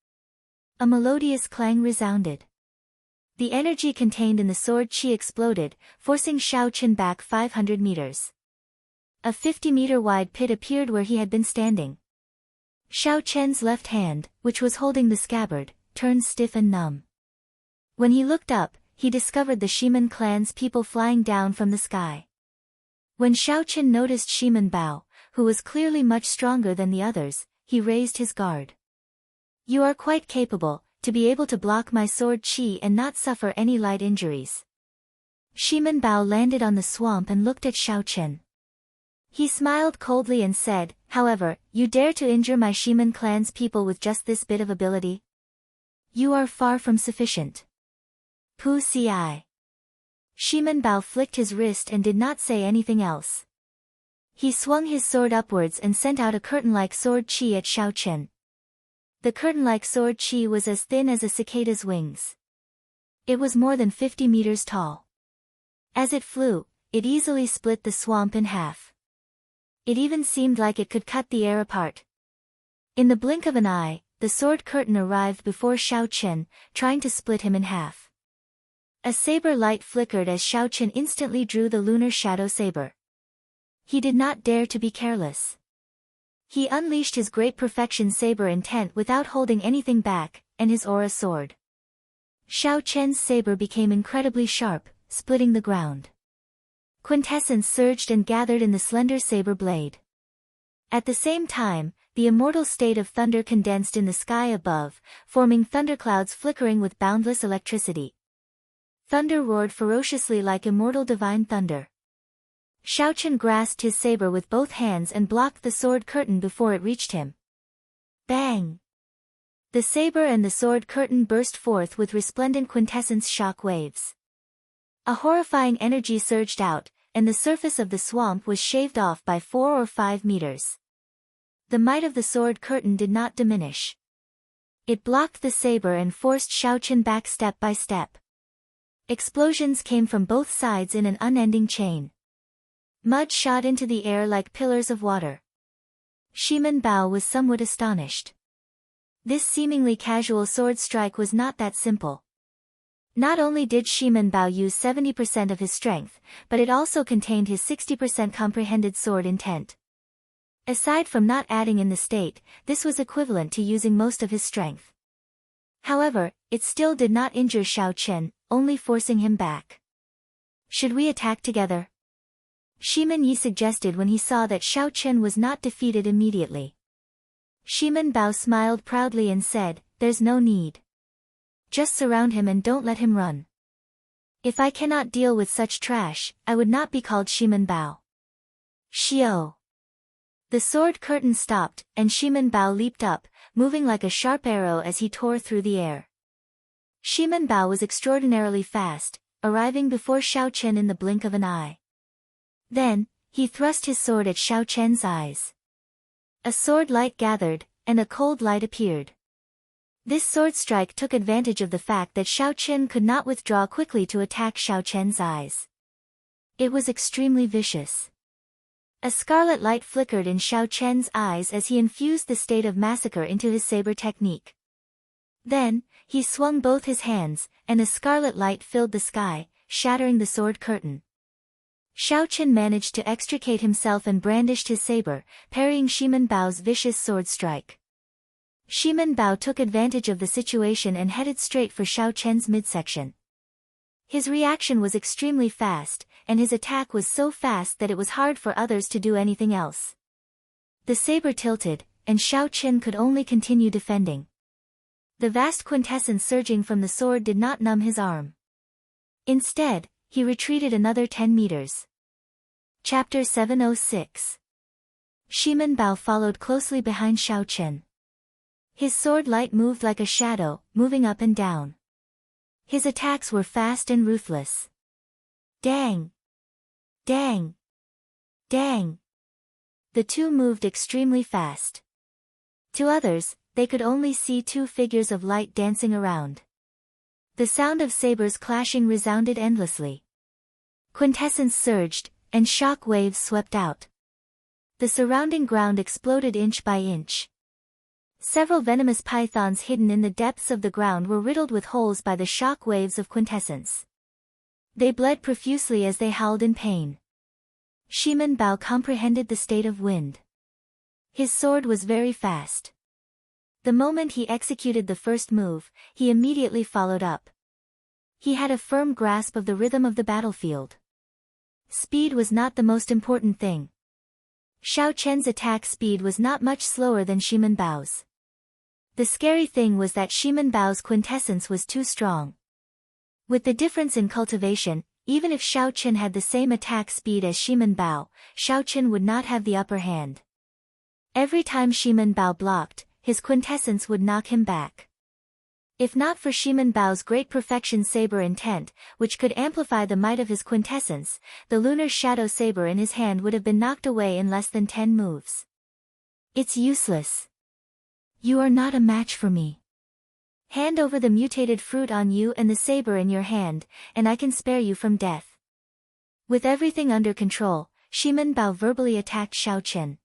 A: A melodious clang resounded. The energy contained in the sword qi exploded, forcing Xiao Qin back 500 meters. A 50-meter-wide pit appeared where he had been standing. Xiao Qian's left hand, which was holding the scabbard, turned stiff and numb. When he looked up, he discovered the Shiman clan's people flying down from the sky. When Xiao Qin noticed Shiman Bao, who was clearly much stronger than the others, he raised his guard. "You are quite capable, to be able to block my sword qi and not suffer any light injuries." Shiman Bao landed on the swamp and looked at Xiao Qin. He smiled coldly and said, "However, you dare to injure my Shiman clan's people with just this bit of ability? You are far from sufficient. Pu ci." Shiman Bao flicked his wrist and did not say anything else. He swung his sword upwards and sent out a curtain-like sword qi at Xiao Qin. The curtain-like sword qi was as thin as a cicada's wings. It was more than 50 meters tall. As it flew, it easily split the swamp in half. It even seemed like it could cut the air apart. In the blink of an eye, the sword curtain arrived before Xiao Qin, trying to split him in half. A saber light flickered as Xiao Qin instantly drew the lunar shadow saber. He did not dare to be careless. He unleashed his great perfection saber intent without holding anything back, and his aura soared. Xiao Qian's saber became incredibly sharp, splitting the ground. Quintessence surged and gathered in the slender saber blade. At the same time, the immortal state of thunder condensed in the sky above, forming thunderclouds flickering with boundless electricity. Thunder roared ferociously like immortal divine thunder. Xiaochen grasped his saber with both hands and blocked the sword curtain before it reached him. Bang! The saber and the sword curtain burst forth with resplendent quintessence shock waves. A horrifying energy surged out, and the surface of the swamp was shaved off by 4 or 5 meters. The might of the sword curtain did not diminish. It blocked the saber and forced Xiaochen back step by step. Explosions came from both sides in an unending chain. Mud shot into the air like pillars of water. Shimen Bao was somewhat astonished. This seemingly casual sword strike was not that simple. Not only did Shimen Bao use 70% of his strength, but it also contained his 60% comprehended sword intent. Aside from not adding in the state, this was equivalent to using most of his strength. However, it still did not injure Xiaochen, only forcing him back. Should we attack together? Shimen Yi suggested when he saw that Xiaochen was not defeated immediately. Shimen Bao smiled proudly and said, "There's no need. Just surround him and don't let him run." If I cannot deal with such trash, I would not be called Shimen Bao. Xiao. The sword curtain stopped, and Shimen Bao leaped up, moving like a sharp arrow as he tore through the air. Shimen Bao was extraordinarily fast, arriving before Xiaochen in the blink of an eye. Then, he thrust his sword at Xiaochen's eyes. A sword light gathered, and a cold light appeared. This sword strike took advantage of the fact that Xiaochen could not withdraw quickly to attack Xiaochen's eyes. It was extremely vicious. A scarlet light flickered in Xiaochen's eyes as he infused the state of massacre into his saber technique. Then, he swung both his hands, and a scarlet light filled the sky, shattering the sword curtain. Xiaochen managed to extricate himself and brandished his saber, parrying Shimen Bao's vicious sword strike. Shimen Bao took advantage of the situation and headed straight for Xiaochen's midsection. His reaction was extremely fast, and his attack was so fast that it was hard for others to do anything else. The saber tilted, and Xiaochen could only continue defending. The vast quintessence surging from the sword did not numb his arm. Instead, he retreated another 10 meters. Chapter 706. Shimen Bao followed closely behind Xiaochen. His sword light moved like a shadow, moving up and down. His attacks were fast and ruthless. Dang! Dang! Dang! The two moved extremely fast. To others, they could only see two figures of light dancing around. The sound of sabers clashing resounded endlessly. Quintessence surged, and shock waves swept out. The surrounding ground exploded inch by inch. Several venomous pythons hidden in the depths of the ground were riddled with holes by the shock waves of quintessence. They bled profusely as they howled in pain. Shimen Bao comprehended the state of wind. His sword was very fast. The moment he executed the first move, he immediately followed up. He had a firm grasp of the rhythm of the battlefield. Speed was not the most important thing. Xiaochen's attack speed was not much slower than Shimen Bao's. The scary thing was that Shimen Bao's quintessence was too strong. With the difference in cultivation, even if Xiaochen had the same attack speed as Shimen Bao, Xiaochen would not have the upper hand. Every time Shimen Bao blocked, his quintessence would knock him back. If not for Shimen Bao's great perfection saber intent, which could amplify the might of his quintessence, the lunar shadow saber in his hand would have been knocked away in less than 10 moves. It's useless. You are not a match for me. Hand over the mutated fruit on you and the saber in your hand, and I can spare you from death. With everything under control, Shimen Bao verbally attacked Xiaochen.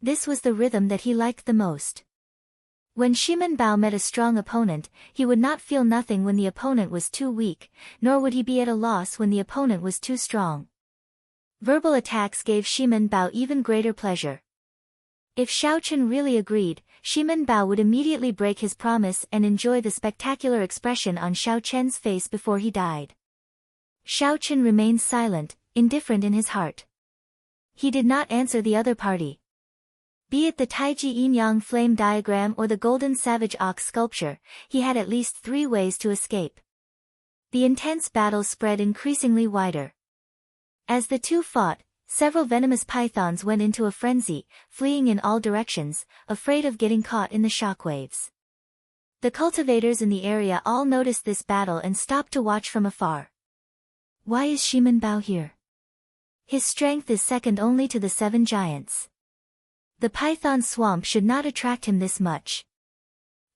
A: This was the rhythm that he liked the most. When Shimen Bao met a strong opponent, he would not feel nothing when the opponent was too weak, nor would he be at a loss when the opponent was too strong. Verbal attacks gave Shimen Bao even greater pleasure. If Xiaochen really agreed, Shimen Bao would immediately break his promise and enjoy the spectacular expression on Xiaochen's face before he died. Xiaochen remained silent, indifferent in his heart. He did not answer the other party. Be it the Taiji Yin-Yang flame diagram or the golden savage ox sculpture, he had at least 3 ways to escape. The intense battle spread increasingly wider. As the two fought, several venomous pythons went into a frenzy, fleeing in all directions, afraid of getting caught in the shockwaves. The cultivators in the area all noticed this battle and stopped to watch from afar. Why is Shimen Bao here? His strength is second only to the 7 giants. The python swamp should not attract him this much.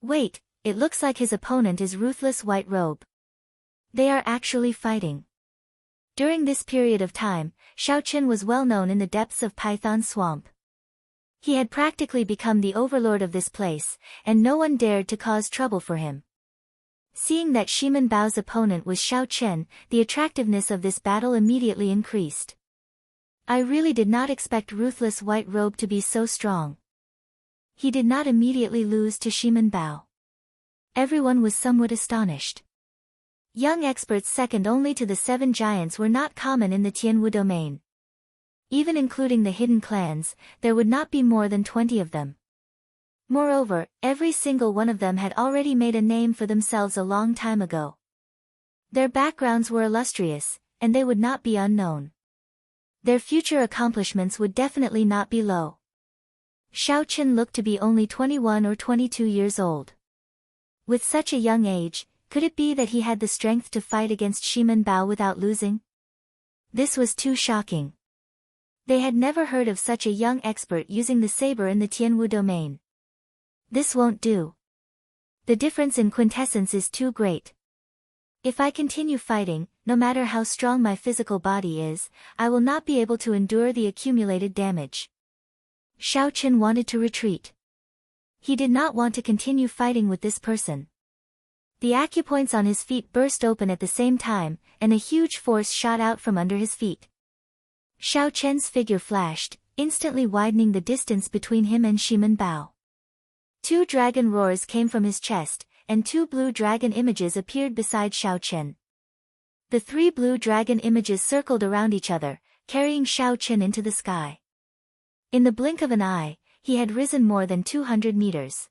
A: Wait, it looks like his opponent is Ruthless White Robe. They are actually fighting. During this period of time, Xiaoqin was well known in the depths of Python Swamp. He had practically become the overlord of this place, and no one dared to cause trouble for him. Seeing that Shimen Bao's opponent was Xiaoqin, the attractiveness of this battle immediately increased. I really did not expect Ruthless White Robe to be so strong. He did not immediately lose to Shimen Bao. Everyone was somewhat astonished. Young experts second only to the 7 giants were not common in the Tianwu domain. Even including the hidden clans, there would not be more than 20 of them. Moreover, every single one of them had already made a name for themselves a long time ago. Their backgrounds were illustrious, and they would not be unknown. Their future accomplishments would definitely not be low. Xiaoqin looked to be only 21 or 22 years old. With such a young age, could it be that he had the strength to fight against Shimen Bao without losing? This was too shocking. They had never heard of such a young expert using the saber in the Tianwu domain. This won't do. The difference in quintessence is too great. If I continue fighting, no matter how strong my physical body is, I will not be able to endure the accumulated damage. Xiaoqin wanted to retreat. He did not want to continue fighting with this person. The acupoints on his feet burst open at the same time, and a huge force shot out from under his feet. Xiaoqian's figure flashed, instantly widening the distance between him and Shimen Bao. 2 dragon roars came from his chest, and 2 blue dragon images appeared beside Xiaoqin. The 3 blue dragon images circled around each other, carrying Xiaoqin into the sky. In the blink of an eye, he had risen more than 200 meters.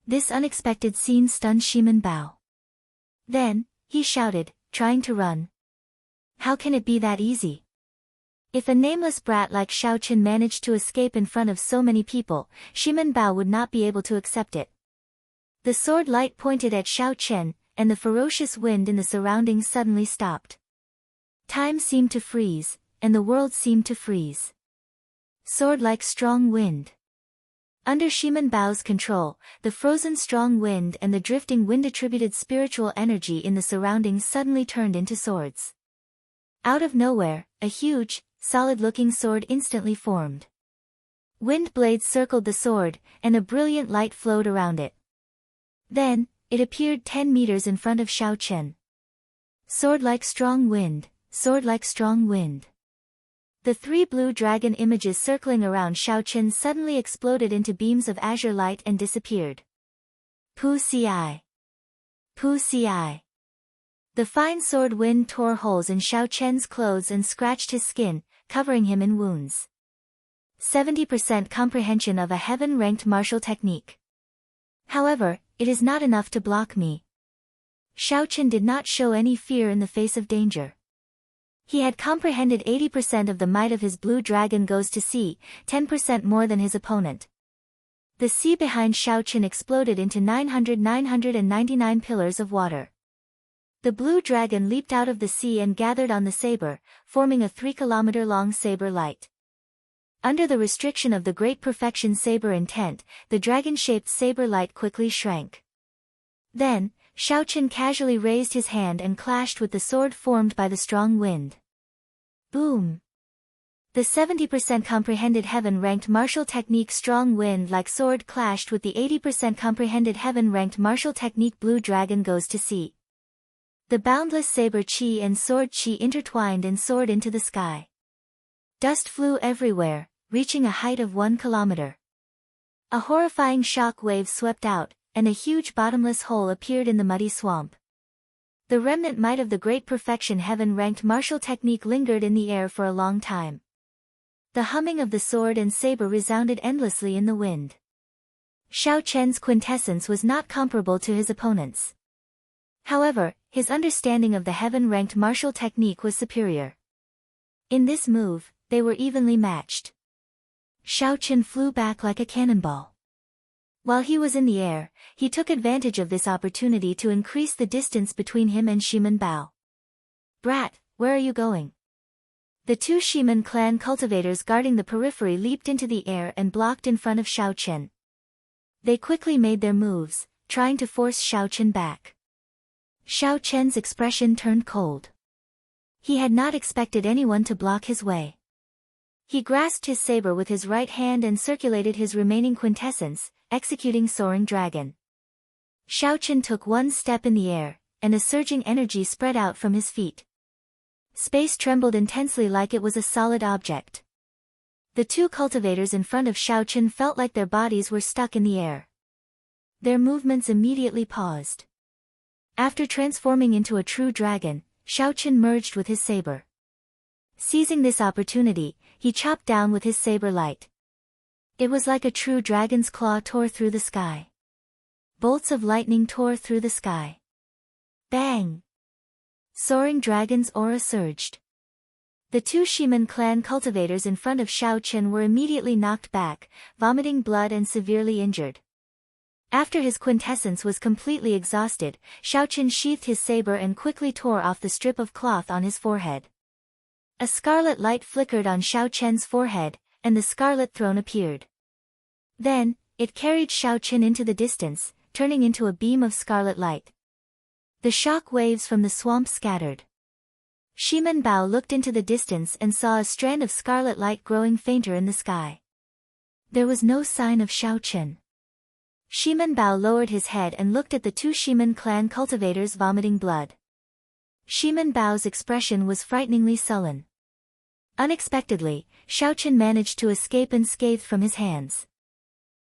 A: This unexpected scene stunned Shimen Bao. Then, he shouted, trying to run. How can it be that easy? If a nameless brat like Xiaoqin managed to escape in front of so many people, Shimen Bao would not be able to accept it. The sword light pointed at Xiaoqin, and the ferocious wind in the surroundings suddenly stopped. Time seemed to freeze, and the world seemed to freeze. Sword like strong wind. Under Shimen Bao's control, the frozen strong wind and the drifting wind-attributed spiritual energy in the surroundings suddenly turned into swords. Out of nowhere, a huge, solid-looking sword instantly formed. Wind blades circled the sword, and a brilliant light flowed around it. Then, it appeared 10 meters in front of Xiaoqin. Sword like strong wind, sword like strong wind. The 3 blue dragon images circling around Xiaoqin suddenly exploded into beams of azure light and disappeared. Pu Ci. Pu Ci. The fine sword wind tore holes in Xiaoqin's clothes and scratched his skin, covering him in wounds. 70% comprehension of a heaven-ranked martial technique. However, it is not enough to block me. Xiaoqin did not show any fear in the face of danger. He had comprehended 80% of the might of his blue dragon goes to sea, 10% more than his opponent. The sea behind Xiaoqin exploded into 999 pillars of water. The blue dragon leaped out of the sea and gathered on the saber, forming a 3-kilometer-long saber light. Under the restriction of the Great Perfection Saber intent, the dragon-shaped saber light quickly shrank. Then, Xiaoqin casually raised his hand and clashed with the sword formed by the strong wind. Boom! The 70% comprehended heaven-ranked martial technique strong wind like sword clashed with the 80% comprehended heaven-ranked martial technique blue dragon goes to sea. The boundless saber chi and sword chi intertwined and soared into the sky. Dust flew everywhere, reaching a height of 1 kilometer. A horrifying shock wave swept out, and a huge bottomless hole appeared in the muddy swamp. The remnant might of the Great Perfection heaven-ranked martial technique lingered in the air for a long time. The humming of the sword and saber resounded endlessly in the wind. Xiaoqin's quintessence was not comparable to his opponent's. However, his understanding of the heaven-ranked martial technique was superior. In this move, they were evenly matched. Xiaochen flew back like a cannonball. While he was in the air, he took advantage of this opportunity to increase the distance between him and Shimen Bao. "Brat, where are you going?" The two Shimen clan cultivators guarding the periphery leaped into the air and blocked in front of Xiaochen. They quickly made their moves, trying to force Xiaochen back. Xiaochen's expression turned cold. He had not expected anyone to block his way. He grasped his saber with his right hand and circulated his remaining quintessence, executing Soaring Dragon. Xiaochen took one step in the air, and a surging energy spread out from his feet. Space trembled intensely like it was a solid object. The two cultivators in front of Xiaochen felt like their bodies were stuck in the air. Their movements immediately paused. After transforming into a true dragon, Xiaochen merged with his saber. Seizing this opportunity, he chopped down with his saber light. It was like a true dragon's claw tore through the sky. Bolts of lightning tore through the sky. Bang! Soaring Dragon's aura surged. The two Shimen clan cultivators in front of Xiaochen were immediately knocked back, vomiting blood and severely injured. After his quintessence was completely exhausted, Xiaochen sheathed his saber and quickly tore off the strip of cloth on his forehead. A scarlet light flickered on Xiaochen's forehead, and the scarlet throne appeared. Then, it carried Xiaochen into the distance, turning into a beam of scarlet light. The shock waves from the swamp scattered. Shimen Bao looked into the distance and saw a strand of scarlet light growing fainter in the sky. There was no sign of Xiaochen. Shimen Bao lowered his head and looked at the two Shimen clan cultivators vomiting blood. Shimen Bao's expression was frighteningly sullen. Unexpectedly, Xiaochen managed to escape unscathed from his hands.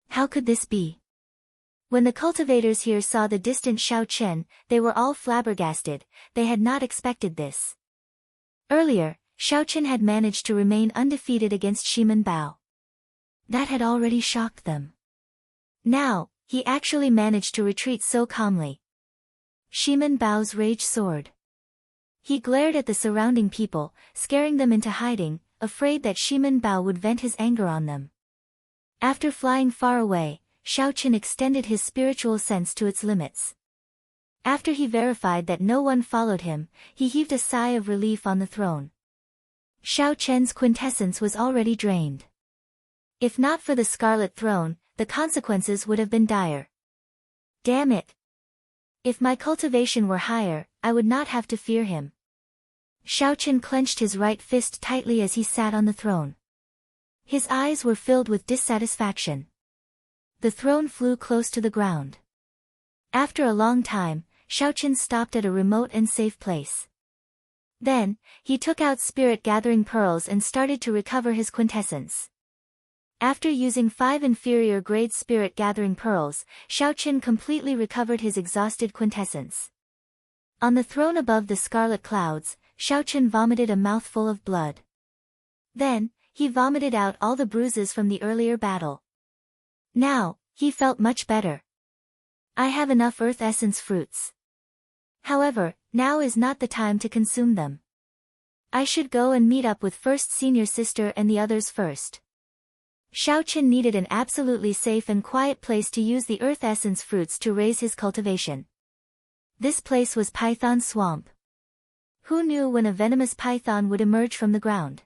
A: How could this be? When the cultivators here saw the distant Xiaochen, they were all flabbergasted. They had not expected this. Earlier, Xiaochen had managed to remain undefeated against Shimen Bao. That had already shocked them. Now, he actually managed to retreat so calmly. Shimen Bao's rage soared. He glared at the surrounding people, scaring them into hiding, afraid that Shimen Bao would vent his anger on them. After flying far away, Xiaochen extended his spiritual sense to its limits. After he verified that no one followed him, he heaved a sigh of relief on the throne. Xiaochen's quintessence was already drained. If not for the Scarlet Throne, the consequences would have been dire. Damn it! If my cultivation were higher, I would not have to fear him. Xiaochen clenched his right fist tightly as he sat on the throne. His eyes were filled with dissatisfaction. The throne flew close to the ground. After a long time, Xiaochen stopped at a remote and safe place. Then, he took out spirit-gathering pearls and started to recover his quintessence. After using 5 inferior-grade spirit-gathering pearls, Xiaochen completely recovered his exhausted quintessence. On the throne above the scarlet clouds, Xiaochen vomited a mouthful of blood. Then, he vomited out all the bruises from the earlier battle. Now, he felt much better. I have enough earth essence fruits. However, now is not the time to consume them. I should go and meet up with first senior sister and the others first. Xiaochen needed an absolutely safe and quiet place to use the earth essence fruits to raise his cultivation. This place was Python Swamp. Who knew when a venomous python would emerge from the ground?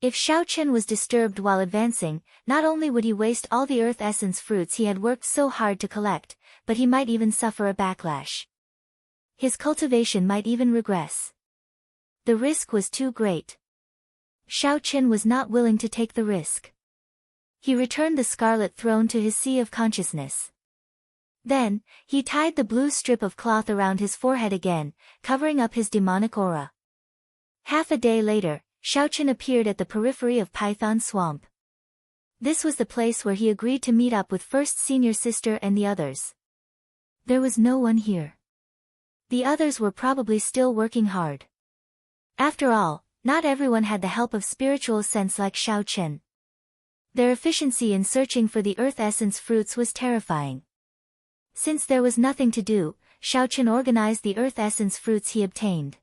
A: If Xiaochen was disturbed while advancing, not only would he waste all the earth essence fruits he had worked so hard to collect, but he might even suffer a backlash. His cultivation might even regress. The risk was too great. Xiaochen was not willing to take the risk. He returned the scarlet throne to his sea of consciousness. Then, he tied the blue strip of cloth around his forehead again, covering up his demonic aura. Half a day later, Xiaochen appeared at the periphery of Python Swamp. This was the place where he agreed to meet up with first senior sister and the others. There was no one here. The others were probably still working hard. After all, not everyone had the help of spiritual sense like Xiaochen. Their efficiency in searching for the earth essence fruits was terrifying. Since there was nothing to do, Xiaochen organized the earth essence fruits he obtained.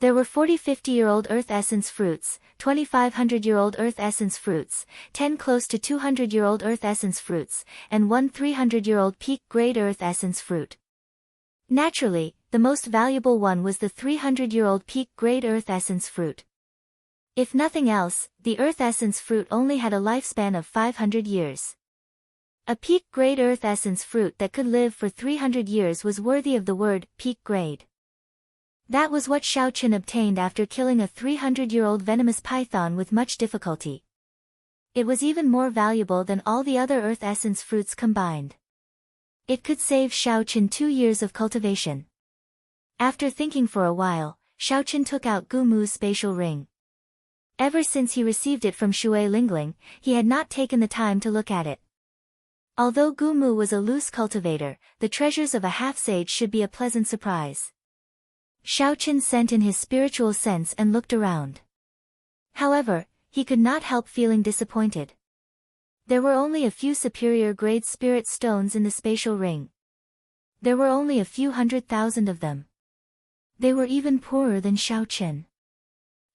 A: There were 40 50-year-old earth essence fruits, 2,500-year-old earth essence fruits, 10 close to 200-year-old earth essence fruits, and 1 300-year-old peak-grade earth essence fruit. Naturally, the most valuable one was the 300-year-old peak-grade earth essence fruit. If nothing else, the earth essence fruit only had a lifespan of 500 years. A peak-grade earth essence fruit that could live for 300 years was worthy of the word peak-grade. That was what Xiaochen obtained after killing a 300-year-old venomous python with much difficulty. It was even more valuable than all the other earth essence fruits combined. It could save Xiaochen 2 years of cultivation. After thinking for a while, Xiaochen took out Gumu's spatial ring. Ever since he received it from Shui Lingling, he had not taken the time to look at it. Although Gumu was a loose cultivator, the treasures of a half-sage should be a pleasant surprise. Xiaochen sent in his spiritual sense and looked around. However, he could not help feeling disappointed. There were only a few superior-grade spirit stones in the spatial ring. There were only a few 100,000 of them. They were even poorer than Xiaochen.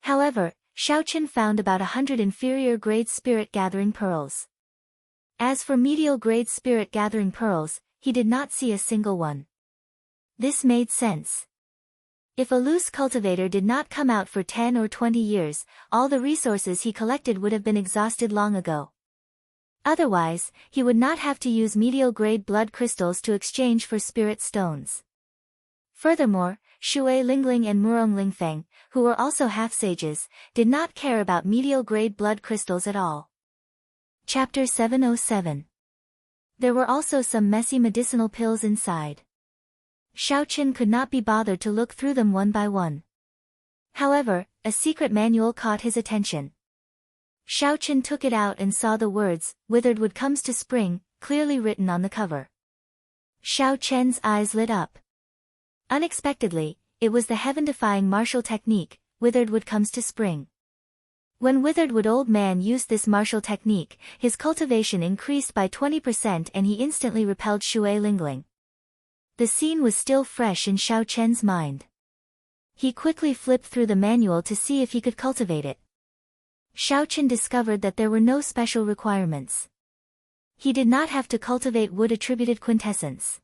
A: However, Xiaochen found about 100 inferior-grade spirit-gathering pearls. As for medial-grade spirit-gathering pearls, he did not see a single one. This made sense. If a loose cultivator did not come out for 10 or 20 years, all the resources he collected would have been exhausted long ago. Otherwise, he would not have to use medial-grade blood crystals to exchange for spirit stones. Furthermore, Shui Lingling and Murong Lingfeng, who were also half-sages, did not care about medial-grade blood crystals at all. Chapter 707. There were also some messy medicinal pills inside. Xiaochen could not be bothered to look through them one by one. However, a secret manual caught his attention. Xiaochen took it out and saw the words, "Withered wood comes to spring," clearly written on the cover. Xiaochen's eyes lit up. Unexpectedly, it was the heaven-defying martial technique, withered wood comes to spring. When Withered Wood Old Man used this martial technique, his cultivation increased by 20% and he instantly repelled Shui Lingling. The scene was still fresh in Xiaochen's mind. He quickly flipped through the manual to see if he could cultivate it. Xiaochen discovered that there were no special requirements. He did not have to cultivate wood-attributed quintessence.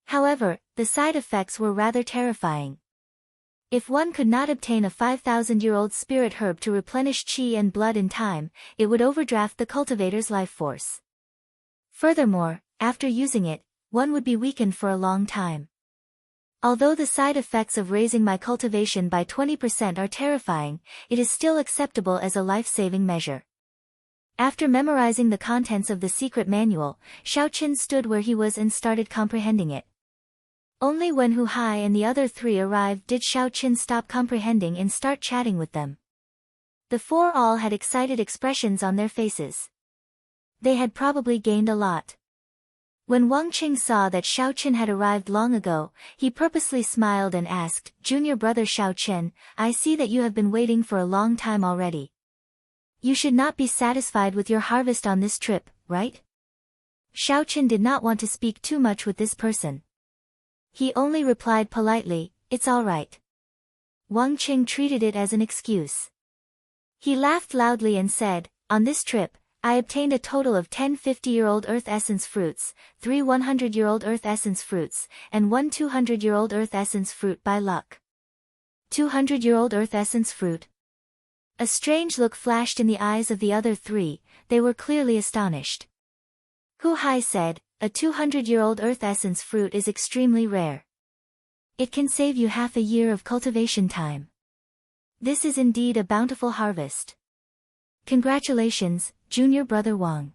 A: However, the side effects were rather terrifying. If one could not obtain a 5,000-year-old spirit herb to replenish qi and blood in time, it would overdraft the cultivator's life force. Furthermore, after using it, one would be weakened for a long time. Although the side effects of raising my cultivation by 20% are terrifying, it is still acceptable as a life-saving measure. After memorizing the contents of the secret manual, Xiaochen stood where he was and started comprehending it. Only when Hu Hai and the other three arrived did Xiaochen stop comprehending and start chatting with them. The four all had excited expressions on their faces. They had probably gained a lot. When Wang Qing saw that Xiaochen had arrived long ago, he purposely smiled and asked, "Junior brother Xiaochen, I see that you have been waiting for a long time already. You should not be satisfied with your harvest on this trip, right?" Xiaochen did not want to speak too much with this person. He only replied politely, "It's all right." Wang Qing treated it as an excuse. He laughed loudly and said, "On this trip, I obtained a total of 10 50-year-old earth essence fruits, 3 100-year-old earth essence fruits, and 1 200-year-old earth essence fruit by luck." 200-year-old earth essence fruit? A strange look flashed in the eyes of the other three, they were clearly astonished. Hu Hai said, "A 200-year-old earth essence fruit is extremely rare. It can save you half a year of cultivation time. This is indeed a bountiful harvest. Congratulations, junior brother Wang."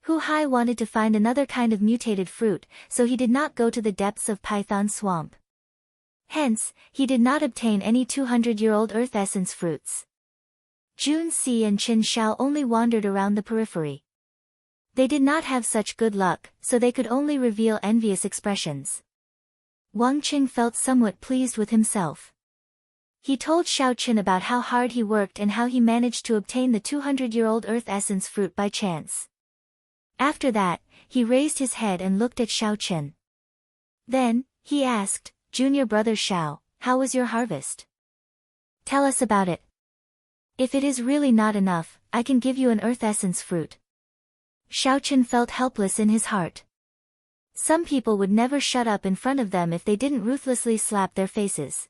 A: Hu Hai wanted to find another kind of mutated fruit, so he did not go to the depths of Python Swamp. Hence, he did not obtain any 200-year-old earth essence fruits. Jun Si and Qin Shao only wandered around the periphery. They did not have such good luck, so they could only reveal envious expressions. Wang Qing felt somewhat pleased with himself. He told Xiaochen about how hard he worked and how he managed to obtain the 200-year-old earth essence fruit by chance. After that, he raised his head and looked at Xiaochen. Then, he asked, Junior brother Xiao, how was your harvest? Tell us about it. If it is really not enough, I can give you an earth essence fruit. Xiaochen felt helpless in his heart. Some people would never shut up in front of them if they didn't ruthlessly slap their faces.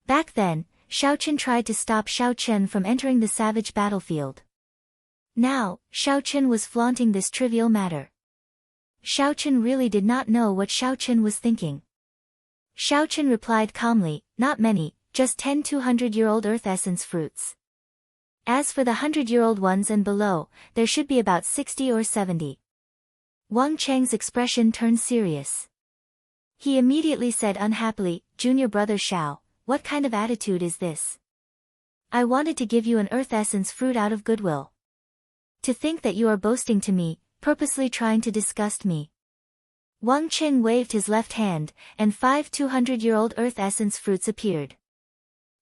A: Back then, Xiaochen tried to stop Xiaochen from entering the savage battlefield. Now, Xiaochen was flaunting this trivial matter. Xiaochen really did not know what Xiaochen was thinking. Xiaochen replied calmly, not many, just 10 200-year-old earth essence fruits. As for the 100-year-old ones and below, there should be about 60 or 70. Wang Cheng's expression turned serious. He immediately said unhappily, Junior brother Xiao, what kind of attitude is this? I wanted to give you an earth essence fruit out of goodwill. To think that you are boasting to me, purposely trying to disgust me. Wang Cheng waved his left hand, and 5 200-year-old earth essence fruits appeared.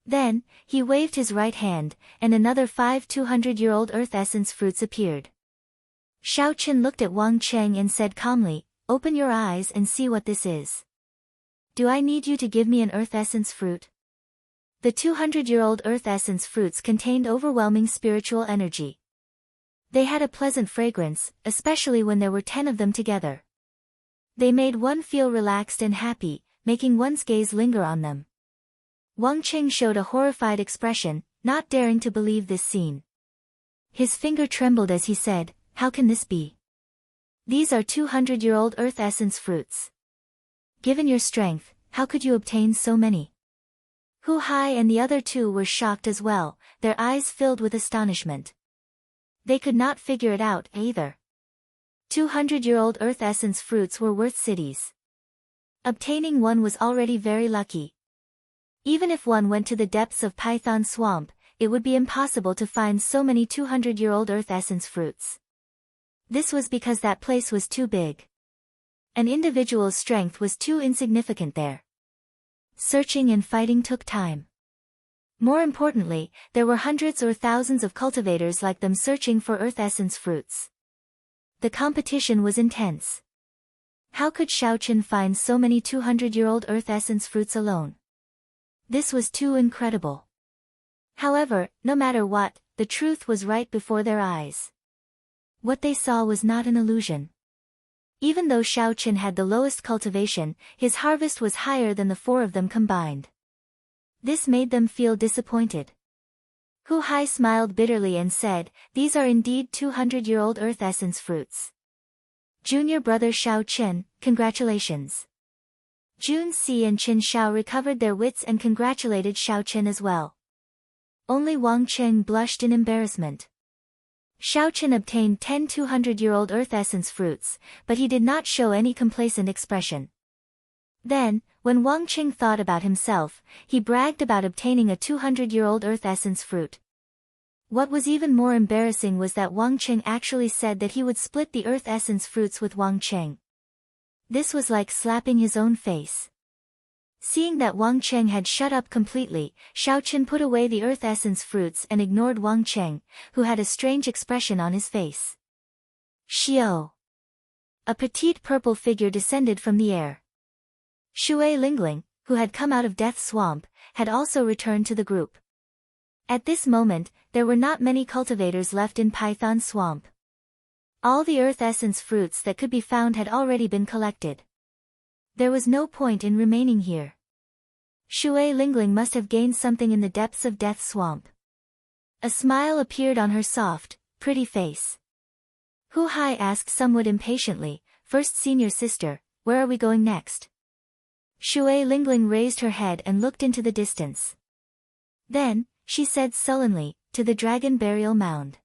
A: Then, he waved his right hand, and another 5 200-year-old earth essence fruits appeared. Xiaochen looked at Wang Cheng and said calmly, open your eyes and see what this is. Do I need you to give me an earth essence fruit? The 200-year-old earth essence fruits contained overwhelming spiritual energy. They had a pleasant fragrance, especially when there were 10 of them together. They made one feel relaxed and happy, making one's gaze linger on them. Wang Cheng showed a horrified expression, not daring to believe this scene. His finger trembled as he said, how can this be? These are 200-year-old earth essence fruits. Given your strength, how could you obtain so many? Hu Hai and the other two were shocked as well, their eyes filled with astonishment. They could not figure it out either. 200-year-old earth essence fruits were worth cities. Obtaining one was already very lucky. Even if one went to the depths of Python Swamp, it would be impossible to find so many 200-year-old earth essence fruits. This was because that place was too big. An individual's strength was too insignificant there. Searching and fighting took time. More importantly, there were hundreds or thousands of cultivators like them searching for earth essence fruits. The competition was intense. How could Xiaochen find so many 200-year-old earth essence fruits alone? This was too incredible. However, no matter what, the truth was right before their eyes. What they saw was not an illusion. Even though Xiaochen had the lowest cultivation, his harvest was higher than the 4 of them combined. This made them feel disappointed. Hu Hai smiled bitterly and said, these are indeed 200-year-old earth essence fruits. Junior brother Xiaochen, congratulations. Jun Si and Qin Shao recovered their wits and congratulated Xiaochen as well. Only Wang Cheng blushed in embarrassment. Xiaochen obtained 10 200-year-old earth essence fruits, but he did not show any complacent expression. Then, when Wang Cheng thought about himself, he bragged about obtaining a 200-year-old earth essence fruit. What was even more embarrassing was that Wang Cheng actually said that he would split the earth essence fruits with Wang Cheng. This was like slapping his own face. Seeing that Wang Cheng had shut up completely, Xiaochen put away the earth essence fruits and ignored Wang Cheng, who had a strange expression on his face. Xiao. A petite purple figure descended from the air. Shui Lingling, who had come out of Death Swamp, had also returned to the group. At this moment, there were not many cultivators left in Python Swamp. All the earth essence fruits that could be found had already been collected. There was no point in remaining here. Shui Lingling must have gained something in the depths of Death Swamp. A smile appeared on her soft, pretty face. Hu Hai asked somewhat impatiently, first senior sister, where are we going next? Shui Lingling raised her head and looked into the distance. Then, she said sullenly, to the Dragon Burial Mound.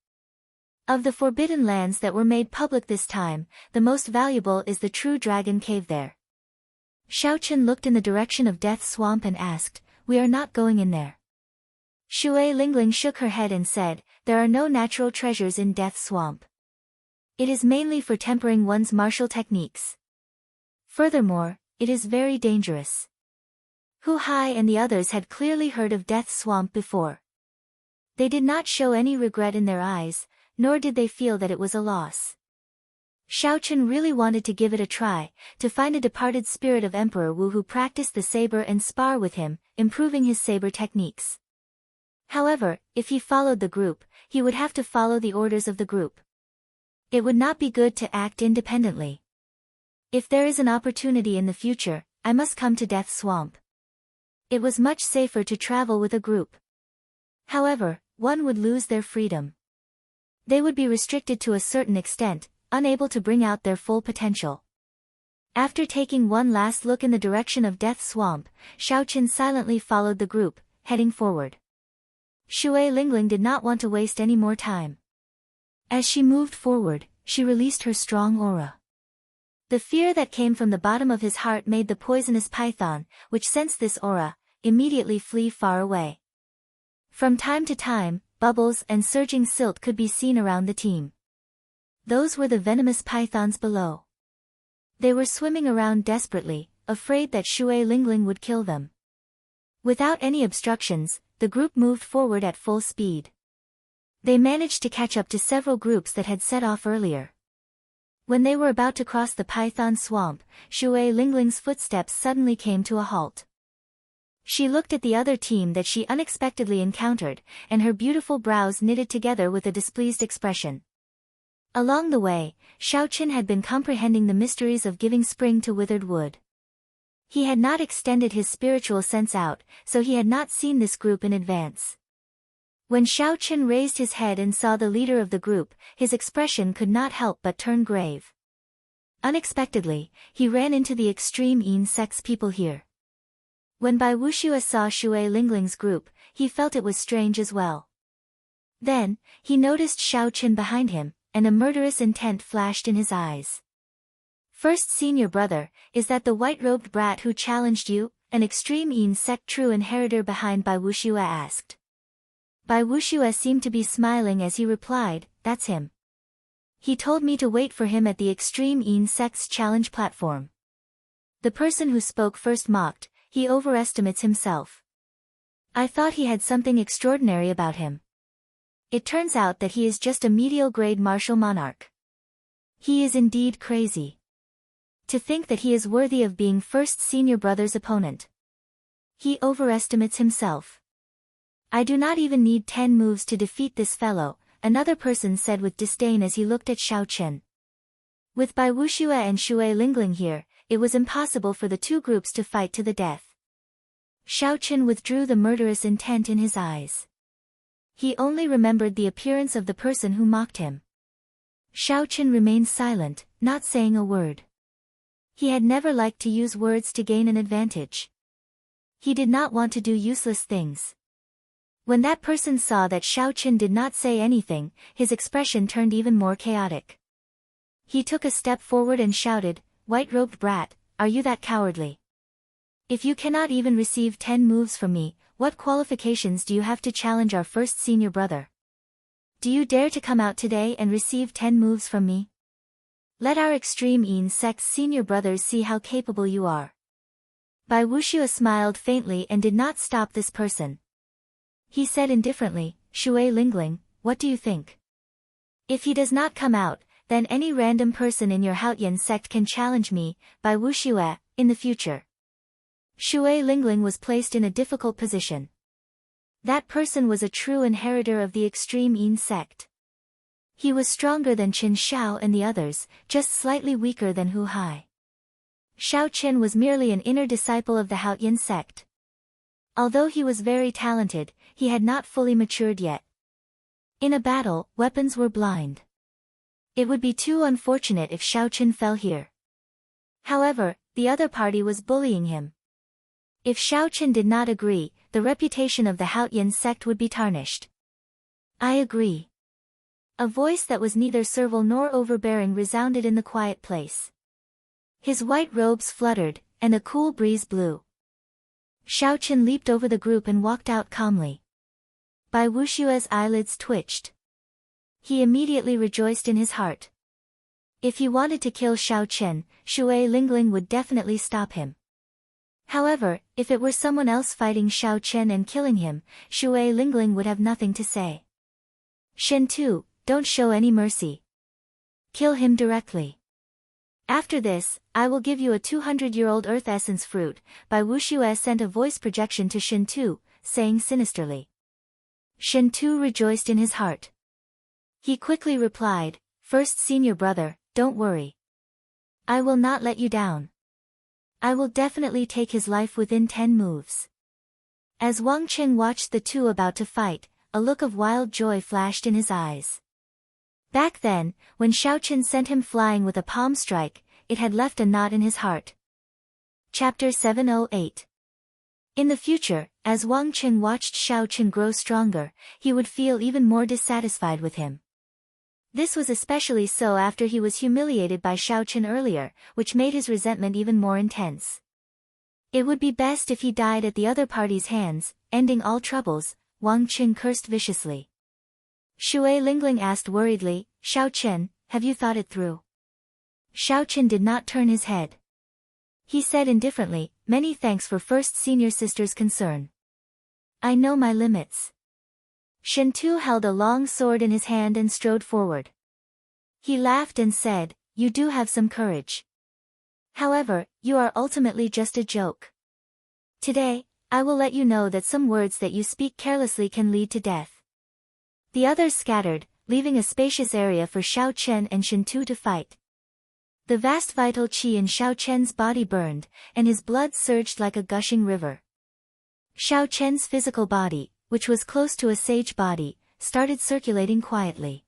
A: Of the forbidden lands that were made public this time, the most valuable is the true dragon cave there. Xiaochen looked in the direction of Death Swamp and asked, we are not going in there. Shui Lingling shook her head and said, there are no natural treasures in Death Swamp. It is mainly for tempering one's martial techniques. Furthermore, it is very dangerous. Hu Hai and the others had clearly heard of Death Swamp before. They did not show any regret in their eyes, nor did they feel that it was a loss. Xiaochen really wanted to give it a try, to find a departed spirit of Emperor Wu who practiced the saber and spar with him, improving his saber techniques. However, if he followed the group, he would have to follow the orders of the group. It would not be good to act independently. If there is an opportunity in the future, I must come to Death Swamp. It was much safer to travel with a group. However, one would lose their freedom. They would be restricted to a certain extent, unable to bring out their full potential. After taking one last look in the direction of Death Swamp, Xiaochen silently followed the group, heading forward. Shui Lingling did not want to waste any more time. As she moved forward, she released her strong aura. The fear that came from the bottom of his heart made the poisonous python, which sensed this aura, immediately flee far away. From time to time, bubbles and surging silt could be seen around the team. Those were the venomous pythons below. They were swimming around desperately, afraid that Shui Lingling would kill them. Without any obstructions, the group moved forward at full speed. They managed to catch up to several groups that had set off earlier. When they were about to cross the python swamp, Shui Lingling's footsteps suddenly came to a halt. She looked at the other team that she unexpectedly encountered, and her beautiful brows knitted together with a displeased expression. Along the way, Xiaochen had been comprehending the mysteries of giving spring to withered wood. He had not extended his spiritual sense out, so he had not seen this group in advance. When Xiaochen raised his head and saw the leader of the group, his expression could not help but turn grave. Unexpectedly, he ran into the extreme Yin sect's people here. When Bai Wuxue saw Shui Lingling's group, he felt it was strange as well. Then, he noticed Xiaochen behind him, and a murderous intent flashed in his eyes. First senior brother, is that the white-robed brat who challenged you? An extreme Yin sect true inheritor behind Bai Wuxue asked. Bai Wuxue seemed to be smiling as he replied, that's him. He told me to wait for him at the extreme Yin sect's challenge platform. The person who spoke first mocked, he overestimates himself. I thought he had something extraordinary about him. It turns out that he is just a medial grade martial monarch. He is indeed crazy. To think that he is worthy of being first senior brother's opponent. He overestimates himself. I do not even need 10 moves to defeat this fellow, another person said with disdain as he looked at Xiaochen. With Bai Wuxue and Shui Lingling here, it was impossible for the two groups to fight to the death. Xiaochen withdrew the murderous intent in his eyes. He only remembered the appearance of the person who mocked him. Xiaochen remained silent, not saying a word. He had never liked to use words to gain an advantage. He did not want to do useless things. When that person saw that Xiaochen did not say anything, his expression turned even more chaotic. He took a step forward and shouted, "White-robed brat, are you that cowardly? If you cannot even receive 10 moves from me, what qualifications do you have to challenge our first senior brother? Do you dare to come out today and receive 10 moves from me? Let our extreme Yin sect's senior brothers see how capable you are." Bai Wuxue smiled faintly and did not stop this person. He said indifferently, "Shui Lingling, what do you think? If he does not come out, then any random person in your Haoyan sect can challenge me, Bai Wuxue, in the future." Shui Lingling was placed in a difficult position. That person was a true inheritor of the extreme Yin sect. He was stronger than Qin Xiao and the others, just slightly weaker than Hu Hai. Xiaochen was merely an inner disciple of the Haoyan sect. Although he was very talented, he had not fully matured yet. In a battle, weapons were blind. It would be too unfortunate if Xiaochen fell here. However, the other party was bullying him. If Xiaochen did not agree, the reputation of the Haoyan sect would be tarnished. "I agree." A voice that was neither servile nor overbearing resounded in the quiet place. His white robes fluttered, and a cool breeze blew. Xiaochen leaped over the group and walked out calmly. Bai Wuxue's eyelids twitched. He immediately rejoiced in his heart. If he wanted to kill Xiaochen, Shui Lingling would definitely stop him. However, if it were someone else fighting Xiaochen and killing him, Shui Lingling would have nothing to say. "Shen Tu, don't show any mercy. Kill him directly." After this, I will give you a 200-year-old earth essence fruit. Bai Wuxue sent a voice projection to Shen Tu, saying sinisterly. Shen Tu rejoiced in his heart. He quickly replied, First senior brother, don't worry. I will not let you down. I will definitely take his life within 10 moves. As Wang Qing watched the two about to fight, a look of wild joy flashed in his eyes. Back then, when Xiaoqin sent him flying with a palm strike, it had left a knot in his heart. Chapter 708. In the future, as Wang Qing watched Xiaoqin grow stronger, he would feel even more dissatisfied with him. This was especially so after he was humiliated by Xiaoqin earlier, which made his resentment even more intense. It would be best if he died at the other party's hands, ending all troubles, Wang Qing cursed viciously. Shui Lingling asked worriedly, Xiaoqin, have you thought it through? Xiaoqin did not turn his head. He said indifferently, Many thanks for first senior sister's concern. I know my limits. Shen Tu held a long sword in his hand and strode forward. He laughed and said, You do have some courage. However, you are ultimately just a joke. Today, I will let you know that some words that you speak carelessly can lead to death. The others scattered, leaving a spacious area for Xiaoqin and Shen Tu to fight. The vast vital qi in Xiaoqin's body burned, and his blood surged like a gushing river. Xiaoqin's physical body, which was close to a sage body, started circulating quietly.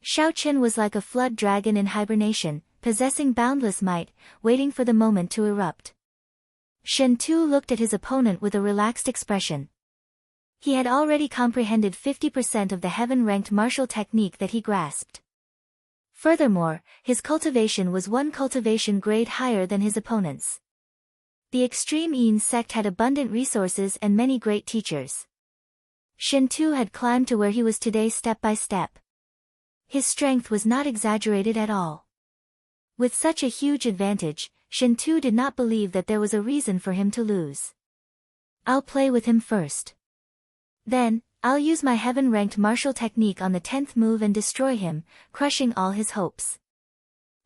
A: Xiaoqin was like a flood dragon in hibernation, possessing boundless might, waiting for the moment to erupt. Shen Tu looked at his opponent with a relaxed expression. He had already comprehended 50% of the heaven-ranked martial technique that he grasped. Furthermore, his cultivation was one cultivation grade higher than his opponent's. The extreme Yin sect had abundant resources and many great teachers. Shen Tu had climbed to where he was today step by step. His strength was not exaggerated at all. With such a huge advantage, Shen Tu did not believe that there was a reason for him to lose. I'll play with him first. Then, I'll use my heaven-ranked martial technique on the 10th move and destroy him, crushing all his hopes.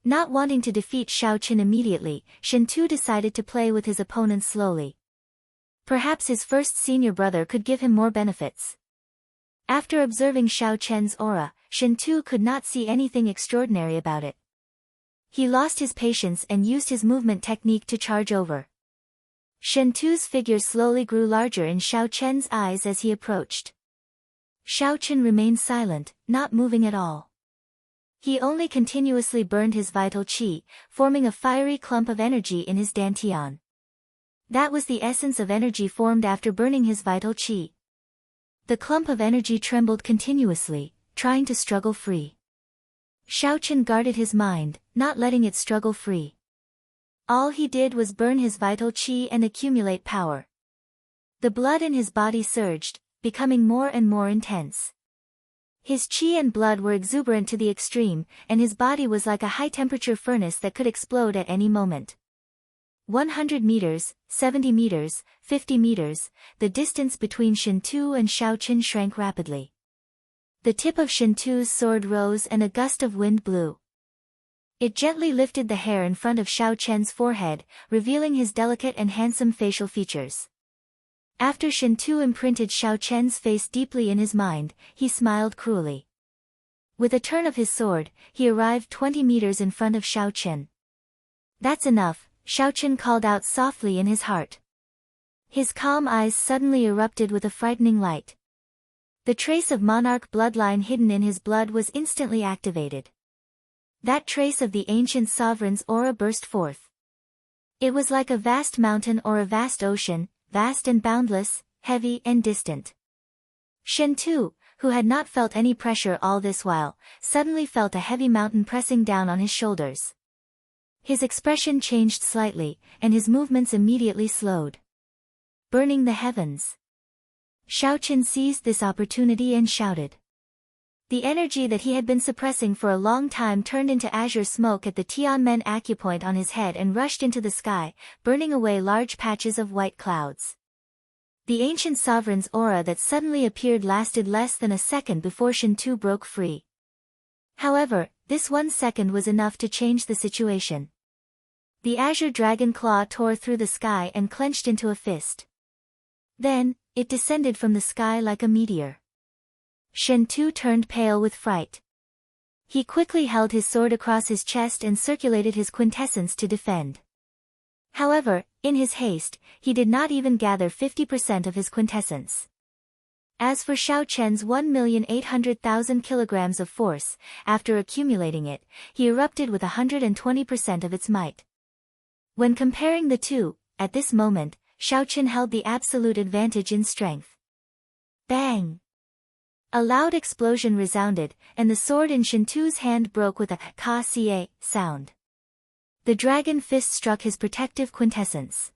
A: Not wanting to defeat Xiaoqin immediately, Shen Tu decided to play with his opponent slowly. Perhaps his first senior brother could give him more benefits. After observing Xiaoqin's aura, Shen Tu could not see anything extraordinary about it. He lost his patience and used his movement technique to charge over. Shen Tu's figure slowly grew larger in Xiaoqin's eyes as he approached. Xiaoqin remained silent, not moving at all. He only continuously burned his vital qi, forming a fiery clump of energy in his dantian. That was the essence of energy formed after burning his vital qi. The clump of energy trembled continuously, trying to struggle free. Xiaoqin guarded his mind, not letting it struggle free. All he did was burn his vital qi and accumulate power. The blood in his body surged, becoming more and more intense. His qi and blood were exuberant to the extreme, and his body was like a high-temperature furnace that could explode at any moment. 100 meters, 70 meters, 50 meters, the distance between Shen Tu and Xiaoqin shrank rapidly. The tip of Shen Tu's sword rose and a gust of wind blew. It gently lifted the hair in front of Xiaoqin's forehead, revealing his delicate and handsome facial features. After Shen Tu imprinted Xiaoqin's face deeply in his mind, he smiled cruelly. With a turn of his sword, he arrived 20 meters in front of Xiaoqin. That's enough, Xiaoqin called out softly in his heart. His calm eyes suddenly erupted with a frightening light. The trace of monarch bloodline hidden in his blood was instantly activated. That trace of the ancient sovereign's aura burst forth. It was like a vast mountain or a vast ocean, vast and boundless, heavy and distant. Shen Tu, who had not felt any pressure all this while, suddenly felt a heavy mountain pressing down on his shoulders. His expression changed slightly, and his movements immediately slowed. Burning the heavens. Xiaoqin seized this opportunity and shouted. The energy that he had been suppressing for a long time turned into azure smoke at the Tianmen acupoint on his head and rushed into the sky, burning away large patches of white clouds. The ancient sovereign's aura that suddenly appeared lasted less than a second before Shen Tu broke free. However, this 1 second was enough to change the situation. The azure dragon claw tore through the sky and clenched into a fist. Then, it descended from the sky like a meteor. Shen Tu turned pale with fright. He quickly held his sword across his chest and circulated his quintessence to defend. However, in his haste, he did not even gather 50% of his quintessence. As for Xiao Chen's 1,800,000 kilograms of force, after accumulating it, he erupted with 120% of its might. When comparing the two, at this moment, Xiao Chen held the absolute advantage in strength. Bang! A loud explosion resounded, and the sword in Shen Tu's hand broke with a ka-cie sound. The dragon fist struck his protective quintessence.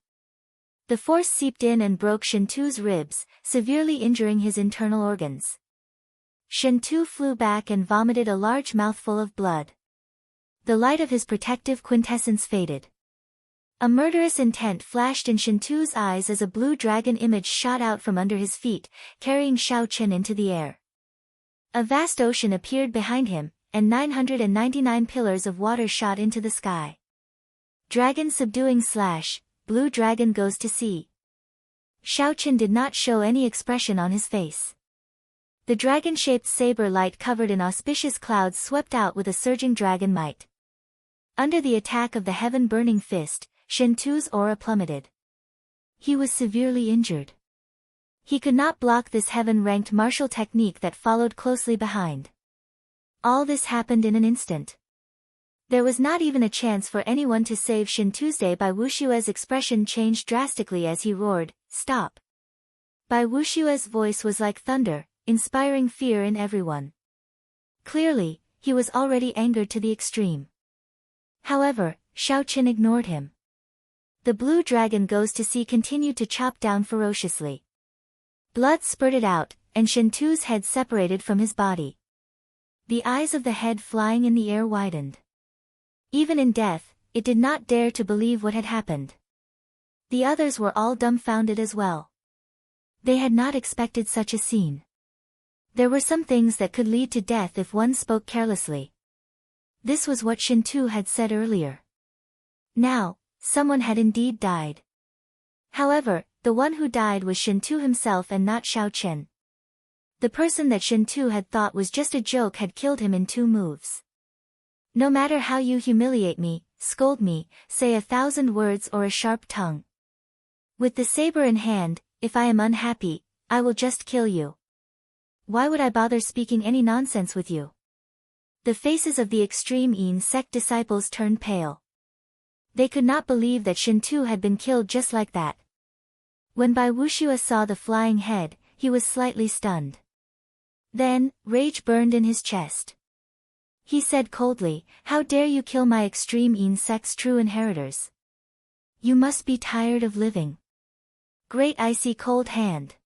A: The force seeped in and broke Shen Tu's ribs, severely injuring his internal organs. Shen Tu flew back and vomited a large mouthful of blood. The light of his protective quintessence faded. A murderous intent flashed in Shen Tu's eyes as a blue dragon image shot out from under his feet, carrying Xiao Chen into the air. A vast ocean appeared behind him, and 999 pillars of water shot into the sky. Dragon subduing / blue dragon goes to sea. Xiao Chen did not show any expression on his face. The dragon-shaped saber light covered in auspicious clouds swept out with a surging dragon might. Under the attack of the heaven-burning fist, Shen Tu's aura plummeted. He was severely injured. He could not block this heaven-ranked martial technique that followed closely behind. All this happened in an instant. There was not even a chance for anyone to save Shen Tuesday. Bai Wushue's expression changed drastically as he roared, "Stop!" Bai Wushue's voice was like thunder, inspiring fear in everyone. Clearly, he was already angered to the extreme. However, Xiao Chen ignored him. The blue dragon goes to sea continued to chop down ferociously. Blood spurted out, and Shen Tu's head separated from his body. The eyes of the head flying in the air widened. Even in death, it did not dare to believe what had happened. The others were all dumbfounded as well. They had not expected such a scene. There were some things that could lead to death if one spoke carelessly. This was what Shen Tu had said earlier. Now, someone had indeed died. However, the one who died was Shen Tu himself and not Xiao Chen. The person that Shen Tu had thought was just a joke had killed him in 2 moves. No matter how you humiliate me, scold me, say 1,000 words or a sharp tongue. With the saber in hand, if I am unhappy, I will just kill you. Why would I bother speaking any nonsense with you? The faces of the extreme Yin sect disciples turned pale. They could not believe that Shen Tu had been killed just like that. When Bai Wushue saw the flying head, he was slightly stunned. Then, rage burned in his chest. He said coldly, "How dare you kill my extreme Yin sect's true inheritors? You must be tired of living. Great icy cold hand."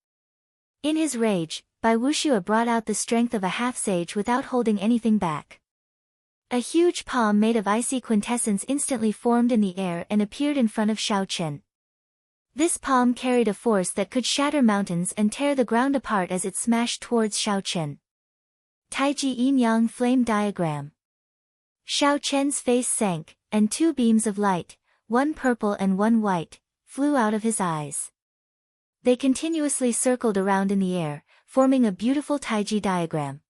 A: In his rage, Bai Wushue brought out the strength of a half-sage without holding anything back. A huge palm made of icy quintessence instantly formed in the air and appeared in front of Xiao Chen. This palm carried a force that could shatter mountains and tear the ground apart as it smashed towards Xiao Chen. Taiji Yin-Yang Flame Diagram. Xiao Chen's face sank, and 2 beams of light, one purple and one white, flew out of his eyes. They continuously circled around in the air, forming a beautiful Taiji diagram.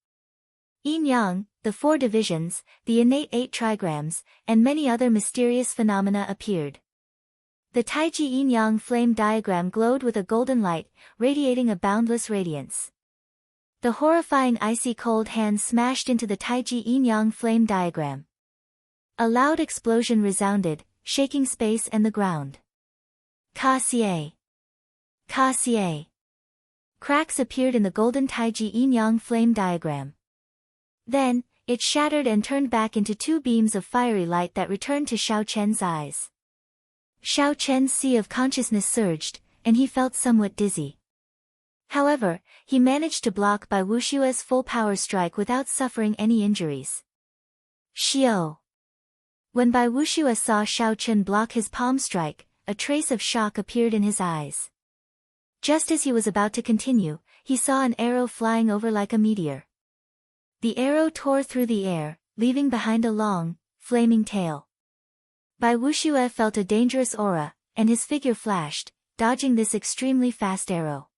A: Yin-Yang, the 4 divisions, the innate 8 trigrams, and many other mysterious phenomena appeared. The Taiji Yin-Yang flame diagram glowed with a golden light, radiating a boundless radiance. The horrifying icy cold hand smashed into the Taiji Yin-Yang flame diagram. A loud explosion resounded, shaking space and the ground. Ka-cie. Ka-cie. Cracks appeared in the golden Taiji Yin-Yang flame diagram. Then, it shattered and turned back into 2 beams of fiery light that returned to Xiao Chen's eyes. Xiao Chen's sea of consciousness surged, and he felt somewhat dizzy. However, he managed to block Bai Wushue's full power strike without suffering any injuries. Xiao. When Bai Wushue saw Xiao Chen block his palm strike, a trace of shock appeared in his eyes. Just as he was about to continue, he saw an arrow flying over like a meteor. The arrow tore through the air, leaving behind a long, flaming tail. Bai Wuxue felt a dangerous aura, and his figure flashed, dodging this extremely fast arrow.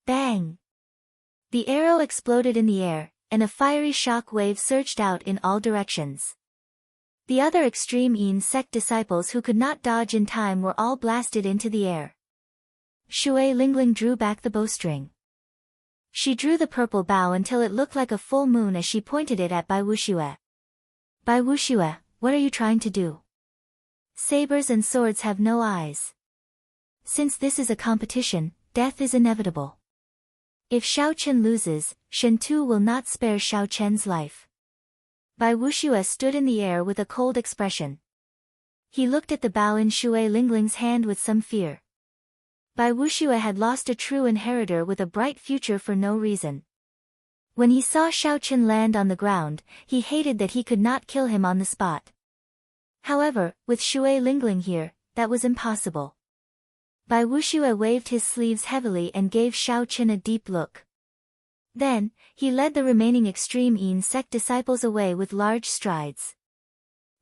A: Bang! The arrow exploded in the air, and a fiery shock wave surged out in all directions. The other extreme Yin sect disciples who could not dodge in time were all blasted into the air. Shui Lingling drew back the bowstring. She drew the purple bow until it looked like a full moon as she pointed it at Bai Wuxue. Bai Wuxue, what are you trying to do? Sabers and swords have no eyes. Since this is a competition, death is inevitable. If Xiao Chen loses, Shen Tu will not spare Xiao Chen's life. Bai Wuxue stood in the air with a cold expression. He looked at the bow in Shui Lingling's hand with some fear. Bai Wuxue had lost a true inheritor with a bright future for no reason. When he saw Xiao Chen land on the ground, he hated that he could not kill him on the spot. However, with Shui Lingling here, that was impossible. Bai Wuxue waved his sleeves heavily and gave Xiao Chen a deep look. Then, he led the remaining extreme Yin sect disciples away with large strides.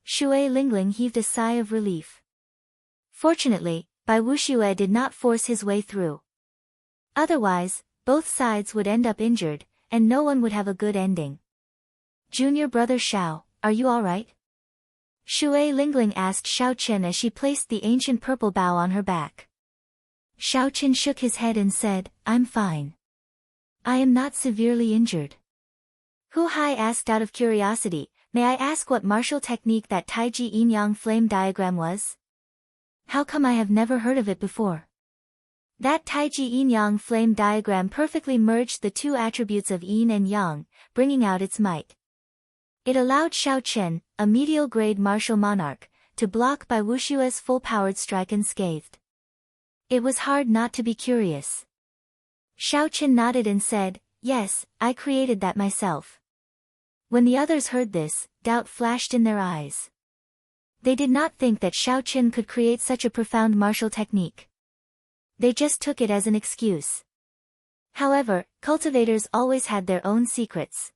A: Shui Lingling heaved a sigh of relief. Fortunately, Bai Wuxue did not force his way through. Otherwise, both sides would end up injured, and no one would have a good ending. Junior brother Xiao, are you alright? Shui Lingling asked Xiao Chen as she placed the ancient purple bow on her back. Xiao Chen shook his head and said, I'm fine. I am not severely injured. Hu Hai asked out of curiosity, may I ask what martial technique that Taiji Yin-Yang flame diagram was? How come I have never heard of it before? That Taiji Yin-Yang flame diagram perfectly merged the two attributes of Yin and Yang, bringing out its might. It allowed Xiao Chen, a medial-grade martial monarch, to block Bai Wuxue's full-powered strike unscathed. It was hard not to be curious. Xiao Chen nodded and said, yes, I created that myself. When the others heard this, doubt flashed in their eyes. They did not think that Xiao Chen could create such a profound martial technique. They just took it as an excuse. However, cultivators always had their own secrets.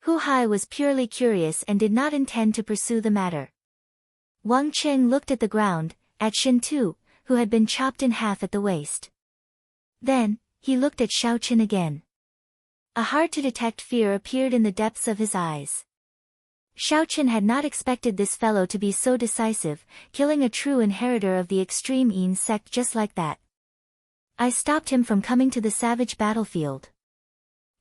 A: Hu Hai was purely curious and did not intend to pursue the matter. Wang Qing looked at the ground, at Shen Tu, who had been chopped in half at the waist. Then, he looked at Xiao Chen again. A hard-to-detect fear appeared in the depths of his eyes. Xiao Chen had not expected this fellow to be so decisive, killing a true inheritor of the extreme Yin sect just like that. I stopped him from coming to the savage battlefield.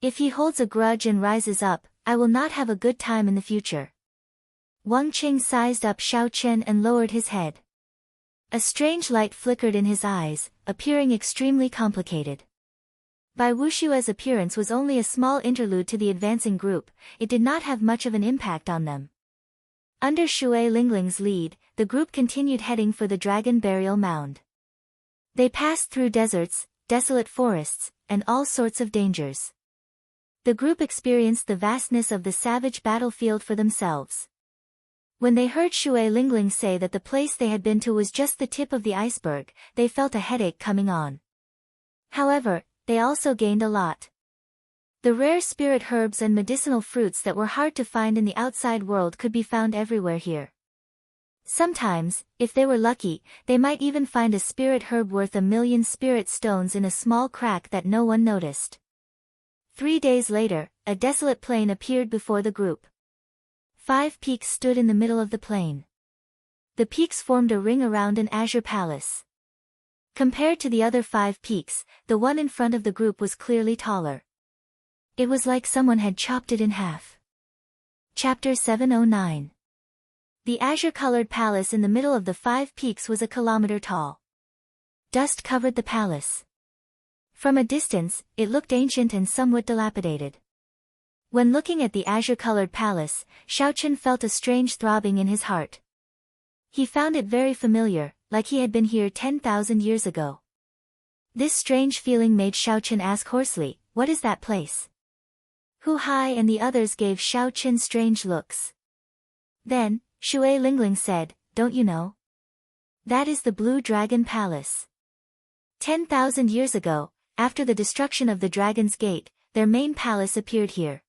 A: If he holds a grudge and rises up, I will not have a good time in the future. Wang Qing sized up Xiao Chen and lowered his head. A strange light flickered in his eyes, appearing extremely complicated. Bai Wuxue's appearance was only a small interlude to the advancing group, it did not have much of an impact on them. Under Shui Lingling's lead, the group continued heading for the dragon burial mound. They passed through deserts, desolate forests, and all sorts of dangers. The group experienced the vastness of the savage battlefield for themselves. When they heard Shui Lingling say that the place they had been to was just the tip of the iceberg, they felt a headache coming on. However, they also gained a lot. The rare spirit herbs and medicinal fruits that were hard to find in the outside world could be found everywhere here. Sometimes, if they were lucky, they might even find a spirit herb worth 1,000,000 spirit stones in a small crack that no one noticed. 3 days later, a desolate plain appeared before the group. 5 peaks stood in the middle of the plain. The peaks formed a ring around an azure palace. Compared to the other 5 peaks, the one in front of the group was clearly taller. It was like someone had chopped it in half. Chapter 709. The azure-colored palace in the middle of the 5 peaks was a kilometer tall. Dust covered the palace. From a distance, it looked ancient and somewhat dilapidated. When looking at the azure-colored palace, Xiao Chen felt a strange throbbing in his heart. He found it very familiar, like he had been here 10,000 years ago. This strange feeling made Xiao Chen ask hoarsely, what is that place? Hu Hai and the others gave Xiao Chen strange looks. Then, Shui Lingling said, don't you know? That is the Blue Dragon Palace. 10,000 years ago, after the destruction of the Dragon's Gate, their main palace appeared here.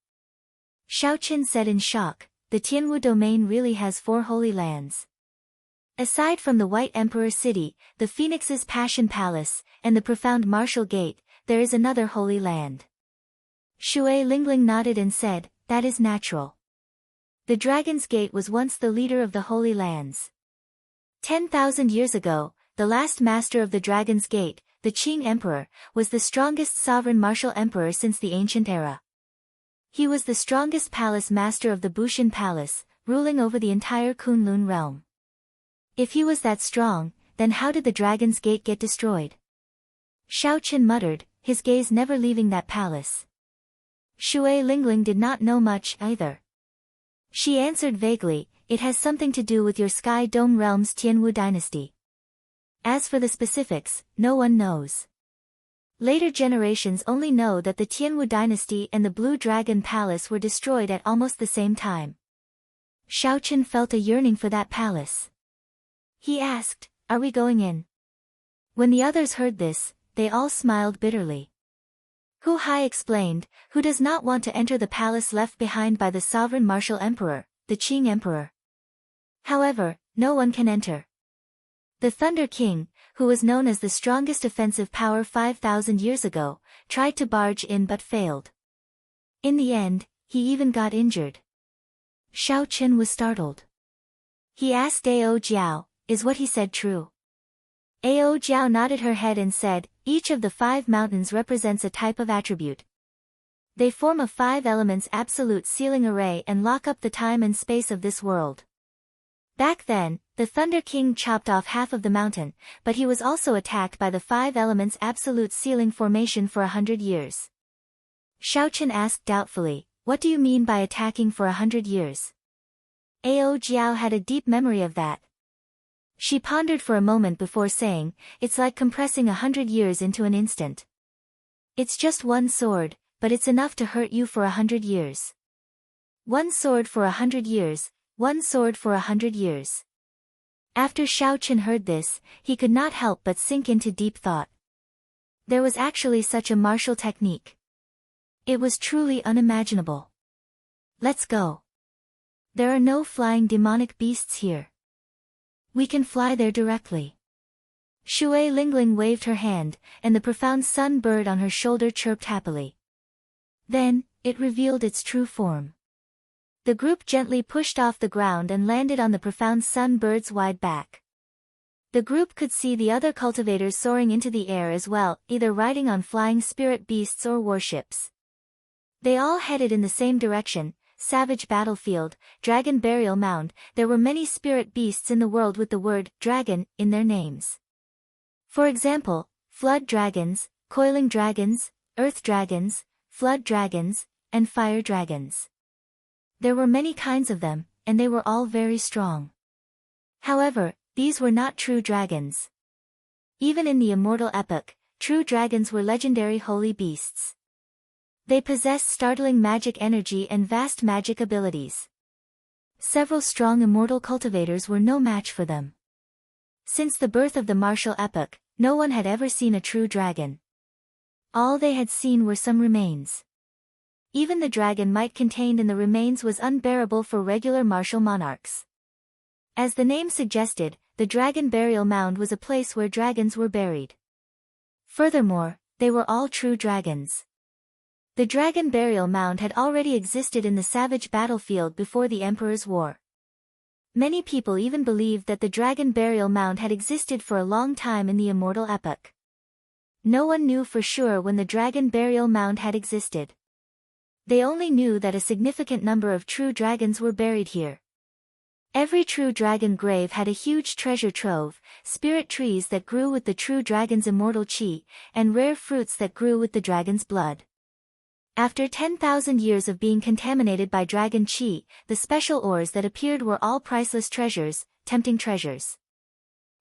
A: Xiao Chen said in shock, the Tianwu domain really has 4 holy lands. Aside from the White Emperor City, the Phoenix's Passion Palace, and the Profound Martial Gate, there is another holy land. Shui Lingling nodded and said, that is natural. The Dragon's Gate was once the leader of the Holy Lands. 10,000 years ago, the last master of the Dragon's Gate, the Qing Emperor, was the strongest sovereign martial emperor since the ancient era. He was the strongest palace master of the Bushin Palace, ruling over the entire Kunlun realm. If he was that strong, then how did the Dragon's Gate get destroyed? Xiaoqin muttered, his gaze never leaving that palace. Shui Lingling did not know much either. She answered vaguely, it has something to do with your Sky Dome realm's Tianwu dynasty. As for the specifics, no one knows. Later generations only know that the Tianwu dynasty and the Blue Dragon Palace were destroyed at almost the same time. Xiaoqin felt a yearning for that palace. He asked, are we going in? When the others heard this, they all smiled bitterly. Hu Hai explained, who does not want to enter the palace left behind by the sovereign martial emperor, the Qing Emperor? However, no one can enter. The Thunder King, who was known as the strongest offensive power 5,000 years ago, tried to barge in but failed. In the end, he even got injured. Xiaoqin was startled. He asked Ao Jiao, is what he said true? Ao Jiao nodded her head and said, each of the 5 mountains represents a type of attribute. They form a 5 elements absolute sealing array and lock up the time and space of this world. Back then, the Thunder King chopped off half of the mountain, but he was also attacked by the 5 elements absolute sealing formation for 100 years. Xiaoqin asked doubtfully, what do you mean by attacking for 100 years? Ao Jiao had a deep memory of that. She pondered for a moment before saying, it's like compressing 100 years into an instant. It's just one sword, but it's enough to hurt you for 100 years. One sword for 100 years, one sword for 100 years. After Xiaoqin heard this, he could not help but sink into deep thought. There was actually such a martial technique. It was truly unimaginable. Let's go. There are no flying demonic beasts here. We can fly there directly. Shui Lingling waved her hand, and the profound sun bird on her shoulder chirped happily. Then, it revealed its true form. The group gently pushed off the ground and landed on the profound sun bird's wide back. The group could see the other cultivators soaring into the air as well, either riding on flying spirit beasts or warships. They all headed in the same direction, Savage Battlefield, Dragon Burial Mound. There were many spirit beasts in the world with the word dragon in their names. For example, Flood Dragons, Coiling Dragons, Earth Dragons, Flood Dragons, and Fire Dragons. There were many kinds of them, and they were all very strong. However, these were not true dragons. Even in the Immortal epoch, true dragons were legendary holy beasts. They possessed startling magic energy and vast magic abilities. Several strong immortal cultivators were no match for them. Since the birth of the martial epoch, no one had ever seen a true dragon. All they had seen were some remains. Even the dragon might contained in the remains was unbearable for regular martial monarchs. As the name suggested, the Dragon Burial Mound was a place where dragons were buried. Furthermore, they were all true dragons. The Dragon Burial Mound had already existed in the Savage Battlefield before the Emperor's War. Many people even believed that the Dragon Burial Mound had existed for a long time in the Immortal epoch. No one knew for sure when the Dragon Burial Mound had existed. They only knew that a significant number of true dragons were buried here. Every true dragon grave had a huge treasure trove, spirit trees that grew with the true dragon's immortal chi, and rare fruits that grew with the dragon's blood. After 10,000 years of being contaminated by dragon chi, the special ores that appeared were all priceless treasures, tempting treasures.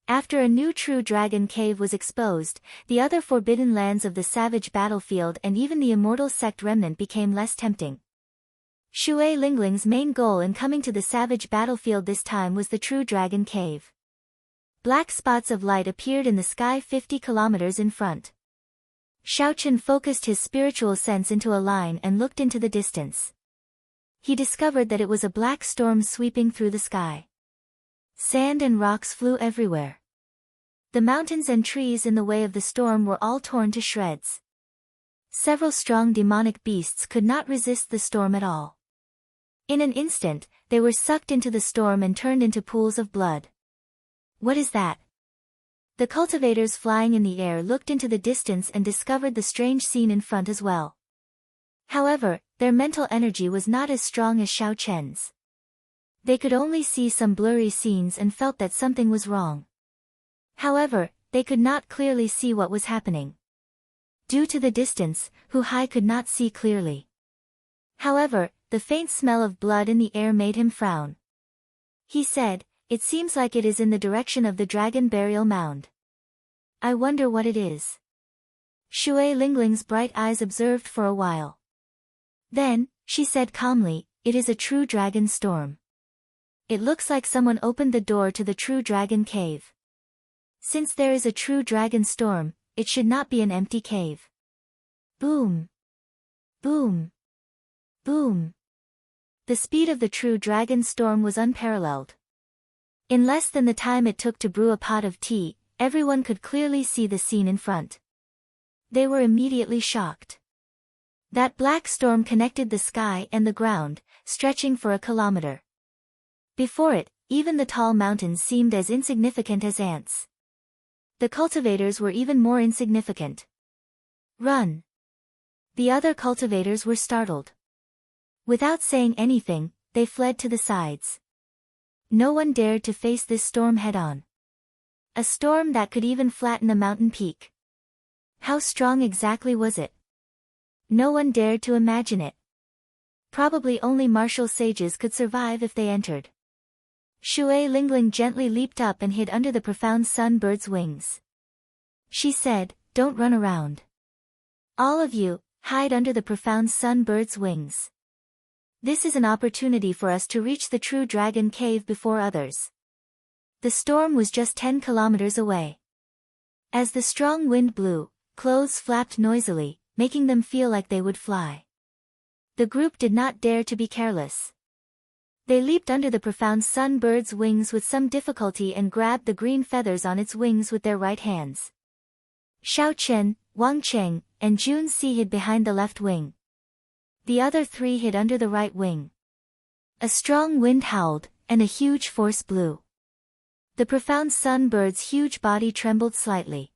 A: After a new true dragon cave was exposed, the other forbidden lands of the Savage Battlefield and even the Immortal Sect remnant became less tempting. Shui Lingling's main goal in coming to the Savage Battlefield this time was the True Dragon Cave. Black spots of light appeared in the sky 50 kilometers in front. Xiaoqin focused his spiritual sense into a line and looked into the distance. he discovered that it was a black storm sweeping through the sky. Sand and rocks flew everywhere. The mountains and trees in the way of the storm were all torn to shreds. Several strong demonic beasts could not resist the storm at all. In an instant, they were sucked into the storm and turned into pools of blood. What is that? The cultivators flying in the air looked into the distance and discovered the strange scene in front as well. However, their mental energy was not as strong as Xiao Chen's. They could only see some blurry scenes and felt that something was wrong. However, they could not clearly see what was happening. Due to the distance, Hu Hai could not see clearly. However, the faint smell of blood in the air made him frown. He said, "It seems like it is in the direction of the dragon burial mound. I wonder what it is." Shui Lingling's bright eyes observed for a while. Then, she said calmly, "It is a true dragon storm. It looks like someone opened the door to the true dragon cave. Since there is a true dragon storm, it should not be an empty cave." Boom! Boom! Boom! The speed of the true dragon storm was unparalleled. In less than the time it took to brew a pot of tea, everyone could clearly see the scene in front. They were immediately shocked. That black storm connected the sky and the ground, stretching for a kilometer. Before it, even the tall mountains seemed as insignificant as ants. The cultivators were even more insignificant. "Run!" The other cultivators were startled. Without saying anything, they fled to the sides. No one dared to face this storm head-on. A storm that could even flatten a mountain peak. How strong exactly was it? No one dared to imagine it. Probably only martial sages could survive if they entered. Shui Lingling gently leaped up and hid under the profound sun bird's wings. She said, "Don't run around. All of you, hide under the profound sun bird's wings. This is an opportunity for us to reach the true dragon cave before others." The storm was just 10 kilometers away. As the strong wind blew, clothes flapped noisily, making them feel like they would fly. The group did not dare to be careless. They leaped under the profound sun bird's wings with some difficulty and grabbed the green feathers on its wings with their right hands. Xiao Chen, Wang Cheng, and Jun Si hid behind the left wing. The other three hid under the right wing. A strong wind howled, and a huge force blew. The profound sun bird's huge body trembled slightly.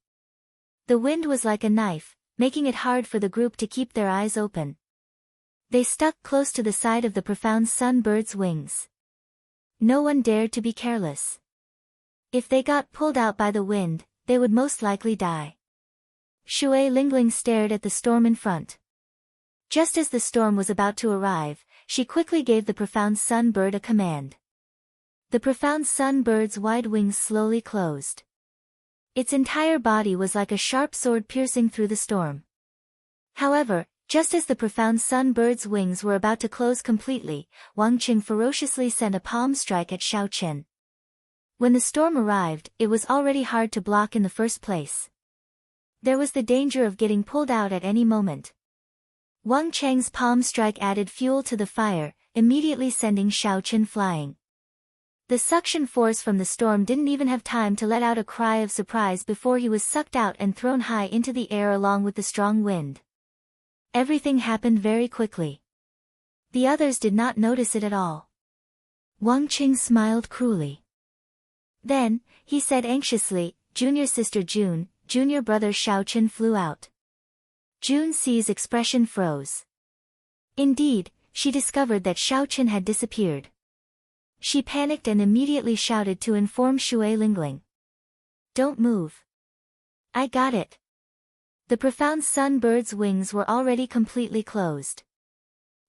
A: The wind was like a knife, making it hard for the group to keep their eyes open. They stuck close to the side of the profound sun bird's wings. No one dared to be careless. If they got pulled out by the wind, they would most likely die. Shui Lingling stared at the storm in front. Just as the storm was about to arrive, she quickly gave the profound sun bird a command. The profound sun bird's wide wings slowly closed. Its entire body was like a sharp sword piercing through the storm. However, just as the profound sun bird's wings were about to close completely, Wang Qing ferociously sent a palm strike at Xiao Chen. When the storm arrived, it was already hard to block in the first place. There was the danger of getting pulled out at any moment. Wang Cheng's palm strike added fuel to the fire, immediately sending Xiao Chen flying. The suction force from the storm didn't even have time to let out a cry of surprise before he was sucked out and thrown high into the air along with the strong wind. Everything happened very quickly. The others did not notice it at all. Wang Qing smiled cruelly. Then, he said anxiously, "Junior sister June, junior brother Xiao Chen flew out." Jun Si's expression froze. Indeed, she discovered that Xiao Chen had disappeared. She panicked and immediately shouted to inform Shui Lingling. "Don't move. I got it." The profound sun bird's wings were already completely closed.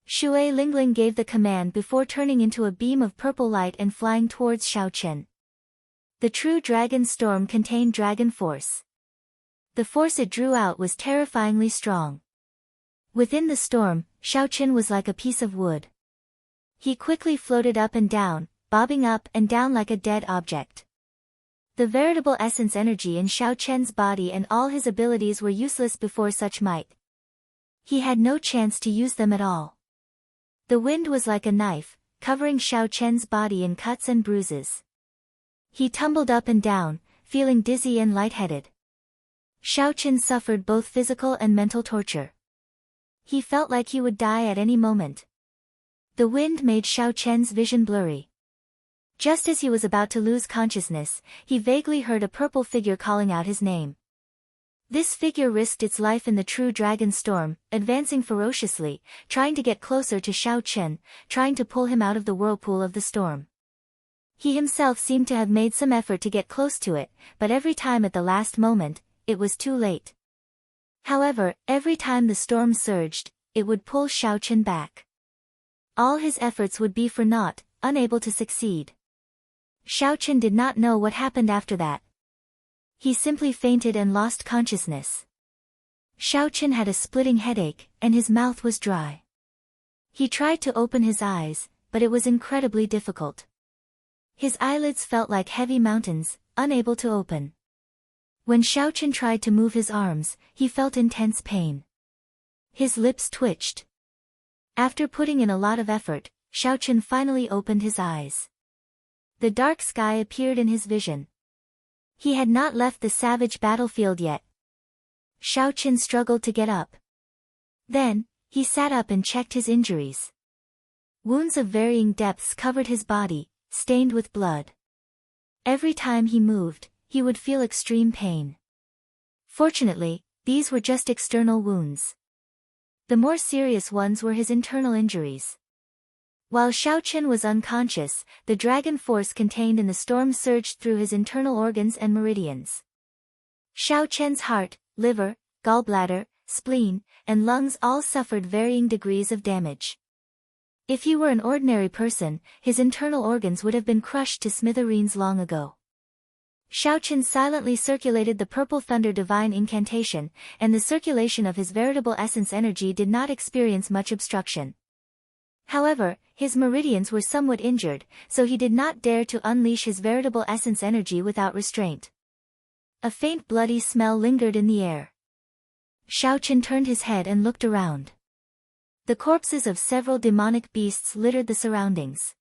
A: Shui Lingling gave the command before turning into a beam of purple light and flying towards Xiao Chen. The true dragon storm contained dragon force. The force it drew out was terrifyingly strong. Within the storm, Xiao Chen was like a piece of wood. He quickly floated up and down, bobbing up and down like a dead object. The veritable essence energy in Xiao Chen's body and all his abilities were useless before such might. He had no chance to use them at all. The wind was like a knife, covering Xiao Chen's body in cuts and bruises. He tumbled up and down, feeling dizzy and lightheaded. Xiao Chen suffered both physical and mental torture. He felt like he would die at any moment. The wind made Xiao Chen's vision blurry. Just as he was about to lose consciousness, he vaguely heard a purple figure calling out his name. This figure risked its life in the true dragon storm, advancing ferociously, trying to get closer to Xiao Chen, trying to pull him out of the whirlpool of the storm. He himself seemed to have made some effort to get close to it, but every time at the last moment, it was too late. However, every time the storm surged, it would pull Xiao Chen back. All his efforts would be for naught, unable to succeed. Xiao Chen did not know what happened after that. He simply fainted and lost consciousness. Xiao Chen had a splitting headache, and his mouth was dry. He tried to open his eyes, but it was incredibly difficult. His eyelids felt like heavy mountains, unable to open. When Xiao Chen tried to move his arms, he felt intense pain. His lips twitched. After putting in a lot of effort, Xiao Chen finally opened his eyes. The dark sky appeared in his vision. He had not left the savage battlefield yet. Xiao Chen struggled to get up. Then, he sat up and checked his injuries. Wounds of varying depths covered his body, stained with blood. Every time he moved, he would feel extreme pain. Fortunately, these were just external wounds. The more serious ones were his internal injuries. While Xiao Chen was unconscious, the dragon force contained in the storm surged through his internal organs and meridians. Xiao Chen's heart, liver, gallbladder, spleen, and lungs all suffered varying degrees of damage. If he were an ordinary person, his internal organs would have been crushed to smithereens long ago. Xiao Chen silently circulated the purple thunder divine incantation, and the circulation of his veritable essence energy did not experience much obstruction. However, his meridians were somewhat injured, so he did not dare to unleash his veritable essence energy without restraint. A faint bloody smell lingered in the air. Xiao Chen turned his head and looked around. The corpses of several demonic beasts littered the surroundings.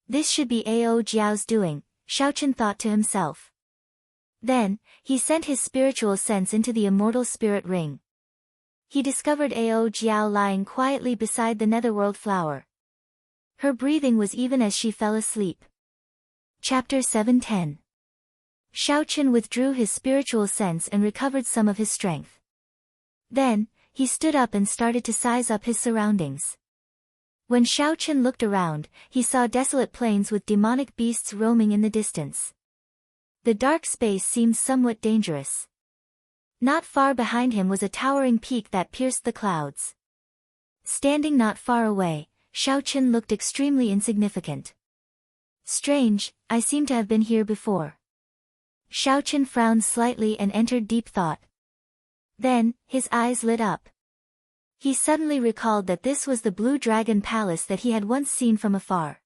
A: This should be Ao Jiao's doing, Xiao Chen thought to himself. Then, he sent his spiritual sense into the immortal spirit ring. He discovered Ao Jiao lying quietly beside the netherworld flower. Her breathing was even as she fell asleep. Chapter 710. Xiao Chen withdrew his spiritual sense and recovered some of his strength. Then, he stood up and started to size up his surroundings. When Xiao Chen looked around, he saw desolate plains with demonic beasts roaming in the distance. The dark space seemed somewhat dangerous. Not far behind him was a towering peak that pierced the clouds. Standing not far away, Xiao Chen looked extremely insignificant. Strange, I seem to have been here before. Xiao Chen frowned slightly and entered deep thought. Then, his eyes lit up. He suddenly recalled that this was the Blue Dragon Palace that he had once seen from afar.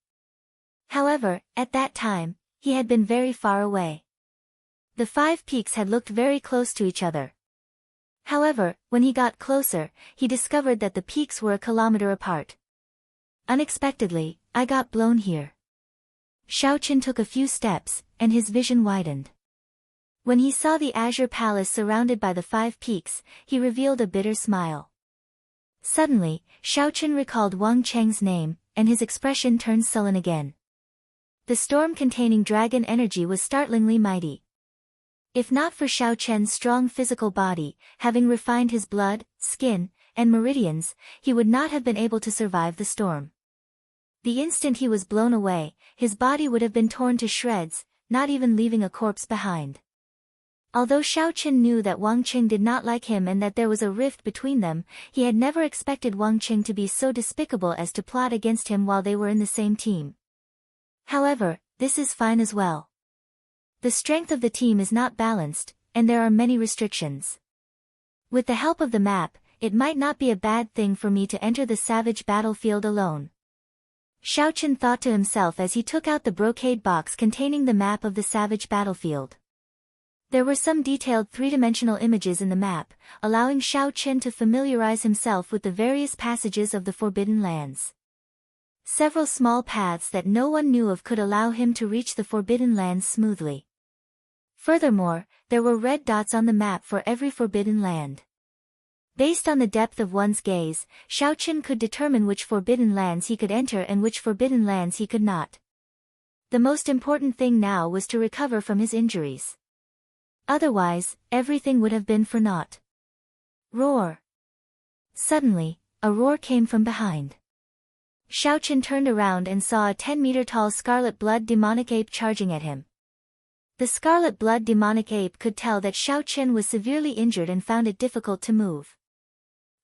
A: However, at that time, he had been very far away. The 5 peaks had looked very close to each other. However, when he got closer, he discovered that the peaks were a kilometer apart. Unexpectedly, I got blown here. Xiao Chen took a few steps, and his vision widened. When he saw the Azure Palace surrounded by the 5 peaks, he revealed a bitter smile. Suddenly, Xiao Chen recalled Wang Cheng's name, and his expression turned sullen again. The storm containing dragon energy was startlingly mighty. If not for Xiao Chen's strong physical body, having refined his blood, skin, and meridians, he would not have been able to survive the storm. The instant he was blown away, his body would have been torn to shreds, not even leaving a corpse behind. Although Xiao Chen knew that Wang Qing did not like him and that there was a rift between them, he had never expected Wang Qing to be so despicable as to plot against him while they were in the same team. However, this is fine as well. The strength of the team is not balanced, and there are many restrictions. With the help of the map, it might not be a bad thing for me to enter the savage battlefield alone. Xiao Chen thought to himself as he took out the brocade box containing the map of the savage battlefield. There were some detailed 3-dimensional images in the map, allowing Xiao Chen to familiarize himself with the various passages of the Forbidden Lands. Several small paths that no one knew of could allow him to reach the forbidden lands smoothly. Furthermore, there were red dots on the map for every forbidden land. Based on the depth of one's gaze, Xiaoqin could determine which forbidden lands he could enter and which forbidden lands he could not. The most important thing now was to recover from his injuries. Otherwise, everything would have been for naught. Roar! Suddenly, a roar came from behind. Xiaoqin turned around and saw a 10-meter-tall scarlet blood demonic ape charging at him. The scarlet blood demonic ape could tell that Xiaoqin was severely injured and found it difficult to move.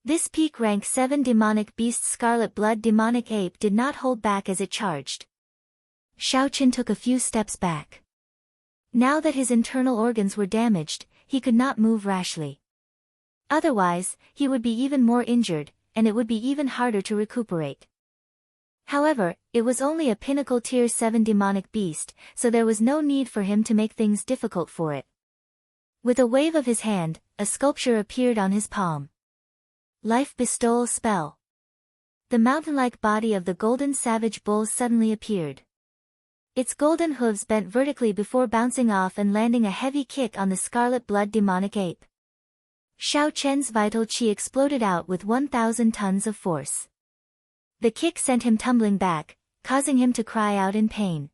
A: This peak rank 7 demonic beast scarlet blood demonic ape did not hold back as it charged. Xiaoqin took a few steps back. Now that his internal organs were damaged, he could not move rashly. Otherwise, he would be even more injured, and it would be even harder to recuperate. However, it was only a pinnacle tier 7 demonic beast, so there was no need for him to make things difficult for it. With a wave of his hand, a sculpture appeared on his palm. Life Bestowal Spell. The mountain-like body of the golden savage bull suddenly appeared. Its golden hooves bent vertically before bouncing off and landing a heavy kick on the scarlet blood demonic ape. Xiaoqian's vital qi exploded out with 1,000 tons of force. The kick sent him tumbling back, causing him to cry out in pain.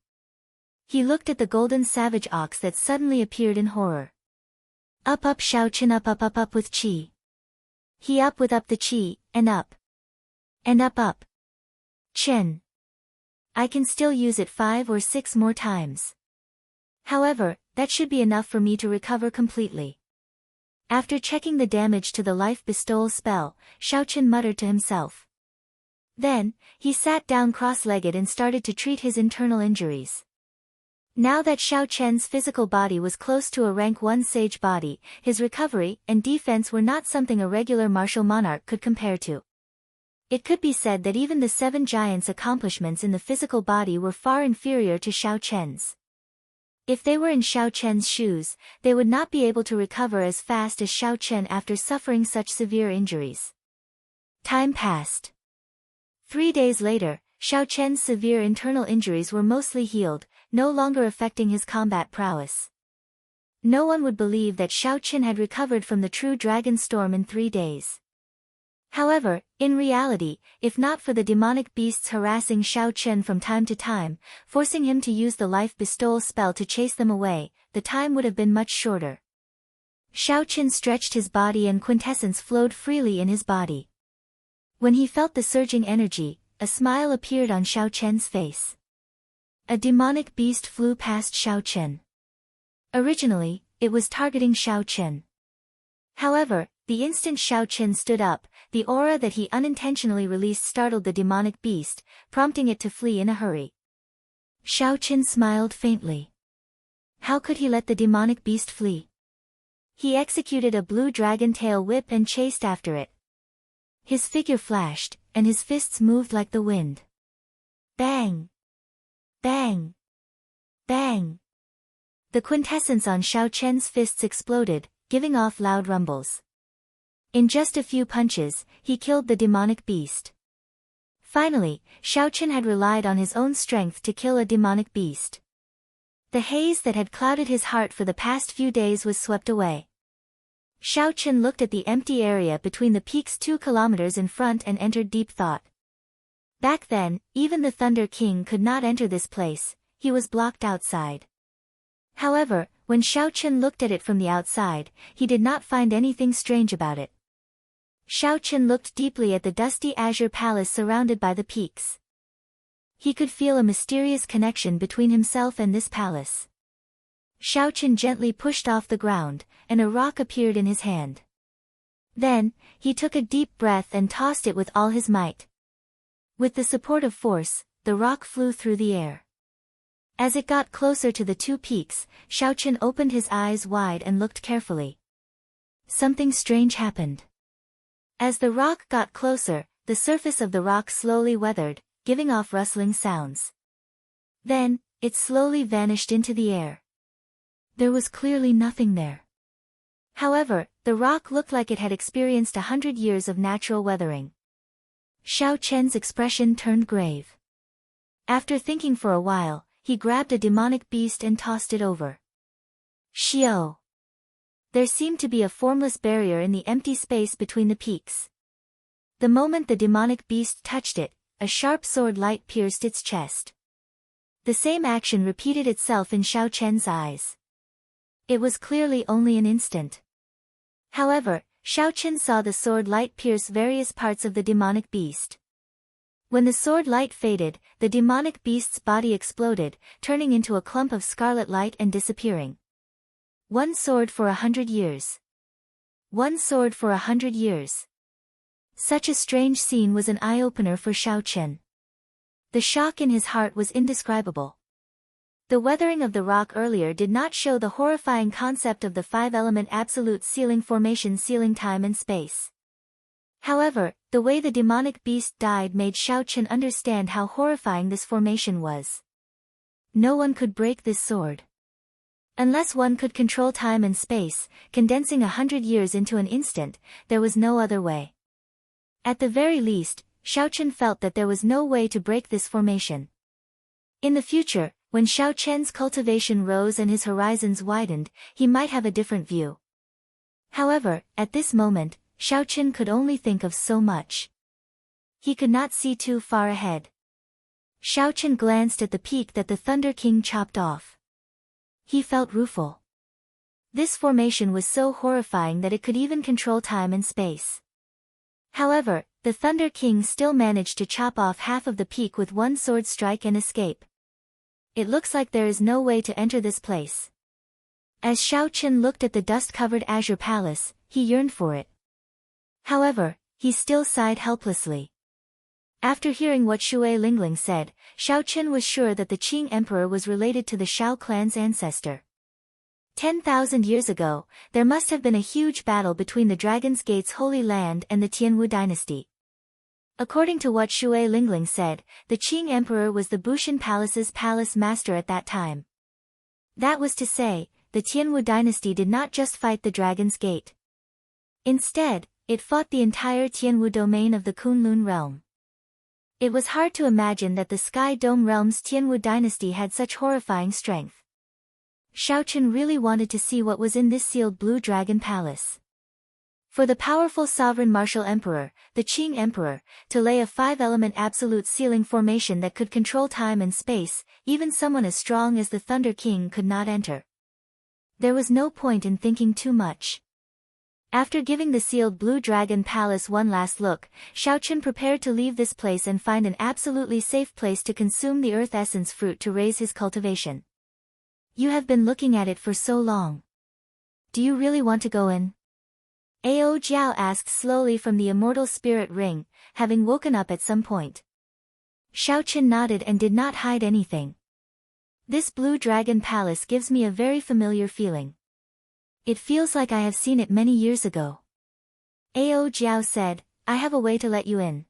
A: He looked at the golden savage ox that suddenly appeared in horror. Up Xiaoqin up with qi. He up with the qi, and up. And up. Chen. I can still use it 5 or 6 more times. However, that should be enough for me to recover completely. After checking the damage to the life bestowal spell, Xiaoqin muttered to himself. Then, he sat down cross-legged and started to treat his internal injuries. Now that Xiaoqian's physical body was close to a rank 1 sage body, his recovery and defense were not something a regular martial monarch could compare to. It could be said that even the 7 giants' accomplishments in the physical body were far inferior to Xiaoqian's. If they were in Xiaoqian's shoes, they would not be able to recover as fast as Xiaoqian after suffering such severe injuries. Time passed. 3 days later, Xiaoqian's severe internal injuries were mostly healed, no longer affecting his combat prowess. No one would believe that Xiaoqin had recovered from the true dragon storm in 3 days. However, in reality, if not for the demonic beasts harassing Xiaoqin from time to time, forcing him to use the life bestowal spell to chase them away, the time would have been much shorter. Xiaoqin stretched his body and quintessence flowed freely in his body. When he felt the surging energy, a smile appeared on Xiaoqian's face. A demonic beast flew past Xiaoqin. Originally, it was targeting Xiaoqin. However, the instant Xiaoqin stood up, the aura that he unintentionally released startled the demonic beast, prompting it to flee in a hurry. Xiaoqin smiled faintly. How could he let the demonic beast flee? He executed a blue dragon tail whip and chased after it. His figure flashed, and his fists moved like the wind. Bang! Bang! Bang! The quintessence on Xiaoqian's fists exploded, giving off loud rumbles. In just a few punches, he killed the demonic beast. Finally, Xiaoqin had relied on his own strength to kill a demonic beast. The haze that had clouded his heart for the past few days was swept away. Xiaoqin looked at the empty area between the peaks 2 kilometers in front and entered deep thought. Back then, even the Thunder King could not enter this place, he was blocked outside. However, when Xiaoqin looked at it from the outside, he did not find anything strange about it. Xiaoqin looked deeply at the dusty azure palace surrounded by the peaks. He could feel a mysterious connection between himself and this palace. Xiaoqin gently pushed off the ground, and a rock appeared in his hand. Then, he took a deep breath and tossed it with all his might. With the support of force, the rock flew through the air. As it got closer to the 2 peaks, Xiaoqin opened his eyes wide and looked carefully. Something strange happened. As the rock got closer, the surface of the rock slowly weathered, giving off rustling sounds. Then, it slowly vanished into the air. There was clearly nothing there. However, the rock looked like it had experienced 100 years of natural weathering. Xiaoqian's expression turned grave. After thinking for a while, he grabbed a demonic beast and tossed it over. Shio! There seemed to be a formless barrier in the empty space between the peaks. The moment the demonic beast touched it, a sharp sword light pierced its chest. The same action repeated itself in Xiao Chen's eyes. It was clearly only an instant. However, Xiao Chen saw the sword light pierce various parts of the demonic beast. When the sword light faded, the demonic beast's body exploded, turning into a clump of scarlet light and disappearing. 1 sword for 100 years. 1 sword for 100 years. Such a strange scene was an eye-opener for Xiao Chen. The shock in his heart was indescribable. The weathering of the rock earlier did not show the horrifying concept of the 5-element absolute sealing formation sealing time and space. However, the way the demonic beast died made Xiao Chen understand how horrifying this formation was. No one could break this sword. Unless one could control time and space, condensing 100 years into an instant, there was no other way. At the very least, Xiao Chen felt that there was no way to break this formation. In the future, when Xiao Chen's cultivation rose and his horizons widened, he might have a different view. However, at this moment, Xiao Chen could only think of so much. He could not see too far ahead. Xiao Chen glanced at the peak that the Thunder King chopped off. He felt rueful. This formation was so horrifying that it could even control time and space. However, the Thunder King still managed to chop off half of the peak with 1 sword strike and escape. It looks like there is no way to enter this place. As Xiao Chen looked at the dust-covered azure palace, he yearned for it. However, he still sighed helplessly. After hearing what Shui Lingling said, Xiao Chen was sure that the Qing Emperor was related to the Shao clan's ancestor. 10,000 years ago, there must have been a huge battle between the Dragon's Gate's Holy Land and the Tianwu dynasty. According to what Shui Lingling said, the Qing Emperor was the Bushan Palace's palace master at that time. That was to say, the Tianwu dynasty did not just fight the Dragon's Gate. Instead, it fought the entire Tianwu domain of the Kunlun realm. It was hard to imagine that the Sky Dome realm's Tianwu dynasty had such horrifying strength. Xiao Chen really wanted to see what was in this sealed blue dragon palace. For the powerful sovereign martial emperor, the Qing Emperor, to lay a 5-element absolute sealing formation that could control time and space, even someone as strong as the Thunder King could not enter. There was no point in thinking too much. After giving the sealed blue dragon palace one last look, Xiao Chen prepared to leave this place and find an absolutely safe place to consume the earth essence fruit to raise his cultivation. You have been looking at it for so long. Do you really want to go in? Ao Jiao asked slowly from the immortal spirit ring, having woken up at some point. Xiao Chen nodded and did not hide anything. This blue dragon palace gives me a very familiar feeling. It feels like I have seen it many years ago. Ao Jiao said, I have a way to let you in.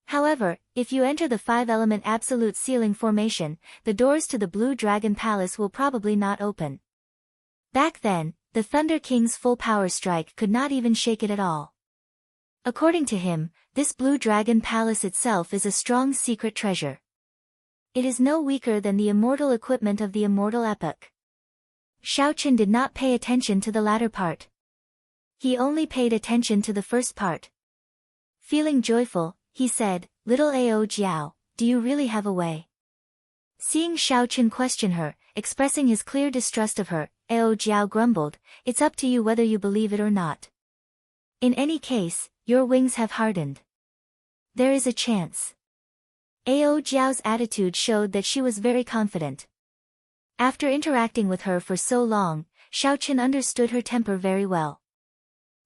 A: However, if you enter the 5-element absolute sealing formation, the doors to the Blue Dragon Palace will probably not open. Back then, the Thunder King's full power strike could not even shake it at all. According to him, this Blue Dragon Palace itself is a strong secret treasure. It is no weaker than the immortal equipment of the immortal epoch. Xiao Chen did not pay attention to the latter part. He only paid attention to the first part. Feeling joyful, he said, Little Ao Jiao, do you really have a way? Seeing Xiao Chen question her, expressing his clear distrust of her, Ao Jiao grumbled, It's up to you whether you believe it or not. In any case, your wings have hardened. There is a chance. Ao Jiao's attitude showed that she was very confident. After interacting with her for so long, Xiao Chen understood her temper very well.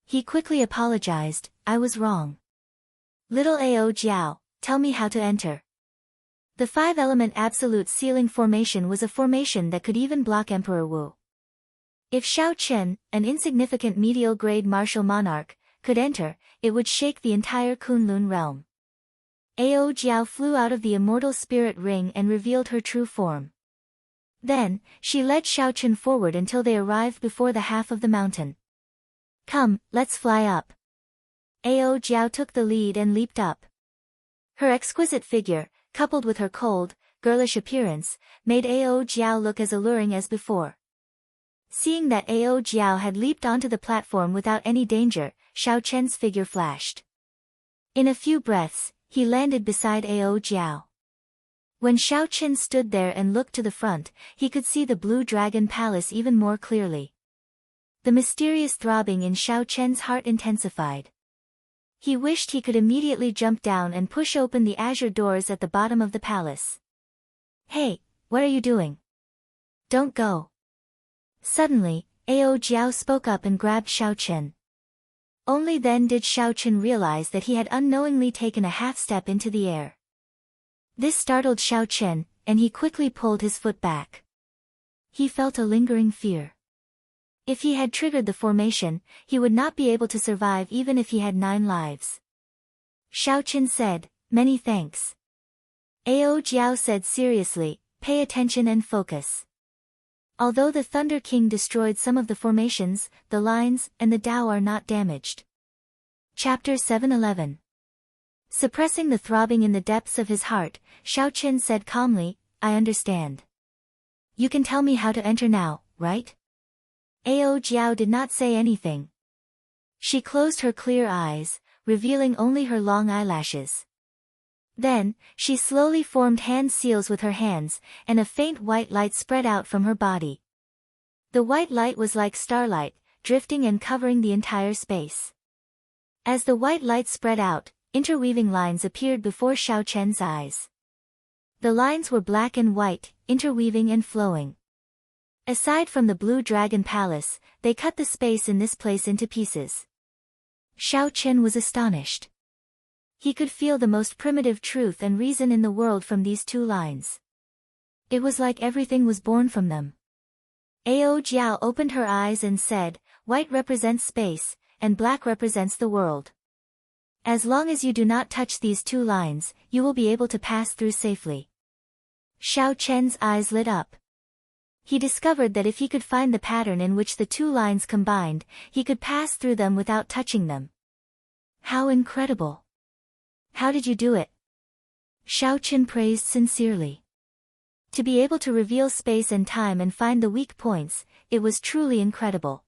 A: He quickly apologized, I was wrong. Little Ao Jiao, tell me how to enter. The 5-element absolute sealing formation was a formation that could even block Emperor Wu. If Xiao Chen, an insignificant medial-grade martial monarch, could enter, it would shake the entire Kunlun realm. Ao Jiao flew out of the immortal spirit ring and revealed her true form. Then, she led Xiao Chen forward until they arrived before the half of the mountain. Come, let's fly up. Ao Jiao took the lead and leaped up. Her exquisite figure, coupled with her cold, girlish appearance, made Ao Jiao look as alluring as before. Seeing that Ao Jiao had leaped onto the platform without any danger, Xiao Chen's figure flashed. In a few breaths, he landed beside Ao Jiao. When Xiao Chen stood there and looked to the front, he could see the Blue Dragon Palace even more clearly. The mysterious throbbing in Xiao Chen's heart intensified. He wished he could immediately jump down and push open the azure doors at the bottom of the palace. "Hey, what are you doing? Don't go." Suddenly, Ao Jiao spoke up and grabbed Xiao Chen. Only then did Xiao Chen realize that he had unknowingly taken a half-step into the air. This startled Xiao Chen, and he quickly pulled his foot back. He felt a lingering fear. If he had triggered the formation, he would not be able to survive even if he had 9 lives. Xiao Chen said, "Many thanks." Ao Jiao said seriously, "Pay attention and focus." Although the Thunder King destroyed some of the formations, the lines and the Tao are not damaged. Chapter 7:11. Suppressing the throbbing in the depths of his heart, Xiao Chen said calmly, "I understand. You can tell me how to enter now, right?" Ao Jiao did not say anything. She closed her clear eyes, revealing only her long eyelashes. Then, she slowly formed hand seals with her hands, and a faint white light spread out from her body. The white light was like starlight, drifting and covering the entire space. As the white light spread out, interweaving lines appeared before Xiao Chen's eyes. The lines were black and white, interweaving and flowing. Aside from the Blue Dragon Palace, they cut the space in this place into pieces. Xiao Chen was astonished. He could feel the most primitive truth and reason in the world from these 2 lines. It was like everything was born from them. Ao Jiao opened her eyes and said, "White represents space, and black represents the world. As long as you do not touch these 2 lines, you will be able to pass through safely." Xiao Chen's eyes lit up. He discovered that if he could find the pattern in which the 2 lines combined, he could pass through them without touching them. How incredible! How did you do it? Xiao Chen praised sincerely. To be able to reveal space and time and find the weak points, it was truly incredible.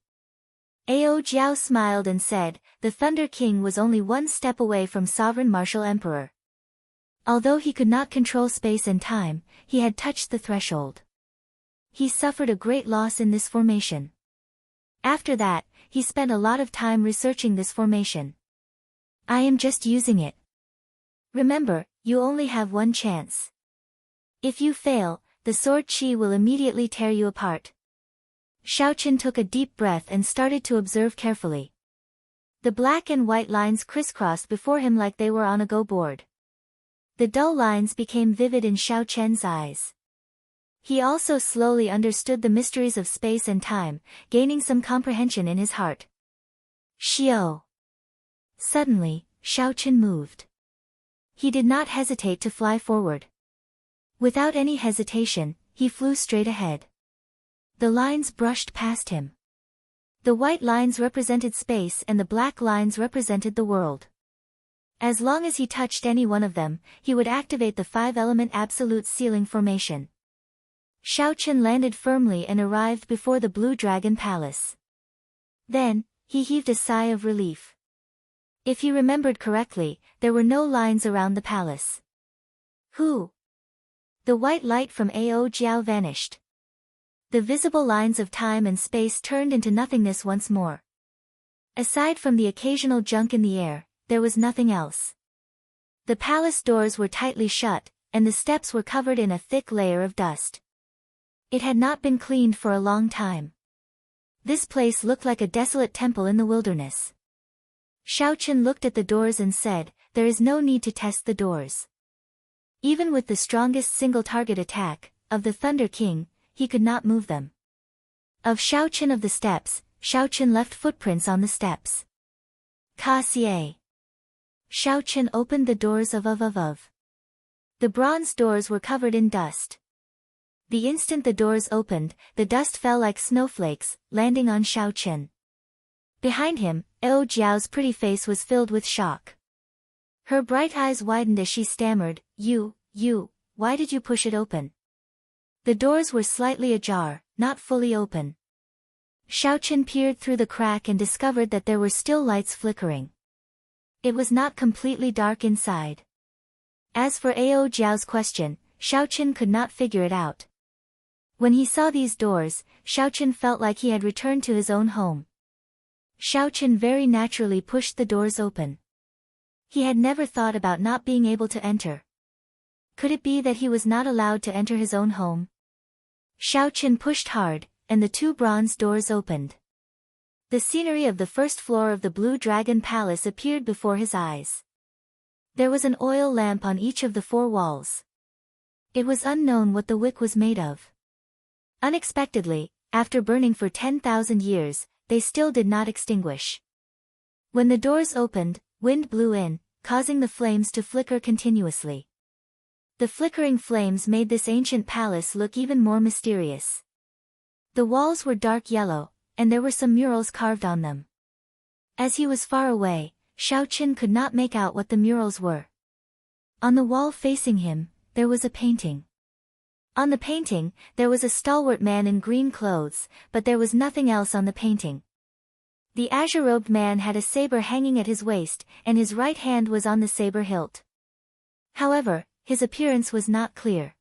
A: Ao Jiao smiled and said, "The Thunder King was only 1 step away from Sovereign Martial Emperor. Although he could not control space and time, he had touched the threshold. He suffered a great loss in this formation. After that, he spent a lot of time researching this formation. I am just using it. Remember, you only have 1 chance. If you fail, the sword qi will immediately tear you apart." Xiao Chen took a deep breath and started to observe carefully. The black and white lines crisscrossed before him like they were on a go board. The dull lines became vivid in Xiao Chen's eyes. He also slowly understood the mysteries of space and time, gaining some comprehension in his heart. Xiao. Suddenly, Xiao Chen moved. He did not hesitate to fly forward. Without any hesitation, he flew straight ahead. The lines brushed past him. The white lines represented space and the black lines represented the world. As long as he touched any one of them, he would activate the 5-element absolute sealing formation. Xiao Chen landed firmly and arrived before the Blue Dragon Palace. Then, he heaved a sigh of relief. If he remembered correctly, there were no lines around the palace. Who? The white light from Ao Jiao vanished. The visible lines of time and space turned into nothingness once more. Aside from the occasional junk in the air, there was nothing else. The palace doors were tightly shut, and the steps were covered in a thick layer of dust. It had not been cleaned for a long time. This place looked like a desolate temple in the wilderness. Xiao Chen looked at the doors and said, "There is no need to test the doors." Even with the strongest single-target attack, of the Thunder King, he could not move them. Of Xiao Chen of the steps, Xiao Chen left footprints on the steps. Ka Xie. Xiao Chen opened the doors of. The bronze doors were covered in dust. The instant the doors opened, the dust fell like snowflakes, landing on Xiao Chen. Behind him, Ao Jiao's pretty face was filled with shock. Her bright eyes widened as she stammered, You Why did you push it open? The doors were slightly ajar, not fully open. Xiaoqin peered through the crack and discovered that there were still lights flickering. It was not completely dark inside. As for Ao Jiao's question, Xiaoqin could not figure it out. When he saw these doors, Xiaoqin felt like he had returned to his own home. Xiaoqin very naturally pushed the doors open. He had never thought about not being able to enter. Could it be that he was not allowed to enter his own home? Xiaoqin pushed hard, and the two bronze doors opened. The scenery of the first floor of the Blue Dragon Palace appeared before his eyes. There was an oil lamp on each of the four walls. It was unknown what the wick was made of. Unexpectedly, after burning for 10,000 years, they still did not extinguish. When the doors opened, wind blew in, causing the flames to flicker continuously. The flickering flames made this ancient palace look even more mysterious. The walls were dark yellow, and there were some murals carved on them. As he was far away, Xiaoqin could not make out what the murals were. On the wall facing him, there was a painting. On the painting, there was a stalwart man in green clothes, but there was nothing else on the painting. The azure-robed man had a saber hanging at his waist, and his right hand was on the saber hilt. However, his appearance was not clear.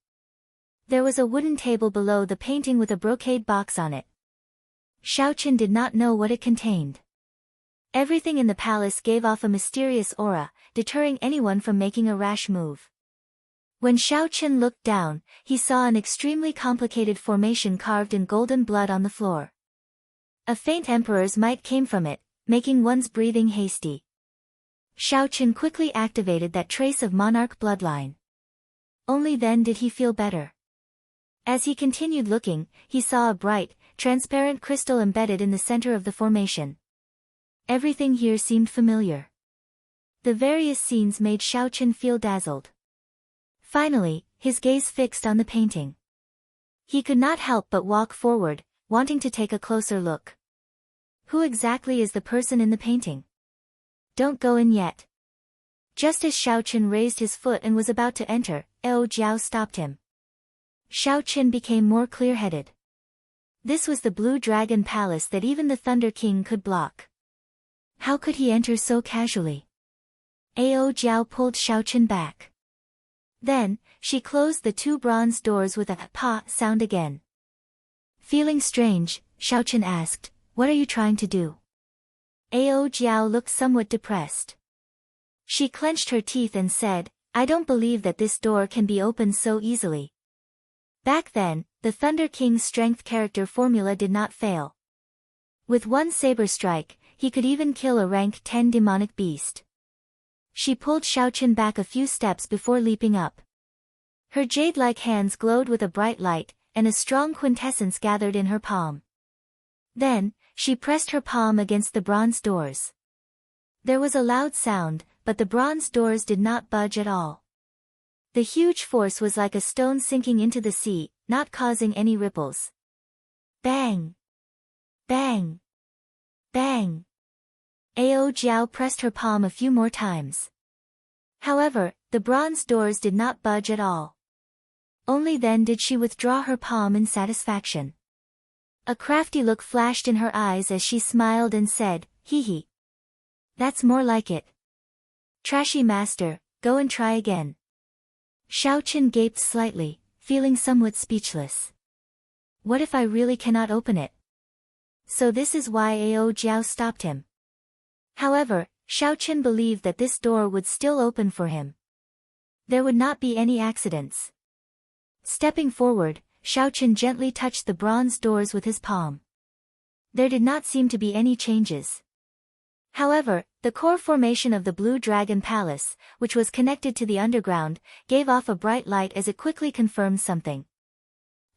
A: There was a wooden table below the painting with a brocade box on it. Xiaoqin did not know what it contained. Everything in the palace gave off a mysterious aura, deterring anyone from making a rash move. When Xiaoqin looked down, he saw an extremely complicated formation carved in golden blood on the floor. A faint emperor's might came from it, making one's breathing hasty. Xiaoqin quickly activated that trace of monarch bloodline. Only then did he feel better. As he continued looking, he saw a bright, transparent crystal embedded in the center of the formation. Everything here seemed familiar. The various scenes made Xiaoqin feel dazzled. Finally, his gaze fixed on the painting. He could not help but walk forward, wanting to take a closer look. Who exactly is the person in the painting? Don't go in yet. Just as Xiaoqin raised his foot and was about to enter, Ao Jiao stopped him. Xiaoqin became more clear-headed. This was the Blue Dragon Palace that even the Thunder King could block. How could he enter so casually? Ao Jiao pulled Xiaoqin back. Then, she closed the two bronze doors with a pa sound again. Feeling strange, Xiaoqin asked, "What are you trying to do?" Ao Jiao looked somewhat depressed. She clenched her teeth and said, "I don't believe that this door can be opened so easily." Back then, the Thunder King's strength character formula did not fail. With one saber strike, he could even kill a rank 10 demonic beast. She pulled Xiaoqin back a few steps before leaping up. Her jade-like hands glowed with a bright light, and a strong quintessence gathered in her palm. Then, she pressed her palm against the bronze doors. There was a loud sound, but the bronze doors did not budge at all. The huge force was like a stone sinking into the sea, not causing any ripples. Bang! Bang! Bang! Ao Jiao pressed her palm a few more times. However, the bronze doors did not budge at all. Only then did she withdraw her palm in satisfaction. A crafty look flashed in her eyes as she smiled and said, "Hee hee. That's more like it. Trashy master, go and try again." Xiaoqin gaped slightly, feeling somewhat speechless. What if I really cannot open it? So this is why Ao Jiao stopped him. However, Xiaoqin believed that this door would still open for him. There would not be any accidents. Stepping forward, Xiaoqin gently touched the bronze doors with his palm. There did not seem to be any changes. However, the core formation of the Blue Dragon Palace, which was connected to the underground, gave off a bright light as it quickly confirmed something.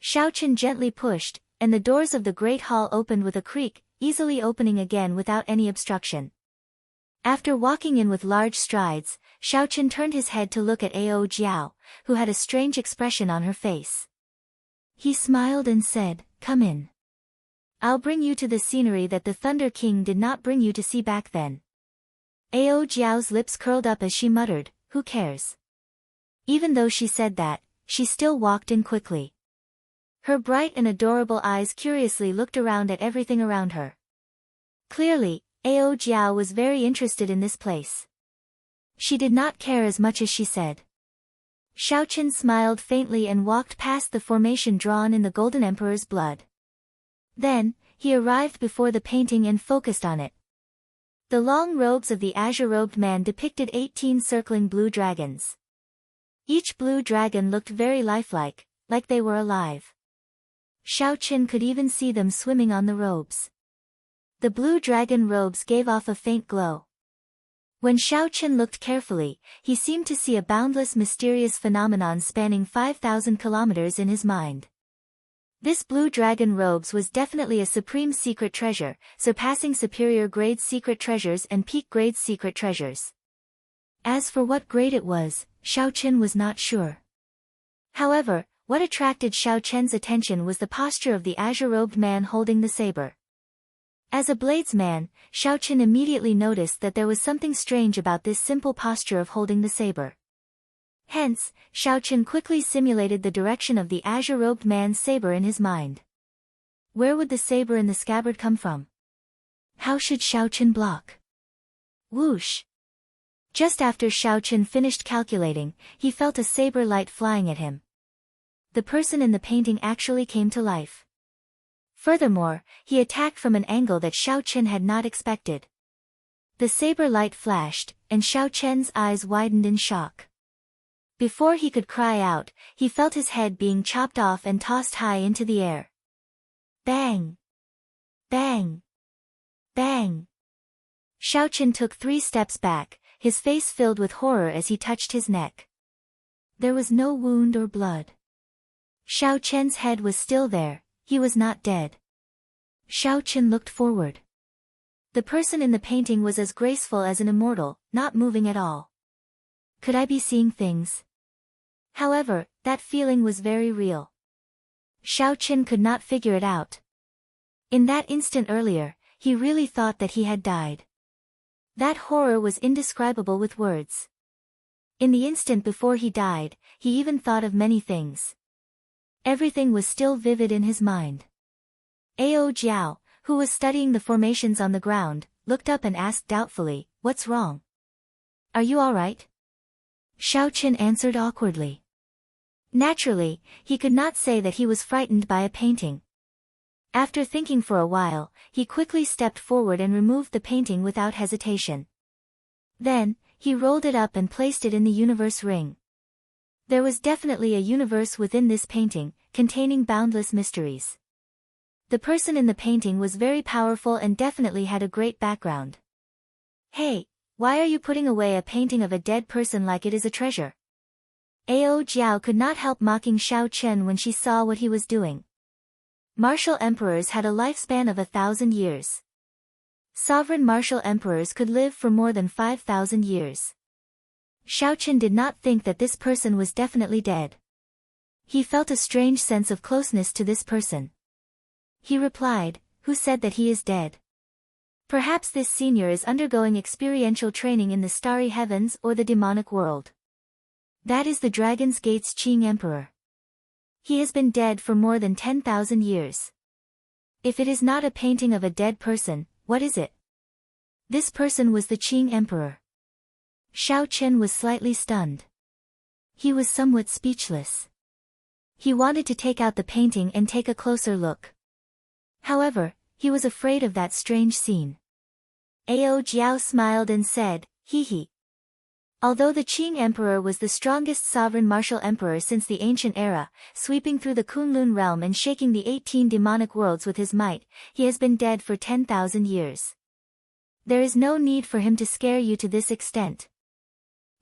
A: Xiaoqin gently pushed, and the doors of the Great Hall opened with a creak, easily opening again without any obstruction. After walking in with large strides, Xiaoqin turned his head to look at Ao Jiao, who had a strange expression on her face. He smiled and said, "Come in. I'll bring you to the scenery that the Thunder King did not bring you to see back then." Ao Jiao's lips curled up as she muttered, "Who cares? Even though she said that, she still walked in quickly. Her bright and adorable eyes curiously looked around at everything around her. Clearly, Ao Jiao was very interested in this place. She did not care as much as she said. Xiaoqin smiled faintly and walked past the formation drawn in the Golden Emperor's blood. Then, he arrived before the painting and focused on it. The long robes of the azure-robed man depicted 18 circling blue dragons. Each blue dragon looked very lifelike, like they were alive. Xiaoqin could even see them swimming on the robes. The blue dragon robes gave off a faint glow. When Xiaoqin looked carefully, he seemed to see a boundless mysterious phenomenon spanning 5,000 kilometers in his mind. This blue dragon robes was definitely a supreme secret treasure, surpassing superior grade secret treasures and peak grade secret treasures. As for what grade it was, Xiaoqin was not sure. However, what attracted Xiaoqin's attention was the posture of the azure-robed man holding the saber. As a bladesman, Xiaoqin immediately noticed that there was something strange about this simple posture of holding the saber. Hence, Xiaoqin quickly simulated the direction of the azure-robed man's saber in his mind. Where would the saber in the scabbard come from? How should Xiaoqin block? Whoosh! Just after Xiaoqin finished calculating, he felt a saber light flying at him. The person in the painting actually came to life. Furthermore, he attacked from an angle that Xiaoqin had not expected. The saber light flashed, and Xiaoqin's eyes widened in shock. Before he could cry out, he felt his head being chopped off and tossed high into the air. Bang! Bang! Bang! Xiaoqin took 3 steps back, his face filled with horror as he touched his neck. There was no wound or blood. Xiaoqin's head was still there, he was not dead. Xiaoqin looked forward. The person in the painting was as graceful as an immortal, not moving at all. Could I be seeing things? However, that feeling was very real. Xiaoqin could not figure it out. In that instant earlier, he really thought that he had died. That horror was indescribable with words. In the instant before he died, he even thought of many things. Everything was still vivid in his mind. Ao Jiao, who was studying the formations on the ground, looked up and asked doubtfully, "What's wrong? Are you all right?" Xiaoqin answered awkwardly. Naturally, he could not say that he was frightened by a painting. After thinking for a while, he quickly stepped forward and removed the painting without hesitation. Then, he rolled it up and placed it in the universe ring. There was definitely a universe within this painting, containing boundless mysteries. The person in the painting was very powerful and definitely had a great background. Hey, why are you putting away a painting of a dead person like it is a treasure? Ao Jiao could not help mocking Xiaoqin when she saw what he was doing. Martial emperors had a lifespan of 1,000 years. Sovereign martial emperors could live for more than 5,000 years. Xiaoqin did not think that this person was definitely dead. He felt a strange sense of closeness to this person. He replied, "Who said that he is dead? Perhaps this senior is undergoing experiential training in the starry heavens or the demonic world. That is the Dragon's Gate's Qing Emperor. He has been dead for more than 10,000 years. If it is not a painting of a dead person, what is it?" This person was the Qing Emperor. Xiaoqin was slightly stunned. He was somewhat speechless. He wanted to take out the painting and take a closer look. However, he was afraid of that strange scene. Ao Jiao smiled and said, "Hee hee." Although the Qing Emperor was the strongest sovereign martial emperor since the ancient era, sweeping through the Kunlun realm and shaking the 18 demonic worlds with his might, he has been dead for 10,000 years. There is no need for him to scare you to this extent.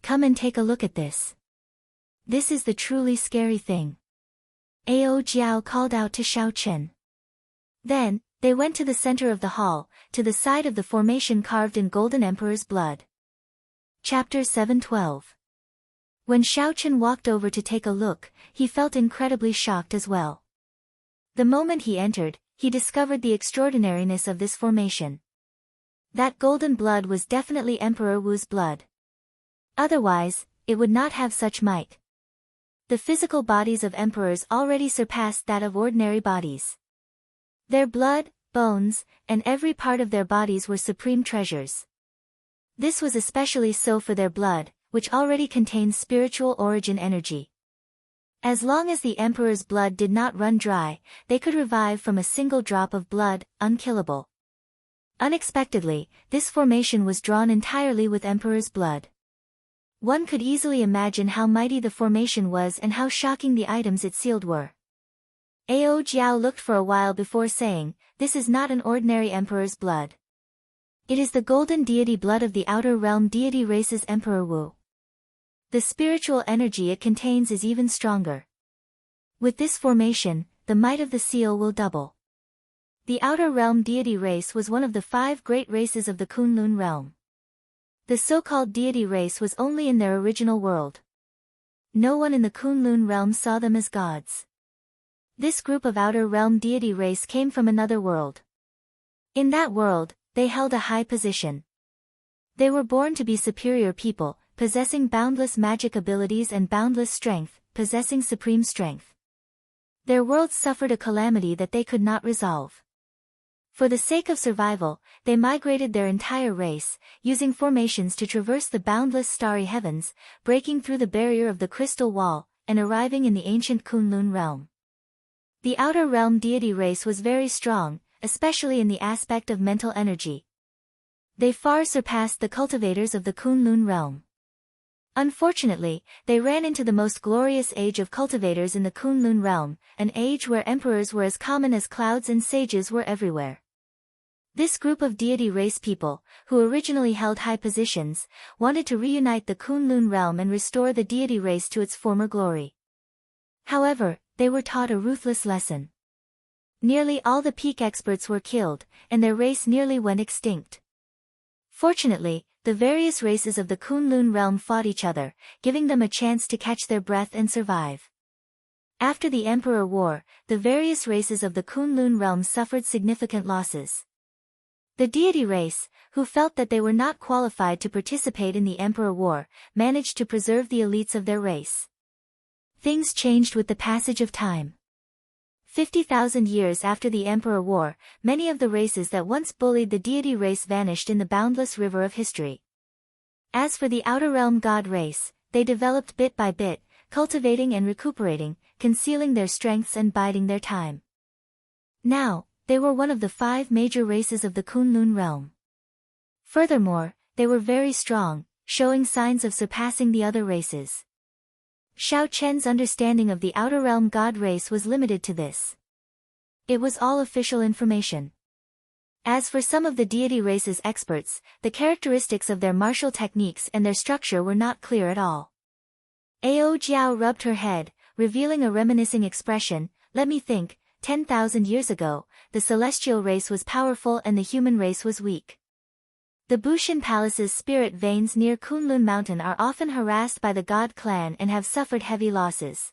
A: Come and take a look at this. This is the truly scary thing. Ao Jiao called out to Xiaoqin. Then, they went to the center of the hall, to the side of the formation carved in Golden Emperor's blood. Chapter 712. When Xiaoqin walked over to take a look, he felt incredibly shocked as well. The moment he entered, he discovered the extraordinariness of this formation. That golden blood was definitely Emperor Wu's blood. Otherwise, it would not have such might. The physical bodies of emperors already surpassed that of ordinary bodies. Their blood, bones, and every part of their bodies were supreme treasures. This was especially so for their blood, which already contains spiritual origin energy. As long as the emperor's blood did not run dry, they could revive from a single drop of blood, unkillable. Unexpectedly, this formation was drawn entirely with emperor's blood. One could easily imagine how mighty the formation was and how shocking the items it sealed were. Ao Jiao looked for a while before saying, "This is not an ordinary emperor's blood. It is the golden deity blood of the outer realm deity race's Emperor Wu. The spiritual energy it contains is even stronger. With this formation, the might of the seal will double." The outer realm deity race was one of the 5 great races of the Kunlun realm. The so-called deity race was only in their original world. No one in the Kunlun realm saw them as gods. This group of outer realm deity race came from another world. In that world, they held a high position. They were born to be superior people, possessing boundless magic abilities and boundless strength, possessing supreme strength. Their world suffered a calamity that they could not resolve. For the sake of survival, they migrated their entire race, using formations to traverse the boundless starry heavens, breaking through the barrier of the crystal wall, and arriving in the ancient Kunlun realm. The outer realm deity race was very strong, especially in the aspect of mental energy. They far surpassed the cultivators of the Kunlun realm. Unfortunately, they ran into the most glorious age of cultivators in the Kunlun realm, an age where emperors were as common as clouds and sages were everywhere. This group of deity race people, who originally held high positions, wanted to reunite the Kunlun realm and restore the deity race to its former glory. However, they were taught a ruthless lesson. Nearly all the peak experts were killed, and their race nearly went extinct. Fortunately, the various races of the Kunlun realm fought each other, giving them a chance to catch their breath and survive. After the Emperor War, the various races of the Kunlun realm suffered significant losses. The deity race, who felt that they were not qualified to participate in the Emperor War, managed to preserve the elites of their race. Things changed with the passage of time. 50,000 years after the Emperor War, many of the races that once bullied the deity race vanished in the boundless river of history. As for the outer realm god race, they developed bit by bit, cultivating and recuperating, concealing their strengths and biding their time. Now, they were one of the 5 major races of the Kunlun realm. Furthermore, they were very strong, showing signs of surpassing the other races. Xiao Chen's understanding of the outer realm god race was limited to this. It was all official information. As for some of the deity race's experts, the characteristics of their martial techniques and their structure were not clear at all. Ao Jiao rubbed her head, revealing a reminiscing expression. "Let me think, 10,000 years ago, the celestial race was powerful and the human race was weak. The Bushin Palace's spirit veins near Kunlun Mountain are often harassed by the god clan and have suffered heavy losses.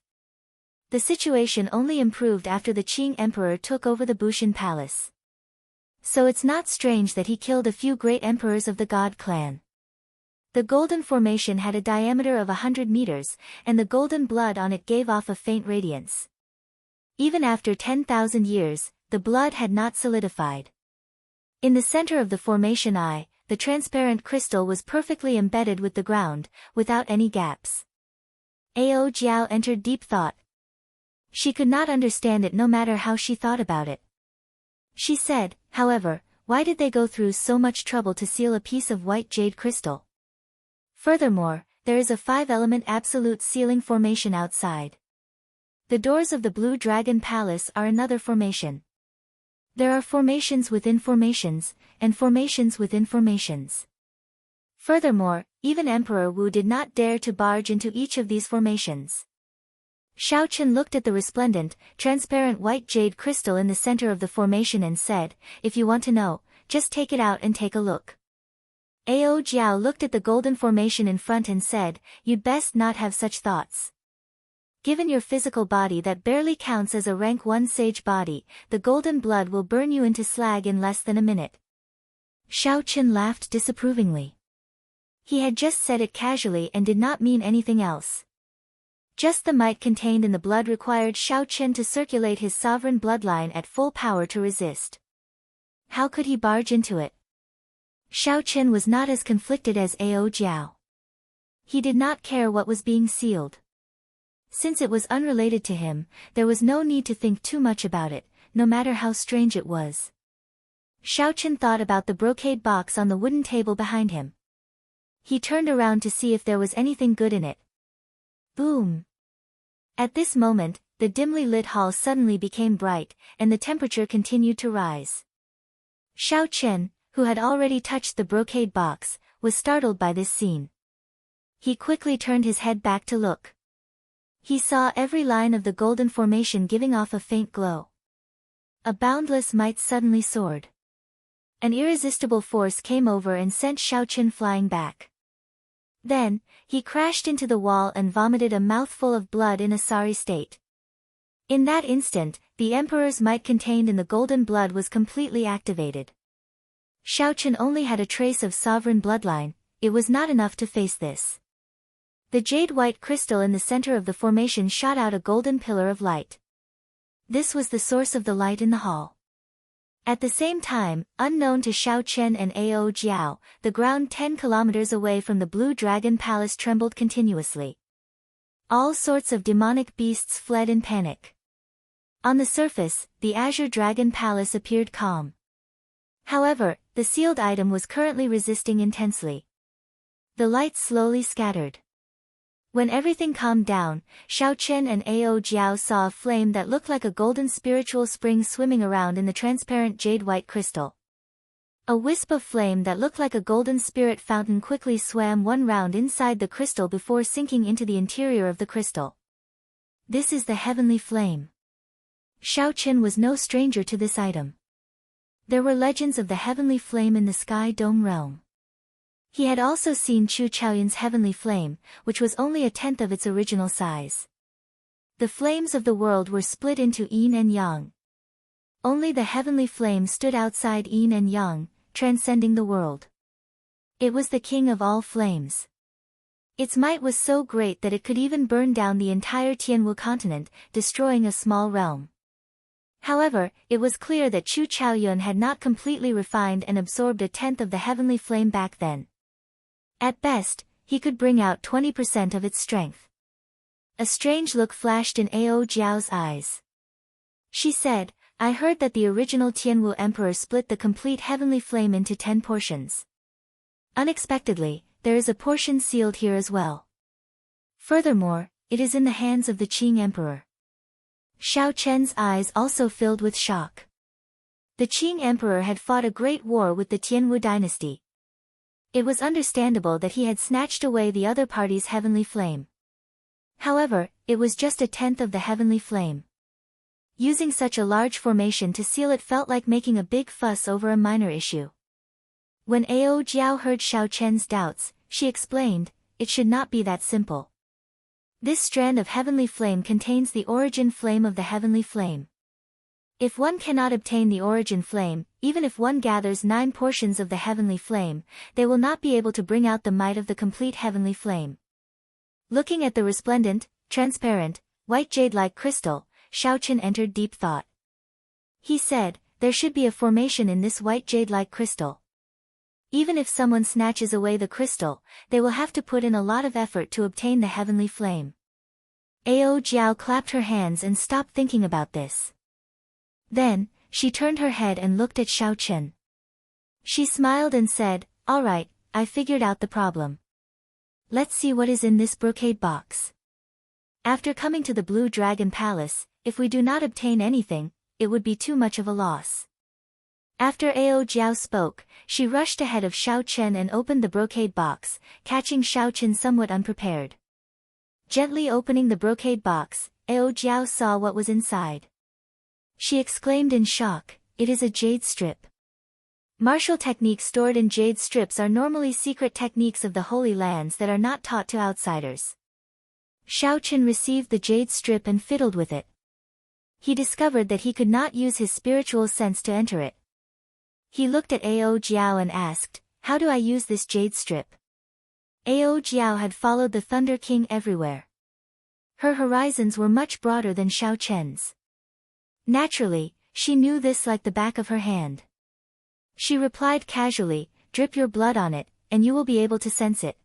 A: The situation only improved after the Qing Emperor took over the Bushin Palace. So it's not strange that he killed a few great emperors of the god clan. The golden formation had a diameter of 100 meters, and the golden blood on it gave off a faint radiance. Even after 10,000 years, the blood had not solidified. In the center of the formation the transparent crystal was perfectly embedded with the ground, without any gaps." Ao Jiao entered deep thought. She could not understand it no matter how she thought about it. She said, however, why did they go through so much trouble to seal a piece of white jade crystal? Furthermore, there is a 5-element absolute sealing formation outside. The doors of the Blue Dragon Palace are another formation. There are formations within formations, and formations within formations. Furthermore, even Emperor Wu did not dare to barge into each of these formations. Xiao Chen looked at the resplendent, transparent white jade crystal in the center of the formation and said, "If you want to know, just take it out and take a look." Ao Jiao looked at the golden formation in front and said, "You'd best not have such thoughts. Given your physical body that barely counts as a rank 1 sage body, the golden blood will burn you into slag in less than a minute." Xiao Chen laughed disapprovingly. He had just said it casually and did not mean anything else. Just the might contained in the blood required Xiao Chen to circulate his sovereign bloodline at full power to resist. How could he barge into it? Xiao Chen was not as conflicted as Ao Jiao. He did not care what was being sealed. Since it was unrelated to him, there was no need to think too much about it, no matter how strange it was. Xiao Chen thought about the brocade box on the wooden table behind him. He turned around to see if there was anything good in it. Boom! At this moment, the dimly lit hall suddenly became bright, and the temperature continued to rise. Xiao Chen, who had already touched the brocade box, was startled by this scene. He quickly turned his head back to look. He saw every line of the golden formation giving off a faint glow. A boundless might suddenly soared. An irresistible force came over and sent Xiao Chen flying back. Then, he crashed into the wall and vomited a mouthful of blood in a sorry state. In that instant, the Emperor's might contained in the golden blood was completely activated. Xiao Chen only had a trace of sovereign bloodline, it was not enough to face this. The jade-white crystal in the center of the formation shot out a golden pillar of light. This was the source of the light in the hall. At the same time, unknown to Xiao Chen and Ao Jiao, the ground 10 kilometers away from the Blue Dragon Palace trembled continuously. All sorts of demonic beasts fled in panic. On the surface, the Azure Dragon Palace appeared calm. However, the sealed item was currently resisting intensely. The light slowly scattered. When everything calmed down, Xiao Chen and Ao Jiao saw a flame that looked like a golden spiritual spring swimming around in the transparent jade-white crystal. A wisp of flame that looked like a golden spirit fountain quickly swam one round inside the crystal before sinking into the interior of the crystal. This is the heavenly flame. Xiao Chen was no stranger to this item. There were legends of the heavenly flame in the Sky Dome realm. He had also seen Chu Chaoyun's heavenly flame, which was only a tenth of its original size. The flames of the world were split into yin and yang. Only the heavenly flame stood outside yin and yang, transcending the world. It was the king of all flames. Its might was so great that it could even burn down the entire Tianwu continent, destroying a small realm. However, it was clear that Chu Chaoyun had not completely refined and absorbed a tenth of the heavenly flame back then. At best, he could bring out 20% of its strength. A strange look flashed in Ao Jiao's eyes. She said, I heard that the original Tianwu Emperor split the complete heavenly flame into 10 portions. Unexpectedly, there is a portion sealed here as well. Furthermore, it is in the hands of the Qing Emperor. Xiao Chen's eyes also filled with shock. The Qing Emperor had fought a great war with the Tianwu dynasty. It was understandable that he had snatched away the other party's heavenly flame. However, it was just a tenth of the heavenly flame. Using such a large formation to seal it felt like making a big fuss over a minor issue. When Ao Jiao heard Xiao Chen's doubts, she explained, it should not be that simple. This strand of heavenly flame contains the origin flame of the heavenly flame. If one cannot obtain the origin flame, even if one gathers 9 portions of the heavenly flame, they will not be able to bring out the might of the complete heavenly flame. Looking at the resplendent, transparent, white jade-like crystal, Xiao Chen entered deep thought. He said, there should be a formation in this white jade-like crystal. Even if someone snatches away the crystal, they will have to put in a lot of effort to obtain the heavenly flame. Ao Jiao clapped her hands and stopped thinking about this. Then, she turned her head and looked at Xiao Chen. She smiled and said, all right, I figured out the problem. Let's see what is in this brocade box. After coming to the Blue Dragon Palace, if we do not obtain anything, it would be too much of a loss. After Ao Jiao spoke, she rushed ahead of Xiao Chen and opened the brocade box, catching Xiao Chen somewhat unprepared. Gently opening the brocade box, Ao Jiao saw what was inside. She exclaimed in shock, it is a jade strip. Martial techniques stored in jade strips are normally secret techniques of the Holy Lands that are not taught to outsiders. Xiao Chen received the jade strip and fiddled with it. He discovered that he could not use his spiritual sense to enter it. He looked at Ao Jiao and asked, how do I use this jade strip? Ao Jiao had followed the Thunder King everywhere. Her horizons were much broader than Xiao Chen's. Naturally, she knew this like the back of her hand. She replied casually, "Drip your blood on it, and you will be able to sense it.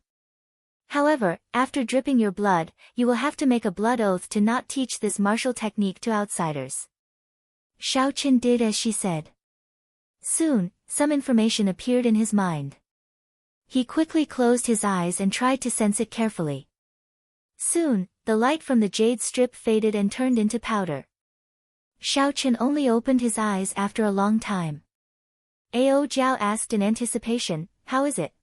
A: However, after dripping your blood, you will have to make a blood oath to not teach this martial technique to outsiders." Xiao Chen did as she said. Soon, some information appeared in his mind. He quickly closed his eyes and tried to sense it carefully. Soon, the light from the jade strip faded and turned into powder. Xiao Chen only opened his eyes after a long time. Ao Jiao asked in anticipation, "How is it?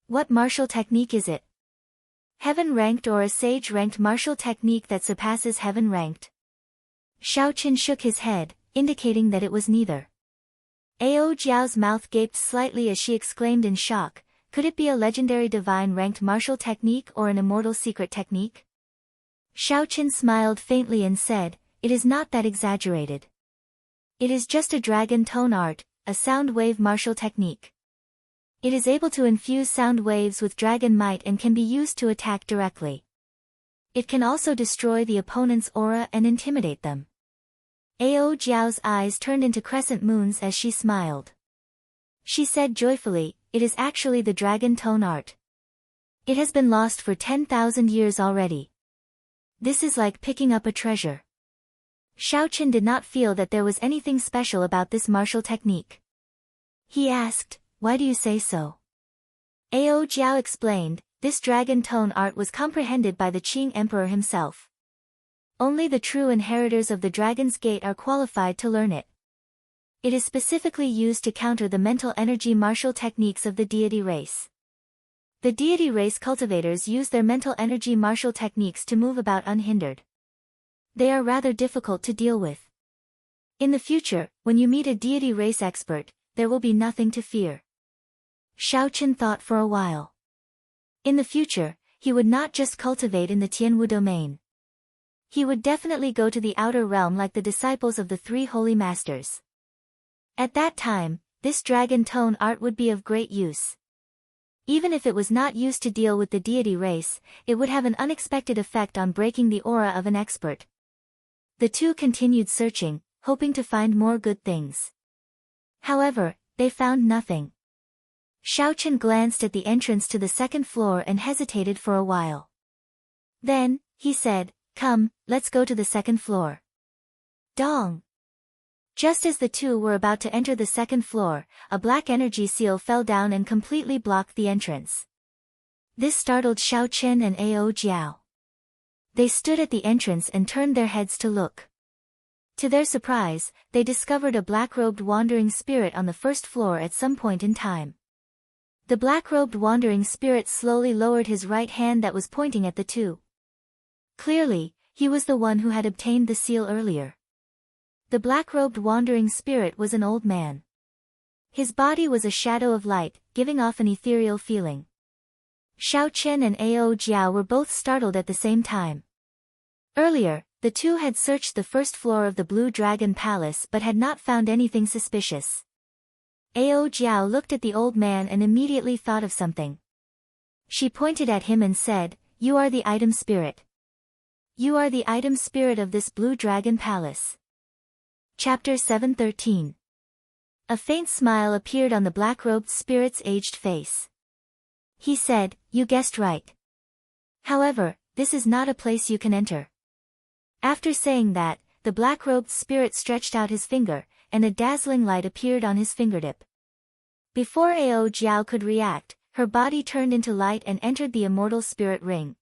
A: What martial technique is it? Heaven-ranked or a sage-ranked martial technique that surpasses heaven-ranked?" Xiao Chen shook his head, indicating that it was neither. Ao Jiao's mouth gaped slightly as she exclaimed in shock, "Could it be a legendary divine-ranked martial technique or an immortal secret technique?" Xiao Chen smiled faintly and said, "It is not that exaggerated. It is just a dragon tone art, a sound wave martial technique. It is able to infuse sound waves with dragon might and can be used to attack directly. It can also destroy the opponent's aura and intimidate them." Ao Jiao's eyes turned into crescent moons as she smiled. She said joyfully, "It is actually the dragon tone art. It has been lost for 10,000 years already. This is like picking up a treasure." Xiao Chen did not feel that there was anything special about this martial technique. He asked, "Why do you say so?" Ao Jiao explained, "This dragon tone art was comprehended by the Qing Emperor himself. Only the true inheritors of the Dragon's Gate are qualified to learn it. It is specifically used to counter the mental energy martial techniques of the deity race. The deity race cultivators use their mental energy martial techniques to move about unhindered. They are rather difficult to deal with. In the future, when you meet a deity race expert, there will be nothing to fear." Xiao Chen thought for a while. In the future, he would not just cultivate in the Tianwu domain. He would definitely go to the outer realm like the disciples of the three holy masters. At that time, this dragon tone art would be of great use. Even if it was not used to deal with the deity race, it would have an unexpected effect on breaking the aura of an expert. The two continued searching, hoping to find more good things. However, they found nothing. Xiao Chen glanced at the entrance to the second floor and hesitated for a while. Then, he said, "Come, let's go to the second floor." Dong! Just as the two were about to enter the second floor, a black energy seal fell down and completely blocked the entrance. This startled Xiao Chen and Ao Jiao. They stood at the entrance and turned their heads to look. To their surprise, they discovered a black-robed wandering spirit on the first floor at some point in time. The black-robed wandering spirit slowly lowered his right hand that was pointing at the two. Clearly, he was the one who had obtained the seal earlier. The black-robed wandering spirit was an old man. His body was a shadow of light, giving off an ethereal feeling. Xiao Chen and Ao Jiao were both startled at the same time. Earlier, the two had searched the first floor of the Blue Dragon Palace but had not found anything suspicious. Ao Jiao looked at the old man and immediately thought of something. She pointed at him and said, "You are the item spirit. You are the item spirit of this Blue Dragon Palace." Chapter 713. A faint smile appeared on the black-robed spirit's aged face. He said, "You guessed right. However, this is not a place you can enter." After saying that, the black-robed spirit stretched out his finger, and a dazzling light appeared on his fingertip. Before Ao Jiao could react, her body turned into light and entered the immortal spirit ring.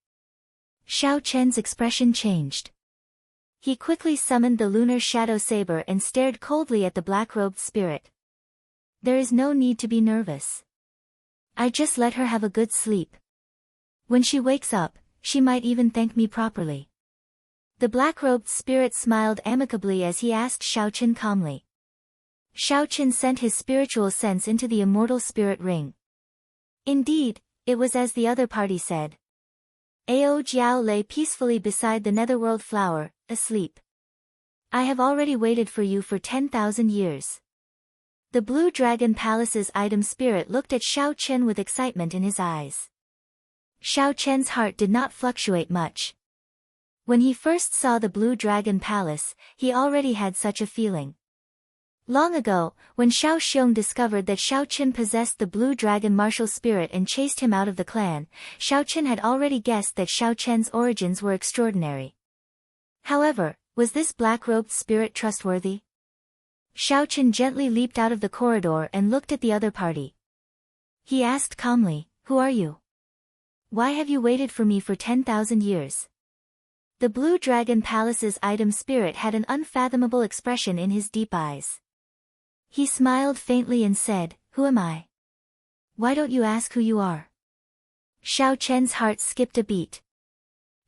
A: Xiao Chen's expression changed. He quickly summoned the lunar shadow saber and stared coldly at the black-robed spirit. "There is no need to be nervous. I just let her have a good sleep. When she wakes up, she might even thank me properly." The black-robed spirit smiled amicably as he asked Xiao Chen calmly. Xiao Chen sent his spiritual sense into the immortal spirit ring. Indeed, it was as the other party said. Ao Jiao lay peacefully beside the netherworld flower, asleep. "I have already waited for you for 10,000 years. The Blue Dragon Palace's item spirit looked at Xiao Chen with excitement in his eyes. Xiao Chen's heart did not fluctuate much. When he first saw the Blue Dragon Palace, he already had such a feeling. Long ago, when Shao Xiong discovered that Shao Qin possessed the Blue Dragon martial spirit and chased him out of the clan, Shao Qin had already guessed that Shao Chen's origins were extraordinary. However, was this black-robed spirit trustworthy? Shao Qin gently leaped out of the corridor and looked at the other party. He asked calmly, "Who are you? Why have you waited for me for 10,000 years?" The Blue Dragon Palace's item spirit had an unfathomable expression in his deep eyes. He smiled faintly and said, "Who am I? Why don't you ask who you are?" Shao Chen's heart skipped a beat.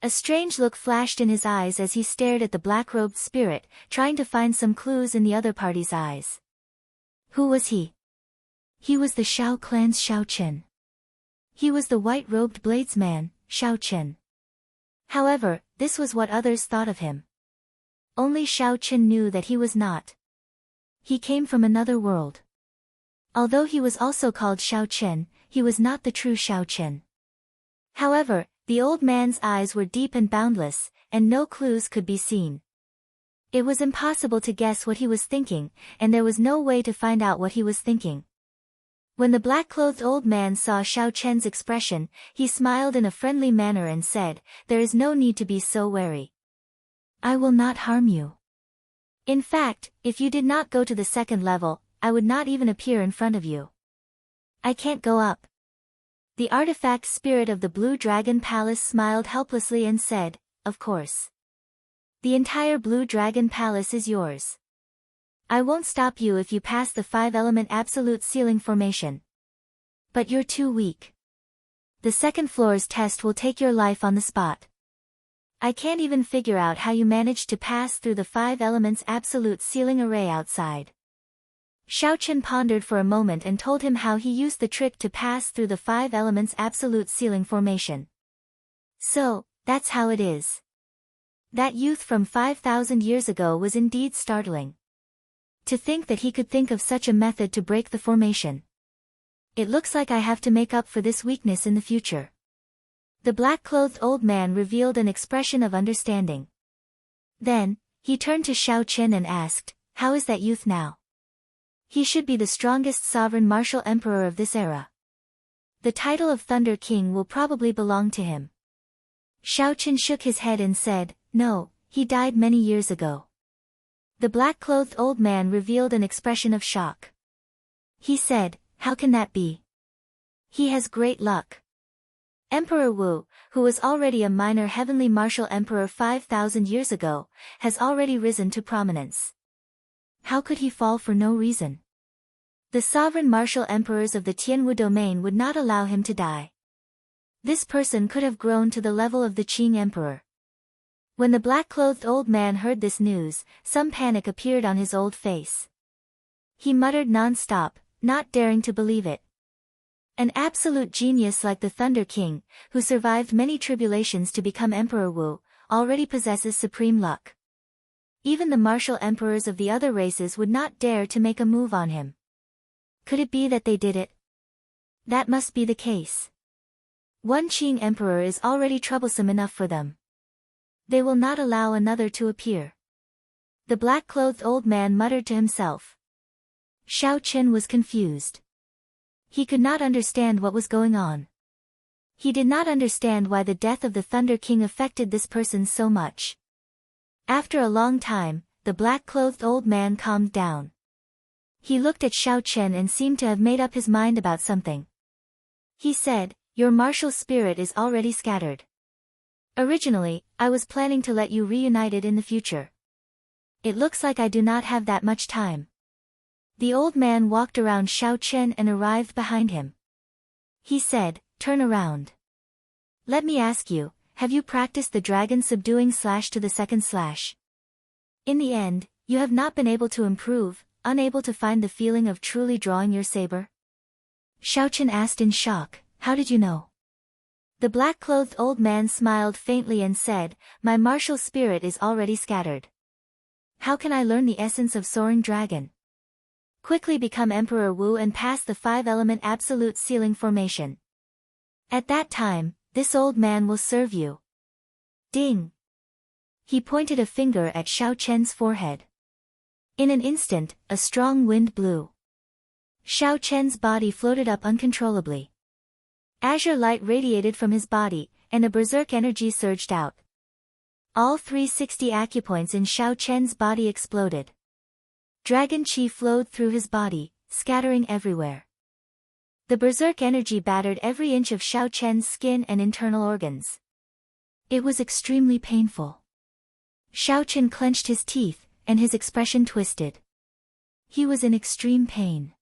A: A strange look flashed in his eyes as he stared at the black-robed spirit, trying to find some clues in the other party's eyes. Who was he? He was the Shao clan's Shao Chen. He was the white-robed bladesman, Shao Chen. However, this was what others thought of him. Only Shao Chen knew that he was not. He came from another world. Although he was also called Shao Chen, he was not the true Shao Chen. However, the old man's eyes were deep and boundless, and no clues could be seen. It was impossible to guess what he was thinking, and there was no way to find out what he was thinking. When the black-clothed old man saw Shao Chen's expression, he smiled in a friendly manner and said, "There is no need to be so wary. I will not harm you. In fact, if you did not go to the second level, I would not even appear in front of you. I can't go up." The artifact spirit of the Blue Dragon Palace smiled helplessly and said, "Of course. The entire Blue Dragon Palace is yours. I won't stop you if you pass the 5-element absolute ceiling formation. But you're too weak. The second floor's test will take your life on the spot. I can't even figure out how you managed to pass through the 5 elements absolute ceiling array outside." Shao Chen pondered for a moment and told him how he used the trick to pass through the 5 elements absolute ceiling formation. "So, that's how it is." That youth from 5,000 years ago was indeed startling. To think that he could think of such a method to break the formation. It looks like I have to make up for this weakness in the future. The black-clothed old man revealed an expression of understanding. Then, he turned to Shao Chen and asked, "How is that youth now? He should be the strongest sovereign martial emperor of this era. The title of Thunder King will probably belong to him." Shao Chen shook his head and said, "No, he died many years ago." The black-clothed old man revealed an expression of shock. He said, "How can that be? He has great luck." Emperor Wu, who was already a minor heavenly martial emperor 5,000 years ago, has already risen to prominence. How could he fall for no reason? The sovereign martial emperors of the Tianwu domain would not allow him to die. This person could have grown to the level of the Qing emperor. When the black-clothed old man heard this news, some panic appeared on his old face. He muttered non-stop, not daring to believe it. An absolute genius like the Thunder King, who survived many tribulations to become Emperor Wu, already possesses supreme luck. Even the martial emperors of the other races would not dare to make a move on him. Could it be that they did it? That must be the case. One Qing emperor is already troublesome enough for them. They will not allow another to appear. The black-clothed old man muttered to himself. Shao Chen was confused. He could not understand what was going on. He did not understand why the death of the Thunder King affected this person so much. After a long time, the black-clothed old man calmed down. He looked at Shao Chen and seemed to have made up his mind about something. He said, "Your martial spirit is already scattered. Originally, I was planning to let you reunite it in the future. It looks like I do not have that much time." The old man walked around Shao Chen and arrived behind him. He said, "Turn around. Let me ask you, have you practiced the dragon subduing slash to the second slash? In the end, you have not been able to improve, unable to find the feeling of truly drawing your saber?" Shao Chen asked in shock, "How did you know?" The black-clothed old man smiled faintly and said, "My martial spirit is already scattered. How can I learn the essence of Soaring Dragon? Quickly become Emperor Wu and pass the 5-element absolute ceiling formation. At that time, this old man will serve you." Ding! He pointed a finger at Xiao Chen's forehead. In an instant, a strong wind blew. Xiao Chen's body floated up uncontrollably. Azure light radiated from his body, and a berserk energy surged out. All 360 acupoints in Xiao Chen's body exploded. Dragon chi flowed through his body, scattering everywhere. The berserk energy battered every inch of Xiao Chen's skin and internal organs. It was extremely painful. Xiao Chen clenched his teeth, and his expression twisted. He was in extreme pain.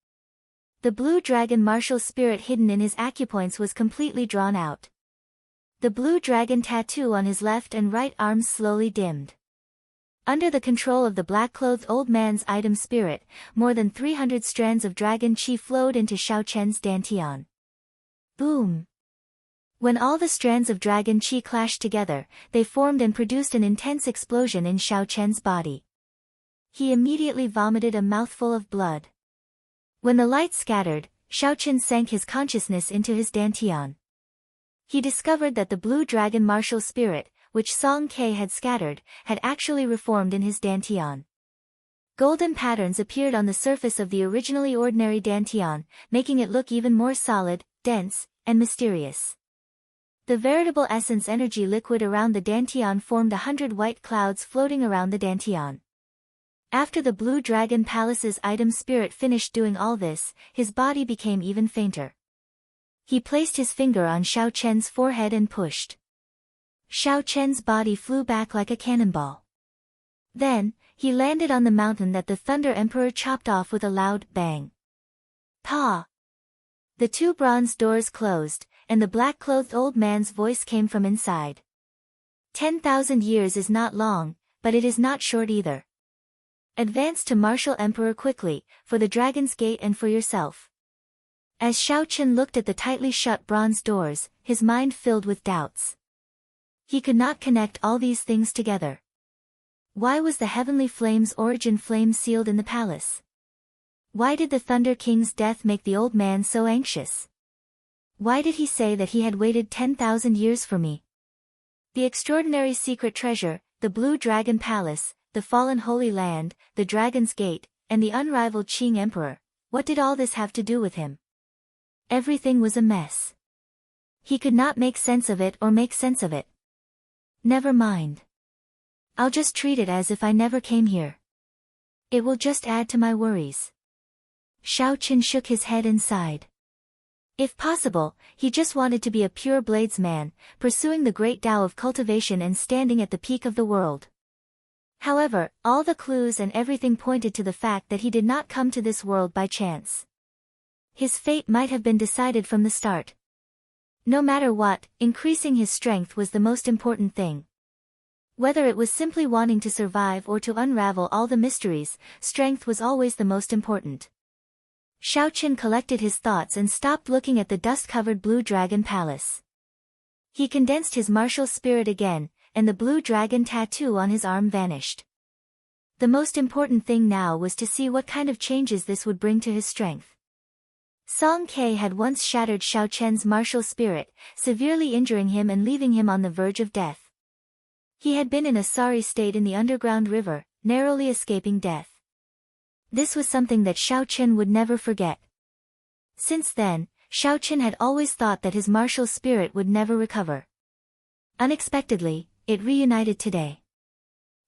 A: The blue dragon martial spirit hidden in his acupoints was completely drawn out. The blue dragon tattoo on his left and right arms slowly dimmed. Under the control of the black-clothed old man's item spirit, more than 300 strands of dragon chi flowed into Xiao Chen's dantian. Boom! When all the strands of dragon chi clashed together, they formed and produced an intense explosion in Xiao Chen's body. He immediately vomited a mouthful of blood. When the light scattered, Xiao Chen sank his consciousness into his dantian. He discovered that the blue dragon martial spirit, which Song Ke had scattered, had actually reformed in his dantian. Golden patterns appeared on the surface of the originally ordinary dantian, making it look even more solid, dense, and mysterious. The veritable essence energy liquid around the dantian formed 100 white clouds floating around the dantian. After the Blue Dragon Palace's item spirit finished doing all this, his body became even fainter. He placed his finger on Xiao Chen's forehead and pushed. Xiao Chen's body flew back like a cannonball. Then, he landed on the mountain that the Thunder Emperor chopped off with a loud bang. Pa! The two bronze doors closed, and the black-clothed old man's voice came from inside. 10,000 years is not long, but it is not short either. Advance to Martial Emperor quickly, for the Dragon's Gate and for yourself. As Xiao Chen looked at the tightly shut bronze doors, his mind filled with doubts. He could not connect all these things together. Why was the Heavenly Flame's origin flame sealed in the palace? Why did the Thunder King's death make the old man so anxious? Why did he say that he had waited 10,000 years for me? The extraordinary secret treasure, the Blue Dragon Palace, the fallen Holy Land, the Dragon's Gate, and the unrivaled Qing Emperor, what did all this have to do with him? Everything was a mess. He could not make sense of it or make sense of it. Never mind. I'll just treat it as if I never came here. It will just add to my worries. Xiao Chen shook his head and sighed. If possible, he just wanted to be a pure bladesman, pursuing the great Tao of cultivation and standing at the peak of the world. However, all the clues and everything pointed to the fact that he did not come to this world by chance. His fate might have been decided from the start. No matter what, increasing his strength was the most important thing. Whether it was simply wanting to survive or to unravel all the mysteries, strength was always the most important. Xiao Chen collected his thoughts and stopped looking at the dust-covered Blue Dragon Palace. He condensed his martial spirit again, and the blue dragon tattoo on his arm vanished. The most important thing now was to see what kind of changes this would bring to his strength. Song Ke had once shattered Xiao Chen's martial spirit, severely injuring him and leaving him on the verge of death. He had been in a sorry state in the underground river, narrowly escaping death. This was something that Xiao Chen would never forget. Since then, Xiao Chen had always thought that his martial spirit would never recover. Unexpectedly, it reunited today.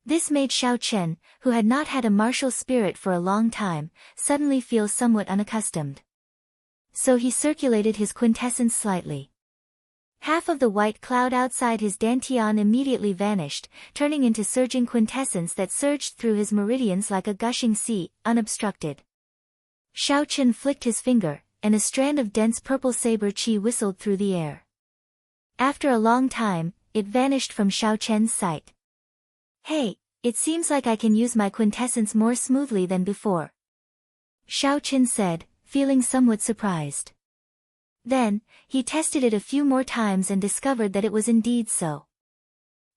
A: This made Xiao Chen, who had not had a martial spirit for a long time, suddenly feel somewhat unaccustomed. So he circulated his quintessence slightly. Half of the white cloud outside his dantian immediately vanished, turning into surging quintessence that surged through his meridians like a gushing sea, unobstructed. Xiao Chen flicked his finger, and a strand of dense purple saber chi whistled through the air. After a long time, it vanished from Xiao Chen's sight. Hey, it seems like I can use my quintessence more smoothly than before. Xiao Chen said, feeling somewhat surprised. Then, he tested it a few more times and discovered that it was indeed so.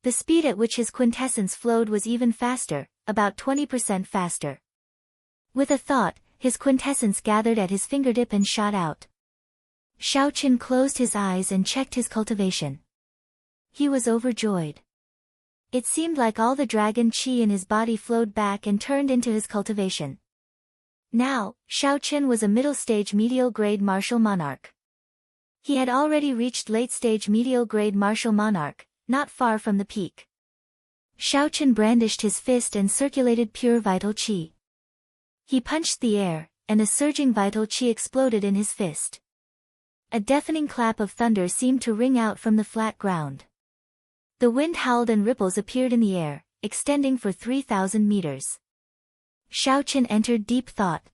A: The speed at which his quintessence flowed was even faster, about 20% faster. With a thought, his quintessence gathered at his fingertip and shot out. Xiao Chen closed his eyes and checked his cultivation. He was overjoyed. It seemed like all the dragon qi in his body flowed back and turned into his cultivation. Now, Xiao Chen was a middle-stage medial-grade martial monarch. He had already reached late-stage medial-grade martial monarch, not far from the peak. Xiao Chen brandished his fist and circulated pure vital qi. He punched the air, and a surging vital qi exploded in his fist. A deafening clap of thunder seemed to ring out from the flat ground. The wind howled and ripples appeared in the air, extending for 3,000 meters. Xiao Chen entered deep thought.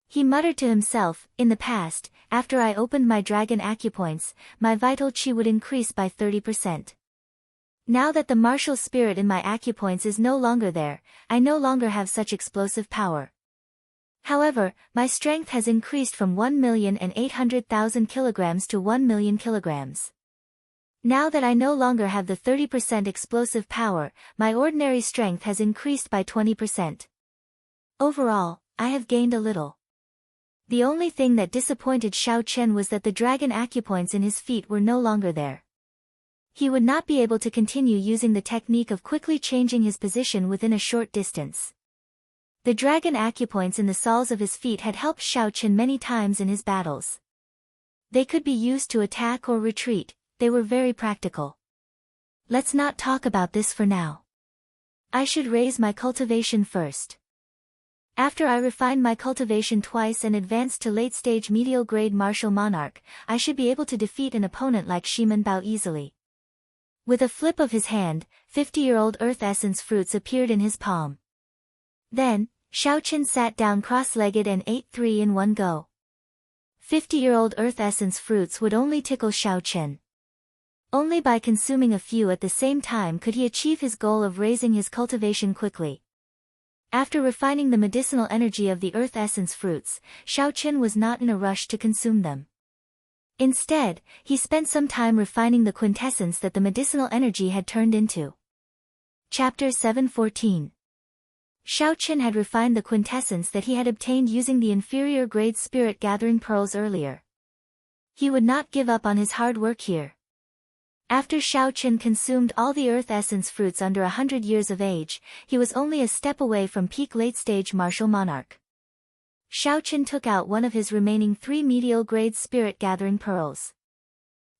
A: He muttered to himself, in the past, after I opened my dragon acupoints, my vital qi would increase by 30%. Now that the martial spirit in my acupoints is no longer there, I no longer have such explosive power. However, my strength has increased from 1,800,000 kilograms to 1 million kilograms. Now that I no longer have the 30% explosive power, my ordinary strength has increased by 20%. Overall, I have gained a little. The only thing that disappointed Xiao Chen was that the dragon acupoints in his feet were no longer there. He would not be able to continue using the technique of quickly changing his position within a short distance. The dragon acupoints in the soles of his feet had helped Xiao Chen many times in his battles. They could be used to attack or retreat, they were very practical. Let's not talk about this for now. I should raise my cultivation first. After I refine my cultivation twice and advance to late-stage medial-grade martial monarch, I should be able to defeat an opponent like Shiman Bao easily. With a flip of his hand, 50-year-old earth essence fruits appeared in his palm. Then, Xiao Chen sat down cross-legged and ate 3 in one go. 50-year-old earth essence fruits would only tickle Xiao Chen. Only by consuming a few at the same time could he achieve his goal of raising his cultivation quickly. After refining the medicinal energy of the earth essence fruits, Xiao Chen was not in a rush to consume them. Instead, he spent some time refining the quintessence that the medicinal energy had turned into. Chapter 7:14. Xiao Chen had refined the quintessence that he had obtained using the inferior grade spirit gathering pearls earlier. He would not give up on his hard work here. After Xiao Chen consumed all the earth essence fruits under 100 years of age, he was only a step away from peak late-stage martial monarch. Xiao Chen took out one of his remaining 3 medial-grade spirit-gathering pearls.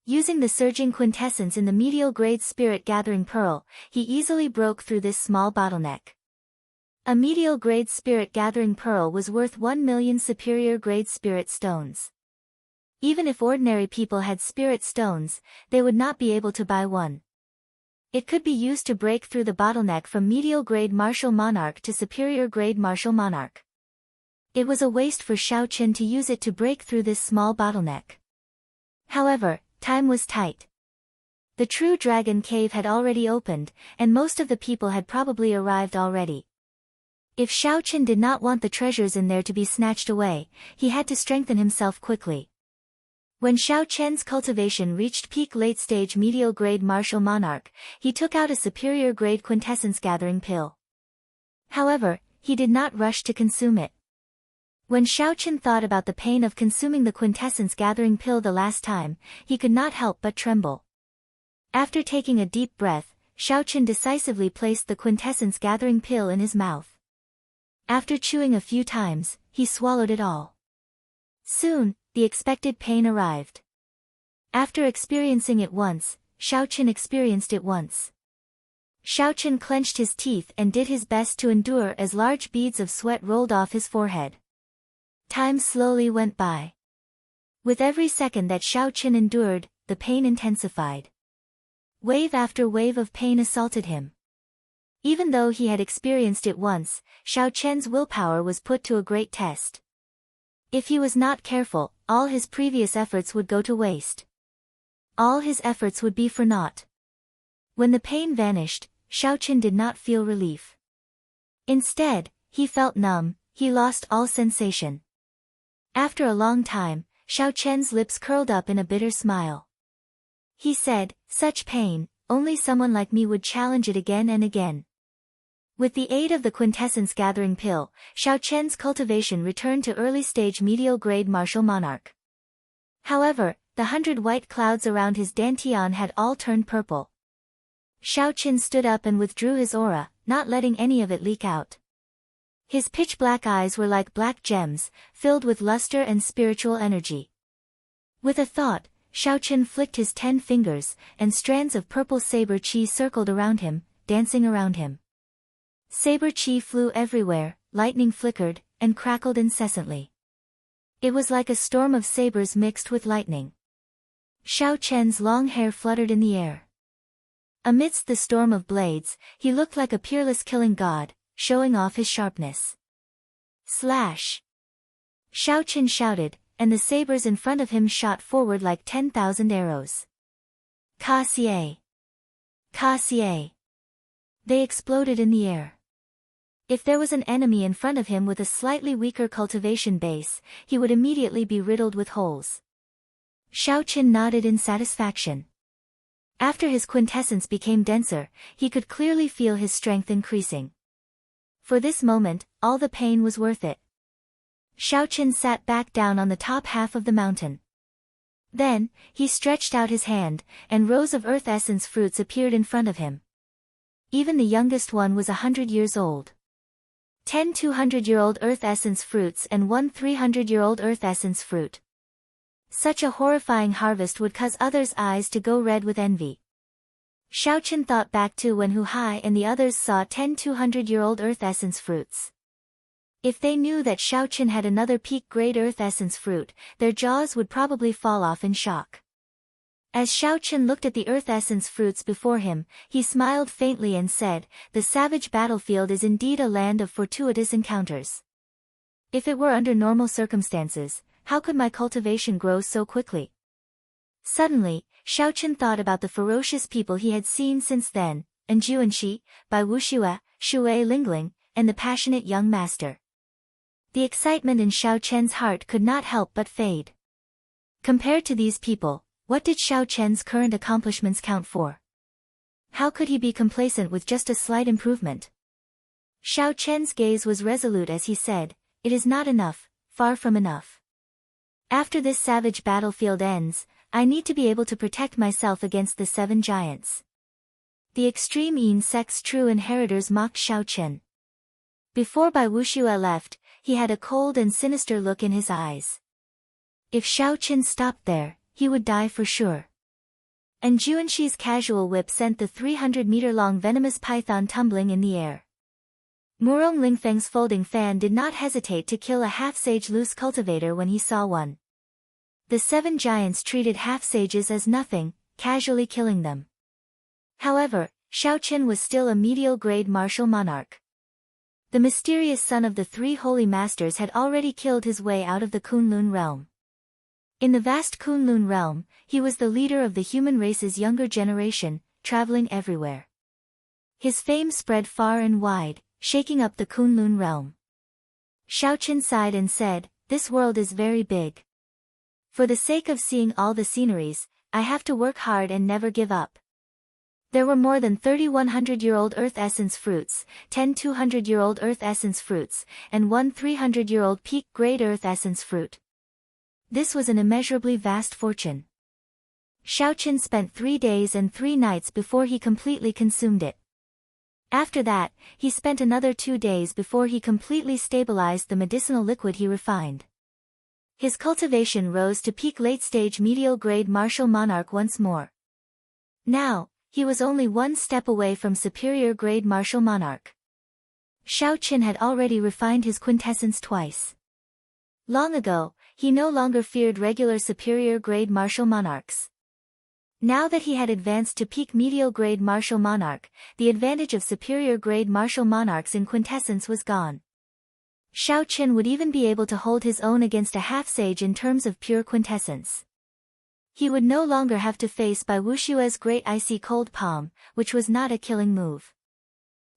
A: Using the surging quintessence in the medial-grade spirit-gathering pearl, he easily broke through this small bottleneck. A medial-grade spirit-gathering pearl was worth 1 million superior-grade spirit stones. Even if ordinary people had spirit stones, they would not be able to buy one. It could be used to break through the bottleneck from medial-grade martial monarch to superior-grade martial monarch. It was a waste for Xiao Chen to use it to break through this small bottleneck. However, time was tight. The true dragon cave had already opened, and most of the people had probably arrived already. If Xiao Chen did not want the treasures in there to be snatched away, he had to strengthen himself quickly. When Xiao Chen's cultivation reached peak late-stage medial-grade martial monarch, he took out a superior-grade quintessence gathering pill. However, he did not rush to consume it. When Xiao Chen thought about the pain of consuming the quintessence gathering pill the last time, he could not help but tremble. After taking a deep breath, Xiao Chen decisively placed the quintessence gathering pill in his mouth. After chewing a few times, he swallowed it all. Soon, the expected pain arrived. After experiencing it once, Xiao Chen experienced it once. Xiao Chen clenched his teeth and did his best to endure as large beads of sweat rolled off his forehead. Time slowly went by. With every second that Xiao Chen endured, the pain intensified. Wave after wave of pain assaulted him. Even though he had experienced it once, Xiao Chen's willpower was put to a great test. If he was not careful, all his previous efforts would go to waste. All his efforts would be for naught. When the pain vanished, Xiao Chen did not feel relief. Instead, he felt numb, he lost all sensation. After a long time, Xiao Chen's lips curled up in a bitter smile. He said, "Such pain, only someone like me would challenge it again and again." With the aid of the quintessence gathering pill, Xiao Chen's cultivation returned to early-stage medial-grade martial monarch. However, the 100 white clouds around his dantian had all turned purple. Xiao Qin stood up and withdrew his aura, not letting any of it leak out. His pitch-black eyes were like black gems, filled with luster and spiritual energy. With a thought, Xiao Qin flicked his 10 fingers, and strands of purple saber chi circled around him, dancing around him. Saber chi flew everywhere, lightning flickered, and crackled incessantly. It was like a storm of sabers mixed with lightning. Xiao Qian's long hair fluttered in the air. Amidst the storm of blades, he looked like a peerless killing god, showing off his sharpness. Slash! Xiao Qin shouted, and the sabers in front of him shot forward like 10,000 arrows. Ka-xie! Ka-xie! They exploded in the air. If there was an enemy in front of him with a slightly weaker cultivation base, he would immediately be riddled with holes. Xiao Qin nodded in satisfaction. After his quintessence became denser, he could clearly feel his strength increasing. For this moment, all the pain was worth it. Xiao Qin sat back down on the top half of the mountain. Then, he stretched out his hand, and rows of earth essence fruits appeared in front of him. Even the youngest one was 100 years old. 10 200-year-old earth essence fruits and 1 300-year-old earth essence fruit. Such a horrifying harvest would cause others' eyes to go red with envy. Xiao Qin thought back to when Hu Hai and the others saw 10 200-year-old earth essence fruits. If they knew that Xiao Qin had another peak-grade earth essence fruit, their jaws would probably fall off in shock. As Xiao Qin looked at the earth essence fruits before him, he smiled faintly and said, "The savage battlefield is indeed a land of fortuitous encounters. If it were under normal circumstances, how could my cultivation grow so quickly?" Suddenly, Xiao Qin thought about the ferocious people he had seen since then, and Juanxi, Bai Wuxue, Shui Lingling, and the passionate young master. The excitement in Xiao Qian's heart could not help but fade. Compared to these people, what did Xiao Qian's current accomplishments count for? How could he be complacent with just a slight improvement? Xiao Qian's gaze was resolute as he said, "It is not enough, far from enough. After this savage battlefield ends, I need to be able to protect myself against the 7 giants." The extreme Yin sect's true inheritors mocked Xiao Qin. Before Bai Wuxue left, he had a cold and sinister look in his eyes. If Xiao Qin stopped there, he would die for sure. And Juanxi's casual whip sent the 300-meter-long venomous python tumbling in the air. Murong Lingfeng's folding fan did not hesitate to kill a half-sage loose cultivator when he saw one. The 7 giants treated half-sages as nothing, casually killing them. However, Xiao Qin was still a medial-grade martial monarch. The mysterious son of the 3 holy masters had already killed his way out of the Kunlun realm. In the vast Kunlun realm, he was the leader of the human race's younger generation, traveling everywhere. His fame spread far and wide, shaking up the Kunlun realm. Xiao Qin sighed and said, "This world is very big. For the sake of seeing all the sceneries, I have to work hard and never give up." There were more than 30 100-year-old earth essence fruits, 10 200-year-old earth essence fruits, and 1 300-year-old peak-grade earth essence fruit. This was an immeasurably vast fortune. Xiao Qin spent 3 days and 3 nights before he completely consumed it. After that, he spent another 2 days before he completely stabilized the medicinal liquid he refined. His cultivation rose to peak late-stage medial-grade martial monarch once more. Now, he was only 1 step away from superior-grade martial monarch. Xiao Qin had already refined his quintessence twice. Long ago, he no longer feared regular superior-grade martial monarchs. Now that he had advanced to peak medial-grade martial monarch, the advantage of superior-grade martial monarchs in quintessence was gone. Xiao Qin would even be able to hold his own against a half-sage in terms of pure quintessence. He would no longer have to face Bai Wuxue's great icy cold palm, which was not a killing move.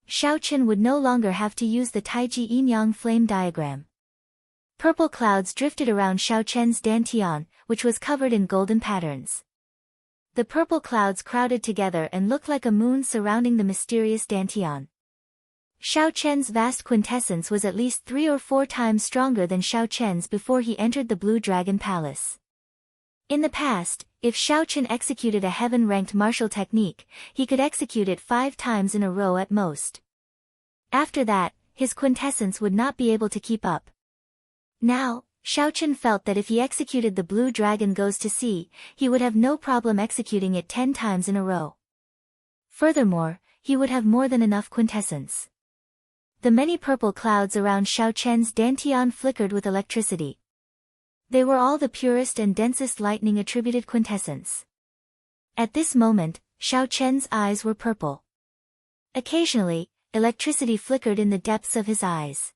A: Xiao Qin would no longer have to use the Taiji Yin-Yang flame diagram. Purple clouds drifted around Xiao Qian's dantian, which was covered in golden patterns. The purple clouds crowded together and looked like a moon surrounding the mysterious dantian. Xiao Qian's vast quintessence was at least 3 or 4 times stronger than Xiao Qian's before he entered the Blue Dragon Palace. In the past, if Xiaochen executed a heaven-ranked martial technique, he could execute it 5 times in a row at most. After that, his quintessence would not be able to keep up. Now, Xiaochen felt that if he executed the blue dragon goes to sea, he would have no problem executing it 10 times in a row. Furthermore, he would have more than enough quintessence. The many purple clouds around Xiaochen's dantian flickered with electricity. They were all the purest and densest lightning-attributed quintessence. At this moment, Xiaochen's eyes were purple. Occasionally, electricity flickered in the depths of his eyes.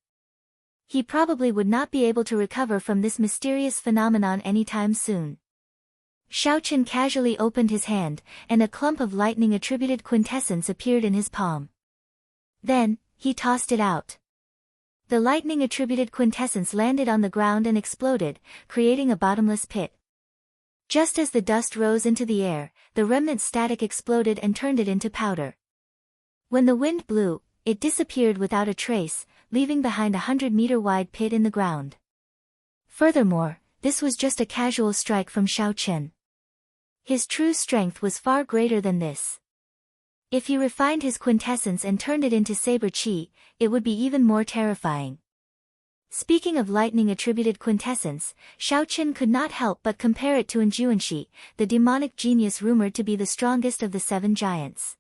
A: He probably would not be able to recover from this mysterious phenomenon anytime soon. Xiaochen casually opened his hand, and a clump of lightning-attributed quintessence appeared in his palm. Then, he tossed it out. The lightning-attributed quintessence landed on the ground and exploded, creating a bottomless pit. Just as the dust rose into the air, the remnant static exploded and turned it into powder. When the wind blew, it disappeared without a trace, leaving behind a 100-meter-wide pit in the ground. Furthermore, this was just a casual strike from Xiaochen. His true strength was far greater than this. If he refined his quintessence and turned it into saber chi, it would be even more terrifying. Speaking of lightning-attributed quintessence, Xiaochen could not help but compare it to Enjuanshi, the demonic genius rumored to be the strongest of the 7 giants.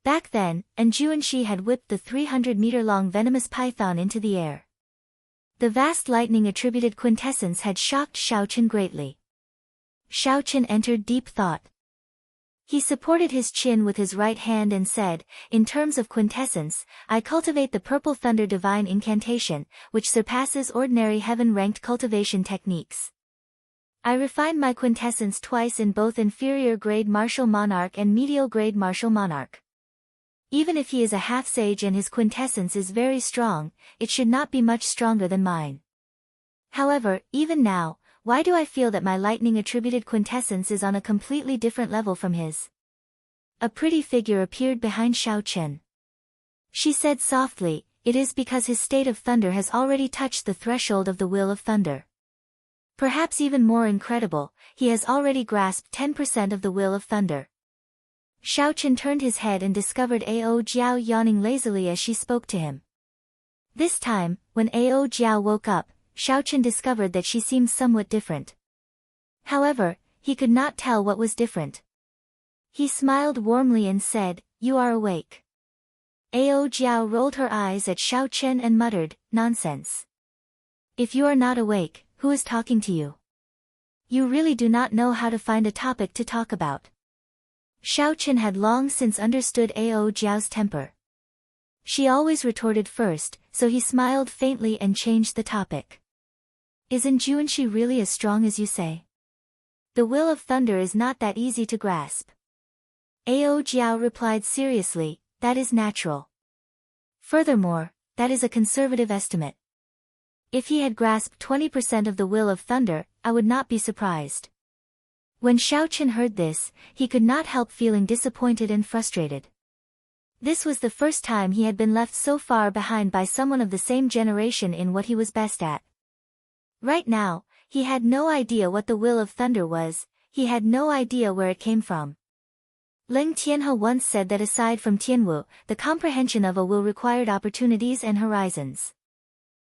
A: Back then, Enjuanshi had whipped the 300-meter-long venomous python into the air. The vast lightning-attributed quintessence had shocked Xiaochen greatly. Xiaochen entered deep thought. He supported his chin with his right hand and said, "In terms of quintessence, I cultivate the Purple Thunder Divine Incantation, which surpasses ordinary heaven-ranked cultivation techniques. I refine my quintessence twice in both inferior-grade Martial Monarch and medial-grade Martial Monarch. Even if he is a half-sage and his quintessence is very strong, it should not be much stronger than mine. However, even now, why do I feel that my lightning-attributed quintessence is on a completely different level from his?" A pretty figure appeared behind Xiaochen. She said softly, "It is because his state of thunder has already touched the threshold of the will of thunder. Perhaps even more incredible, he has already grasped 10% of the will of thunder." Xiaochen turned his head and discovered Ao Jiao yawning lazily as she spoke to him. This time, when Ao Jiao woke up, Xiaochen discovered that she seemed somewhat different. However, he could not tell what was different. He smiled warmly and said, "You are awake." Ao Jiao rolled her eyes at Xiaochen and muttered, "Nonsense. If you are not awake, who is talking to you? You really do not know how to find a topic to talk about." Xiaochen had long since understood Ao Jiao's temper. She always retorted first, so he smiled faintly and changed the topic. "Isn't Juanshi really as strong as you say? The will of thunder is not that easy to grasp." Ao Jiao replied seriously, "That is natural. Furthermore, that is a conservative estimate. If he had grasped 20% of the will of thunder, I would not be surprised." When Xiaochen heard this, he could not help feeling disappointed and frustrated. This was the first time he had been left so far behind by someone of the same generation in what he was best at. Right now, he had no idea what the will of thunder was, he had no idea where it came from. Ling Tianhe once said that aside from Tianwu, the comprehension of a will required opportunities and horizons.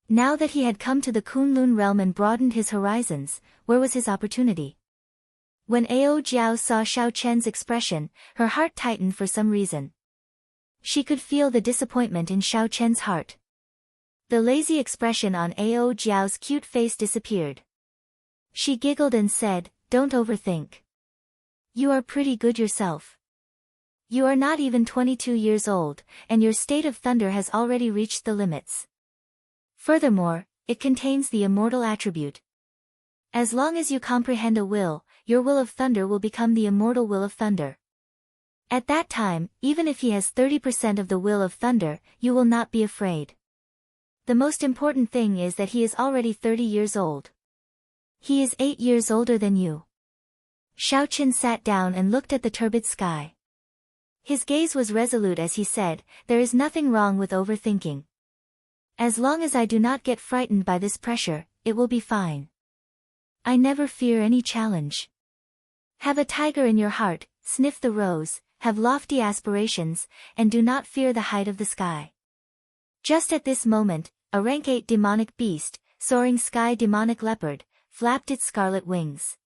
A: Now that he had come to the Kunlun realm and broadened his horizons, where was his opportunity? When Ao Jiao saw Xiaochen's expression, her heart tightened for some reason. She could feel the disappointment in Xiaochen's heart. The lazy expression on Ao Jiao's cute face disappeared. She giggled and said, "Don't overthink. You are pretty good yourself. You are not even 22 years old, and your state of thunder has already reached the limits. Furthermore, it contains the immortal attribute. As long as you comprehend a will, your will of thunder will become the immortal will of thunder. At that time, even if he has 30% of the will of thunder, you will not be afraid. The most important thing is that he is already 30 years old. He is 8 years older than you." Xiaochen sat down and looked at the turbid sky. His gaze was resolute as he said, "There is nothing wrong with overthinking. As long as I do not get frightened by this pressure, it will be fine." I never fear any challenge. Have a tiger in your heart, sniff the rose, have lofty aspirations, and do not fear the height of the sky. Just at this moment, a rank 8 demonic beast, soaring sky demonic leopard, flapped its scarlet wings.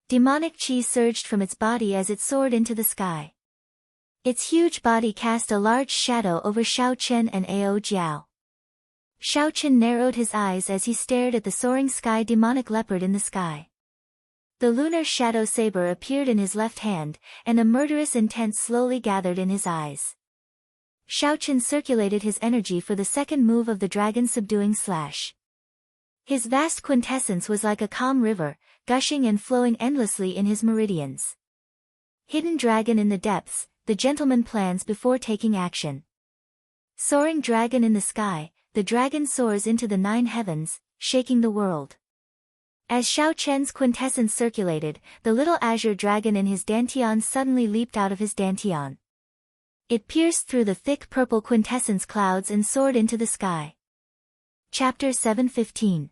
A: Demonic chi surged from its body as it soared into the sky. Its huge body cast a large shadow over Xiao Chen and Ao Jiao. Xiao Chen narrowed his eyes as he stared at the soaring sky demonic leopard in the sky. The lunar shadow saber appeared in his left hand, and a murderous intent slowly gathered in his eyes. Xiao Chen circulated his energy for the second move of the dragon subduing slash. His vast quintessence was like a calm river, gushing and flowing endlessly in his meridians. Hidden dragon in the depths, the gentleman plans before taking action. Soaring dragon in the sky, the dragon soars into the 9 heavens, shaking the world. As Xiao Chen's quintessence circulated, the little azure dragon in his dantian suddenly leaped out of his dantian. It pierced through the thick purple quintessence clouds and soared into the sky. Chapter 7:15.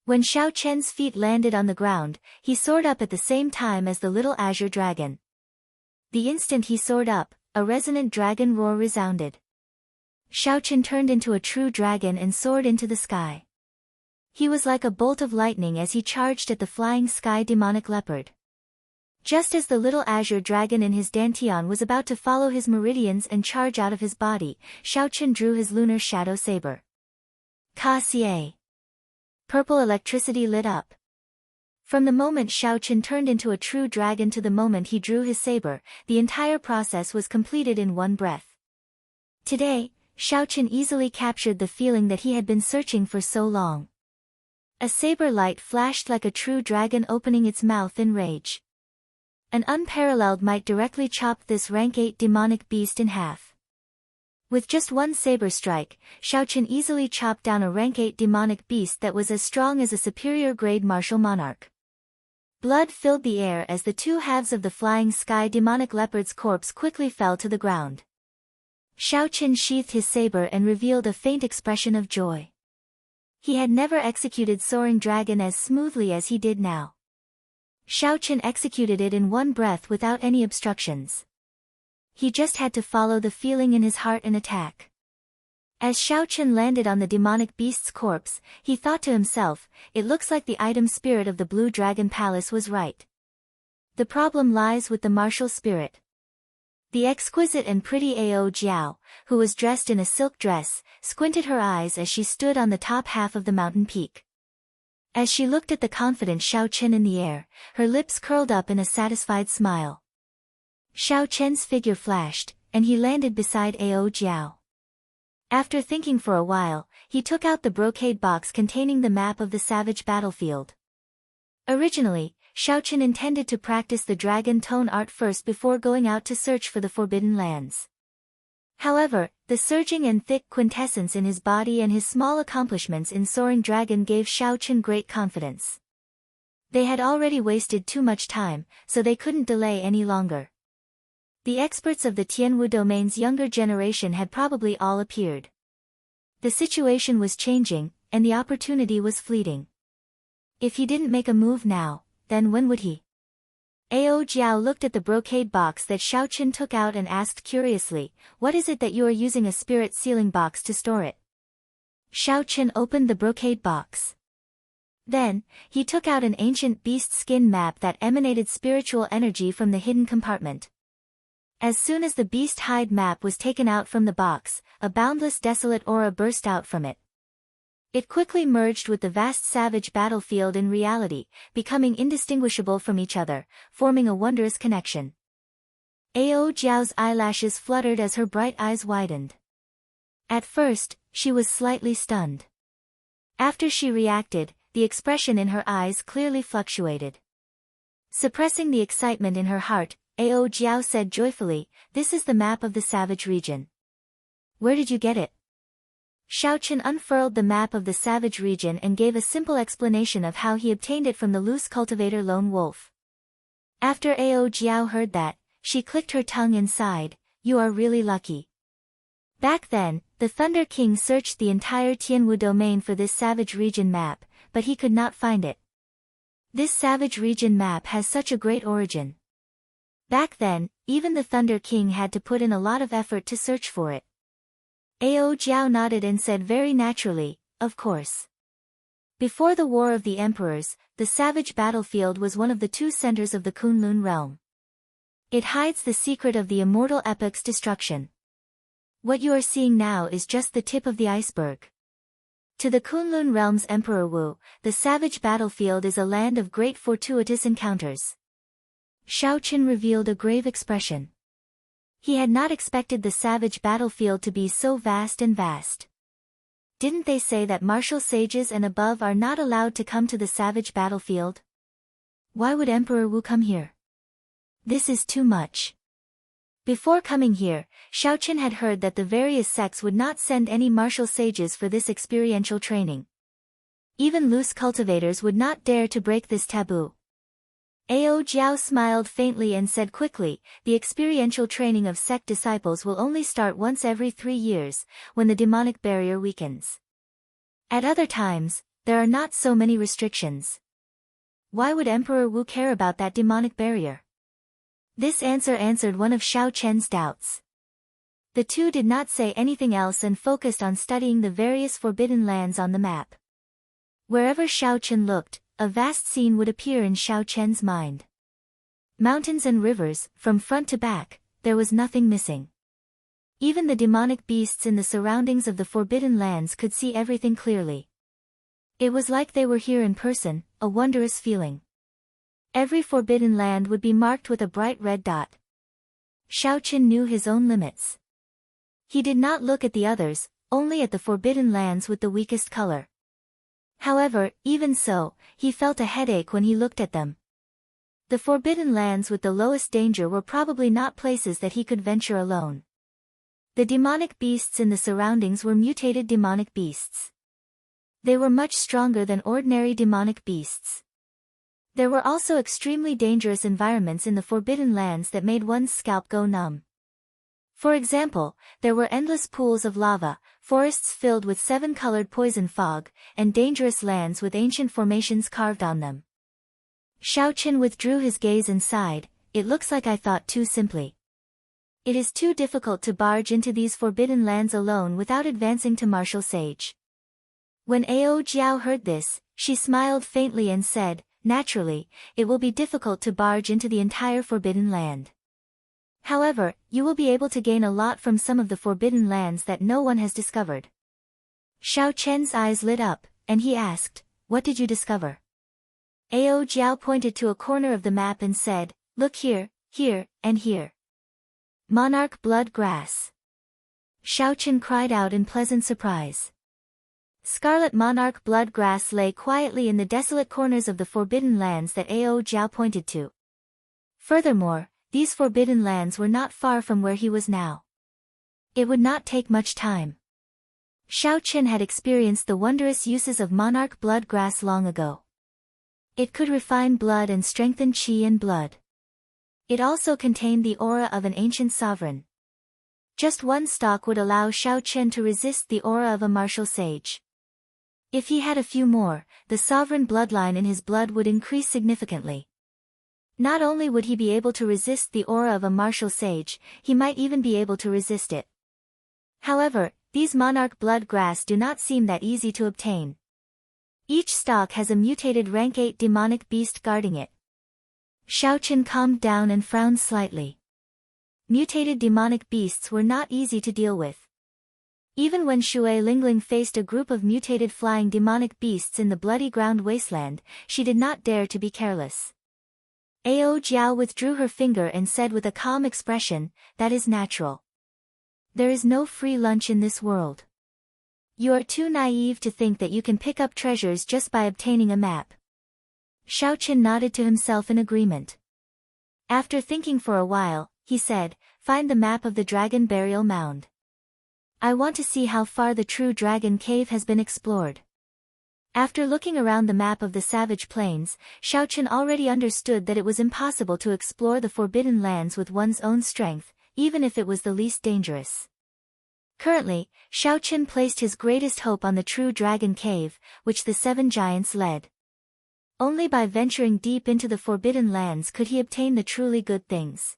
A: When Xiao Chen's feet landed on the ground, he soared up at the same time as the little azure dragon. The instant he soared up, a resonant dragon roar resounded. Xiao Chen turned into a true dragon and soared into the sky. He was like a bolt of lightning as he charged at the flying sky demonic leopard. Just as the little azure dragon in his dantian was about to follow his meridians and charge out of his body, Xiao Chen drew his lunar shadow saber. Ka-cie. Purple electricity lit up. From the moment Xiao Chen turned into a true dragon to the moment he drew his saber, the entire process was completed in one breath. Today, Xiao Chen easily captured the feeling that he had been searching for so long. A saber light flashed like a true dragon opening its mouth in rage. An unparalleled might directly chopped this rank 8 demonic beast in half. With just one saber strike, Xiao Chen easily chopped down a rank 8 demonic beast that was as strong as a superior grade martial monarch. Blood filled the air as the 2 halves of the flying sky demonic leopard's corpse quickly fell to the ground. Xiao Chen sheathed his saber and revealed a faint expression of joy. He had never executed Soaring Dragon as smoothly as he did now. Xiao Chen executed it in one breath without any obstructions. He just had to follow the feeling in his heart and attack. As Xiao Chen landed on the demonic beast's corpse, he thought to himself, it looks like the item spirit of the Blue Dragon Palace was right. The problem lies with the martial spirit. The exquisite and pretty Ao Jiao, who was dressed in a silk dress, squinted her eyes as she stood on the top half of the mountain peak. As she looked at the confident Xiao Chen in the air, her lips curled up in a satisfied smile. Xiao Chen's figure flashed, and he landed beside Ao Jiao. After thinking for a while, he took out the brocade box containing the map of the savage battlefield. Originally, Xiao Chen intended to practice the dragon tone art first before going out to search for the forbidden lands. However, the surging and thick quintessence in his body and his small accomplishments in Soaring Dragon gave Xiao Chen great confidence. They had already wasted too much time, so they couldn't delay any longer. The experts of the Tianwu domain's younger generation had probably all appeared. The situation was changing, and the opportunity was fleeting. If he didn't make a move now, then when would he? Ao Jiao looked at the brocade box that Xiao Chen took out and asked curiously, "What is it that you are using a spirit sealing box to store it?" Xiao Chen opened the brocade box. Then, he took out an ancient beast skin map that emanated spiritual energy from the hidden compartment. As soon as the beast hide map was taken out from the box, a boundless desolate aura burst out from it. It quickly merged with the vast savage battlefield in reality, becoming indistinguishable from each other, forming a wondrous connection. Ao Jiao's eyelashes fluttered as her bright eyes widened. At first, she was slightly stunned. After she reacted, the expression in her eyes clearly fluctuated. Suppressing the excitement in her heart, Ao Jiao said joyfully, "This is the map of the savage region." "Where did you get it?" Xiao Chen unfurled the map of the savage region and gave a simple explanation of how he obtained it from the loose cultivator Lone Wolf. After Ao Jiao heard that, she clicked her tongue and sighed, "You are really lucky." Back then, the Thunder King searched the entire Tianwu domain for this savage region map, but he could not find it. This savage region map has such a great origin. Back then, even the Thunder King had to put in a lot of effort to search for it. Ao Jiao nodded and said very naturally, of course. Before the War of the Emperors, the savage battlefield was one of the two centers of the Kunlun realm. It hides the secret of the Immortal epoc's destruction. What you are seeing now is just the tip of the iceberg. To the Kunlun realm's Emperor Wu, the savage battlefield is a land of great fortuitous encounters. Shao Qin revealed a grave expression. He had not expected the savage battlefield to be so vast and vast. Didn't they say that martial sages and above are not allowed to come to the savage battlefield? Why would Emperor Wu come here? This is too much. Before coming here, Shao Qin had heard that the various sects would not send any martial sages for this experiential training. Even loose cultivators would not dare to break this taboo. Ao Jiao smiled faintly and said quickly, the experiential training of sect disciples will only start once every 3 years, when the demonic barrier weakens. At other times, there are not so many restrictions. Why would Emperor Wu care about that demonic barrier? This answer answered one of Shao Chen's doubts. The two did not say anything else and focused on studying the various forbidden lands on the map. Wherever Shao Chen looked, a vast scene would appear in Shao Chen's mind. Mountains and rivers, from front to back, there was nothing missing. Even the demonic beasts in the surroundings of the forbidden lands could see everything clearly. It was like they were here in person, a wondrous feeling. Every forbidden land would be marked with a bright red dot. Shao Chen knew his own limits. He did not look at the others, only at the forbidden lands with the weakest color. However, even so, he felt a headache when he looked at them. The forbidden lands with the lowest danger were probably not places that he could venture alone. The demonic beasts in the surroundings were mutated demonic beasts. They were much stronger than ordinary demonic beasts. There were also extremely dangerous environments in the forbidden lands that made one's scalp go numb. For example, there were endless pools of lava, forests filled with 7-colored poison fog, and dangerous lands with ancient formations carved on them. Shao Chen withdrew his gaze and sighed, it looks like I thought too simply. It is too difficult to barge into these forbidden lands alone without advancing to martial sage. When Ao Jiao heard this, she smiled faintly and said, naturally, it will be difficult to barge into the entire forbidden land. However, you will be able to gain a lot from some of the forbidden lands that no one has discovered. Shao Chen's eyes lit up, and he asked, what did you discover? Ao Jiao pointed to a corner of the map and said, look here, here, and here. Monarch blood grass. Shao Chen cried out in pleasant surprise. Scarlet monarch blood grass lay quietly in the desolate corners of the forbidden lands that Ao Jiao pointed to. Furthermore, these forbidden lands were not far from where he was now. It would not take much time. Shao Chen had experienced the wondrous uses of monarch blood grass long ago. It could refine blood and strengthen qi and blood. It also contained the aura of an ancient sovereign. Just one stalk would allow Shao Chen to resist the aura of a martial sage. If he had a few more, the sovereign bloodline in his blood would increase significantly. Not only would he be able to resist the aura of a martial sage, he might even be able to resist it. However, these monarch blood grass do not seem that easy to obtain. Each stalk has a mutated rank 8 demonic beast guarding it. Shao Chen calmed down and frowned slightly. Mutated demonic beasts were not easy to deal with. Even when Shui Lingling faced a group of mutated flying demonic beasts in the bloody ground wasteland, she did not dare to be careless. Ao Jiao withdrew her finger and said with a calm expression, that is natural. There is no free lunch in this world. You are too naive to think that you can pick up treasures just by obtaining a map. Shao Chen nodded to himself in agreement. After thinking for a while, he said, find the map of the dragon burial mound. I want to see how far the true dragon cave has been explored. After looking around the map of the savage plains, Shao Chen already understood that it was impossible to explore the forbidden lands with one's own strength, even if it was the least dangerous. Currently, Shao Chen placed his greatest hope on the true dragon cave, which the 7 giants led. Only by venturing deep into the forbidden lands could he obtain the truly good things.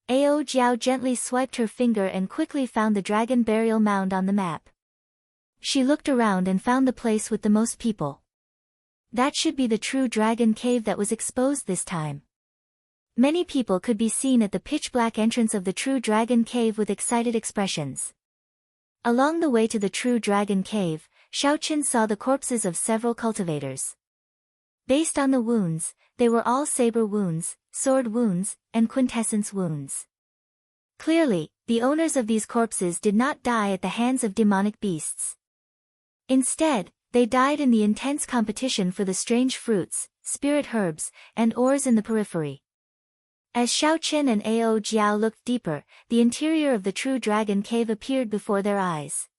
A: Ao Jiao gently swiped her finger and quickly found the dragon burial mound on the map. She looked around and found the place with the most people. That should be the true dragon cave that was exposed this time. Many people could be seen at the pitch-black entrance of the true dragon cave with excited expressions. Along the way to the true dragon cave, Xiaoqin saw the corpses of several cultivators. Based on the wounds, they were all saber wounds, sword wounds, and quintessence wounds. Clearly, the owners of these corpses did not die at the hands of demonic beasts. Instead, they died in the intense competition for the strange fruits, spirit herbs, and ores in the periphery. As Xiaoqin and Ao Jiao looked deeper, the interior of the true dragon cave appeared before their eyes.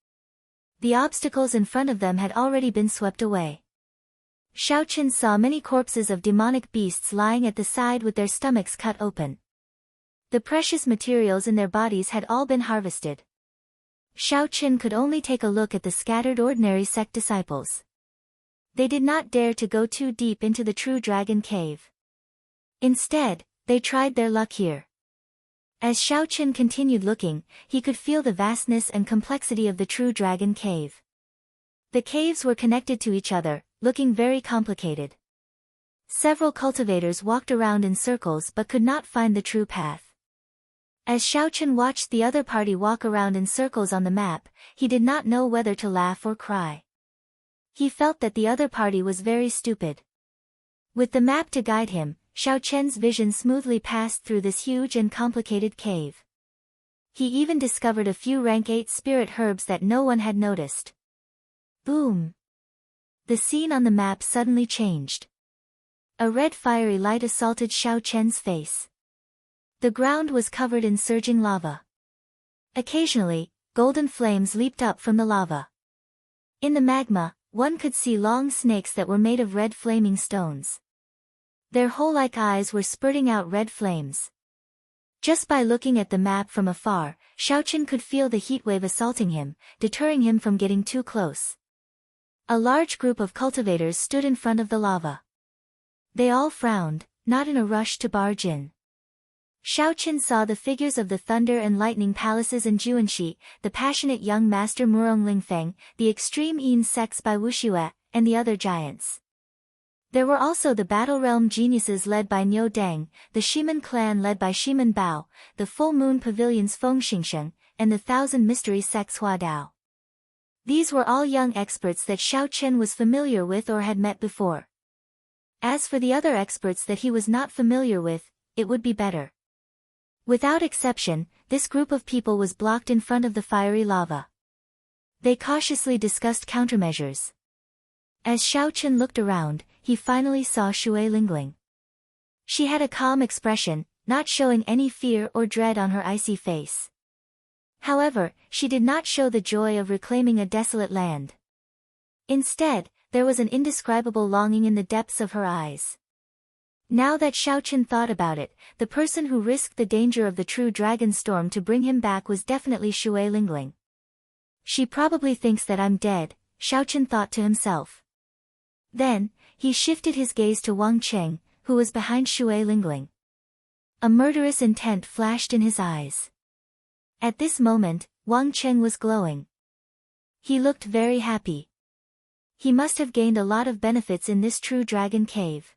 A: The obstacles in front of them had already been swept away. Xiaoqin saw many corpses of demonic beasts lying at the side with their stomachs cut open. The precious materials in their bodies had all been harvested. Xiaoqin could only take a look at the scattered ordinary sect disciples. They did not dare to go too deep into the true dragon cave. Instead, they tried their luck here. As Xiaoqin continued looking, he could feel the vastness and complexity of the true dragon cave. The caves were connected to each other, looking very complicated. Several cultivators walked around in circles but could not find the true path. As Xiaoqin watched the other party walk around in circles on the map, he did not know whether to laugh or cry. He felt that the other party was very stupid. With the map to guide him, Xiaoqin's vision smoothly passed through this huge and complicated cave. He even discovered a few rank 8 spirit herbs that no one had noticed. Boom! The scene on the map suddenly changed. A red fiery light assaulted Xiaoqin's face. The ground was covered in surging lava. Occasionally, golden flames leaped up from the lava. In the magma, one could see long snakes that were made of red flaming stones. Their hole-like eyes were spurting out red flames. Just by looking at the map from afar, Xiaoqin could feel the heat wave assaulting him, deterring him from getting too close. A large group of cultivators stood in front of the lava. They all frowned, not in a rush to barge in. Xiaoqin saw the figures of the Thunder and Lightning Palaces and Juanxi, the passionate young master Murong Lingfeng, the extreme Yin sects by Wuxue, and the other giants. There were also the Battle Realm geniuses led by Niu Deng, the Shiman clan led by Shiman Bao, the Full Moon Pavilion's Feng Xingsheng, and the Thousand Mystery sects Hua Dao. These were all young experts that Xiaoqin was familiar with or had met before. As for the other experts that he was not familiar with, it would be better. Without exception, this group of people was blocked in front of the fiery lava. They cautiously discussed countermeasures. As Xiaoqin looked around, he finally saw Shui Lingling. She had a calm expression, not showing any fear or dread on her icy face. However, she did not show the joy of reclaiming a desolate land. Instead, there was an indescribable longing in the depths of her eyes. Now that Xiaoqin thought about it, the person who risked the danger of the true dragon storm to bring him back was definitely Shui Lingling. She probably thinks that I'm dead, Xiaoqin thought to himself. Then, he shifted his gaze to Wang Cheng, who was behind Shui Lingling. A murderous intent flashed in his eyes. At this moment, Wang Cheng was glowing. He looked very happy. He must have gained a lot of benefits in this true dragon cave.